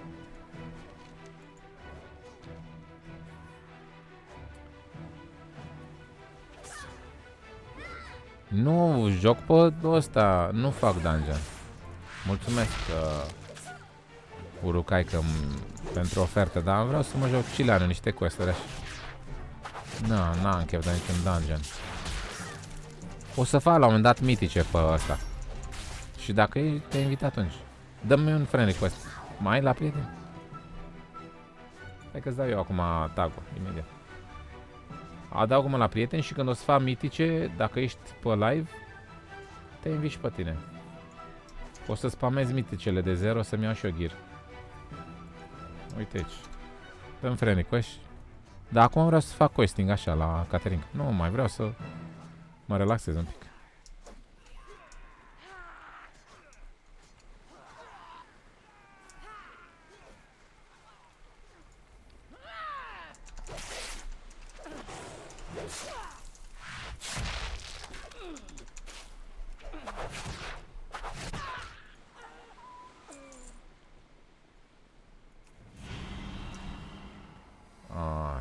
Nu, joc pe ăsta, nu fac dungeon. Mulțumesc, Urucaică, pentru ofertă, dar vreau să mă joc Cileanu, niște quest-uri așa. N-am chef de niciun dungeon. O să fac la un moment dat mitice pe ăsta. Și dacă e, te invit atunci. Dă-mi un friend request. Mai ai la prieteni? Hai că-ți dau eu acum tag-ul, imediat. Adaugă-mă la prieteni și când o să fac mitice, dacă ești pe live, te invit și pe tine. O să spamezi miticele de 0 să-mi iau și eu gear. Uite aici. Dă-mi friend request. Dar acum vreau să fac questing așa la Catering. Nu, mai vreau să mă relaxez un pic.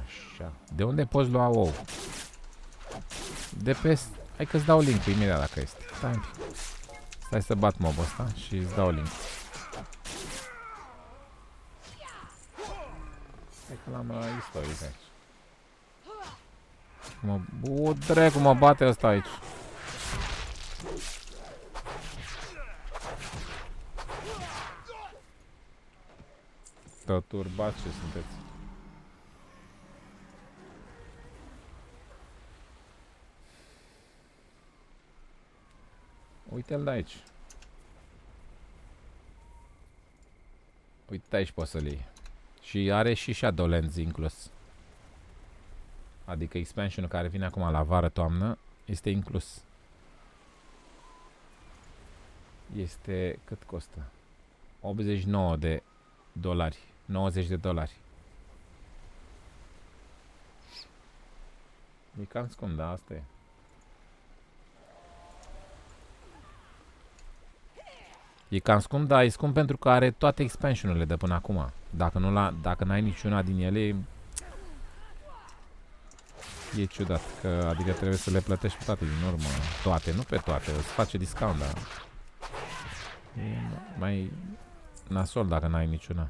Așa. De unde poți lua ou? De pe... Hai că-ți dau link-ul imediat dacă este. Stai un pic. Stai să bat mob-ul ăsta și îți dau link. Hai că l-am la istorie aici. O dracu, mă bate ăsta aici. Tot turbați ce sunteți. Uite-l de aici. Uite aici poți să-l iei. Și are și Shadowlands inclus. Adică expansionul care vine acum la vară-toamnă este inclus. Este... cât costă? 89 de dolari. 90 de dolari. E cam scump, da, asta e. E cam scump, dar e scump pentru că are toate expansionurile de până acum. Dacă n-ai niciuna din ele, e ciudat. Că, adică trebuie să le plătești pe toate din urmă. Toate, nu pe toate. Îți face discount, dar e mai nasol dacă n-ai niciuna.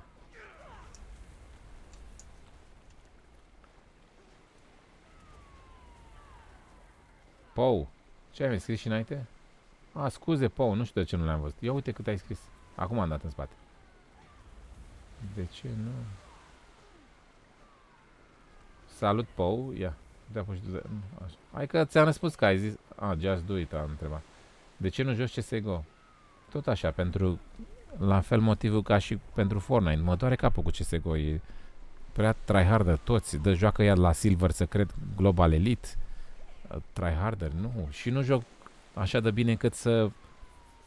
Pou, ce ai mai scris și înainte? A, scuze, Pou, nu știu de ce nu le-am văzut. Ia uite cât ai scris. Acum am dat în spate. De ce nu? Salut, Pou. Ia. Hai că ți-am răspuns că ai zis. Just do it, am întrebat. De ce nu joci CSGO? Tot așa, pentru... La fel motivul ca și pentru Fortnite. Mă doare capul cu CSGO. E prea tryharder toți. Dă joacă ea la Silver, să cred, Global Elite. Tryharder, nu. Și nu joc așa de bine încât să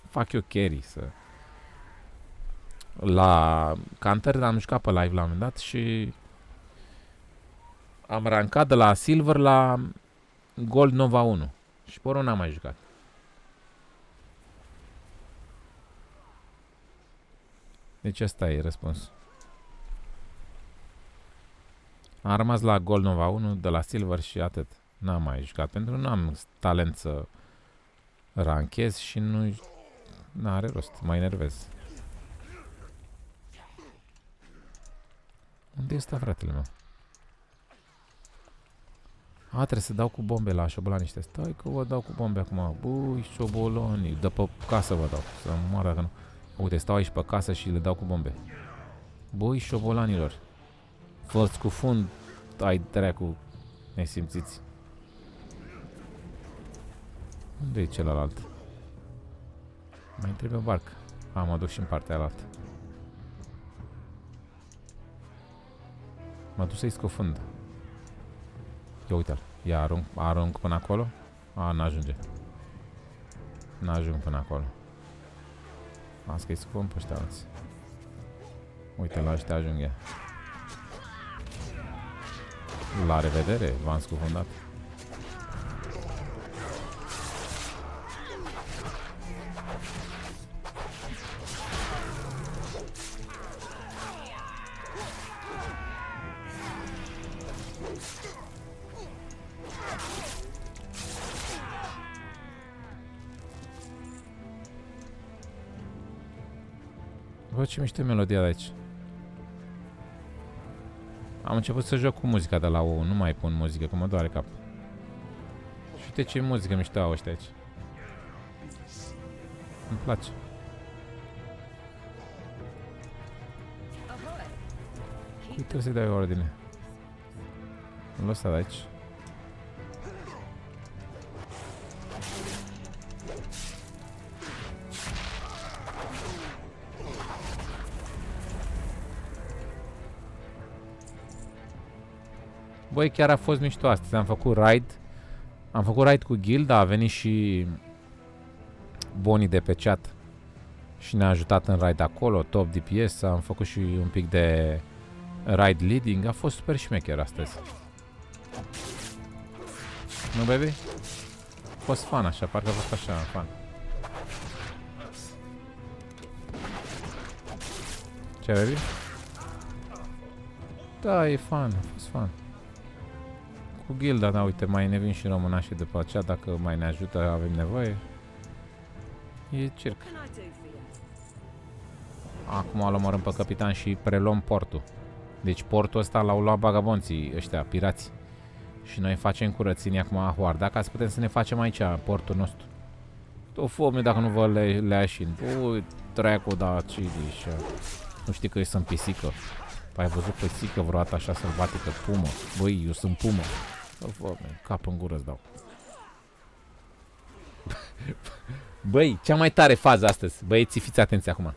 fac eu carry, să... La Counter am jucat pe live la un moment dat și am rancat de la Silver la Gold Nova 1 și pe urmă n-am mai jucat. Deci asta e răspunsul. Am rămas la Gold Nova 1 de la Silver și atât. N-am mai jucat pentru că nu am talent să ranchez și nu are rost, mă enervez. Unde este fratele meu? Trebuie să dau cu bombe la șobolani ăștia. Stai că vă dau cu bombe acum. Băi, șobolani, dă pe casă vă dau. Să moară dacă nu. Uite, stau aici pe casă și le dau cu bombe. Băi, șobolanilor, fă-ți cu fund, ai dracu nesimțiți. Unde e celălalt? Mai trebuie o barcă. Mă duc și în partea alaltă. Mă duc să-i scufund. Ia uite-l. Ia arunc până acolo. N-ajunge. N-ajung până acolo. Las că-i scufund pe ăștia alții. Uite, la ăștia ajung ea. La revedere, v-am scufundat. Bă, ce mișto melodia de aici. Am început să joc cu muzica de la WoW, nu mai pun muzică, că mă doare cap. Și uite ce muzică mișto au ăștia aici. Îmi place. Cui trebuie să-i dai ordine? Îl ăsta de aici. Băi, chiar a fost mișto astăzi. Am făcut raid. Am făcut raid cu Guild, a venit și Boni de pe chat și ne-a ajutat în raid acolo, top DPS, am făcut și un pic de raid leading, a fost super șmecher astăzi. Nu, baby? A fost fun așa, parcă a fost așa, fun. Ce, baby? Da, e fun, a fost fun. Cu Gilda, da, uite, mai ne vin și românașii după aceea, dacă mai ne ajută, avem nevoie. E circ. Acum îl omorâm pe capitan și preluăm portul. Deci portul ăsta l-au luat bagabonții ăștia, pirați. Și noi facem curățenie acum Hoarda, ca să putem să ne facem aici portul nostru. O foame dacă nu vă leașin. Ui, treacu, da, ce așa. Nu știi că eu sunt pisică. Ai văzut pisică vreodată așa sălbatică, pumă. Băi, eu sunt pumă. O foame, cap în gură îți dau. Băi, cea mai tare fază astăzi. Băieții, fiți atenți acum.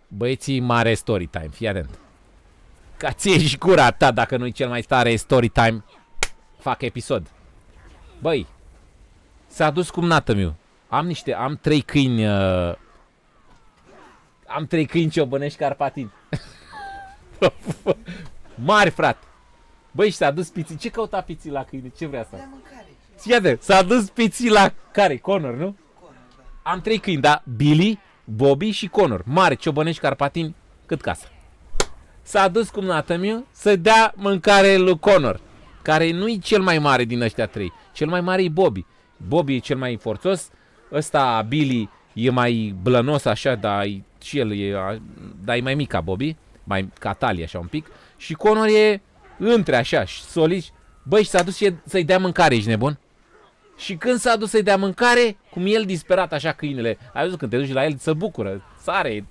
Băieții, mare story time, fii atent. Ca ție și gura ta, dacă nu-i cel mai tare story time, fac episod. Băi, s-a dus cumnată-miu. Am 3 câini, am 3 câini ciobănești carpatini. Mari, frate. Băi, și s-a dus Piții. Ce căuta Piții la câine? Ce vrea să? Iată, s-a dus Piții la care? Connor, nu? Am 3 câini, da? Billy, Bobby și Connor. Mari, ciobănești carpatini, cât casa. S-a dus cumnată-miu să dea mâncare lui Connor, care nu-i cel mai mare din ăștia 3. Cel mai mare e Bobby. Bobby e cel mai forțos. Ăsta, Billy, e mai blănos așa, dar și el e, dar e mai mic ca Bobby. Mai ca talie așa un pic. Și Connor e între așa, solici. Băi, și s-a dus să-i dea mâncare, ești nebun? Și când s-a dus să-i dea mâncare, cum el disperat așa câinele, ai văzut când te duci la el, se bucură, sare,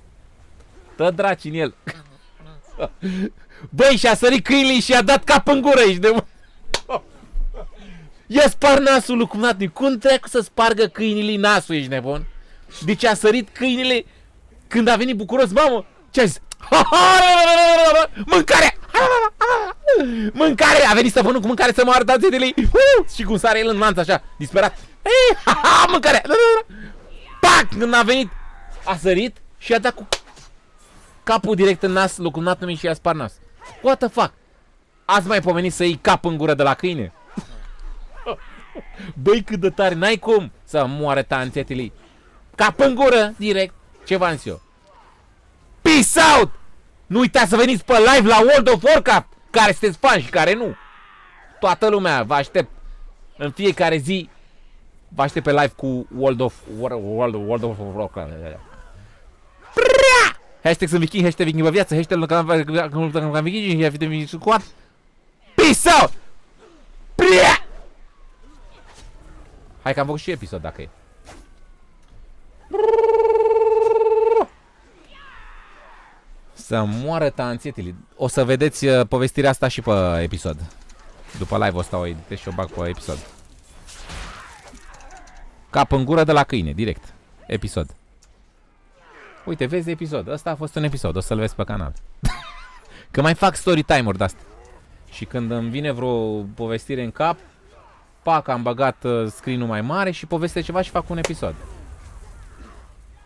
tă draci în el. Băi, și-a sărit câinele și i-a dat cap în gură, ești nebun? I-a spart nasul lui cumnat. Cum treacu să spargă câinile nasul, ești nebun? Deci a sărit câinele când a venit bucuros, mamă, ce a zis? Mâncare! Mâncare! A venit stăpânul cu mâncare să moară dațetele. Și cum sare el în lanț așa, disperat. Mâncare! Pac! Când a venit, a sărit și a dat cu capul direct în nas lui cumnatul și i-a spart nas. What the fuck? Ați mai pomenit să iei cap în gură de la câine? Băi, cât de tare, n-ai cum să moară tanțetele. Cap în gură, direct. Ce v-am zis eu? Peace out! Nu uitați să veniți pe live la World of Warcraft, care sunteți fani și care nu. Toată lumea, vă aștept în fiecare zi. Vă aștept pe live cu World of Warcraft. Hashtag sunt viking, hashtag viking pe viață, hashtag nu viking, hashtag viking squad. Peace out! Hai că am făcut și episod dacă e. Să moară tanțetele. O să vedeți povestirea asta și pe episod. După live o stau o editez și o bag pe episod. Cap în gură de la câine, direct. Episod. Uite, vezi episod. Ăsta a fost un episod, o să-l vezi pe canal. Că mai fac story time-uri de-astea. Și când îmi vine vreo povestire în cap, pac, am băgat screen-ul mai mare și povestesc ceva și fac un episod.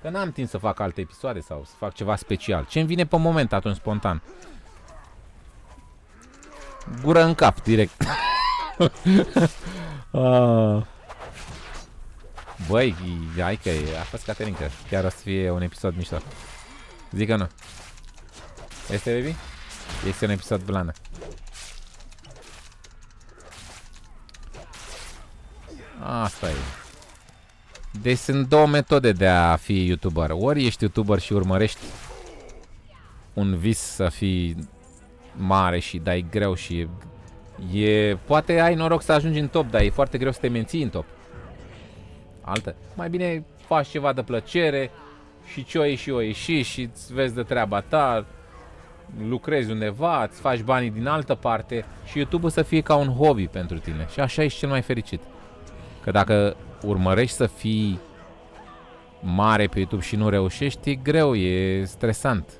Că n-am timp să fac alte episoade sau să fac ceva special. Ce-mi vine pe moment atunci, spontan. Gură în cap, direct. Băi, hai că a fost Caterinca. Chiar o să fie un episod mișto. Zic că nu. Este, baby? Este un episod blană. Asta e. Deci sunt două metode de a fi YouTuber. Ori ești YouTuber și urmărești un vis să fii mare și dai greu și poate ai noroc să ajungi în top, dar e foarte greu să te menții în top. Altă. Mai bine faci ceva de plăcere și ce o ieși și îți vezi de treaba ta, lucrezi undeva, îți faci banii din altă parte și YouTube-ul să fie ca un hobby pentru tine. Și așa ești cel mai fericit. Că dacă urmărești să fii mare pe YouTube și nu reușești, e greu, e stresant.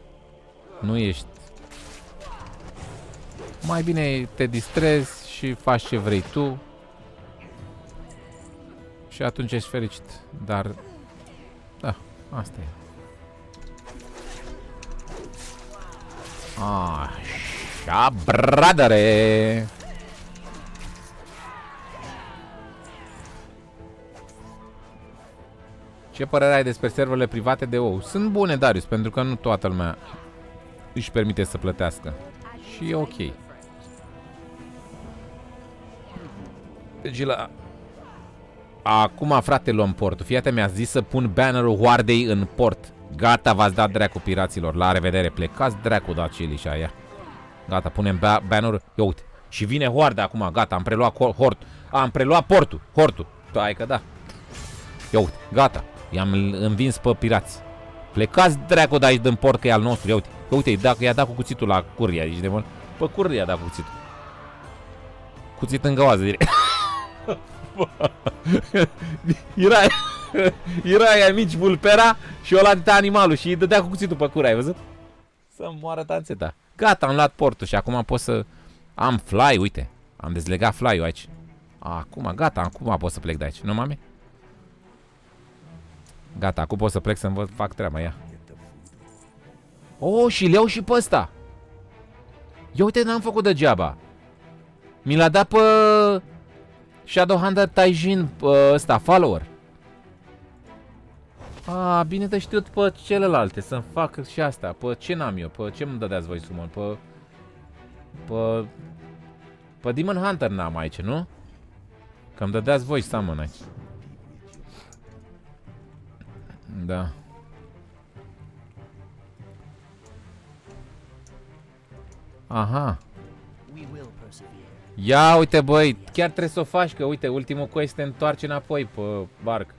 Nu ești. Mai bine te distrezi și faci ce vrei tu. Și atunci ești fericit. Dar, da, asta e. Așa, bradere! Ce părere ai despre serverele private de WoW? Sunt bune, Darius, pentru că nu toată lumea își permite să plătească. Și e ok. Deci la... Acum, frate, luăm portul. Fiate mi-a zis să pun bannerul Hoardei în port. Gata, v-ați dat dracu piraților. La revedere, plecați dracu, da, Chili și aia. Gata, punem bannerul. Ia uite. Și vine Hoarda acum, gata, am preluat am preluat portul. Hortul. Hai că da. Ia uite, gata. I-am învins pe pirați. Plecați dracu de aici din port, că e al nostru. Ia uite, i-a dat cu cuțitul la curia. Ești de mult. Pe curia i-a dat cu cuțitul. Cuțit în găoază direct. Era aia mici vulpera și ăla dădea animalul și îi dădea cu cuțitul pe cură, ai văzut? Să moară tanțeta. Gata, am luat portul și acum pot să am fly, uite. Am dezlegat fly-ul aici. Acum, gata, acum pot să plec de aici, nu mami? Gata, acum pot să plec să-mi fac treaba, ia. Oh, și le iau și pe ăsta. Ia uite, n-am făcut degeaba. Mi l-a dat pe Shadowhunter Taijin, ăsta, follower. Bine de știut pe celelalte, să-mi fac și asta. Pe ce n-am eu? Pe ce îmi dădeați voi summon? Pe Demon Hunter n-am aici, nu? Că îmi dădeați voi summon aici. Da. Aha. Ia uite, băi, chiar trebuie să o faci, că uite, ultimul quest te întoarce înapoi pe barcă.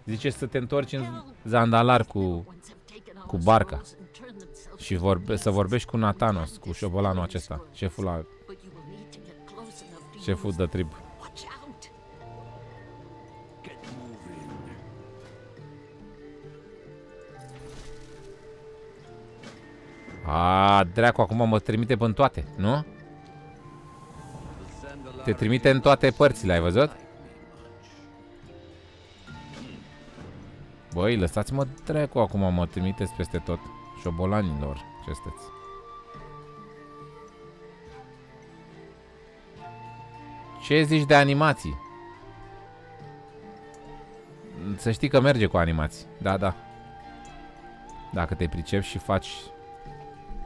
Zice să te întorci în Zandalar cu barca. Și să vorbești cu Nathanos, cu șobolanul acesta, șeful de trib. Dracu, acum mă trimite în toate, nu? Te trimite în toate părțile, ai văzut? Băi, lăsați-mă dracu, acum mă trimiteți peste tot. Șobolanilor, ce sunteți? Ce zici de animații? Să știi că merge cu animații. Da, da. Dacă te pricepi și faci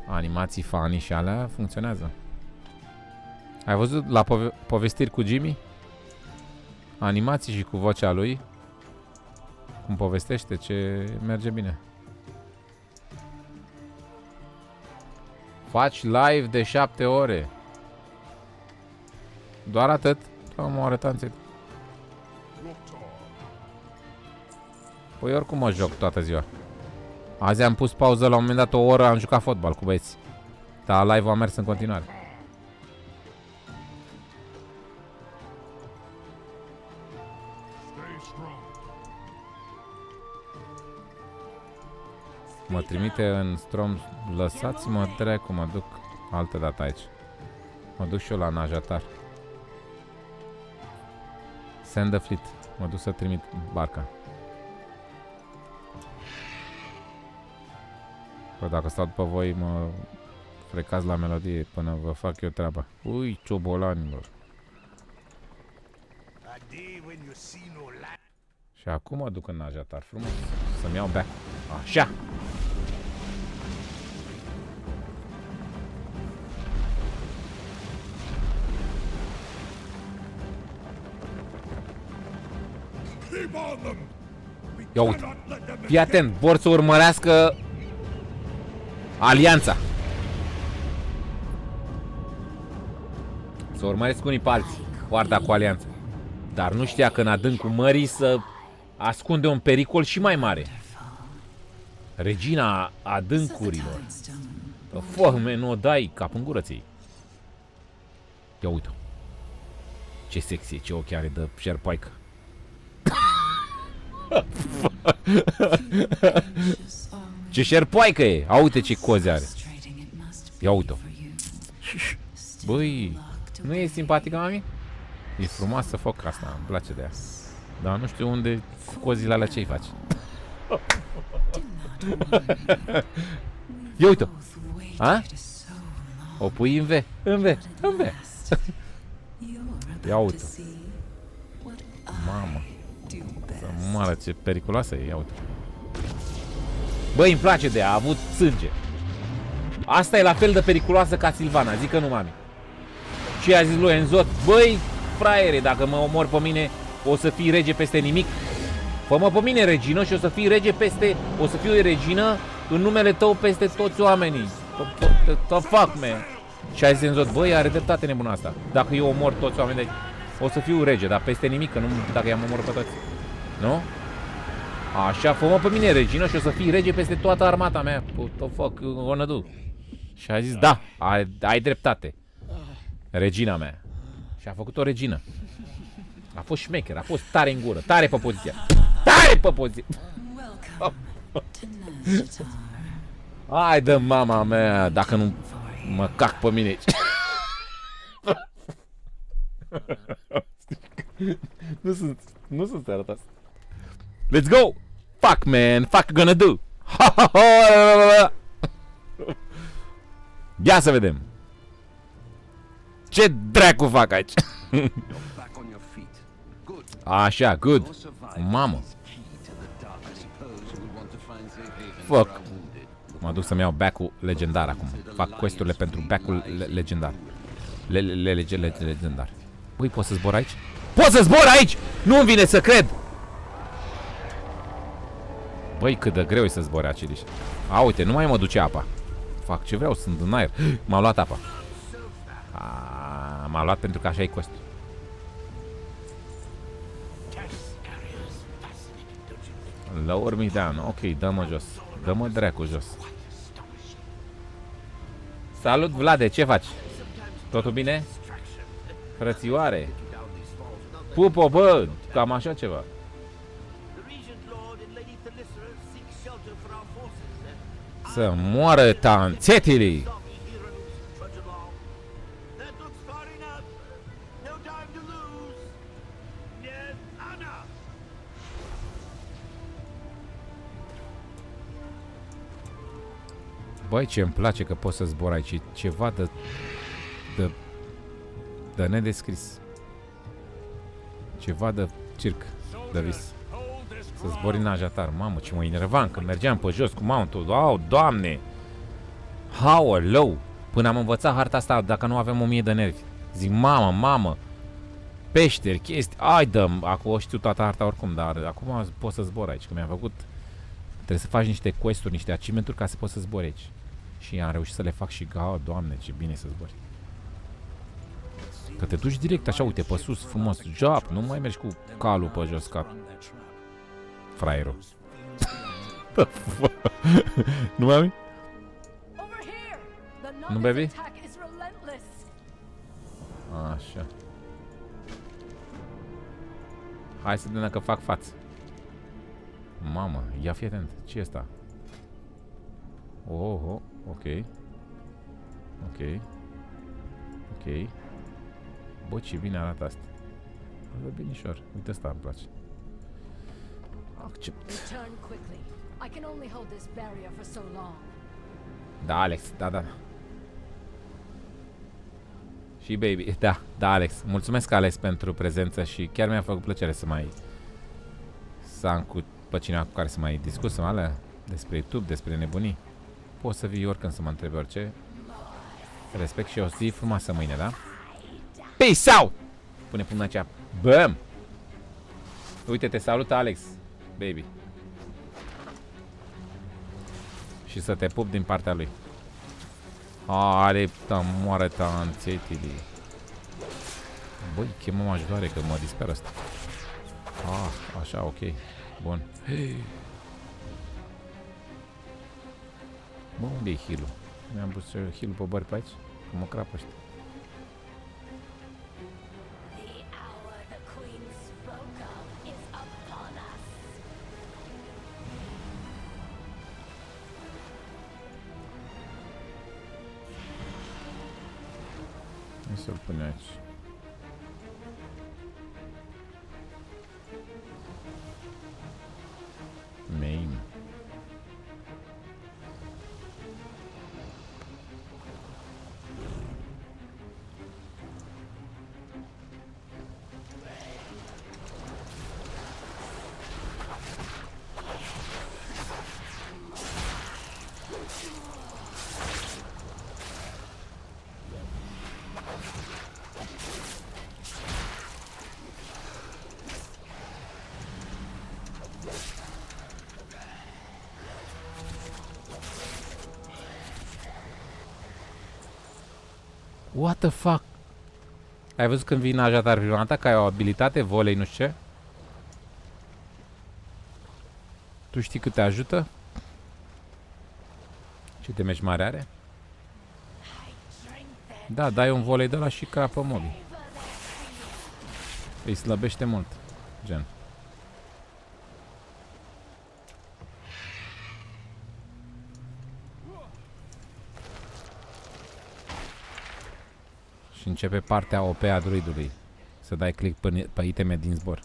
animații funny și alea, funcționează. Ai văzut la povestiri cu Jimmy? Animații și cu vocea lui. Cum povestește, ce merge bine. Faci live de 7 ore. Doar atât? Am arătat. Păi oricum mă joc toată ziua. Azi am pus pauză, la un moment dat o oră am jucat fotbal cu băieți. Dar live-ul a mers în continuare. Mă trimite în Strom. Lăsați-mă dracu, mă duc altă dată aici. Mă duc și eu la Najatar. Send the fleet. Mă duc să trimit barca. Bă, dacă stau după voi, mă frecați la melodie până vă fac eu treaba. Ui, ciobolanilor. Și acum mă duc în Najatar, frumos. Să-mi iau back. Așa! Keep on them! Ia uite. Fii atent, vor să urmărească alianța. Să urmăresc unii pe alții, Hoarda cu alianța. Dar nu știa că în adâncul mării să ascunde un pericol și mai mare. Regina adâncurilor. Fă, nu o dai cap în gură ți-ei. Ia uite. Ce sexy e, ce ochi are de șerpoaică. Ce șerpoaică e. A, uite ce coze are. Ia uite-o. Băi, nu e simpatică, mami? E frumoasă foc asta, îmi place de ea. Dar nu știu unde cozile alea ce-i faci. Ia uite-o. A? O pui în V. În V. În V. Ia uite. Mamă. Mare, ce periculoasă e. Ia uite. Băi, îmi place de ea. A avut sânge. Asta e la fel de periculoasă ca Silvana. Zic că nu, mami. Și a zis lui Enzot: băi, fraiere, dacă mă omor pe mine, o să fii rege peste nimic. Fă-mă pe mine regină și o să fii rege peste... O să fiu regină în numele tău peste toți oamenii. The fuck, man. Și a zis Enzot: băi, are dreptate nebuna asta. Dacă eu omor toți oamenii, o să fiu rege, dar peste nimic, că nu, dacă i-am omor pe toți. Nu? Așa, fă-mă pe mine regină și o să fii rege peste toată armata mea. What the fuck you gonna do? Și a zis: da, ai dreptate. Regina mea. Și a făcut o regină. A fost șmecher, a fost tare în gură, tare pe poziția. Tare pe poziție. Hai de mama mea, dacă nu mă cac pe mine aici. Nu sunt arătat. Let's go! Fuck, man, fuck gonna do. Ia să vedem. Ce dracu fac aici? Așa, good. Mamă. Fuck. Mă duc să-mi iau back-ul legendar acum. Fac quest-urile pentru back-ul legendar. Legendar. Băi, pot să zbor aici? Pot să zbor aici! Nu-mi vine să cred! Băi, cât de greu e să zbori aceliș. A, uite, nu mai mă duce apa. Fac ce vreau, sunt în aer. M-a luat apa. M-a luat pentru că așa e quest. Lower me down. Ok, dă-mă jos. Dă-mă dracu jos. Salut, Vlade, ce faci? Totul bine? Frățioare. Pupo, bă, cam așa ceva. Să moară tanțetile. Băi, ce îmi place că pot să zbor aici. E ceva de nedescris. Ceva de circ, de vis. Să zbori în ajatar. Mamă, ce mă enervam când mergeam pe jos cu mount-ul. Au, Doamne! How low! Până am învățat harta asta, dacă nu avem 1000 de nervi. Zic, mamă, peșteri, chestii. Ai, dăm! Acum știu toată harta oricum, dar acum pot să zbor aici. Că mi-am făcut... Trebuie să faci niște quest-uri, niște achievement-uri ca să poți să zbori aici. Și am reușit să le fac și gau, Doamne, ce bine să zbori. Că te duci direct așa, uite, pe sus, frumos, job, nu mai mergi cu calul pe jos ca fraierul. Nu, mami? Nu, baby? Așa. Hai să vedem dacă fac față. Mamă, ia fi atent. Ce e asta? Oh, ok. Ok. Bă, ce bine arată asta. Arată binișor. Uite, asta îmi place. Accept. Da, Alex, da. Și baby, da, Alex. Mulțumesc, Alex, pentru prezență și chiar mi-a făcut plăcere să am pe cineva cu care să mai discut alea despre YouTube, despre nebunii. Poți să vii oricând să mă întrebi orice. Respect și o zi frumoasă mâine, da? Peace out! Pune până aceea. Băm! Uite, te salută Alex, baby. Și să te pup din partea lui. Are, moară tanțetili. Băi, chemăm ajutoare că mă disperă asta. Așa, ok. Bun. Bă, unde e heal-ul? Mi-am pus heal-ul pe bări pe aici? Că mă crapă ăștia. Hai să-l pune aici. Main. What the fuck? Ai văzut când vine ajatar prima dată că ai o abilitate, volei, nu știu ce? Tu știi cât te ajută? Ce damage mare are? Da, dai un volei de ăla și crapă mobii. Îi slăbește mult. Gen. Și începe partea OP a druidului. Să dai click pe iteme din zbor.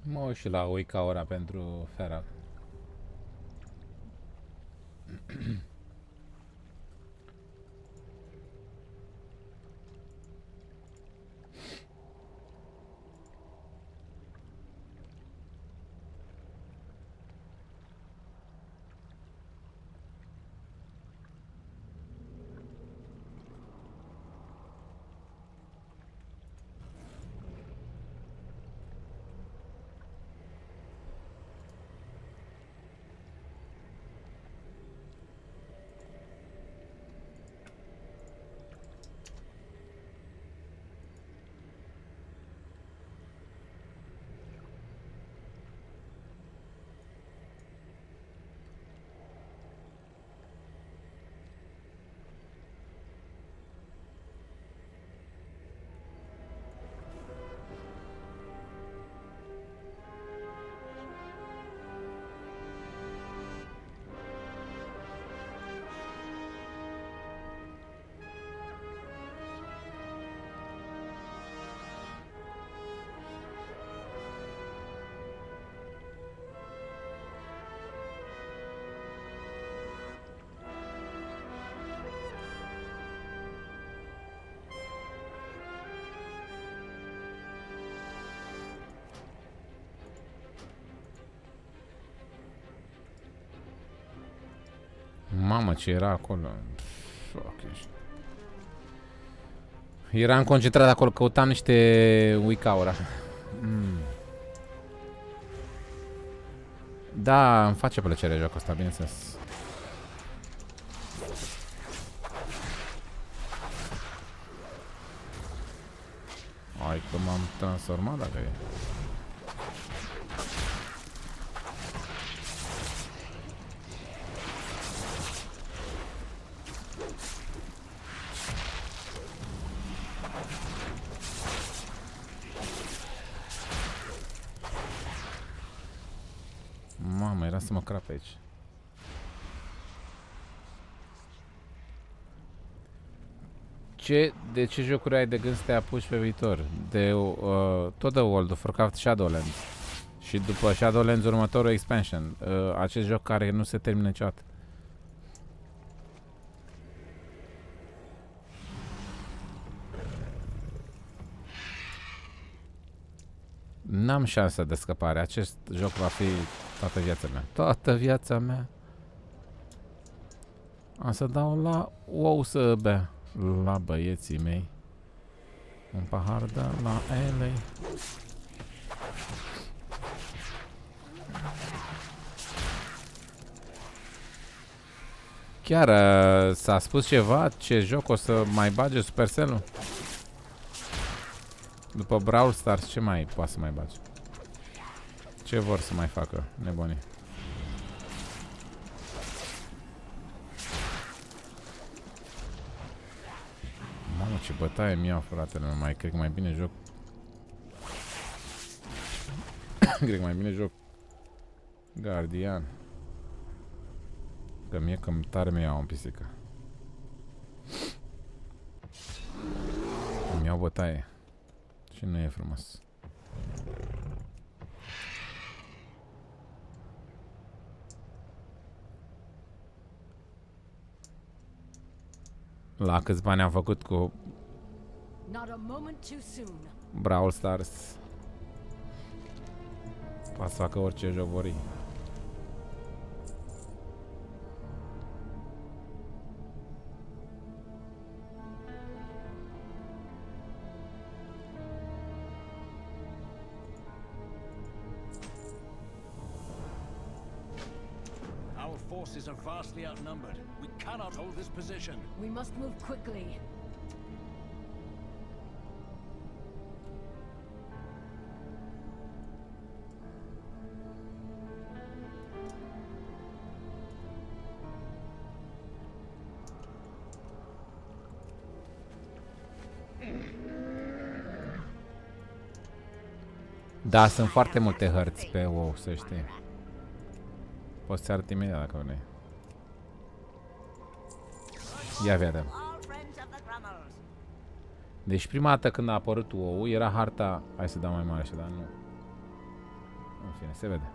Mă uit și la Uica ora pentru Feral. Mamă, ce era acolo. Eram concentrat acolo, căutam niște Wiccaura. Da, îmi face plăcere jocul ăsta, bineînțeles. Hai că m-am transformat dacă e. Mamă, era să mă crap aici. De ce jocuri ai de gând să te apuci pe viitor? Tot de World of Warcraft Shadowlands. Și după Shadowlands următorul expansion. Acest joc care nu se termină niciodată. N-am șansă de scăpare. Acest joc va fi toată viața mea. Toată viața mea. Am să dau la ou să bea. La băieții mei. Un pahar de la ele. Chiar s-a spus ceva? Ce joc o să mai bage Supercell-ul? După Brawl Stars, ce mai poate să mai bage? Ce vor să mai facă nebunii? Mamă, ce bătaie mi-au, fratele meu. Cred că mai bine joc. Cred că mai bine joc Guardian. Că mie cam tare mi iau în pisică. Îmi iau bătaie. Și nu e frumos. La câți bani am făcut cu Brawl Stars. Poate să facă orice joc vor. Our forces are vastly outnumbered. We cannot hold this position. We must move quickly. Da, sunt foarte multe hărți pe WoW, să știi. Poți să arăt imediat dacă vrei. Ia vedem. Deci prima dată când a apărut WoW era harta... Hai să dau mai mare așa, dar nu. În fine, se vede.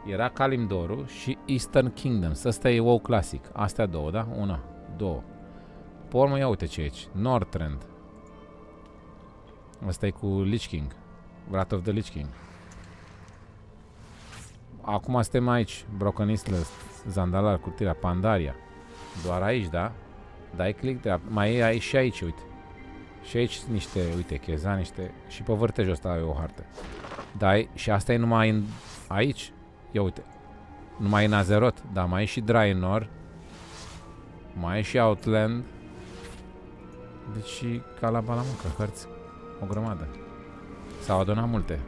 Era Kalimdorul și Eastern Kingdoms. Ăsta e WoW clasic. Astea două, da? Una, două. Pe urmă, ia uite ce e aici. Northrend. Ăsta e cu Lich King. Wrath of the Lich King. Acum suntem aici. Broken Isles, Zandalar, Curtirea, Pandaria. Doar aici, da? Dai click dreapta. Mai e aici și aici, uite. Și aici niște, uite, cheza, niște... Și pe vârtejul ăsta e o hartă. Dai, și asta e numai în... Aici. Ia uite. Numai în Azeroth. Da, mai e și Draenor. Mai e și Outland. Deci ca la balamucă, hărți. O grămadă. S-au adunat multe.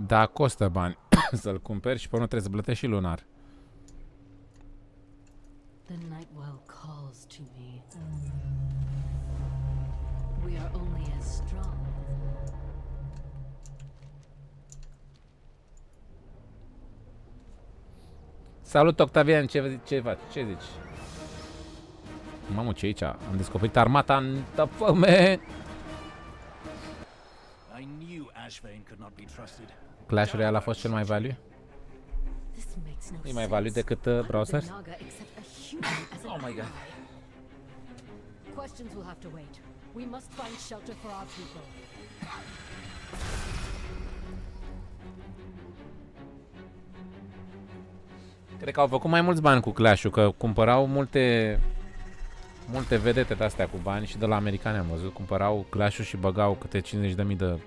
Da, costă bani să-l cumperi și pe urmă trebuie să plătești și lunar. The Nightwell calls to me. We are only as strong. Salut, Octavian, ce faci? Ce zici? Mamă, ce aici? Am descoperit armata în tăfăme. Clash Royale a fost cel mai value? E mai value decât Browsers? Oh my god. Questions will have to wait. We must find shelter for our people. Cred că au făcut mai mulți bani cu Clash-ul, că cumpărau multe vedete de-astea cu bani și de la americani am văzut. Cumpărau Clash-ul și băgau câte $50.000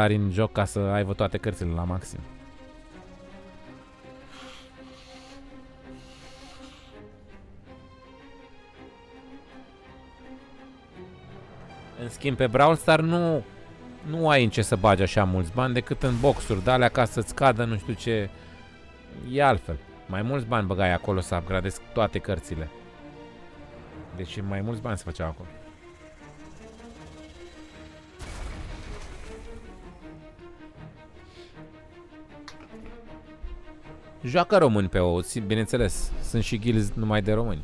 în joc ca să aibă toate cărțile la maxim. În schimb, pe Brawl Stars nu ai în ce să bagi așa mulți bani decât în boxuri de alea ca să-ți cadă nu știu ce. E altfel. Mai mulți bani băgai acolo să upgradezi toate cărțile. Deci mai mulți bani se făceau acolo. Joacă români pe WoW, bineînțeles. Sunt și guilds numai de români.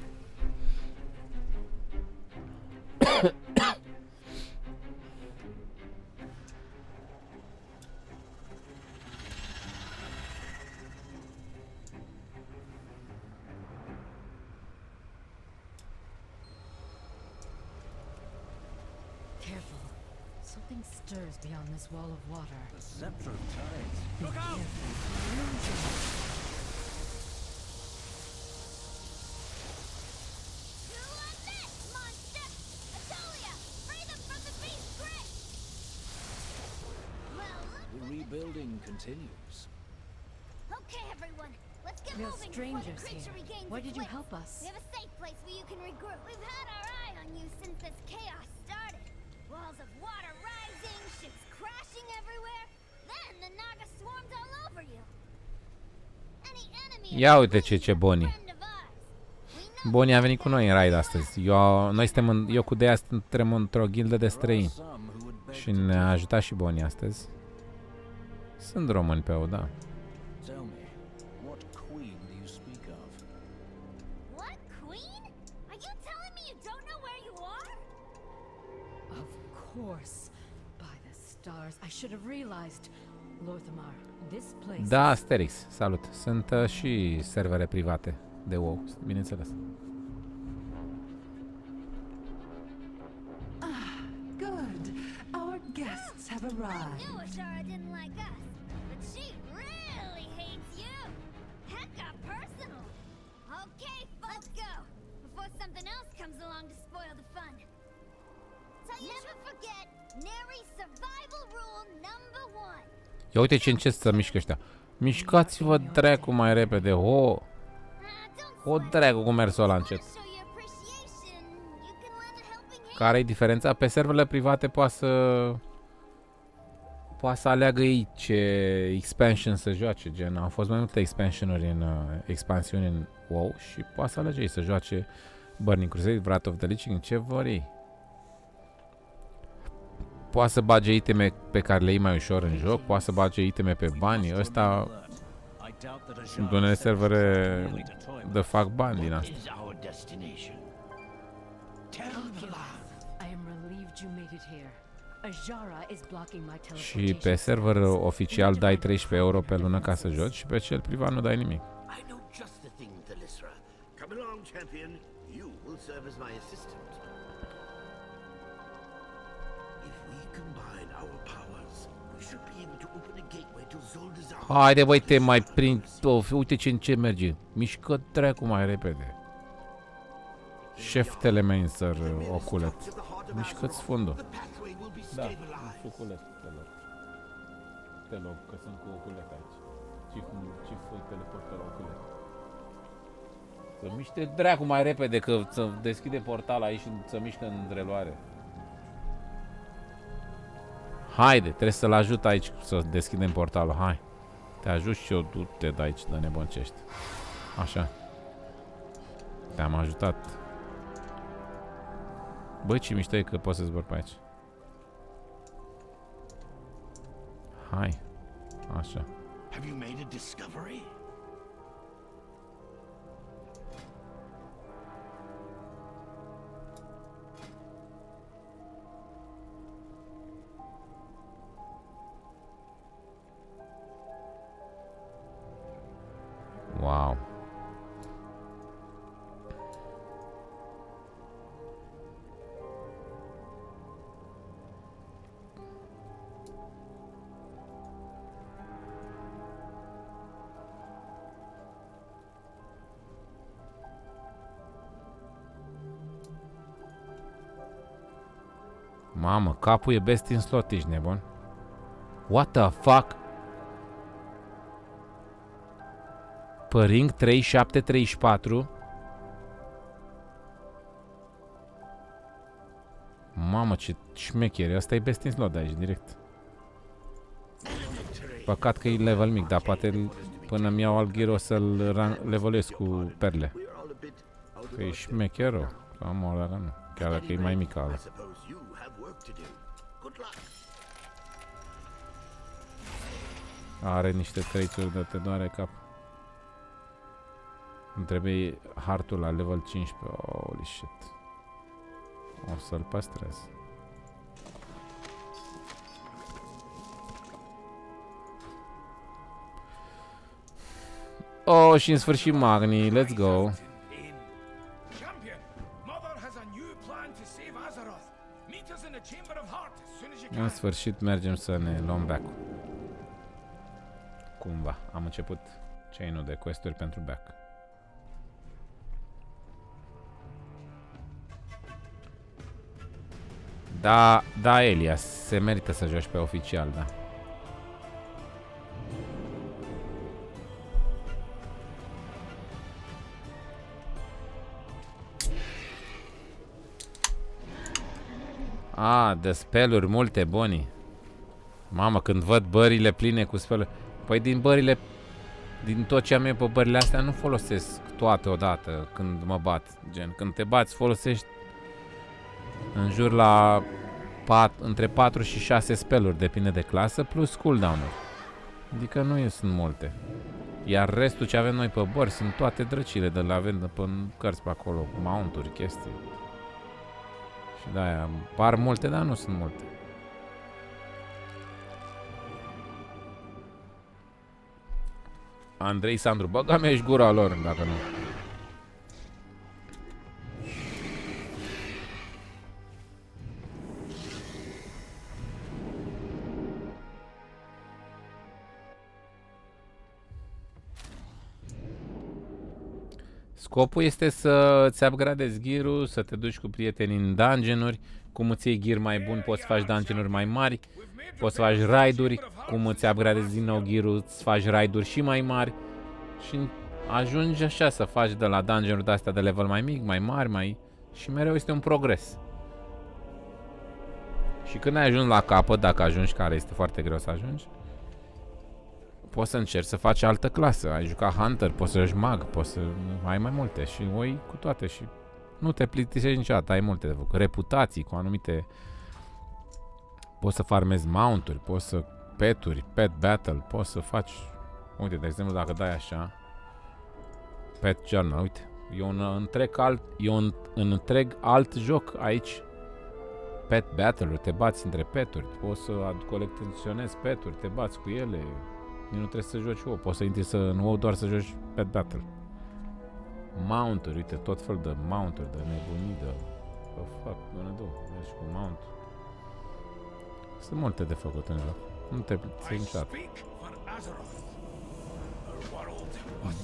Careful. Something stirs beyond this wall of water. The scepter of tides. Look out! The rebuilding continues. Okay, everyone. Let's get We are moving strangers before the creature here. regains Why its did you wits. help us? We have a safe place where you can regroup. We've had our eye on you since this chaos started. Walls of water rising, ships crashing everywhere. Then the Naga swarmed all over you. Any enemy Ia uite ce Boni. Boni a venit cu noi în raid astăzi. Eu cu Dea suntem într-o ghildă de străini. Și ne-a ajutat și Boni astăzi. Sunt români pe O, da. Tell me, what queen do you speak of? What queen? Are you telling me you don't know where you are? Of course. By the stars, I should have realized. Lorthamar, this place. Da, Asterix, salut. Sunt și servere private de WoW, bineînțeles. Good. Our guests have arrived. I knew Ashara didn't like us, but she really hates you. That got personal. Okay, let's go before something else comes along to spoil the fun. Never forget Neri's survival rule number 1. Ia uite ce încet să mișcă ăștia. Mișcați-vă dracu mai repede. O dracu cum mersul ăla încet. Care-i diferența? Pe serverele private poate să aleagă ei ce expansion să joace. Gen, au fost mai multe expansiuni în WoW și poate să alege ei să joace Burning Crusade, Wrath of the Lich King, ce vor ei. Poate să bage iteme pe care le iei mai ușor în joc, poate să bage iteme pe bani. Ăsta sunt unele servere de fac bani din asta. Și pe server oficial dai 13 euro pe lună ca să joci și pe cel privat nu dai nimic. I know just the thing, Telisra. Come along, champion. You will serve as my assistant. If we combine our powers, we should be able to open a gateway to Zuldazar. Haide, băi, te mai prind. Uite ce merge. Mișcă dracu mai repede. Șef Telemancer, oculet. Mișcă-ți fundul. Da, oculet, te loc, că sunt cu oculet aici. Ce teleportă la oculet. Să miște dracu mai repede, că să deschide portal aici și să mișcă în reluare. Haide, trebuie să-l ajut aici să deschidem portalul, hai. Te ajut și eu, du-te de aici, de nebuncești. Așa. Te-am ajutat. Băi, ce mișto e că poți să zbor pe aici. Hai. Așa. Have you made a discovery? Mamă, capul e best in slot, ești nebun? What the fuck? Păring 3734. Mamă, ce șmecher. Asta e best in slot de aici, direct. Păcat că e level mic, dar poate până mi iau alt gear o să-l levelez cu perle. Că e șmecherul. Am o dacă nu. Chiar dacă e mai mic ala. Are niște trăițuri de te doare cap. Îmi trebuie hartul la level 15. Holy shit. O să-l păstrez. Oh, și în sfârșit Magni, let's go. În sfârșit mergem să ne luăm back-ul. Cumva, am început chain-ul de quest-uri pentru back. Da, Elias, se merită să joci pe oficial, da. De speluri multe, Boni. Mamă, când văd bările pline cu speluri. Păi din tot ce am eu pe bările astea nu folosesc toate odată când mă bat. Gen, când te bați folosești în jur la între 4 și 6 speluri, depinde de clasă, plus cooldown-uri. Adică nu sunt multe. Iar restul ce avem noi pe bări sunt toate drăcile de la avem pe cărți pe acolo, mount-uri, chestii. Și de-aia par multe, dar nu sunt multe. Andrei Sandru, băga-mi și gura lor, dacă nu. Scopul este să-ți upgradezi gear-ul, să te duci cu prietenii în dungeon-uri. Cum îți iei gear mai bun, poți să faci dungeon-uri mai mari. Poți să faci raid-uri. Cum îți upgradezi din nou gear-ul, îți faci raid-uri și mai mari. Și ajungi așa să faci de la dungeon-uri de astea de level mai mic, mai mari, și mereu este un progres. Și când ai ajuns la capăt, dacă ajungi, care este foarte greu să ajungi, poți să încerci să faci altă clasă. Ai jucat Hunter, poți să joci Mag, poți să ai mai multe și oi cu toate și nu te plictisești niciodată, ai multe de făcut. Reputații cu anumite... Poți să farmezi mount-uri, poți să peturi, pet battle, poți să faci... Uite, de exemplu, dacă dai așa... Pet journal, uite. E un întreg alt joc aici. Pet battle-uri, te bați între peturi, poți să colecționezi peturi, te bați cu ele. Nu trebuie să joci WoW, poți să intri în WoW doar să joci Pet Battle. Mount-uri, uite, tot fel de mount-uri, de nebunii, de... Oh, fuck, Dumnezeu, mergi cu mount. Sunt multe de făcut în joc. Nu te plictisești niciodată.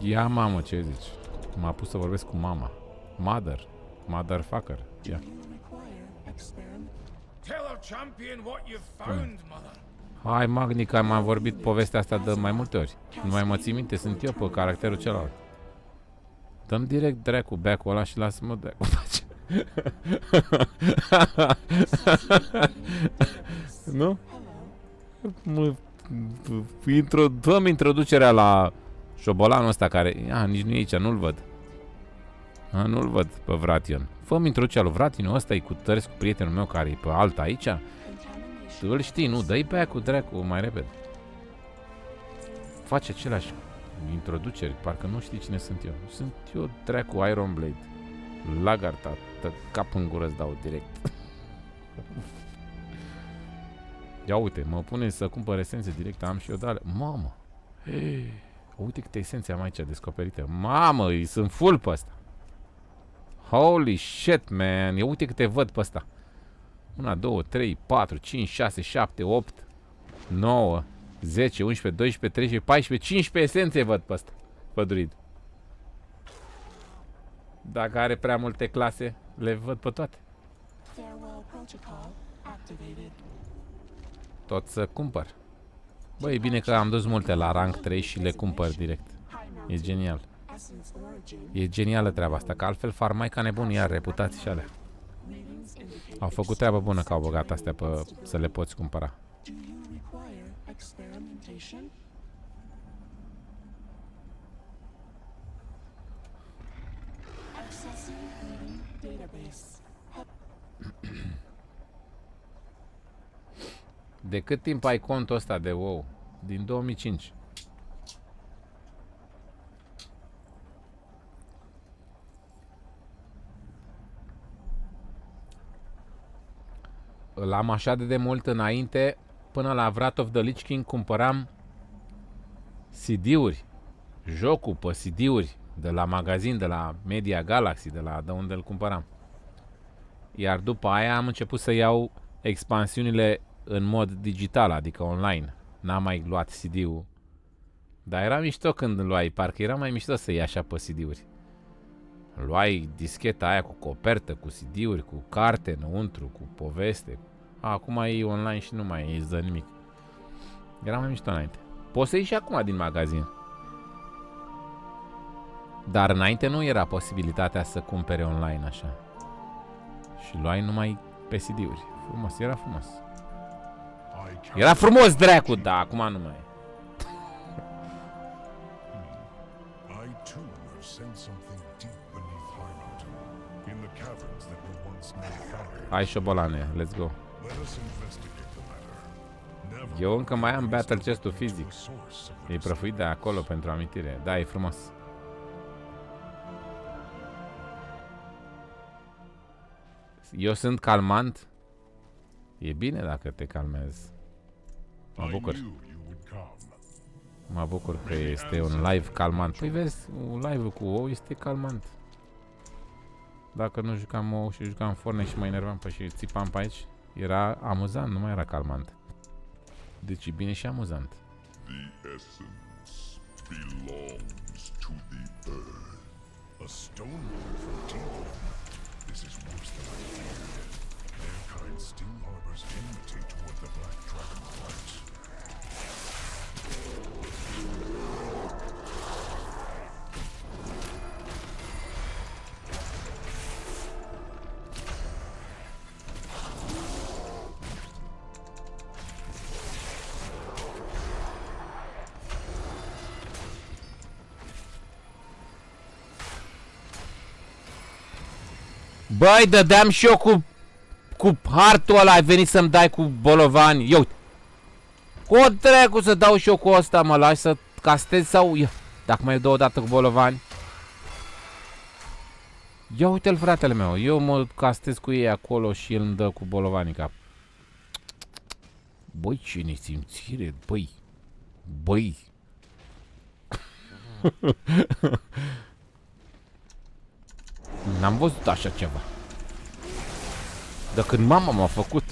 Ia, mamă, ce zici? M-a pus să vorbesc cu mama. Motherfucker. Ia. Hai, Magni, că m-am vorbit povestea asta de mai multe ori. Nu mai mă ții minte, sunt eu pe caracterul celălalt. Dăm direct dracu back-ul ăla și lasă-mă dracu face. Nu? Dăm introducerea la șobolanul ăsta care... nici nu e aici, nu-l văd. Nu-l văd pe Vration. Fă-mi introducerea lui Vration, ăsta e cu tări cu prietenul meu care e pe alta aici. Tu îl știi, nu? Dă-i back-ul dracu mai repede. Face aceleași introduceri, parcă nu știi cine sunt eu. Sunt eu, dracu, Iron Blade. Lagarta, cap în gură îți dau direct. Ia uite, mă pune să cumpăr esențe direct, am și eu de alea. Mamă! Uite câte esențe am aici descoperite. Mamă, sunt full pe ăsta. Holy shit, man! Ia uite câte văd pe ăsta. 1, 2, 3, 4, 5, 6, 7, 8, 9, 10, 11, 12, 13, 14, 15 esențe văd pe ăsta. Pe druid. Dacă are prea multe clase, le văd pe toate. Tot să cumpăr. Băi, e bine că am dus multe la rank 3 și le cumpăr direct. E genial. E genială treaba asta, că altfel farmai ca nebun, iar reputații și alea. Au făcut treabă bună că au băgat astea pe să le poți cumpăra. De cât timp ai contul ăsta de WoW? Din 2005. L-am așa de mult înainte, până la Wrath of the Lich King cumpăram CD-uri, jocul pe CD-uri, de la magazin, de la Media Galaxy, de unde îl cumpăram. Iar după aia am început să iau expansiunile în mod digital, adică online. N-am mai luat CD-ul. Dar era mișto când îl luai, parcă era mai mișto să iei așa pe CD-uri. Luai discheta aia cu copertă, cu CD-uri, cu carte înăuntru, cu poveste. Acum e online și nu mai îți dă nimic. Era mai mișto înainte. Poți să iei și acum din magazin. Dar înainte nu era posibilitatea să cumpere online așa. Și luai numai pe CD-uri. Frumos, era frumos. Era frumos, dracu, dar acum nu mai e. Hai șobolane, let's go. Eu încă mai am battle chest-ul fizic. E prăfuit de acolo pentru amintire. Da, e frumos. Eu sunt calmant. E bine dacă te calmezi. Mă bucur. Mă bucur că este un live calmant. Păi vezi, un live cu WoW este calmant. Dacă nu jucam WoW și jucam Fortnite și mă enervam pe și țipam pe aici, era amuzant, nu mai era calmant. Deci e bine și amuzant. The essence belongs to the earth. A stone from Teal. This is worse than I feared. Their kind still harbors enmity toward the Black Dragon's light. Băi, dădeam și eu cu hartul ăla, ai venit să-mi dai cu bolovani. Ia uite. O dracu să dau și eu cu ăsta, mă lași să castez sau... Ia. Dacă mai dau o dată cu bolovani. Ia uite-l, fratele meu. Eu mă castez cu ei acolo și el îmi dă cu bolovani în cap. Băi, ce nesimțire, băi. Băi. N-am văzut așa ceva. Dar când mama m-a făcut.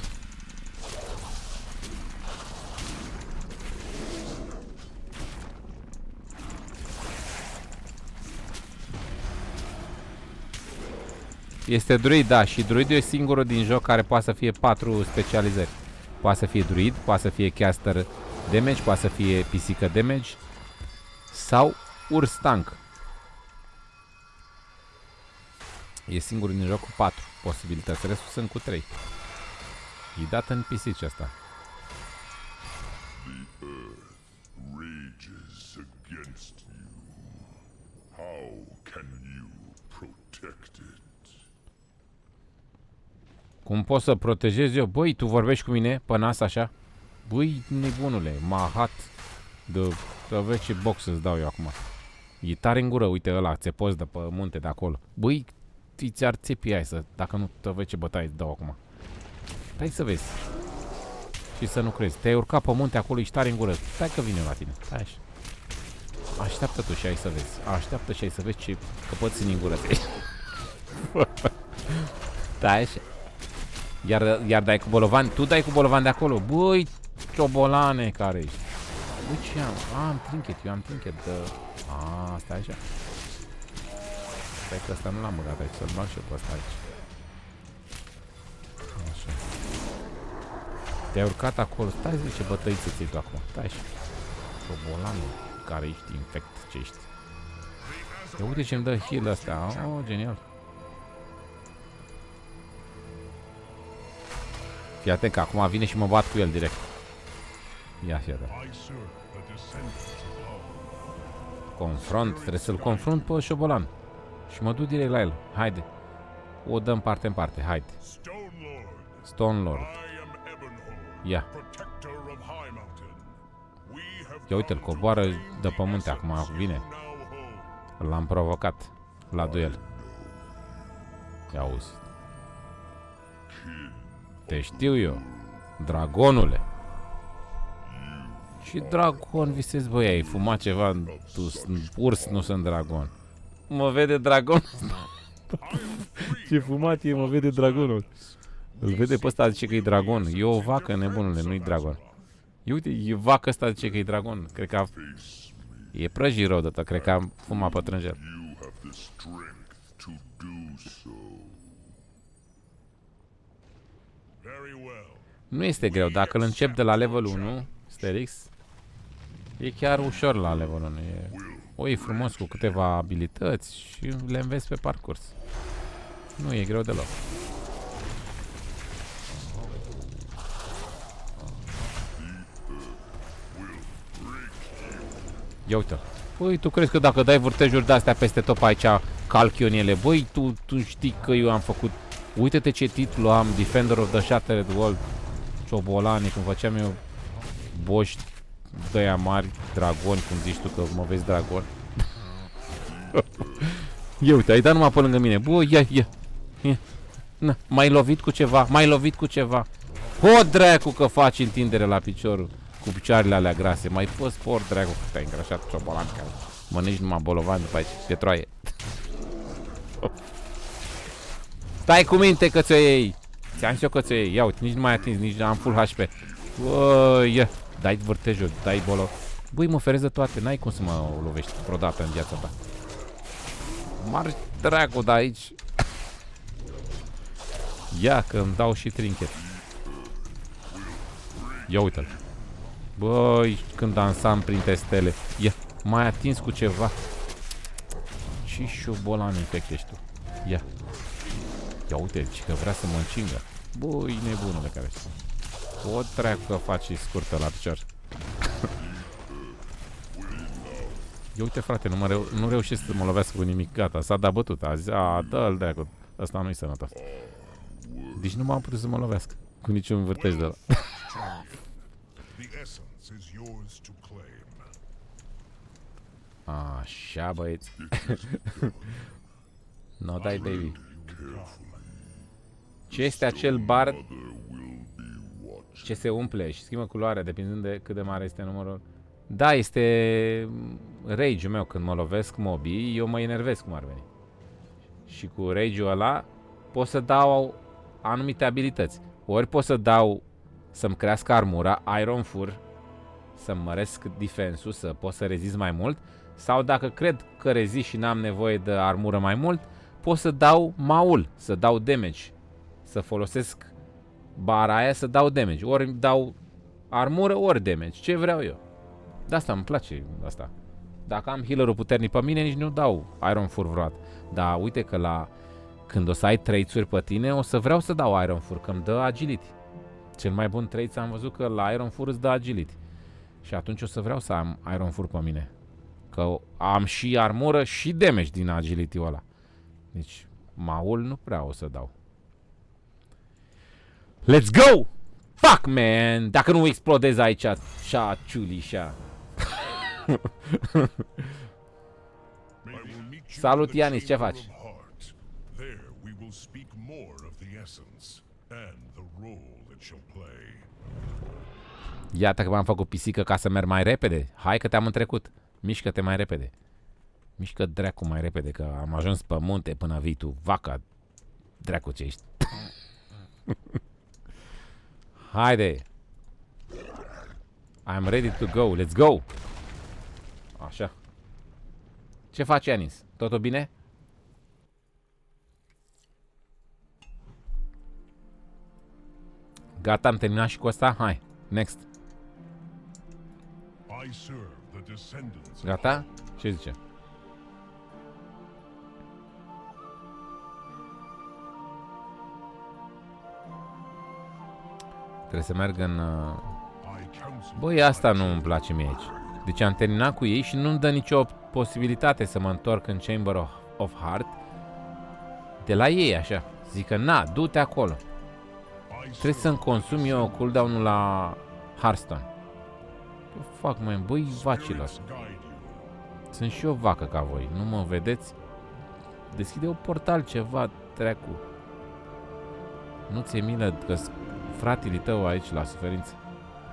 Este druid, da, și druidul e singurul din joc care poate să fie 4 specializări. Poate să fie druid, poate să fie caster damage, poate să fie pisică damage sau urs tank. E singurul din joc cu 4 posibilități, restul sunt cu 3. E dat în pisici asta. The earth rages against you. How can you protect it? Cum pot să protejez eu? Băi, tu vorbești cu mine pe nas așa? Băi, nebunule, mahat de vezi ce box îți dau eu acum. E tare în gură, uite ăla, țepos de pe munte de acolo. Băi, ți-ar țepi aia să, dacă nu te vezi ce bătaie îți dau acum. Stai să vezi. Și să nu crezi. Te-ai urcat pe munte acolo, ești tare în gură. Stai că vine la tine. Stai așa. Așteaptă tu și ai să vezi. Așteaptă și ai să vezi ce căpățâni în gură te. Stai așa. Iar dai cu bolovani. Tu dai cu bolovani de acolo. Băi, ciobolane care ești. Băi, ce am? Am trinket. Eu am trinket. Stai așa. Stai că ăsta nu l-am băgat aici. Să-l bag și eu pe ăsta aici. Așa. Te-ai urcat acolo. Stai să ce bătăiță ți-ai tu acum. Stai și... Șobolanul care ești infect, ce ești. Ia uite ce-mi dă heal astea. Oh, genial. Fii atent că acum vine și mă bat cu el direct. Ia fii atent. Confront, trebuie să-l confrunt pe șobolan. Și mă duc direct la el. Haide. O dăm parte în parte, haide. Stone Lord. Ia. Ia uite-l, coboară de pământe acum, vine. L-am provocat la duel. Ia auzi. Te știu eu, dragonule. Și dragon visezi, băi, ai fumat ceva, tu urs, nu sunt dragon. Mă vede dragon. Ce fumat e, mă vede dragonul. Îl vede pe ăsta, zice că e dragon. E o vacă, nebunule, nu-i dragon. Ia uite, e vacă ăsta, zice că e dragon. Cred că e prăjit rău de tot, cred că a fumat pătrânjel. Nu este greu, dacă îl încep de la level 1, Sterix, e chiar ușor la level 1. E frumos cu câteva abilități și le înveți pe parcurs. Nu e greu deloc. Ia uite-l. Băi, tu crezi că dacă dai vârtejuri de-astea peste top aici, calchi în ele? Băi, tu știi că eu am făcut... Uite-te ce titlu am, Defender of the Shattered World. Ciobolani, cum făceam eu boși de-aia mari, dragoni, cum zici tu că mă vezi dragon. Ia uite, ai dat numai pe lângă mine. Bă, ia. Na, m-ai lovit cu ceva, O, dracu, că faci întindere la piciorul, cu picioarele alea grase. Mai fost sport, dracu, că te-ai îngrașat, ciobolan, care mănânci numai bolovan după aici, pietroaie. Stai cu minte că ți-o iei. Ți-am zis eu că ți-o iei. Ia uite, nici nu mai atins, nici am full HP. Bă, ia. Dai vârtejul, dai bolo. Băi, mă ferez de toate, n-ai cum să mă lovești vreodată în viața ta. Marci dracu de aici. Ia că îmi dau și trinchet. Ia uite-l. Băi, când dansam printre stele. Ia, m-ai atins cu ceva. Ce șobolan infect ești tu. Ia. Ia uite, că vrea să mă încingă. Băi, nebunule care ești. O treacă că faci scurtă la picior. Ia uite, frate, nu reușesc să mă lovească cu nimic. Gata, s-a dat bătut. A zis, dă-l dracu. Ăsta nu-i sănătos. Deci nu m-am putut să mă lovească cu niciun vârtej de ăla. Așa, băieți. No, dai, baby. Ce este acel bar ce se umple și schimbă culoarea depinzând de cât de mare este numărul? Da, este rage-ul meu. Când mă lovesc mobii, eu mă enervez cum ar veni. Și cu rage-ul ăla pot să dau anumite abilități. Ori pot să dau să-mi crească armura, Iron Fur, să-mi măresc defense-ul, să pot să rezist mai mult. Sau dacă cred că rezist și n-am nevoie de armură mai mult, pot să dau maul, să dau damage. Să folosesc bara aia să dau damage. Ori dau armură, ori damage. Ce vreau eu. De asta îmi place asta. Dacă am healer-ul puternic pe mine, nici nu dau Iron Fur vreodată. Dar uite că când o să ai trade-uri pe tine, o să vreau să dau Iron Fur, că îmi dă agility. Cel mai bun trade am văzut că la Iron Fur îți dă agility. Și atunci o să vreau să am Iron Fur pe mine. Că am și armură și damage din agility-ul ăla. Deci, maul nu prea o să dau. Let's go! Fuck, man! Dacă nu explodez aici, șa, ciuli, șa. Salut, Ianis, ce faci? Iată că m-am făcut pisică ca să merg mai repede. Hai că te-am întrecut. Mișcă-te mai repede. Mișcă dracu mai repede, că am ajuns pe munte până vii tu. Vaca, dracu ce ești. Haide. I'm ready to go. Let's go. Așa. Ce faci, Ianis? Totul bine? Gata, am terminat și cu asta? Hai, next. I serve the descendants. Gata? Ce zice? Trebuie să merg în... Băi, asta nu îmi place mie aici. Deci am terminat cu ei și nu-mi dă nicio posibilitate să mă întorc în Chamber of Heart de la ei, așa. Zic că, na, du-te acolo. Trebuie să-mi consum eu cooldown-ul la Hearthstone. Ce fac, măi, băi, vacilor. Sunt și eu vacă ca voi, nu mă vedeți? Deschide un portal, ceva, treacu. Nu ți-e milă că fratele tău aici la suferință.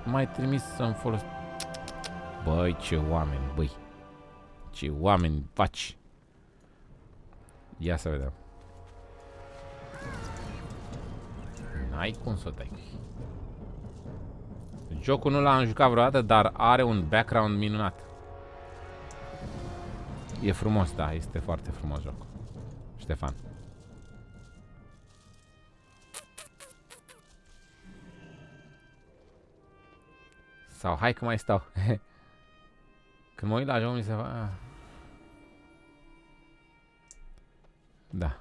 M-ai trimis să-mi folosesc. Băi, ce oameni, băi. Ce oameni faci. Ia să vedem. N-ai cum să o dai. Jocul nu l-am jucat vreodată, dar are un background minunat. E frumos, da, este foarte frumos jocul. Ștefan. Sau hai că mai stau. Când mă uit la joc mi se va... Da.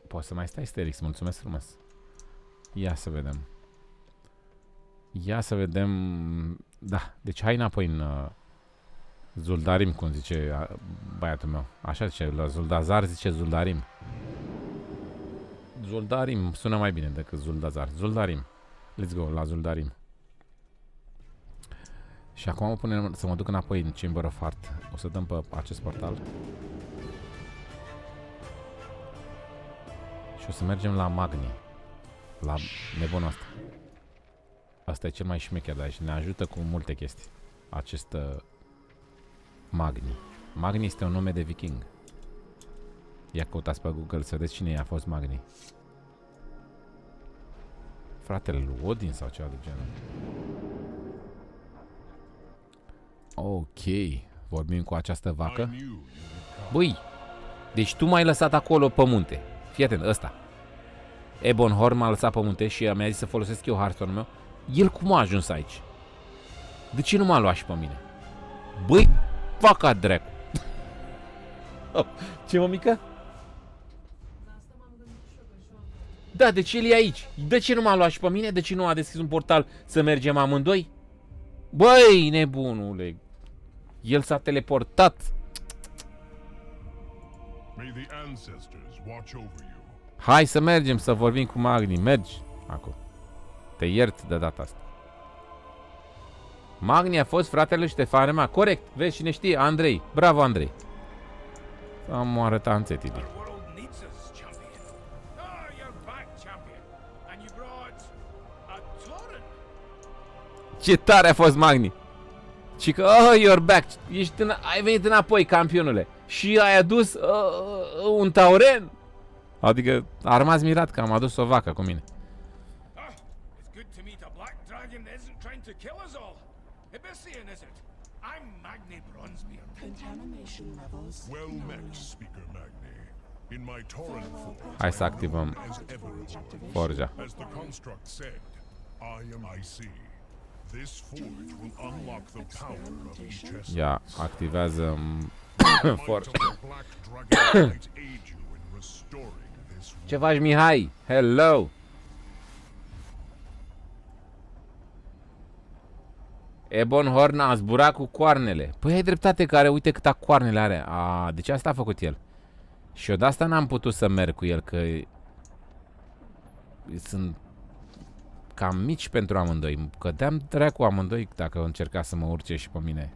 Poți să mai stai, Sterix, mulțumesc frumos. Ia să vedem. Ia să vedem... Da, deci hai înapoi în Zuldarim, cum zice băiatul meu. Așa zice, la Zuldazar zice Zuldarim. Zuldarim sună mai bine decât Zuldazar. Zuldarim. Let's go, la Zuldarim. Și acum mă pune să mă duc înapoi în Chamber of Heart. O să dăm pe acest portal. Și o să mergem la Magni. La nebunul ăsta. Asta e cel mai șmecher de aici. Ne ajută cu multe chestii. Acest Magni. Magni este un nume de viking. Ia căutați pe Google să vedeți cine a fost Magni. Fratele lui Odin sau ceva de genul. Ok. Vorbim cu această vacă. Băi, deci tu m-ai lăsat acolo pe munte. Fii atent, ăsta. Ebonhorn m-a lăsat pe munte și mi-a zis să folosesc eu Hearthstone-ul meu. El cum a ajuns aici? De ce nu m-a luat și pe mine? Băi, vaca dracu. Ce, mămică? Da, de ce el e aici? De ce nu m-a luat și pe mine? De ce nu a deschis un portal să mergem amândoi? Băi, nebunule. El s-a teleportat. Hai să mergem să vorbim cu Magni. Mergi acum. Te iert de data asta. Magni a fost fratele lui Ștefan Rema. Corect. Vezi, cine știe? Andrei. Bravo, Andrei. Am arătat înțetile. Ce tare a fost Magni. Și că, oh, you're back. Ai venit înapoi, campionule. Și ai adus un tauren. Adică a rămas mirat că am adus o vacă cu mine. Hai să activăm forja. Ia, activează forja. Ce faci, Mihai? Hello! Ebonhorn a zburat cu coarnele. Păi ai dreptate că are, uite câta coarnele are. A, deci asta a făcut el. Și eu de asta n-am putut să merg cu el, că sunt cam mici pentru amândoi. Cădeam dracu amândoi dacă încerca să mă urce și pe mine.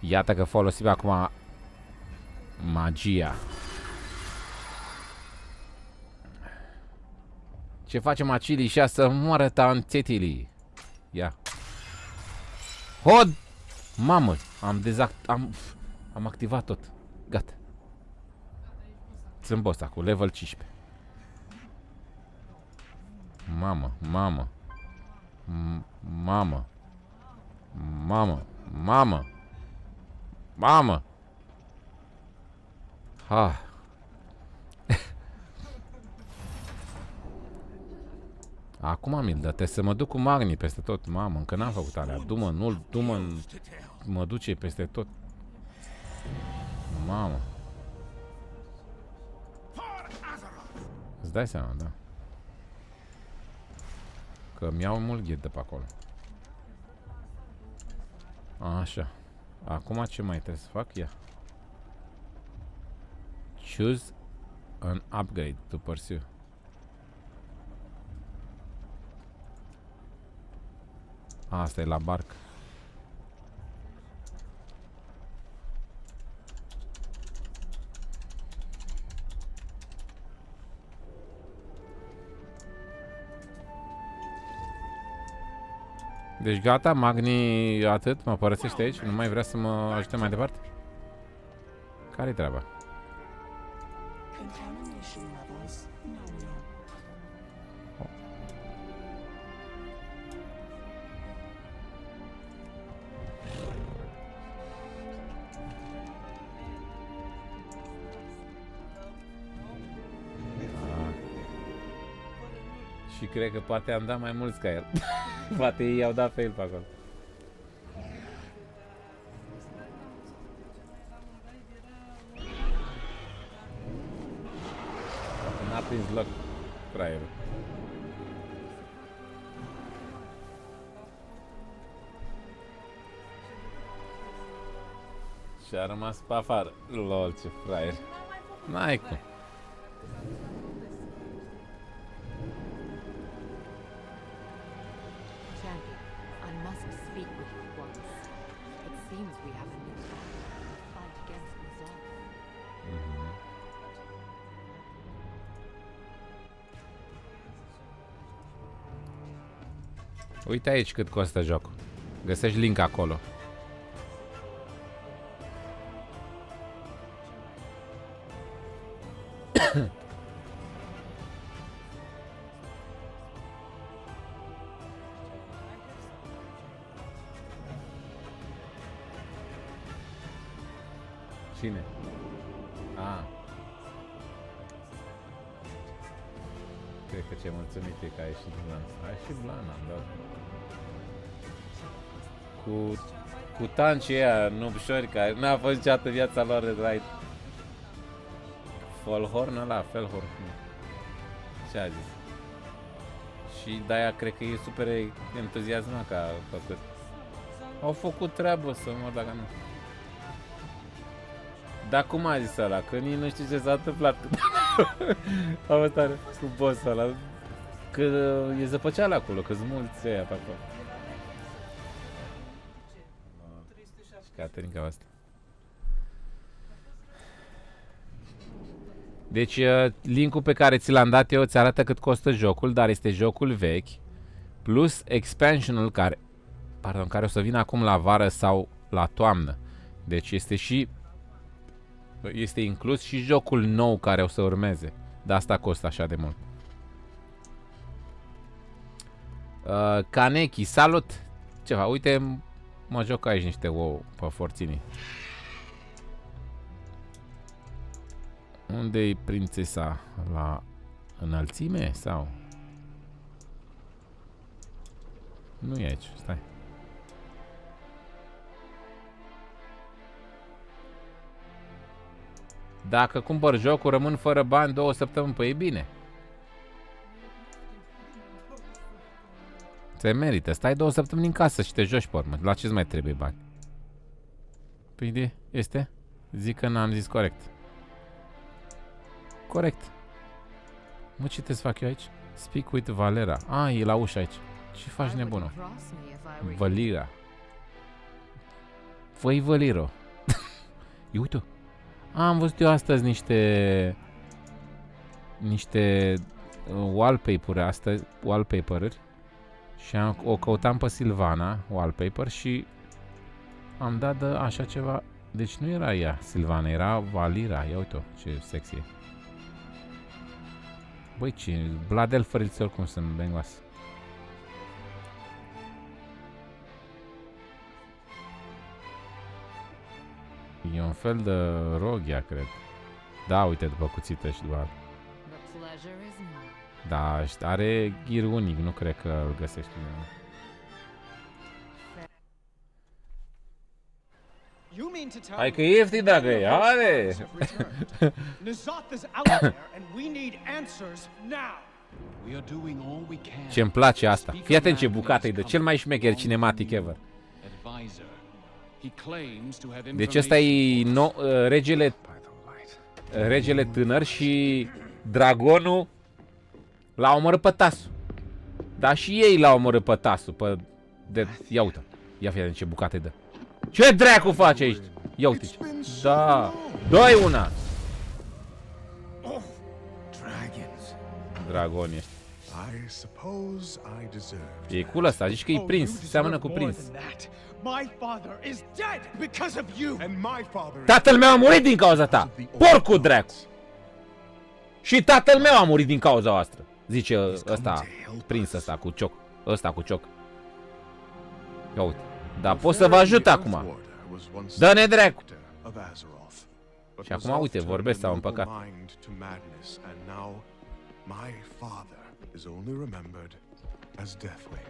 Iată că folosim acum magia. Ce face Macili și să moară tanțetilii? Ia. Hod! Mamă, am activat tot. Gata. Sunt boss acum, level 15. Mamă, mamă. Mamă. Mamă. Mamă. Mamă. Ha. Acum mi-l dă, trebuie să mă duc cu Magni peste tot. Mamă, încă n-am făcut alea. Du-mă, nu-l, du-mă, mă duce peste tot. Mamă. Îți dai seama, da? Că mi-au mult ghid de pe acolo. Așa. Acum ce mai trebuie să fac? Ia. Choose an upgrade to pursue. Asta e la barcă. Deci gata, Magni atât, mă părăsește aici, nu mai vrea să mă ajute mai departe? Care-i treaba? Și cred că poate am dat mai mulți ca el. Poate ei au dat fail pe acolo. N-a prins loc fraierul. Și a rămas pe afară. Lol, ce fraier. N-ai cum. Uite aici cât costă jocul. Găsești link acolo. Cine? Ah. Cred că ce mulțumit e că ai ieșit Blan. Ai ieșit Blan, am dat. Cu tancii ăia nubșori care n-a fost niciodată viața lor de raid. Felhorn ăla, Felhorn. Ce a zis? Și de-aia cred că e super entuziasmat că a făcut. Au făcut treabă să mor dacă nu. Dar cum a zis ăla? Că nici nu știu ce s-a întâmplat. Am stare cu boss-ul ăla. Că e zăpăceală acolo, că sunt mulți ăia pe acolo. Și Caterinca asta. Deci linkul pe care ți l-am dat eu ți arată cât costă jocul, dar este jocul vechi plus expansionul care o să vină acum la vară sau la toamnă. Deci este inclus și jocul nou care o să urmeze. De asta costă așa de mult. Kaneki, salut! Ceva, uite, mă joc aici niște ouă pe forținii. Unde-i prințesa? La înălțime sau? Nu e aici, stai. Dacă cumpăr jocul, rămân fără bani 2 săptămâni, păi e bine. Se merită, stai 2 săptămâni în casă și te joci pe urmă. La ce-ți mai trebuie bani? Păi este? Zic că n-am zis corect. Corect. Mă, ce te fac eu aici? Speak with Valera. Ah, e la ușă aici. Ce faci, nebună? Valera. Fă-i Valero. Ia uite-o. Am văzut eu astăzi niște wallpaper-uri și o căutam pe Silvana, wallpaper, și am dat de așa ceva. Deci nu era ea, Silvana, era Valera. Ia uite-o, ce sexy e. Băi, ce... Bladel fără cum sunt bengoase. E un fel de roghia, cred. Da, uite, după cuțită și doar. Da, are ghir unic, nu cred că îl găsești undeva. Hai că e ieftin dacă e, are! Ce-mi place asta. Fii atent ce bucată e de cel mai șmecher cinematic ever. Deci ăsta e regele tânăr și dragonul l-a omorât pe tasul. Dar și ei l-au omorât pe tasul. Ia uite. Ia fii atent ce bucată e de. Ce dracu face aici? Ia uite. Da. Dă-i una. Dragoni ăștia. E cool ăsta, zici că e prins, seamănă cu prins. Tatăl meu a murit din cauza ta, porcu dracu! Și tatăl meu a murit din cauza voastră, zice ăsta, prins ăsta cu cioc, ăsta cu cioc. Ia uite, dar pot să vă ajut acum. Dă-ne dracu! Și acum, uite, vorbesc, s-au împăcat. My father is only remembered as Deathwing.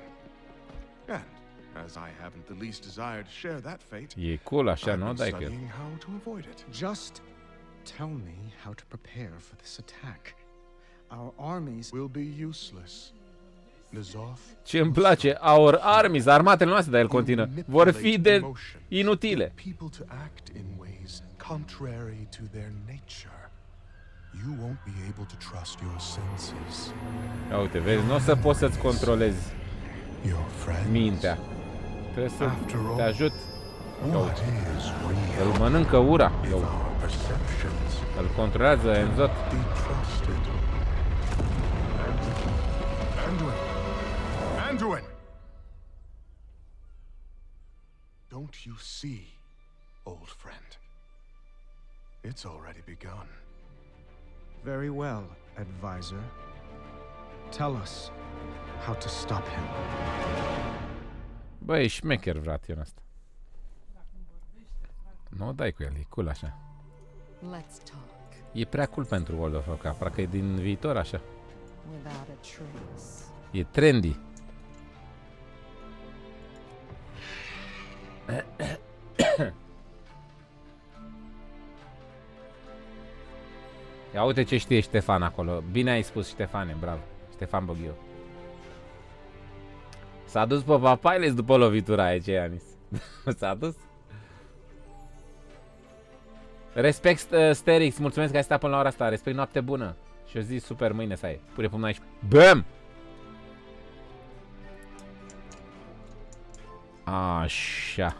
And as I haven't the least desire to share that fate, e cool așa, nu? Dai că how to avoid it. Just tell me how to prepare for this attack. Our armies will be useless. N'Zoth. Ce îmi place, our armies, armatele noastre, dar el continuă, vor fi de inutile. People to act in ways contrary to their nature. You won't be able to trust your senses. Ia uite, vezi, nu o să poți să-ți controlezi mintea. Trebuie să te ajut. Ia uite. Îl mănâncă ura. Ia uite. Îl controlează N'Zoth. Anduin! Don't you see, old friend? It's already begun. Very well, advisor. Tell us how to stop him. Băi, e șmecher vration ăsta. Nu dai cu el, e cool așa. E prea cool pentru World of Warcraft, parcă e din viitor așa. E trendy. Ia uite ce știe Ștefan acolo. Bine ai spus, Ștefane, bravo. Ștefan Boghiu. S-a dus pe Papailes după lovitura aia, ce Ianis? S-a dus? Respect Sterix, mulțumesc că ai stat până la ora asta. Respect, noapte bună. Și o zi super mâine să ai. Pune până aici. BAM! Așa.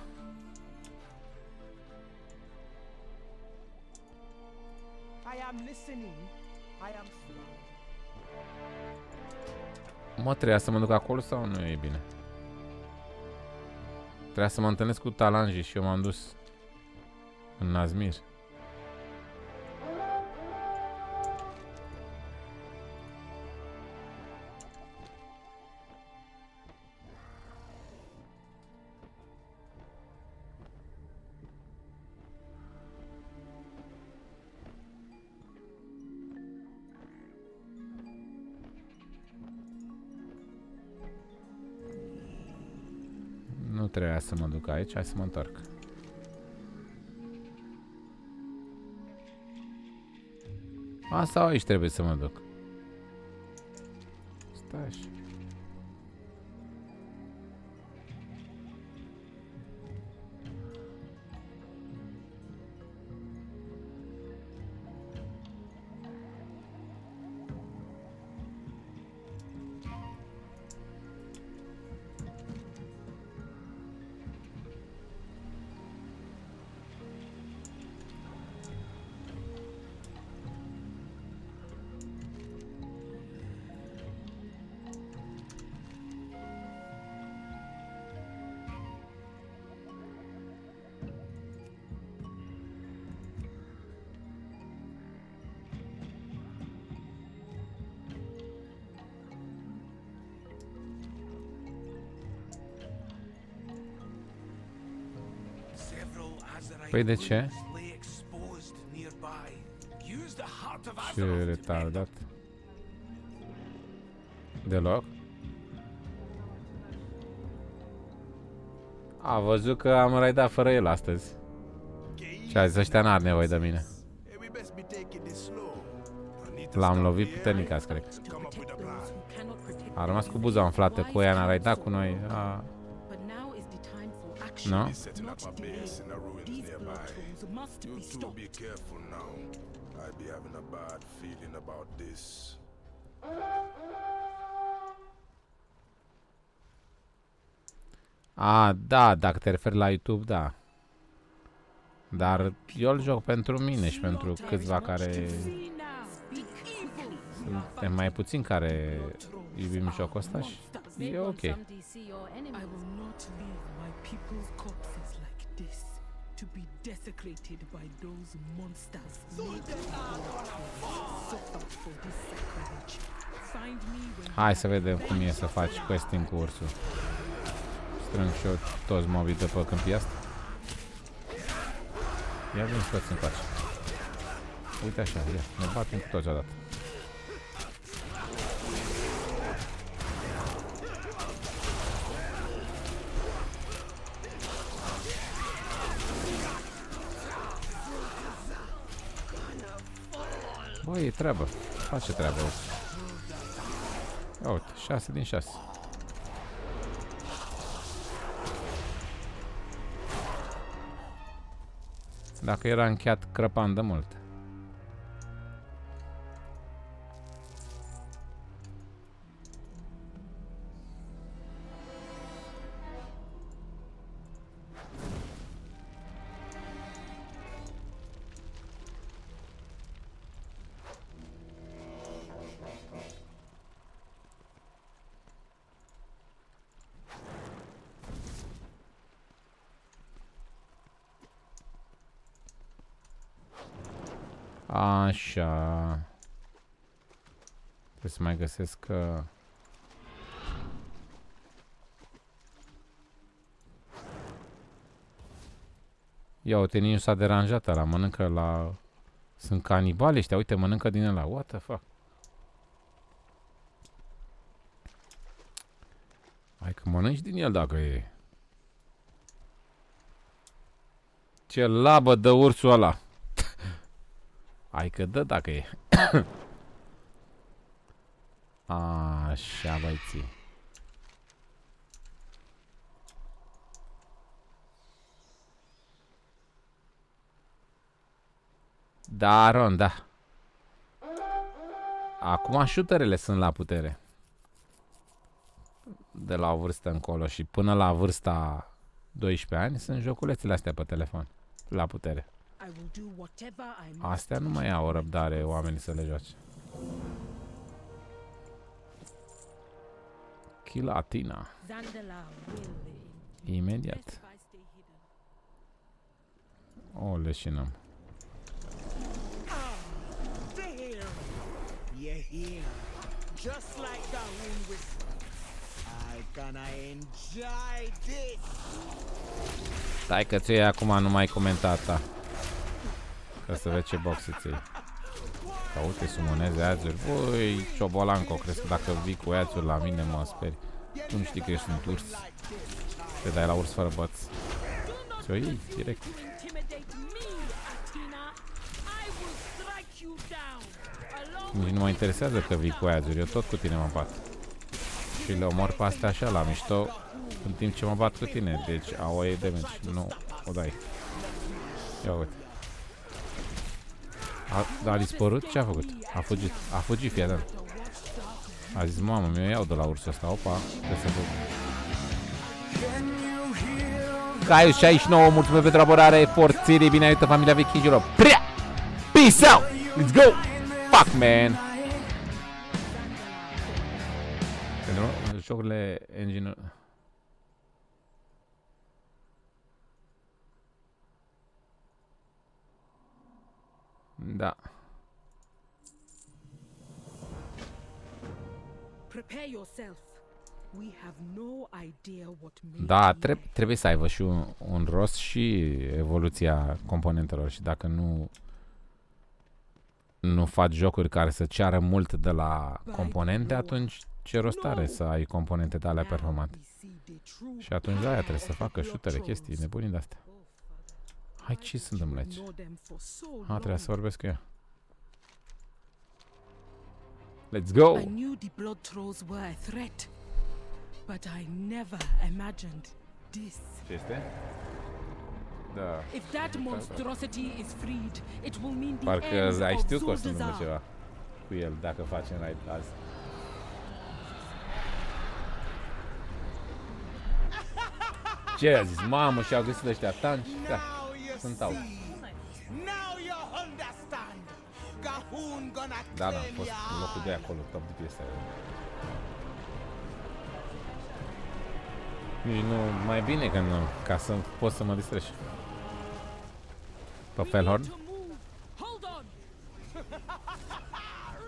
Mă, trebuia să mă duc acolo sau nu e bine? Trebuia să mă întâlnesc cu Talanji și eu m-am dus în Nazmir. Nu trebuia să mă duc aici, hai să mă întorc. Asta aici trebuie să mă duc. Stai așa. Păi de ce? lay exposed nearby. Use the heart of Ce Azeroth to retardat. Deloc? A văzut că am raidat fără el astăzi. Și a zis, ăștia n-ar nevoie de mine. L-am lovit puternic azi, cred. A rămas cu buza umflată cu ea, n-a raidat cu noi. A... Nu? A, da, dacă te referi la YouTube, da. Dar eu îl joc pentru mine și pentru câțiva care... Suntem mai puțini care iubim jocul ăsta și e ok. Hai să vedem cum e să faci questing cu ursul. Strâng și eu toți mobii de pe câmpia asta. Ia vin toți încoace. Uite așa, ia, ne batem cu toți odată. Băi, e treabă. Face treabă. Ia uite, 6 din 6. Dacă era încheiat, crăpam de mult. Așa. Trebuie să mai găsesc că... Ia uite, nici nu s-a deranjat ăla, mănâncă la... Sunt canibali ăștia, uite, mănâncă din ăla, what the fuck? Hai că mănânci din el dacă e. Ce labă dă ursul ăla! Hai că dă dacă e. Așa, băiții. Da, Ron, da. Acum șuterele sunt la putere. De la o vârstă încolo și până la vârsta 12 ani sunt joculețele astea pe telefon. La putere. Astea nu mai au o răbdare oamenii să le joace. Chilatina. Imediat. O, leșinăm. You're here, just like the wind whisper. I gonna enjoy this. Stai că ți-o iei acum, nu mai comenta ta. Ca să vezi ce boxe ți-i. Ca uite, sumoneze ațuri. Băi, Ciobolanco, crezi că dacă vii cu ațuri la mine mă speri. Tu nu știi că ești un urs. Te dai la urs fără băț. Ți-o iei direct. Nici nu mă interesează că vii cu ațuri, eu tot cu tine mă bat. Și le omor pe astea așa la mișto, în timp ce mă bat cu tine. Deci au e damage, nu o dai. Ia uite. A dispărut? Ce a făcut? A fugit. A fugit, fii atent. A zis, mamă, mi-o iau de la ursul ăsta. Opa, trebuie să fug. Caius 69, mulțumesc pentru abonare. Forțirii, bine ai uitat familia Vikingilor. Peace out! Let's go! Fuck, man! Pentru jocurile engine... Da. Prepare yourself. We have no idea what may Da, be trebuie să aibă și un rost și evoluția componentelor și dacă nu faci jocuri care să ceară mult de la componente, atunci ce rost are să ai componente de alea performante? Și atunci de aia trebuie să facă șutere, chestii nebunii de-astea. Hai, ce se întâmplă aici? Trebuie să vorbesc cu ea. Let's go! I knew the blood trolls were a threat, but I never imagined this. Ce este? Da. If that monstrosity is freed, it will mean the Parcă end ai of știut că o să întâmple Zuldazar. ceva cu el dacă facem raid azi. Ce a zis? Mamă, și-au găsit ăștia tanci? Da, sunt out. Now you understand. Gahun gonna Da, am fost în locul 2 acolo, top de piesă. Nu, mai bine că nu, ca să pot să mă distrez. Pe Felhorn? Hold on.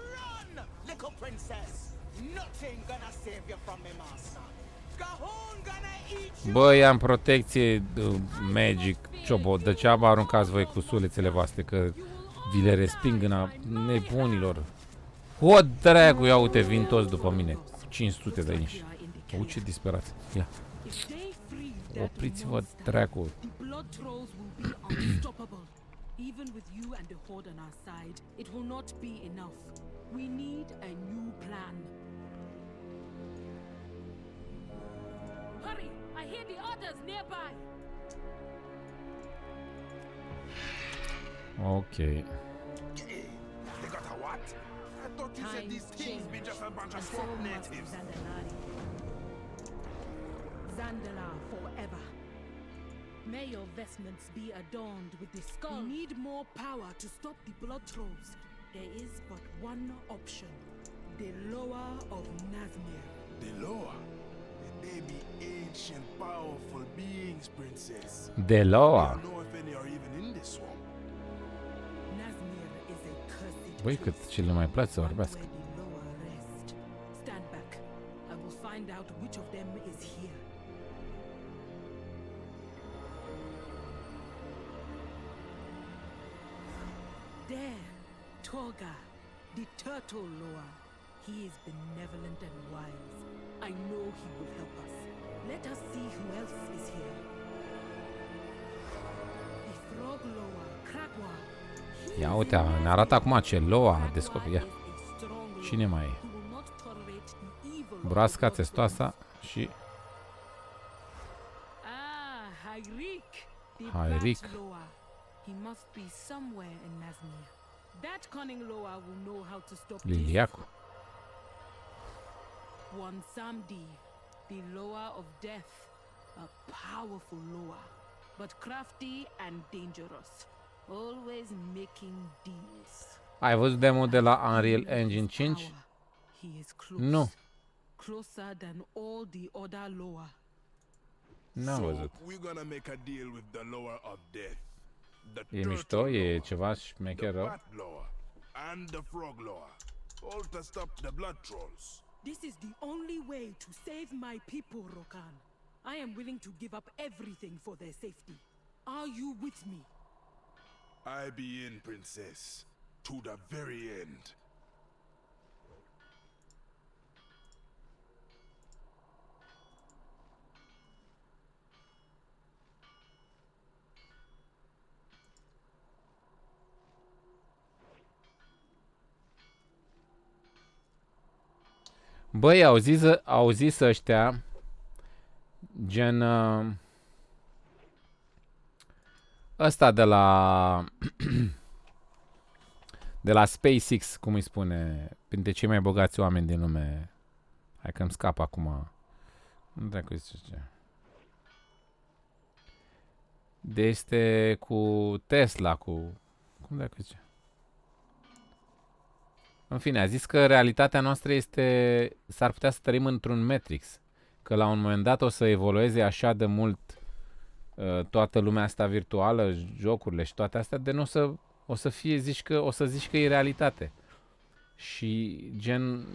Run, little princess. Nothing gonna save you from me, master. Gahun gonna eat you. Bă, i-am protecție magic, ciobo, degeaba aruncați voi cu sulețele voastre, că vi le resping în nebunilor. O, dracu, ia uite, vin toți după mine. 500 de inși. O, ce disperați. Ia. Opriți-vă, dracu. The blood trolls will be unstoppable. Even with you and the horde on our side, it will not be enough. We need a new plan. Hurry! I hear the others nearby. Ok. They got a what? I thought you said these things be just a bunch of swamp natives. Zandalar forever. May your vestments be adorned with the skull. We need more power to stop the blood trolls. There is but one option. The Loa of Nazmir. The Loa? They be ancient, powerful beings, princess. De Loa. I don't know if any are even in this swamp. Nazmir is a cursed Băi, cât ce le mai place să vorbească. where the Loa rest. Stand back. I will find out which of them is here. There, Torga, the turtle Loa. He is benevolent and wise. I know he will help us. Let us see who else is here. The frog Loa, Kragwa. Ia uite, ne arată acum ce Loa a descoperit. Ia. Cine mai e? Broasca testoasa și Hyrik, the Hyrik. bat Loa. He must be somewhere in Nazmir. That cunning Loa will know how to stop this. Liliacu. One Samdi, the Loa of death, a powerful Loa, but crafty and dangerous, always making deals. Ai văzut demo de la Unreal Engine 5? He is close. Nu. Closer than all the other Loa. N-am văzut. We're gonna make a deal with the Loa of death. The E mișto? E ceva șmecher rău? bat Loa and the frog Loa. All to stop the blood trolls. This is the only way to save my people, Rokan. I am willing to give up everything for their safety. Are you with me? I be in, princess, to the very end. Băi, au zis ăștia, gen ăsta de la de la SpaceX, cum îi spune, printre cei mai bogați oameni din lume. Hai că îmi scap acum. Nu dracu zice ce. De este cu Tesla, cu... Cum dracu zice? În fine, a zis că realitatea noastră este... S-ar putea să trăim într-un Matrix. Că la un moment dat o să evolueze așa de mult toată lumea asta virtuală, jocurile și toate astea, de nu o să fie, o să zici că e realitate. Și gen,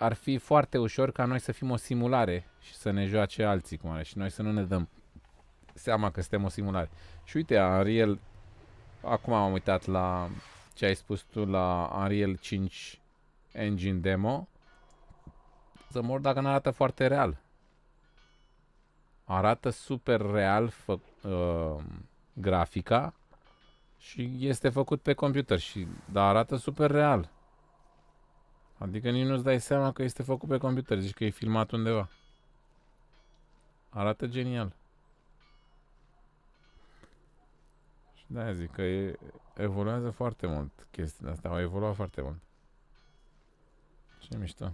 ar fi foarte ușor ca noi să fim o simulare și să ne joace alții cum are și noi să nu ne dăm seama că suntem o simulare. Și uite, Unreal, acum am uitat la ce ai spus tu la Unreal 5 Engine Demo, să mor dacă nu arată foarte real. Arată super real grafica și este făcut pe computer, dar arată super real. Adică nici nu-ți dai seama că este făcut pe computer, zici că e filmat undeva. Arată genial. Și de-aia zic că evoluează foarte mult chestiile astea, au evoluat foarte mult. Ce mișto.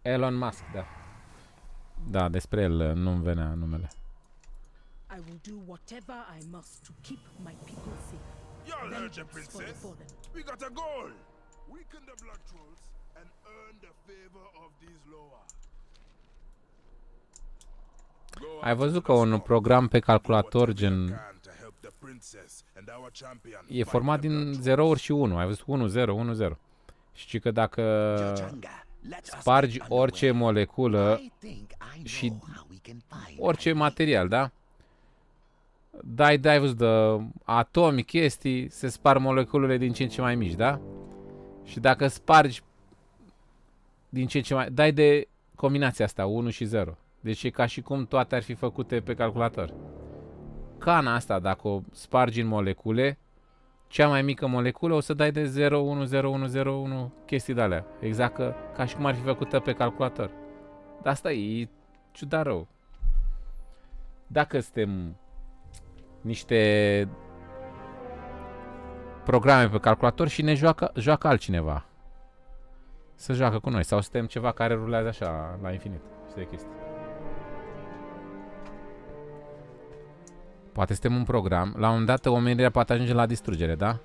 Elon Musk, da. Da, despre el nu-mi venea numele. I will do whatever I must to keep my people safe. You're Vengeance urgent, for the princess. fallen. We got a goal. Weaken the Blood Trolls and earn the favor of these lower. Ai văzut că un program pe calculator gen e format din 0-uri și 1. Ai văzut 1-0, 1-0. Și că dacă spargi orice moleculă și orice material, da? Dai văzut de atomi, chestii, se sparg moleculele din ce în ce mai mici, da? Și dacă spargi din ce în ce mai... Dai de combinația asta, 1 și 0. Deci e ca și cum toate ar fi făcute pe calculator. Cana asta, dacă o spargi în molecule, cea mai mică moleculă o să dai de 0, 1, 0, 1, 0, 1, chestii de alea. Exact ca și cum ar fi făcută pe calculator. Dar asta e ciudat rău. Dacă suntem niște programe pe calculator și ne joacă altcineva. Să joacă cu noi. Sau suntem ceva care rulează așa la infinit. Și de chestii. Poate suntem un program. La un moment dat omenirea poate ajunge la distrugere, da?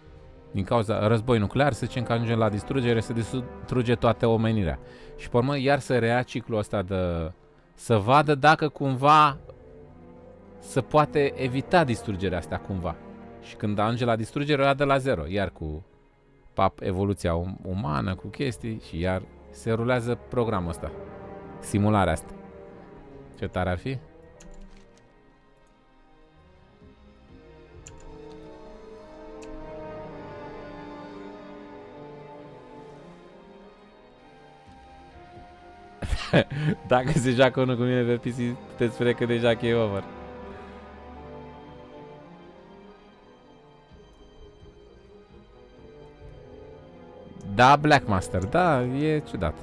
Din cauza război nuclear, să zicem că ajunge la distrugere, să distruge toată omenirea. Și pe urmă iar să rea ciclul ăsta de... Să vadă dacă cumva să poate evita distrugerea asta cumva. Și când ajunge la distrugere, o ia de la 0. Iar cu evoluția umană, cu chestii și iar se rulează programul ăsta. Simularea asta. Ce tare ar fi? Dacă se joacă unul cu mine pe PC, puteți spune că deja că e over. Da, Blackmaster, da, e ciudat.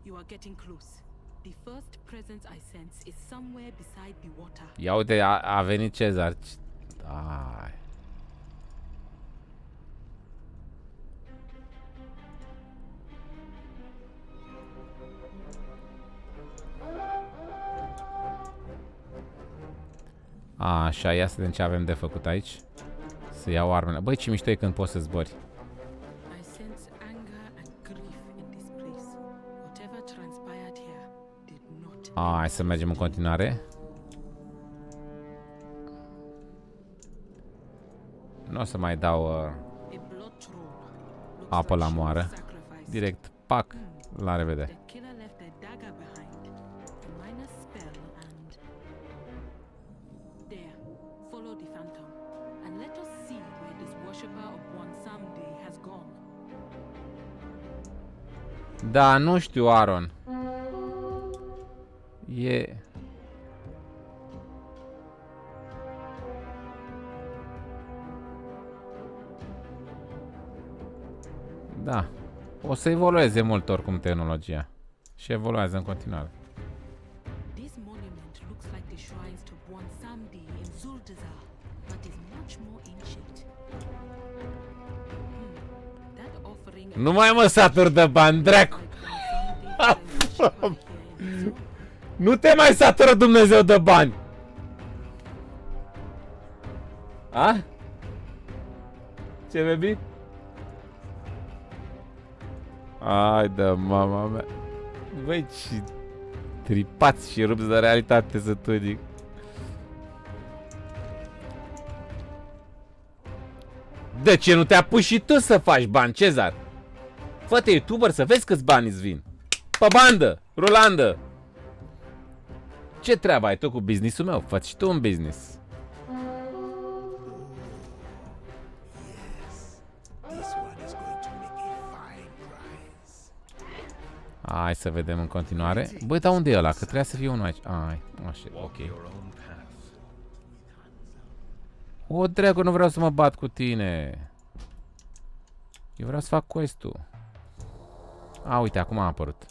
You are getting close. The first presence I sense is somewhere beside the water. Ia uite, a venit Cezar. Ai. Așa, ia să vedem ce avem de făcut aici. Să iau armele. Băi, ce mișto e când poți să zbori. I sense anger and grief in this place. Whatever transpired here did not. Hai să mergem în continuare. Nu o să mai dau apă la moară. Direct, pac, la revedere. Da, nu știu, Aaron. E... Da. O să evolueze mult oricum tehnologia. Și evoluează în continuare. This monument looks like the shrines to Bwansamdi in Zuldazar, but is much more ancient. That offering Nu mai mă satur de bani, dracu! Nu te mai satură Dumnezeu de bani! A? Ce, baby? Ai de mama mea. Băi, ce tripați și rupți de realitate să tu zic. De ce nu te apuci și tu să faci bani, Cezar? Fă-te youtuber să vezi câți bani îți vin. Pe bandă, rulandă. Ce treabă ai tu cu business-ul meu? Fă și tu un business. Hai să vedem în continuare. Băi, dar unde e ăla? Că trebuia să fie unul aici. Ai, așa, ok. O, dracu, nu vreau să mă bat cu tine. Eu vreau să fac quest-ul. A, uite, acum a apărut.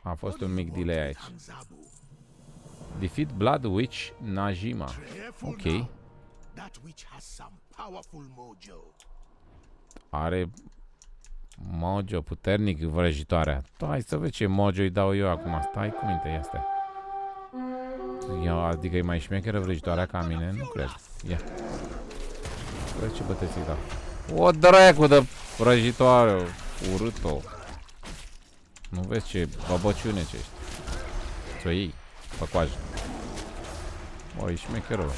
A fost un mic delay aici. Defeat Blood Witch Najima. Ok. Are mojo puternic vrăjitoarea. Hai să vezi ce mojo îi dau eu acum. Stai cu minte, ia stai. Adică e mai șmecheră vrăjitoarea ca mine? Nu cred. Ia. Vezi ce bătăți îi dau. O dracu de vrăjitoare. Urât-o. Nu vezi ce babăciune ce ești. Ți-o iei. Pe coajă. O, e șmecherul.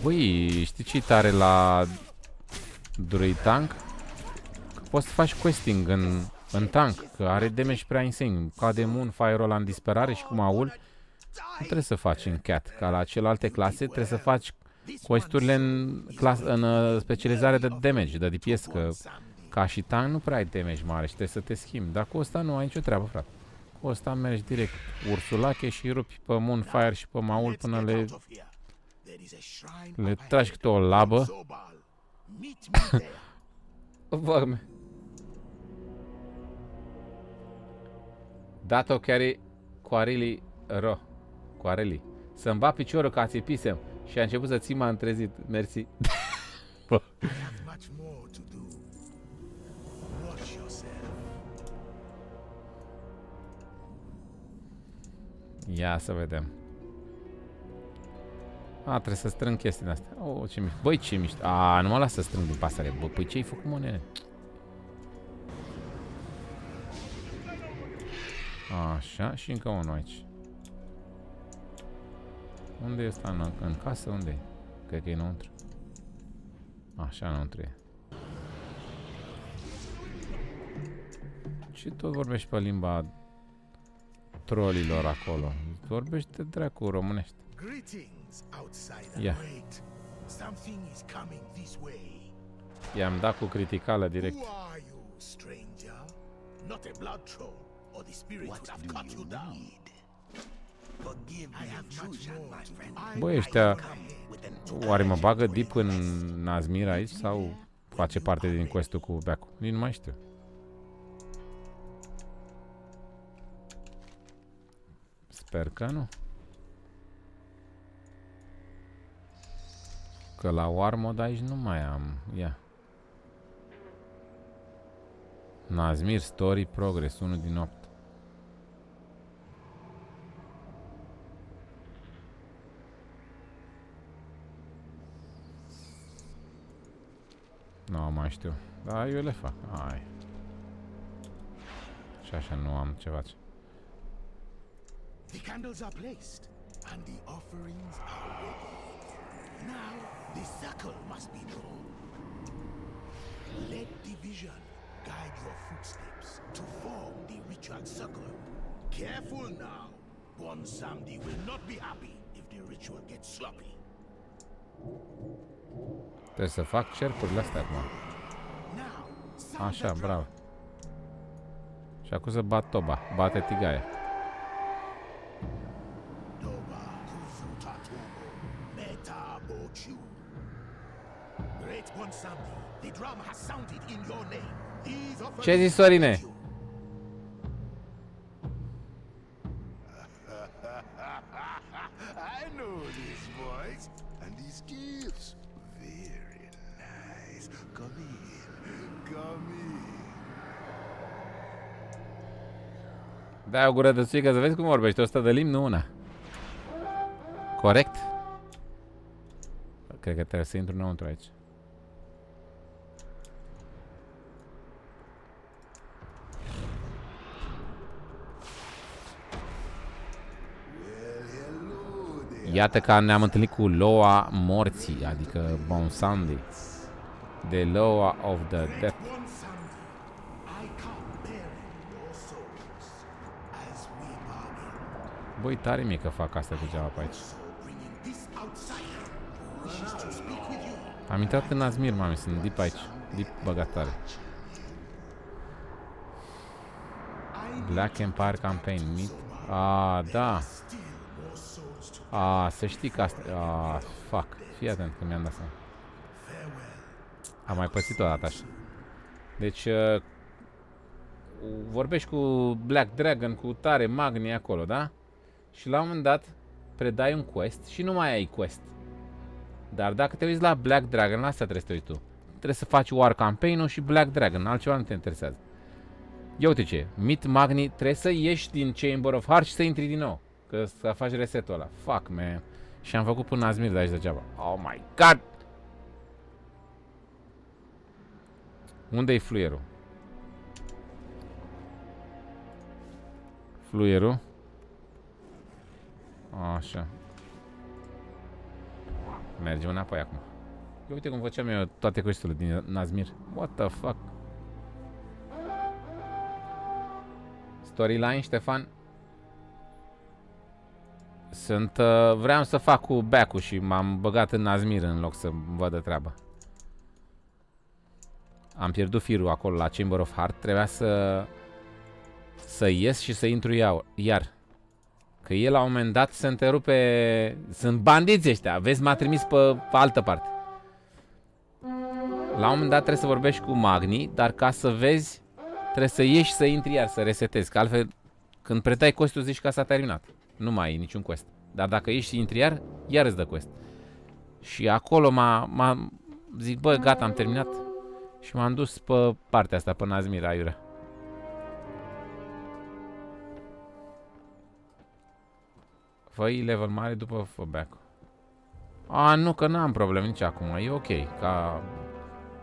Băi, știi ce-i tare la Druid Tank? Că poți să faci questing în tank, că are damage prea insane. Cade Moon, Fire ăla în disperare și cum aul. Nu trebuie să faci în cat, ca la celelalte clase, trebuie să faci questurile în specializare de damage, de DPS, că ca și tank nu prea ai damage mare și trebuie să te schimbi. Dar cu ăsta nu ai nicio treabă, frate. Cu ăsta mergi direct ursulache și rupi pe Moon, Fire și pe Maul până le tragi câte o labă. Văgme. Dato carry Quarili ro. Quarili. Să-mi bat piciorul ca țipisem și a început să ții m-am trezit. Mersi. Ia să vedem. A, trebuie să strâng chestiile astea. Oh, ce mișto. Băi, ce mișto. A, nu mă las să strâng din pasăre. Bă, păi ce-ai făcut, mă, nene? Așa, și încă unul aici. Unde e ăsta? În casă? Unde e? Cred că e înăuntru. Așa, înăuntru e. Ce tot vorbești pe limba trolilor acolo? Vorbește dracu românește. Ia. I-am dat cu criticală direct. Băi, ăștia oare mă bagă deep în Nazmir aici sau face parte din quest-ul cu Beacu? Nici nu mai știu. Sper că nu. Că la War Mode aici nu mai am. Ia. Nazmir Story Progress 1 din 8. Nu mai știu. Da, eu le fac. Hai. Și așa nu am ceva. The candles are placed and the offerings are ready. Now the circle must be drawn. Let division guide your footsteps to form the ritual circle. Careful now. Bonsam-Di will not be happy if the ritual gets sloppy. Trebuie să fac cercurile astea acum. Așa, bravo. Și acum să bat Toba. Bate Tigaia. Ce zici, Sorine? I know this voice. Dai o gură de țuică să vezi cum vorbești. 100 de limbi, nu una. Corect? Cred că trebuie să intru înăuntru aici. Iată că ne-am întâlnit cu Loa morții, adică Bonsandi. The Loa of the Death. Băi, tare mie că fac asta degeaba pe aici. Am intrat în Azmir, mami, sunt deep aici. Deep băgat tare. Black Empire Campaign. Da. Să știi că asta... fuck. Fii atent că mi-am dat seama. Am mai pățit o dată așa. Deci... vorbești cu Black Dragon, cu tare Magni acolo, da? Și la un moment dat predai un quest și nu mai ai quest. Dar dacă te uiți la Black Dragon, la asta trebuie să te uiți tu. Trebuie să faci War Campaign-ul și Black Dragon, altceva nu te interesează. Ia uite ce, Meet Magni, trebuie să ieși din Chamber of Hearts și să intri din nou. Că să faci resetul ăla. Fuck, man. Și am făcut până Azmir de aici degeaba. Oh my god! Unde-i fluierul? Fluierul? Așa. Mergem înapoi acum. Eu uite cum făceam eu toate quest-urile din Nazmir. What the fuck? Storyline, Ștefan? Vreau să fac cu back-ul și m-am băgat în Nazmir în loc să văd de treabă. Am pierdut firul acolo la Chamber of Heart. Trebuia să ies și să intru iar. Că el la un moment dat se întrerupe. Sunt bandiți ăștia. Vezi, m-a trimis pe altă parte. La un moment dat trebuie să vorbești cu Magni, dar ca să vezi trebuie să ieși și să intri iar, să resetezi. Că altfel când predai quest-ul zici că s-a terminat. Nu mai ai niciun quest. Dar dacă ieși și intri iar îți dă quest. Și acolo zic, bă, gata, am terminat. Și m-am dus pe partea asta, pe Nazmir, aiurea. Fă-i level mare după back. Nu, că n-am probleme nici acum. E ok.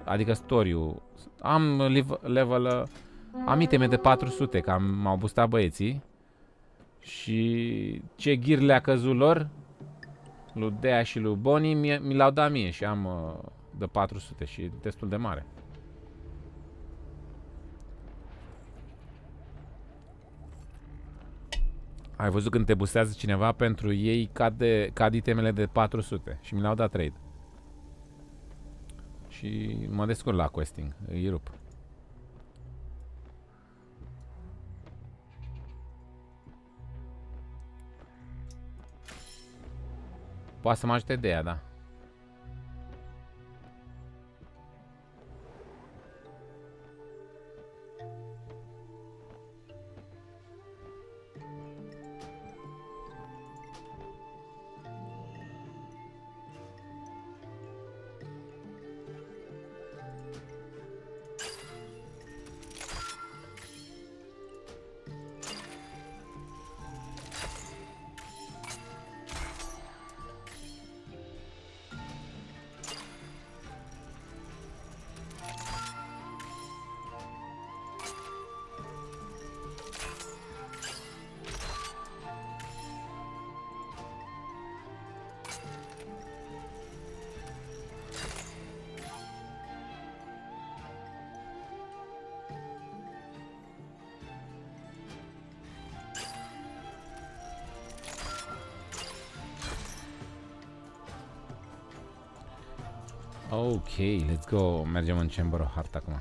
Adică story-ul. Am level... am iteme de 400, că m-au boostat băieții. Și ce gear le-a căzut lor, lui Dea și lui Bonnie, mi l-au dat mie și am de 400 și e destul de mare. Ai văzut când te boostează cineva, pentru ei cad itemele de 400 și mi l-au dat trade. Și mă descurc la questing, îi rup. Poate să mă ajute de ea, da. Ok, let's go. Mergem în Chamber of Heart acum.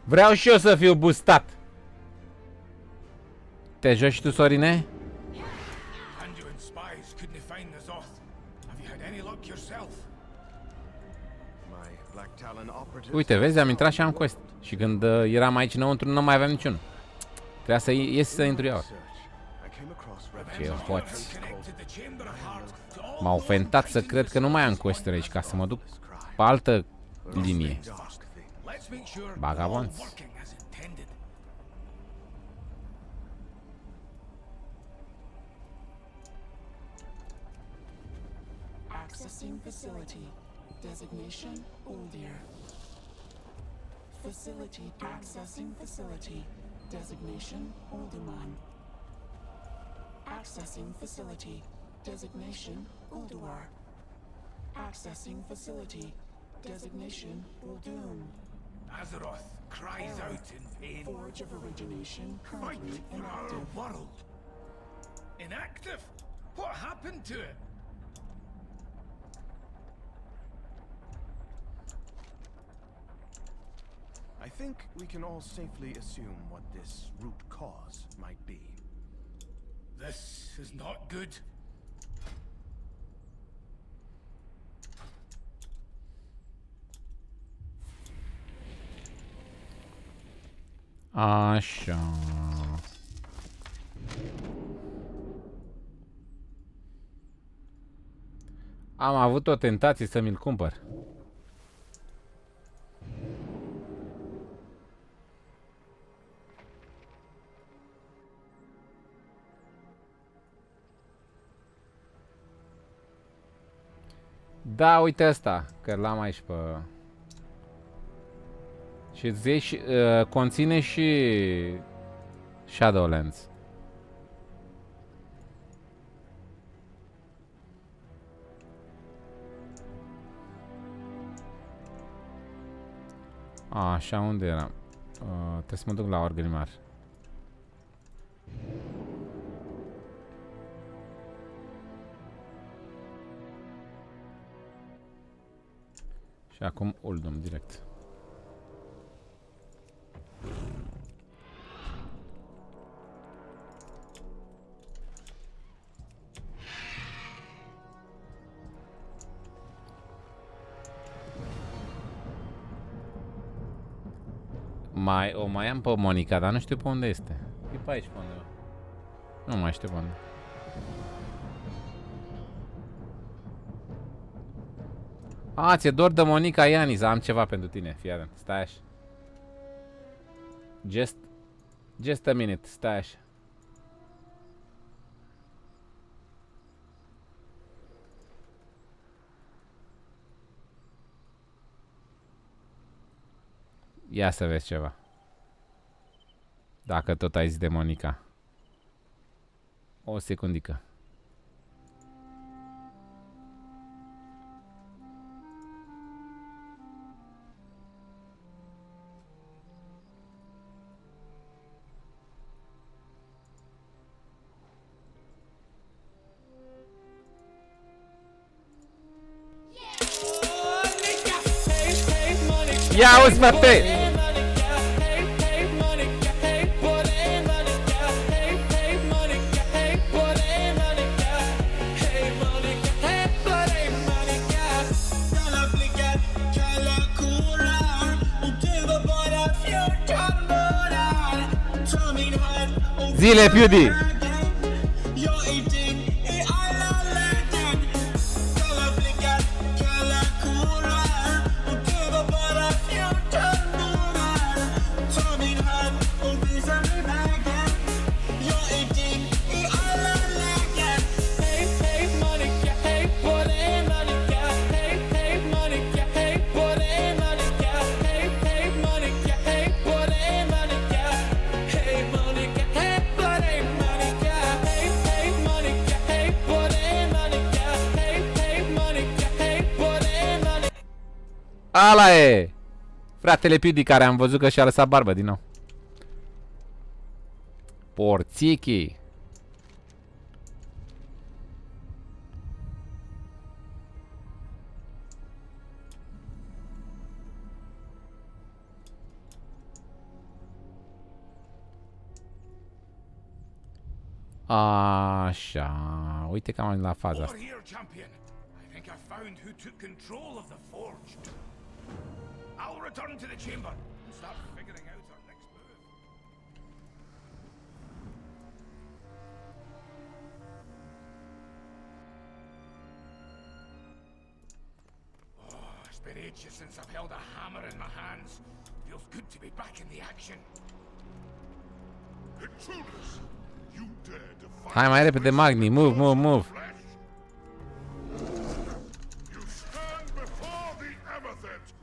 Vreau și eu să fiu boostat. Te joci și tu, Sorine? Anduin spies couldn't find the Zoth. Have you had any luck yourself? My Black Talon operative. Uite, vezi, am intrat și am quest. Și când eram aici înăuntru, nu mai aveam niciunul. Trebuia să ies să intru eu. Ce hoți. M-au ofentat să cred că nu mai am quest-uri aici, ca să mă duc pe altă linie. Bagabonți. Accessing facility. Designation Uldir. Facility accessing facility. Designation Ulduman. Accessing facility. Designation Ulduar. Accessing facility. Designation Uldum. Azeroth cries out in pain. Forge of origination currently Fight inactive. our world. Inactive? What happened to it? I think we can all safely assume what this root cause might be. This is not good. Așa. Am avut o tentație să mi-l cumpăr. Da, uite asta, că l-am aici pe... Și zici, conține și Shadowlands. Așa, unde eram? Trebuie să mă duc la Orgrimmar. Și acum Uldum direct. O mai am pe Monica, dar nu știu pe unde este. E pe aici pe undeva. Nu mai știu pe unde. A, ți-e dor de Monica Ianis, am ceva pentru tine, fii atent, stai așa. Just a minute, stai așa. Ia să vezi ceva. Dacă tot ai zis de Monica. O secundică. Ia uzi, frate! Zile, Pewdie! Ala e! Fratele Pewdie care am văzut că și-a lăsat barbă din nou. Porțichi! Așa, uite că am ajuns la faza asta. Over here, champion. I think I found who took control of the forge. I'll return to the chamber and start figuring out our next move. Oh, it's been ages since I've held a hammer in my hands. Feels good to be back in the action. Intruders! You dare defy Hai mai repede, Magni, move, move, move. You stand before the Amethyst!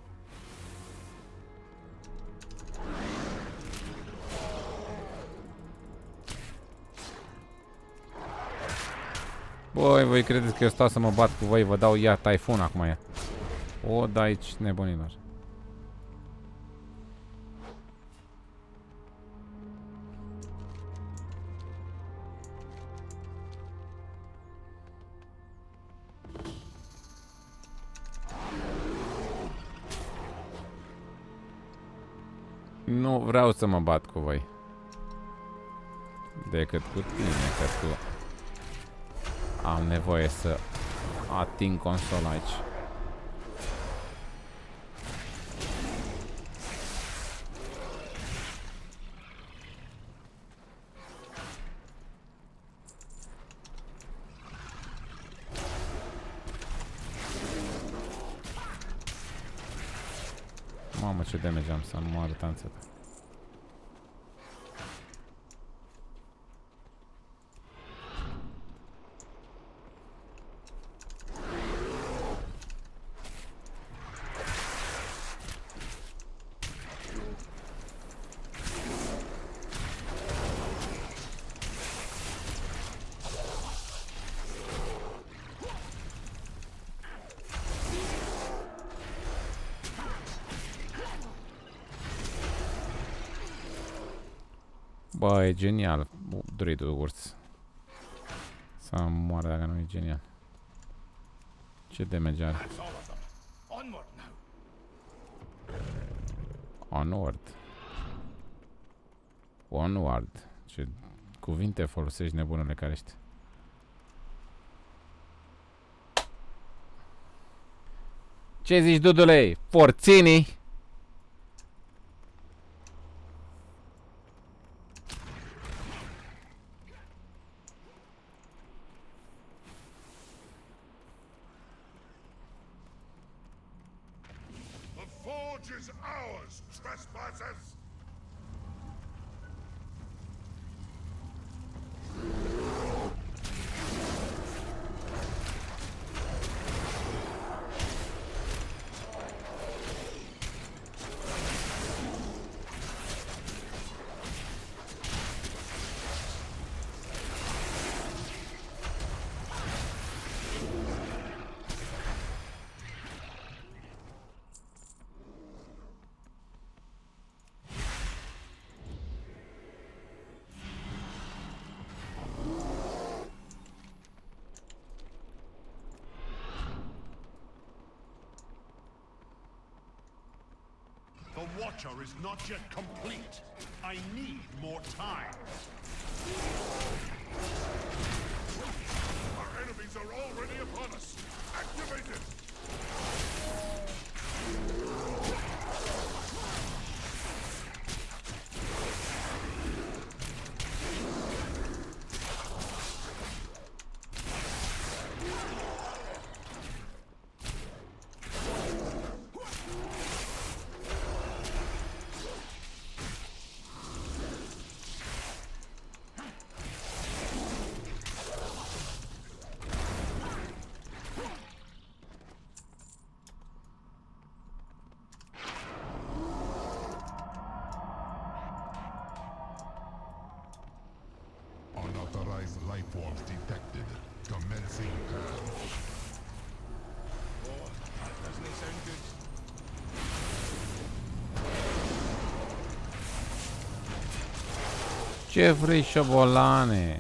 Băi, voi credeți că eu stau să mă bat cu voi, vă dau ia Typhoon acum ea. O, da aici, nebunilor. Nu vreau să mă bat cu voi. Decât cu tine, că tu... Am nevoie să ating consola aici. Mamă, ce damage am să nu moară tanțeta. Bă, e genial druidul urs. Să moară dacă nu e genial. Ce damage are? Onward. Onward. Ce cuvinte folosești, nebunule care ești. Ce zici, Dudule? Forțini? Trespassers! The Watcher is not yet complete. I need more time. Our enemies are already upon us. Activate it! Unauthorized life forms detected. Commencing turn. Oh, that doesn't sound good. Ce vrei, șobolane?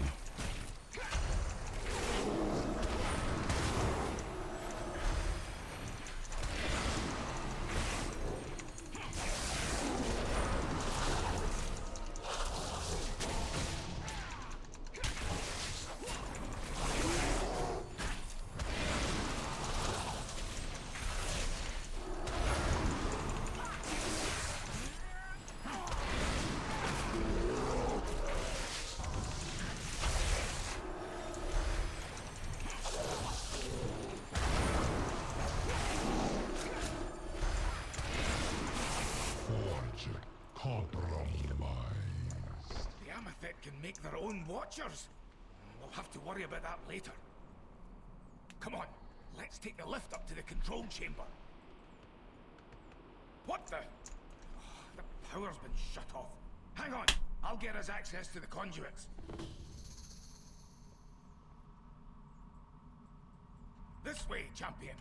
make their own watchers. We'll have to worry about that later. Come on, let's take the lift up to the control chamber. What the? Oh, the power's been shut off. Hang on, I'll get us access to the conduits. This way, champion.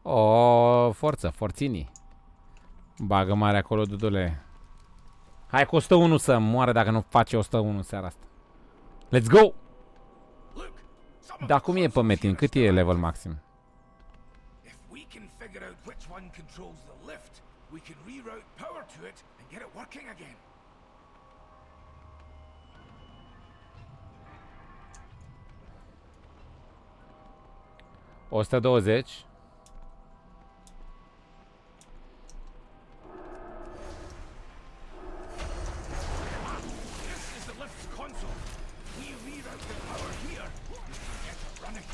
O, forță, forținii. Bagă mare acolo, dudule. Hai cu 101 să moară dacă nu face 101 seara asta. Let's go! Dar cum e pe Metin? Cât e level maxim? If we can figure out which one controls the lift, we can reroute power to it and get it working again. O 120. This is the lift's console. We reroute the power here. We can get it running.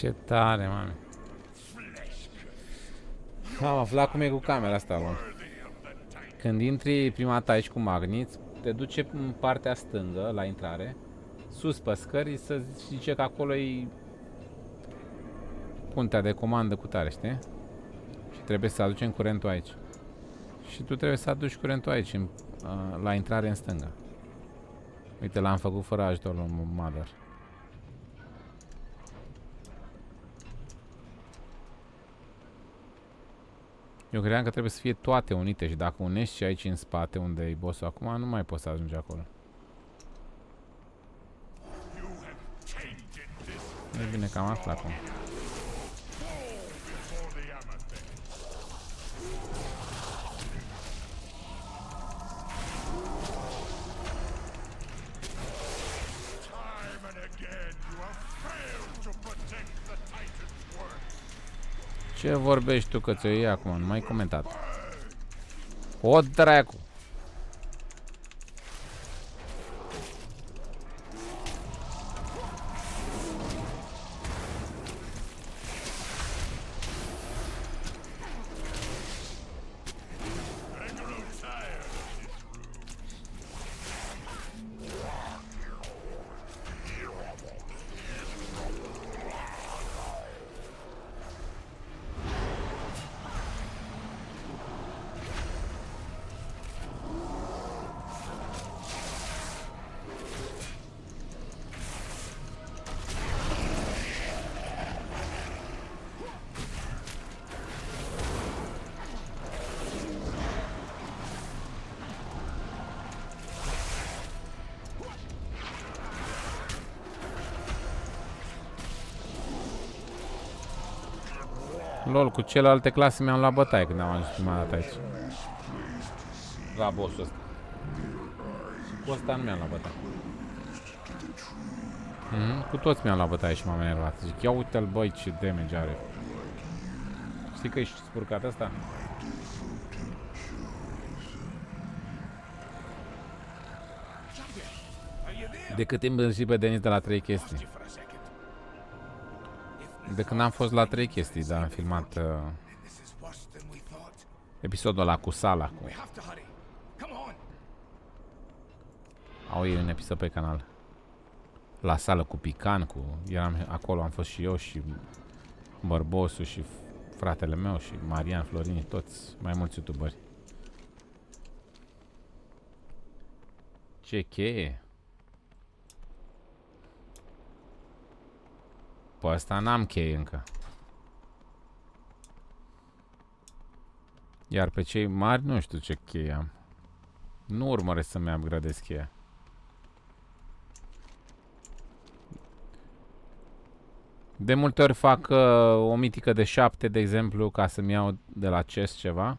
Ce tare, mami. Am aflat cum e cu camera asta, mă. Când intri prima dată aici cu magniți, te duce în partea stângă, la intrare, sus pe scări, să zice că acolo e puntea de comandă cu tare, știi? Și trebuie să aducem curentul aici. Și tu trebuie să aduci curentul aici, la intrare în stânga. Uite, l-am făcut fără ajutorul Mother. Eu credeam că trebuie să fie toate unite și dacă unești și aici în spate, unde e boss-ul acum, nu mai poți să ajungi acolo. E bine că am aflat acum. Ce vorbești tu că ți-o iei acum? Nu mai comentat. O dracu! Lol, cu celelalte clase mi-am luat bătaie când am ajuns prima dată aici. La boss-ul ăsta. Cu ăsta nu mi-am luat bătaie. Cu toți mi-am luat bătaie și m-am enervat. Zic, ia uite-l, băi, ce damage are. Știi că ești spurcat ăsta? De cât timp îl știi pe Denis de la 3 chestii? De când am fost la 3 chestii, dar am filmat episodul ăla cu sala. Au ei un episod pe canal. La sală cu Pican, eram acolo, am fost și eu și Bărbosul și fratele meu și Marian, Florini, toți, mai mulți youtuberi. Ce cheie? Pe ăsta n-am cheie încă. Iar pe cei mari nu știu ce cheie am. Nu urmăresc să-mi upgradez cheia. De multe ori fac o mitică de 7, de exemplu, ca să-mi iau de la chest ceva.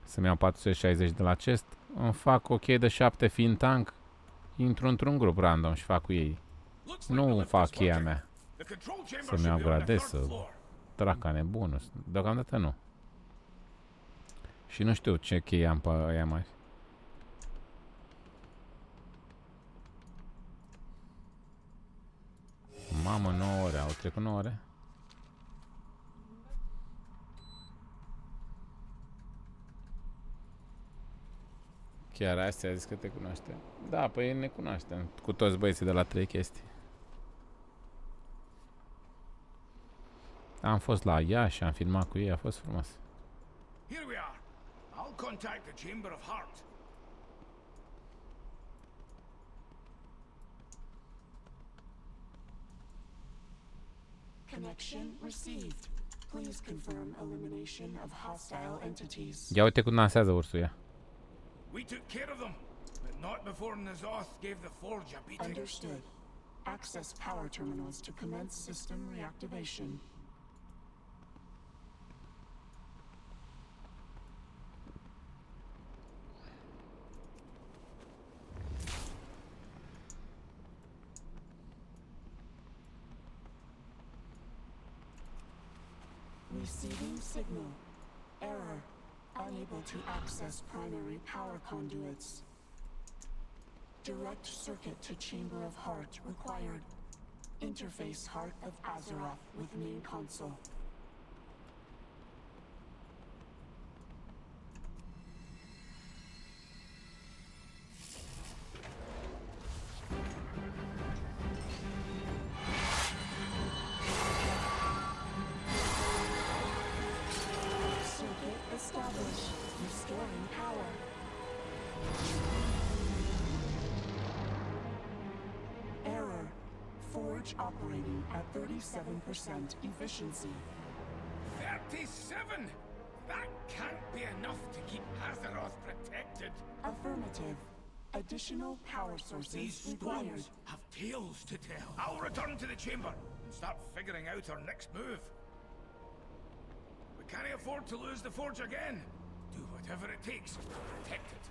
Să-mi iau 460 de la chest. Îmi fac o cheie de 7 fiind tank. Intru într-un grup random și fac cu ei. Nu fac cheia mea. Să-mi upgradez, să traca nebunul. Deocamdată nu. Și nu știu ce cheie am pe aia mari. Mamă, 9 ore. Au trecut 9 ore? Chiar astea a zis că te cunoaște. Da, păi ne cunoaștem. Cu toți băieții de la 3 chestii. Am fost la Iași, am filmat cu ei, a fost frumos. Here we are. I'll contact the Chamber of Heart. Connection received. Please confirm elimination of hostile entities. Ia uite cum dansează ursul ea. We took care of them, but not before N'Zoth gave the forge a beating. Understood. Access power terminals to commence system reactivation. Receiving signal. Error. Unable to access primary power conduits. Direct circuit to Chamber of Heart required. Interface Heart of Azeroth with main console. Circuit established. Restoring power. Error. Forge operating at 37% efficiency. 37? That can't be enough to keep Azeroth protected. Affirmative. Additional power sources These required. stones have tales to tell. I'll return to the chamber and start figuring out our next move. We can't afford to lose the forge again. Do whatever it takes to protect it.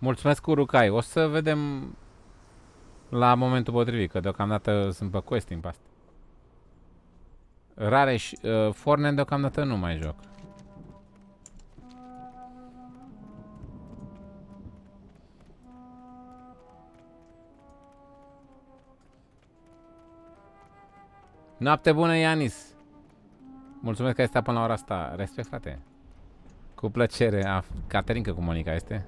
Mulțumesc, Urukai. O să vedem la momentul potrivit, că deocamdată sunt pe questing pe asta. Rareș, Fortnite deocamdată nu mai joc. Noapte bună, Ianis! Mulțumesc că ai stat până la ora asta. Respect, frate. Cu plăcere. Caterinca cu Monica este.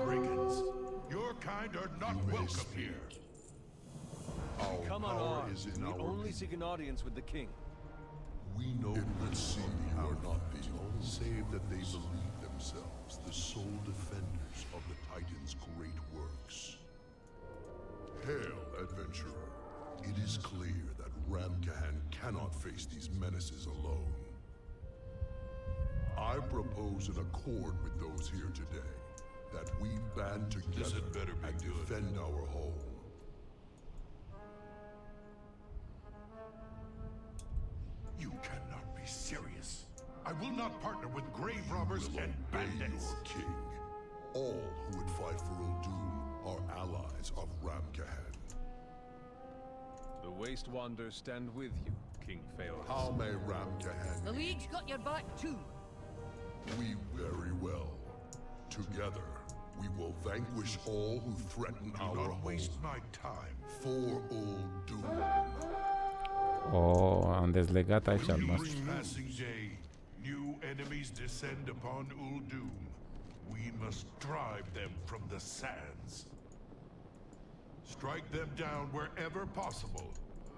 Brigands, your kind are not welcome here. Our Come power on, is in we our only seek an audience with the king. We know that some are not the only, save that they believe themselves the sole defenders of the Titan's great works. Hail, adventurer. It is clear that Ramkahan cannot face these menaces alone. I propose an accord with those here today, that we band together and defend our home. You cannot be serious. I will not partner with grave robbers and bandits. Your king. All who would fight for Uldum are allies of Ramkahan. The Waste Wanderers stand with you, King Phaelus. How may Ramkahan The League's got your back too. We very well. Together, we will vanquish all who threaten our home. Not waste my time. For Uldum. Am dezlegat aici albastru. Every passing day, new enemies descend upon Uldum. We must drive them from the sands. Strike them down wherever possible,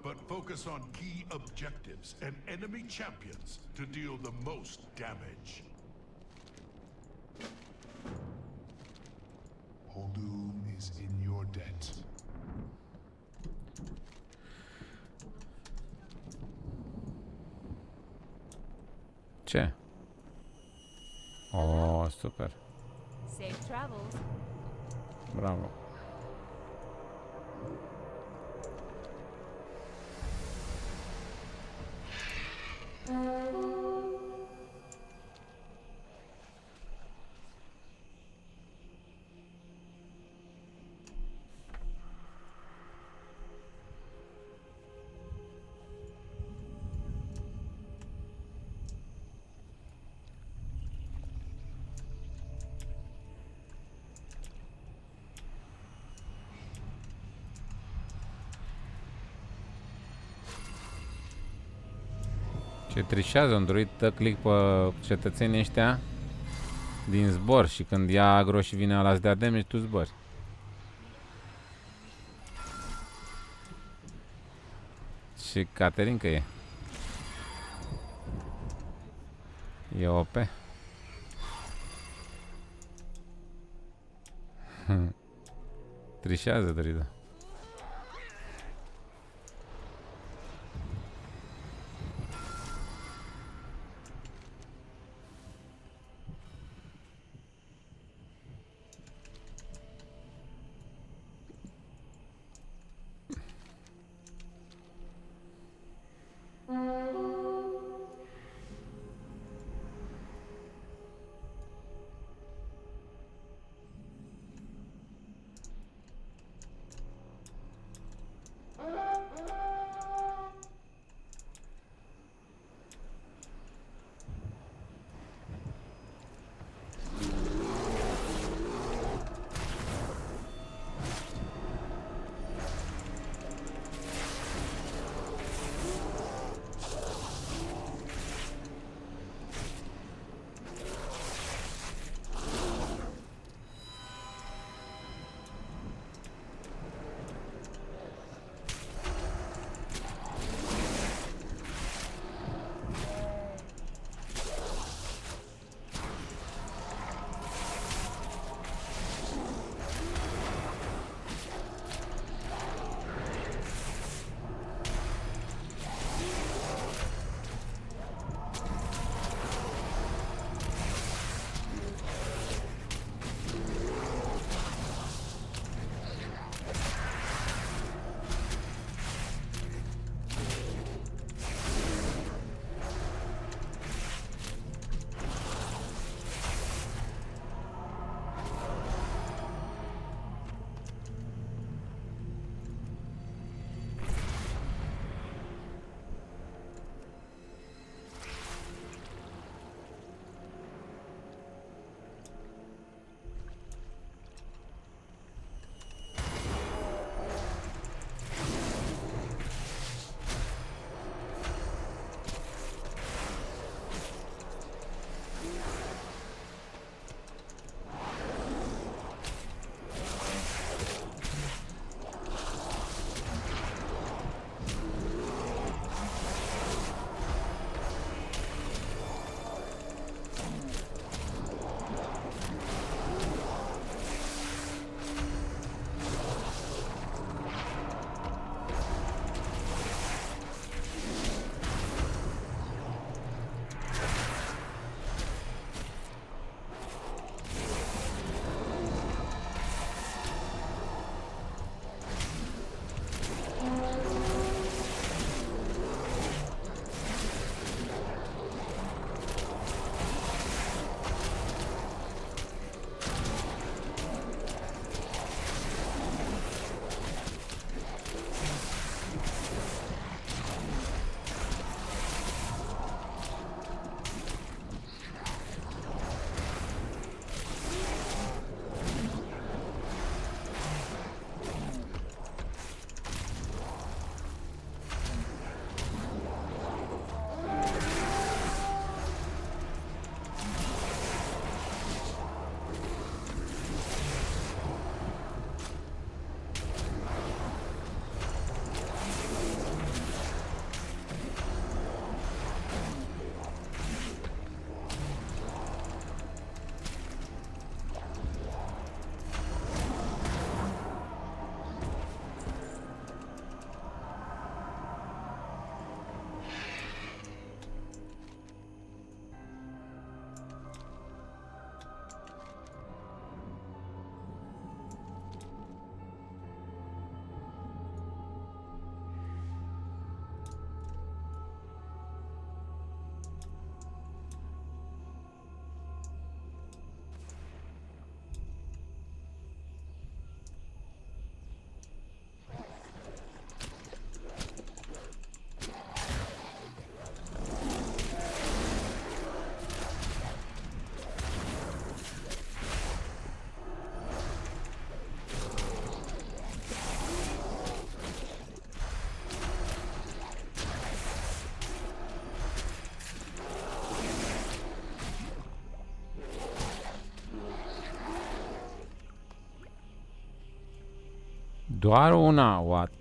but focus on key objectives and enemy champions to deal the most damage. Uldum is in your debt. Ce? Oh, super. Safe travels. Bravo. Ce trișează un druid, dă click pe cetățenii ăștia din zbor și când ia agro și vine ăla să dea damage, tu zbori. Și Caterinca e. E OP. Trișează druidul. Doar una, what?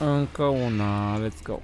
Încă una, let's go.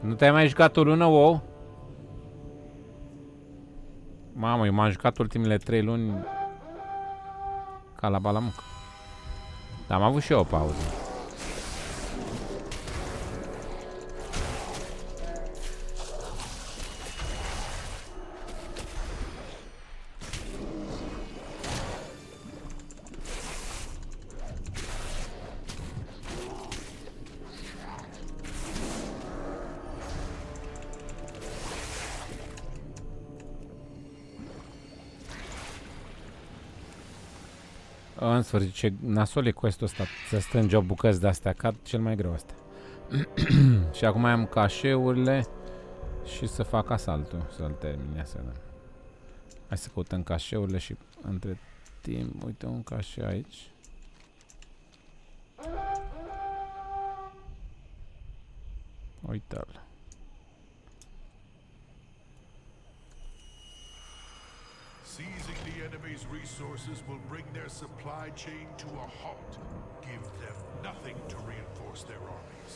Nu te-ai mai jucat o lună, wow? Mamă, eu m-am jucat ultimele 3 luni ca la balamuc. Dar am avut și eu o pauză. În sfârșit, ce nasol e quest-ul ăsta, să strângi o bucăți de-astea, cad cel mai greu astea. Și acum am cașeurile și să fac asaltul, să-l termin, să vedem. Hai să căutăm cașeurile și între timp, uite un cașeu aici. Uite-l. Seizing the enemy's resources will bring their supply chain to a halt. Give them nothing to reinforce their armies.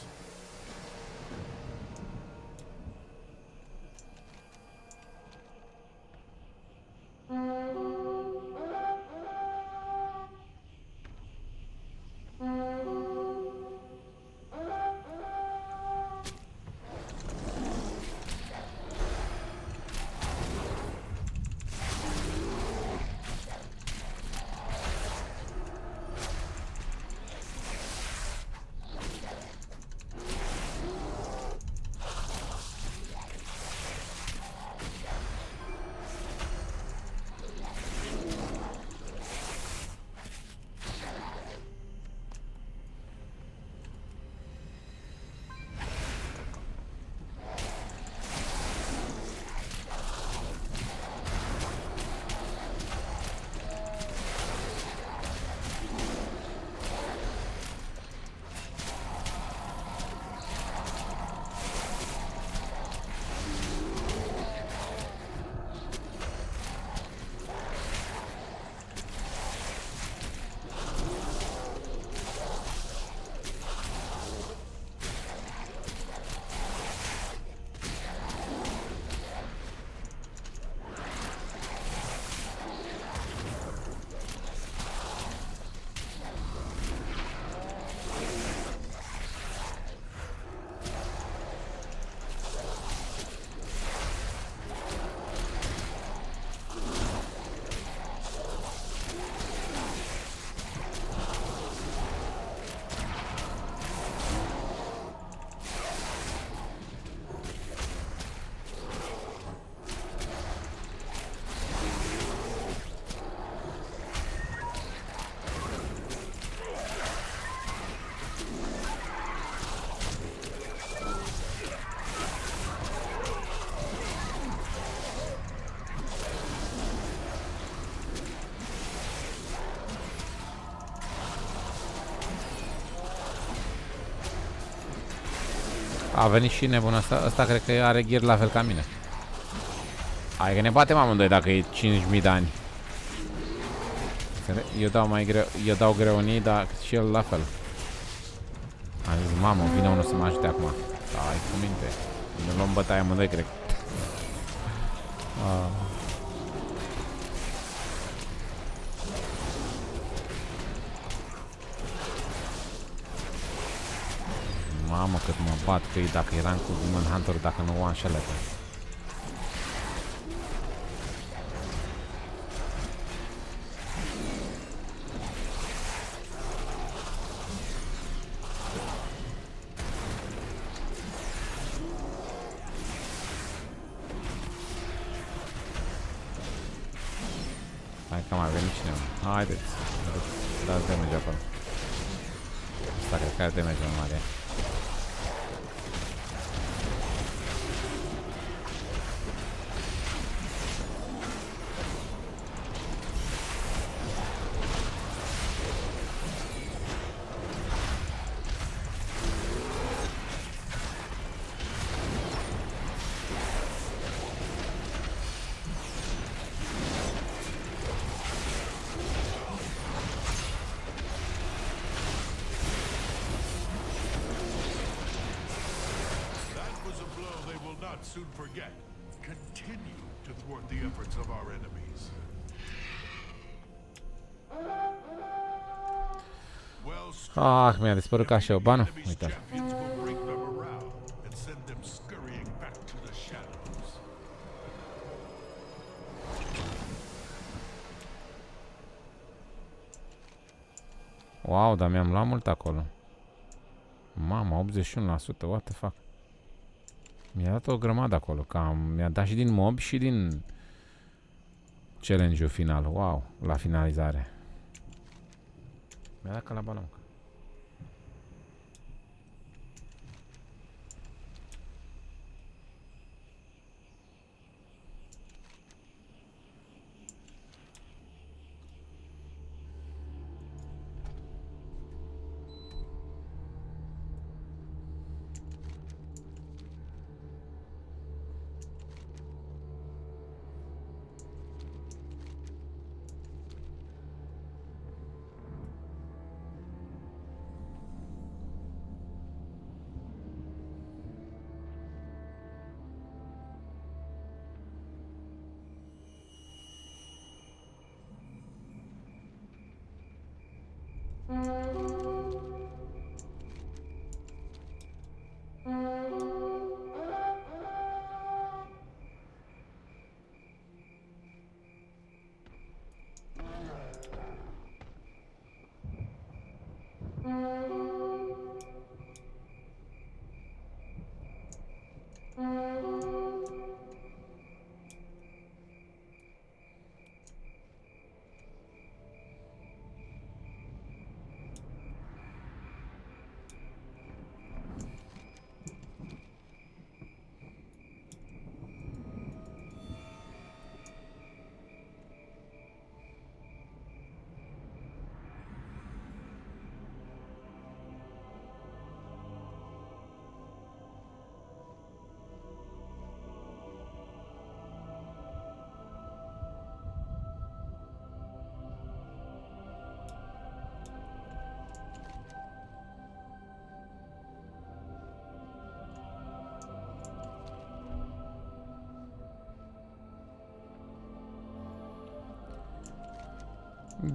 A venit și nebunul ăsta, ăsta cred că are gear la fel ca mine. Hai că ne batem amândoi dacă e 5.000 de ani. Eu dau mai greu, eu dau greu în ei, dar și el la fel. Am zis, mamă, vine unul să mă ajute acum. Hai cu minte. Ne luăm bătaie amândoi, cred. Mamă, cât mă bat că dacă eram cu Demon Hunter, dacă nu one shot. Hai că mai venit cineva. Haideți. Dați damage acolo. Asta cred că are damage mai mare. Soon forget. Continue to thwart the efforts of our enemies. Ah, mi-a dispărut ca și o bană. Uite. Wow, dar mi-am luat mult acolo. Mama, 81%, what the fuck. Mi-a dat o grămadă acolo, cam mi-a dat și din mob și din challenge-ul final. Wow, la finalizare. Mi-a dat ca la baloncă.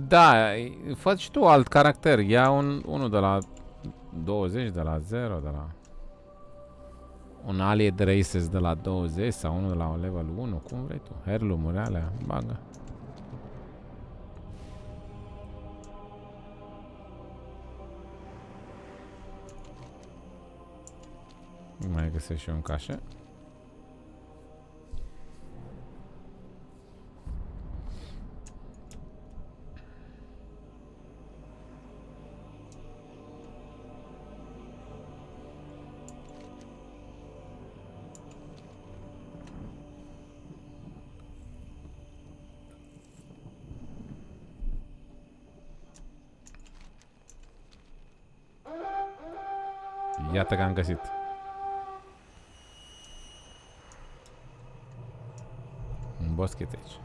Da, fă și tu alt caracter. Ia unul de la 20, de la 0, de la... Un Allied Races de la 20 sau unul de la level 1, cum vrei tu. Heirloom-uri alea, bagă. Mai găsesc și eu în cașă. Iată că am găsit. Un boschet aici.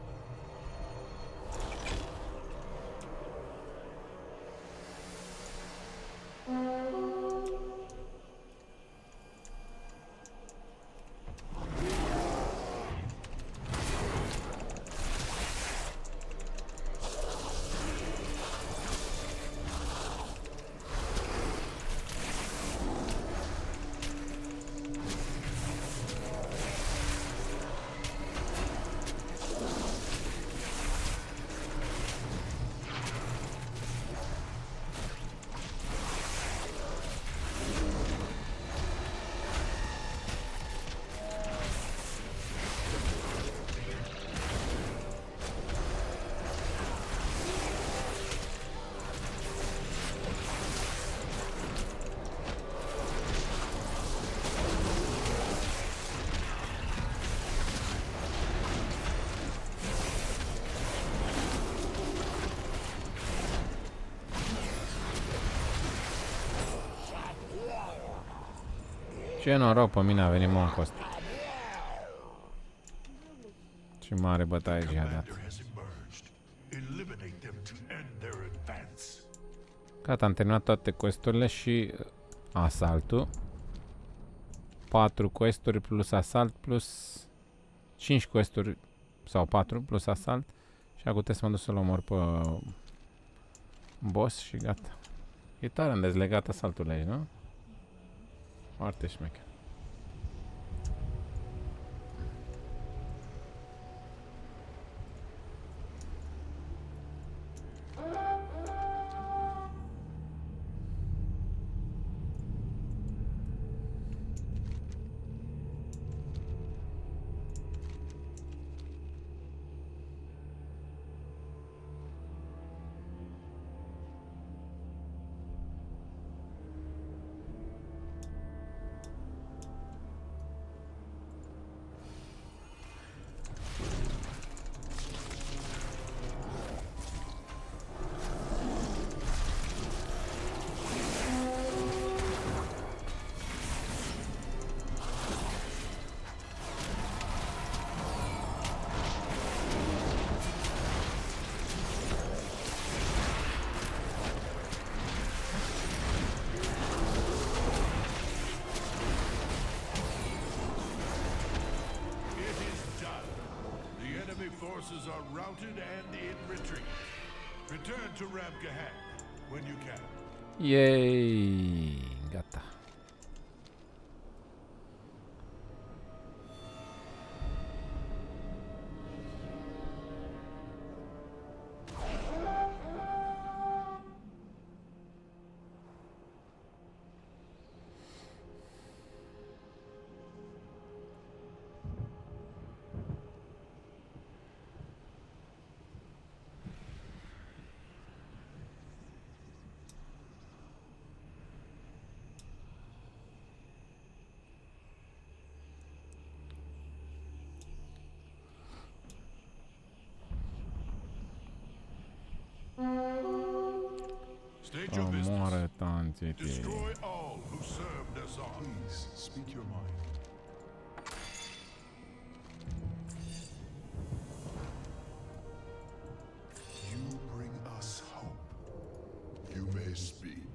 Ce noroc, pe mine a venit moncul ăsta. Ce mare bătaie ce a dat. Gata, am terminat toate questurile și asaltul. 4 questuri plus asalt plus 5 questuri sau 4 plus asalt. Și acum trebuie să mă duc să-l omor pe boss și gata. E tare am dezlegat asaltul aici, nu? Foarte șmecher. forces are routed and in retreat. Return to Ramgahan when you can. Yay! Gata. State your business. Omoară tanții. Destroy all who serve Nazar. Please speak your mind. You bring us hope. You may speak.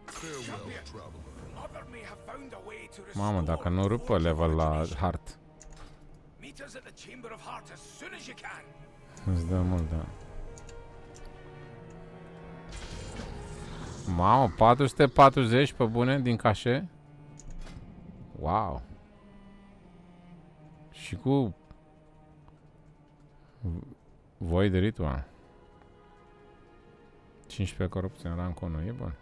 Farewell, traveler. Mother may have found a way to Mamă, dacă nu rupă level la hard. meet us at the Chamber of Heart as soon as you can. Îți dă mult, da. Mamă, 440 pe bune din cașe? Wow. Și cu voi de ritual. 15 corupție în rank 1, e bun.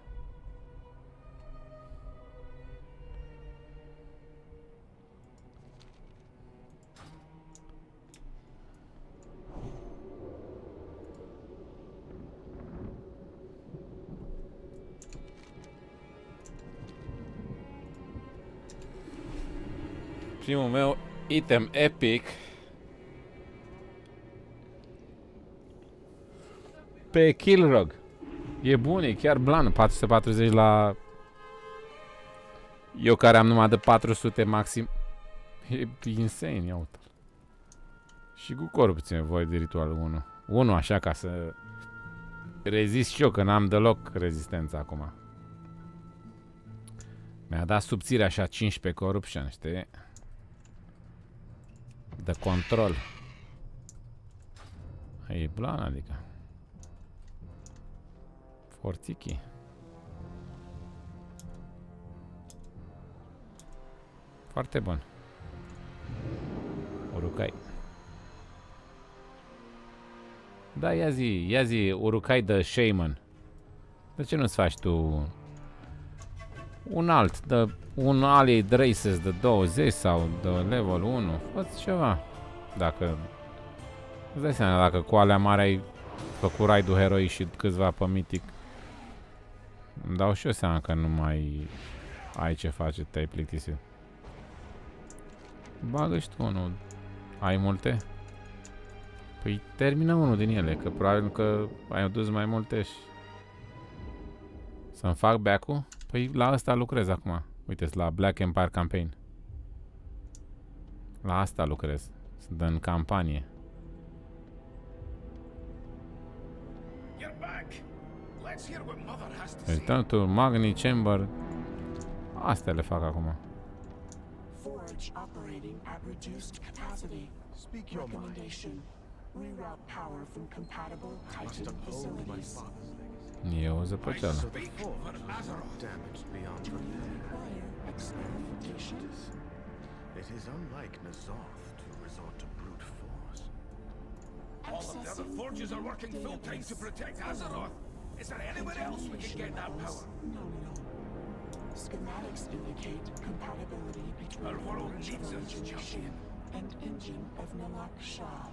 Primul meu item epic pe Kilrog. E bun, e chiar blan. 440 la... Eu care am numai de 400 maxim. E insane, ia uite. Și cu corupție, voi de ritual 1. 1 așa ca să rezist și eu, că n-am deloc rezistență acum. Mi-a dat subțire așa 15 corruption, știi? De control. E blan, adică. Forțichi. Foarte bun. Urukai. Da, ia zi, Urukai de Shaman. De ce nu-ți faci tu un alt, de un Allied Races de 20 sau de level 1? Fă-ți ceva. Dacă îți dai seama, dacă cu alea mari ai făcut raid-ul heroi și câțiva pe Mythic, îmi dau și eu seama că nu mai ai ce face, te-ai plictisit. Bagă și tu unul. Ai multe? Păi termină unul din ele, că probabil că ai adus mai multe și... Să-mi fac back-ul? Păi la asta lucrez acum. Uite-ți, la Black Empire Campaign. La asta lucrez. Sunt în campanie. Return to Magni Chamber. Astea le fac acum. Forge operating at reduced capacity. Speak your mind. Recommendation. Reroute power from compatible Titan facilities. E o zăpăceală. Damaged beyond repair. Experimentation. It is unlike Nazoth to resort to brute force. All of the other forges are working full time to protect Azeroth. Is there anywhere else we can get that power? No. Schematics indicate compatibility between Our world Forge needs us, origination champion. and engine of Nalak Shah.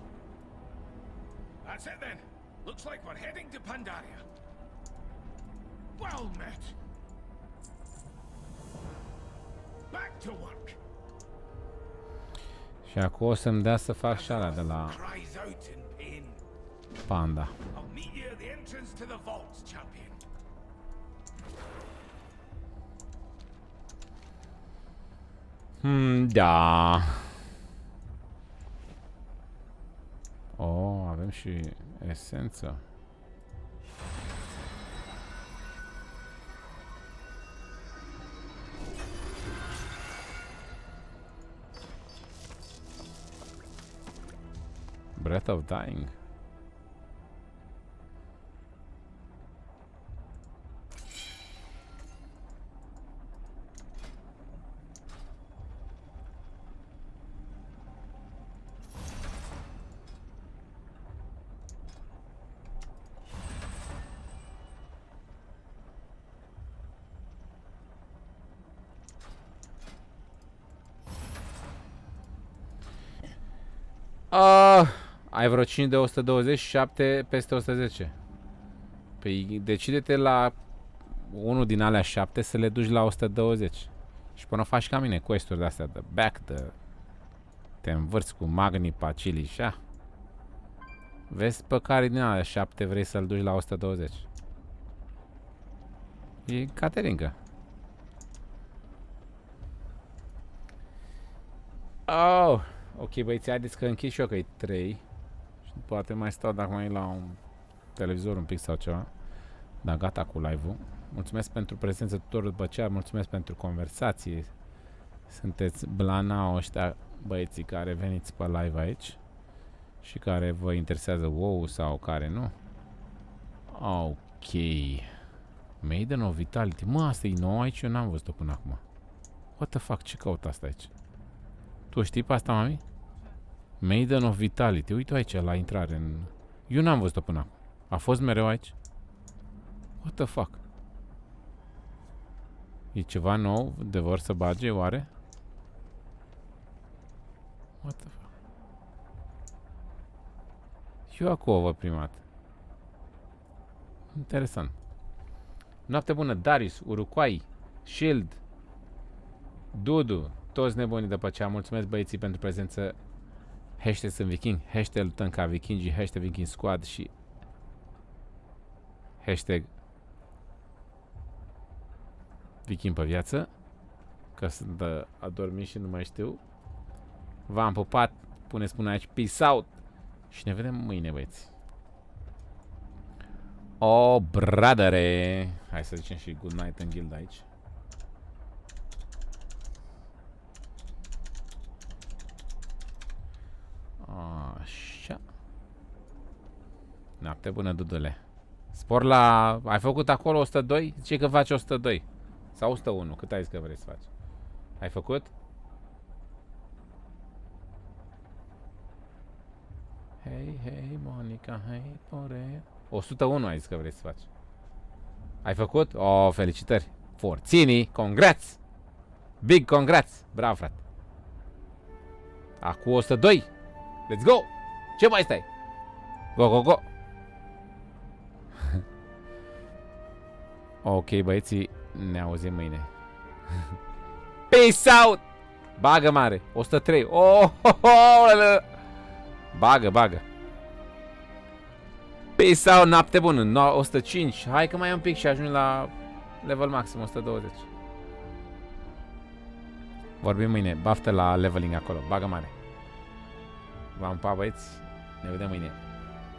That's it then. Looks like we're heading to Pandaria. Well met. Back to work. Și acum o să-mi dea să fac și alea de la Cries out in pain. Panda. I'll meet you at the entrance to the vaults, champion. Da. Oh, avem și esență. Breath of Dying. Ai vreo 5 de 120 și 7 peste 110. Păi decide-te la unul din alea 7 să le duci la 120. Și până faci ca mine quest-uri de-astea de back, te învârți cu Magni, Pacili și așa. Vezi pe care din alea 7 vrei să-l duci la 120. E Caterinca. Oh! Ok, băieți, haideți că închid și eu, că e 3. Și poate mai stau dacă mai e la un televizor un pic sau ceva. Dar gata cu live-ul. Mulțumesc pentru prezență tuturor după aceea. Mulțumesc pentru conversație. Sunteți blanao ăștia băieții care veniți pe live aici. Și care vă interesează WoW sau care nu. Ok. Maiden of Vitality. Mă, asta e nou aici? Eu n-am văzut-o până acum. What the fuck? Ce caut asta aici? Tu știi pe asta, mami? Maiden of Vitality. Uite aici la intrare în... Eu n-am văzut-o până acum. A fost mereu aici? What the fuck? E ceva nou de vor să bage, oare? What the fuck? Eu acum o văd prima dată. Interesant. Noapte bună, Darius, Uruguay, Shield, Dudu, toți nebunii de pe aceea. Mulțumesc băieții pentru prezență. Hashtag sunt viking, hashtag luptăm ca vikingii, hashtag viking squad și hashtag viking pe viață. Că sunt adormit și nu mai știu. V-am pupat, spune aici peace out și ne vedem mâine, băieți. Oh, bradere. Hai să zicem și good night în guild aici. Așa. Noapte bună, Dudule. Spor la... Ai făcut acolo 102? Zice că faci 102. Sau 101. Cât ai zis că vrei să faci? Ai făcut? Hei, hei, Monica, hei, pore. 101 ai zis că vrei să faci. Ai făcut? Oh, felicitări. Forțini, congrats! Big congrats! Bravo, frate. Acum 102. Let's go! Ce mai stai? Go, go, go! Ok, băieții, ne auzim mâine. Peace out! Bagă mare! 103. Oh, bagă, bagă. Peace out, noapte bună. 105. Hai că mai e un pic și ajung la level maxim 120. Vorbim mâine. Baftă la leveling acolo. Bagă mare. V-am pa, băieți. Ne vedem mâine.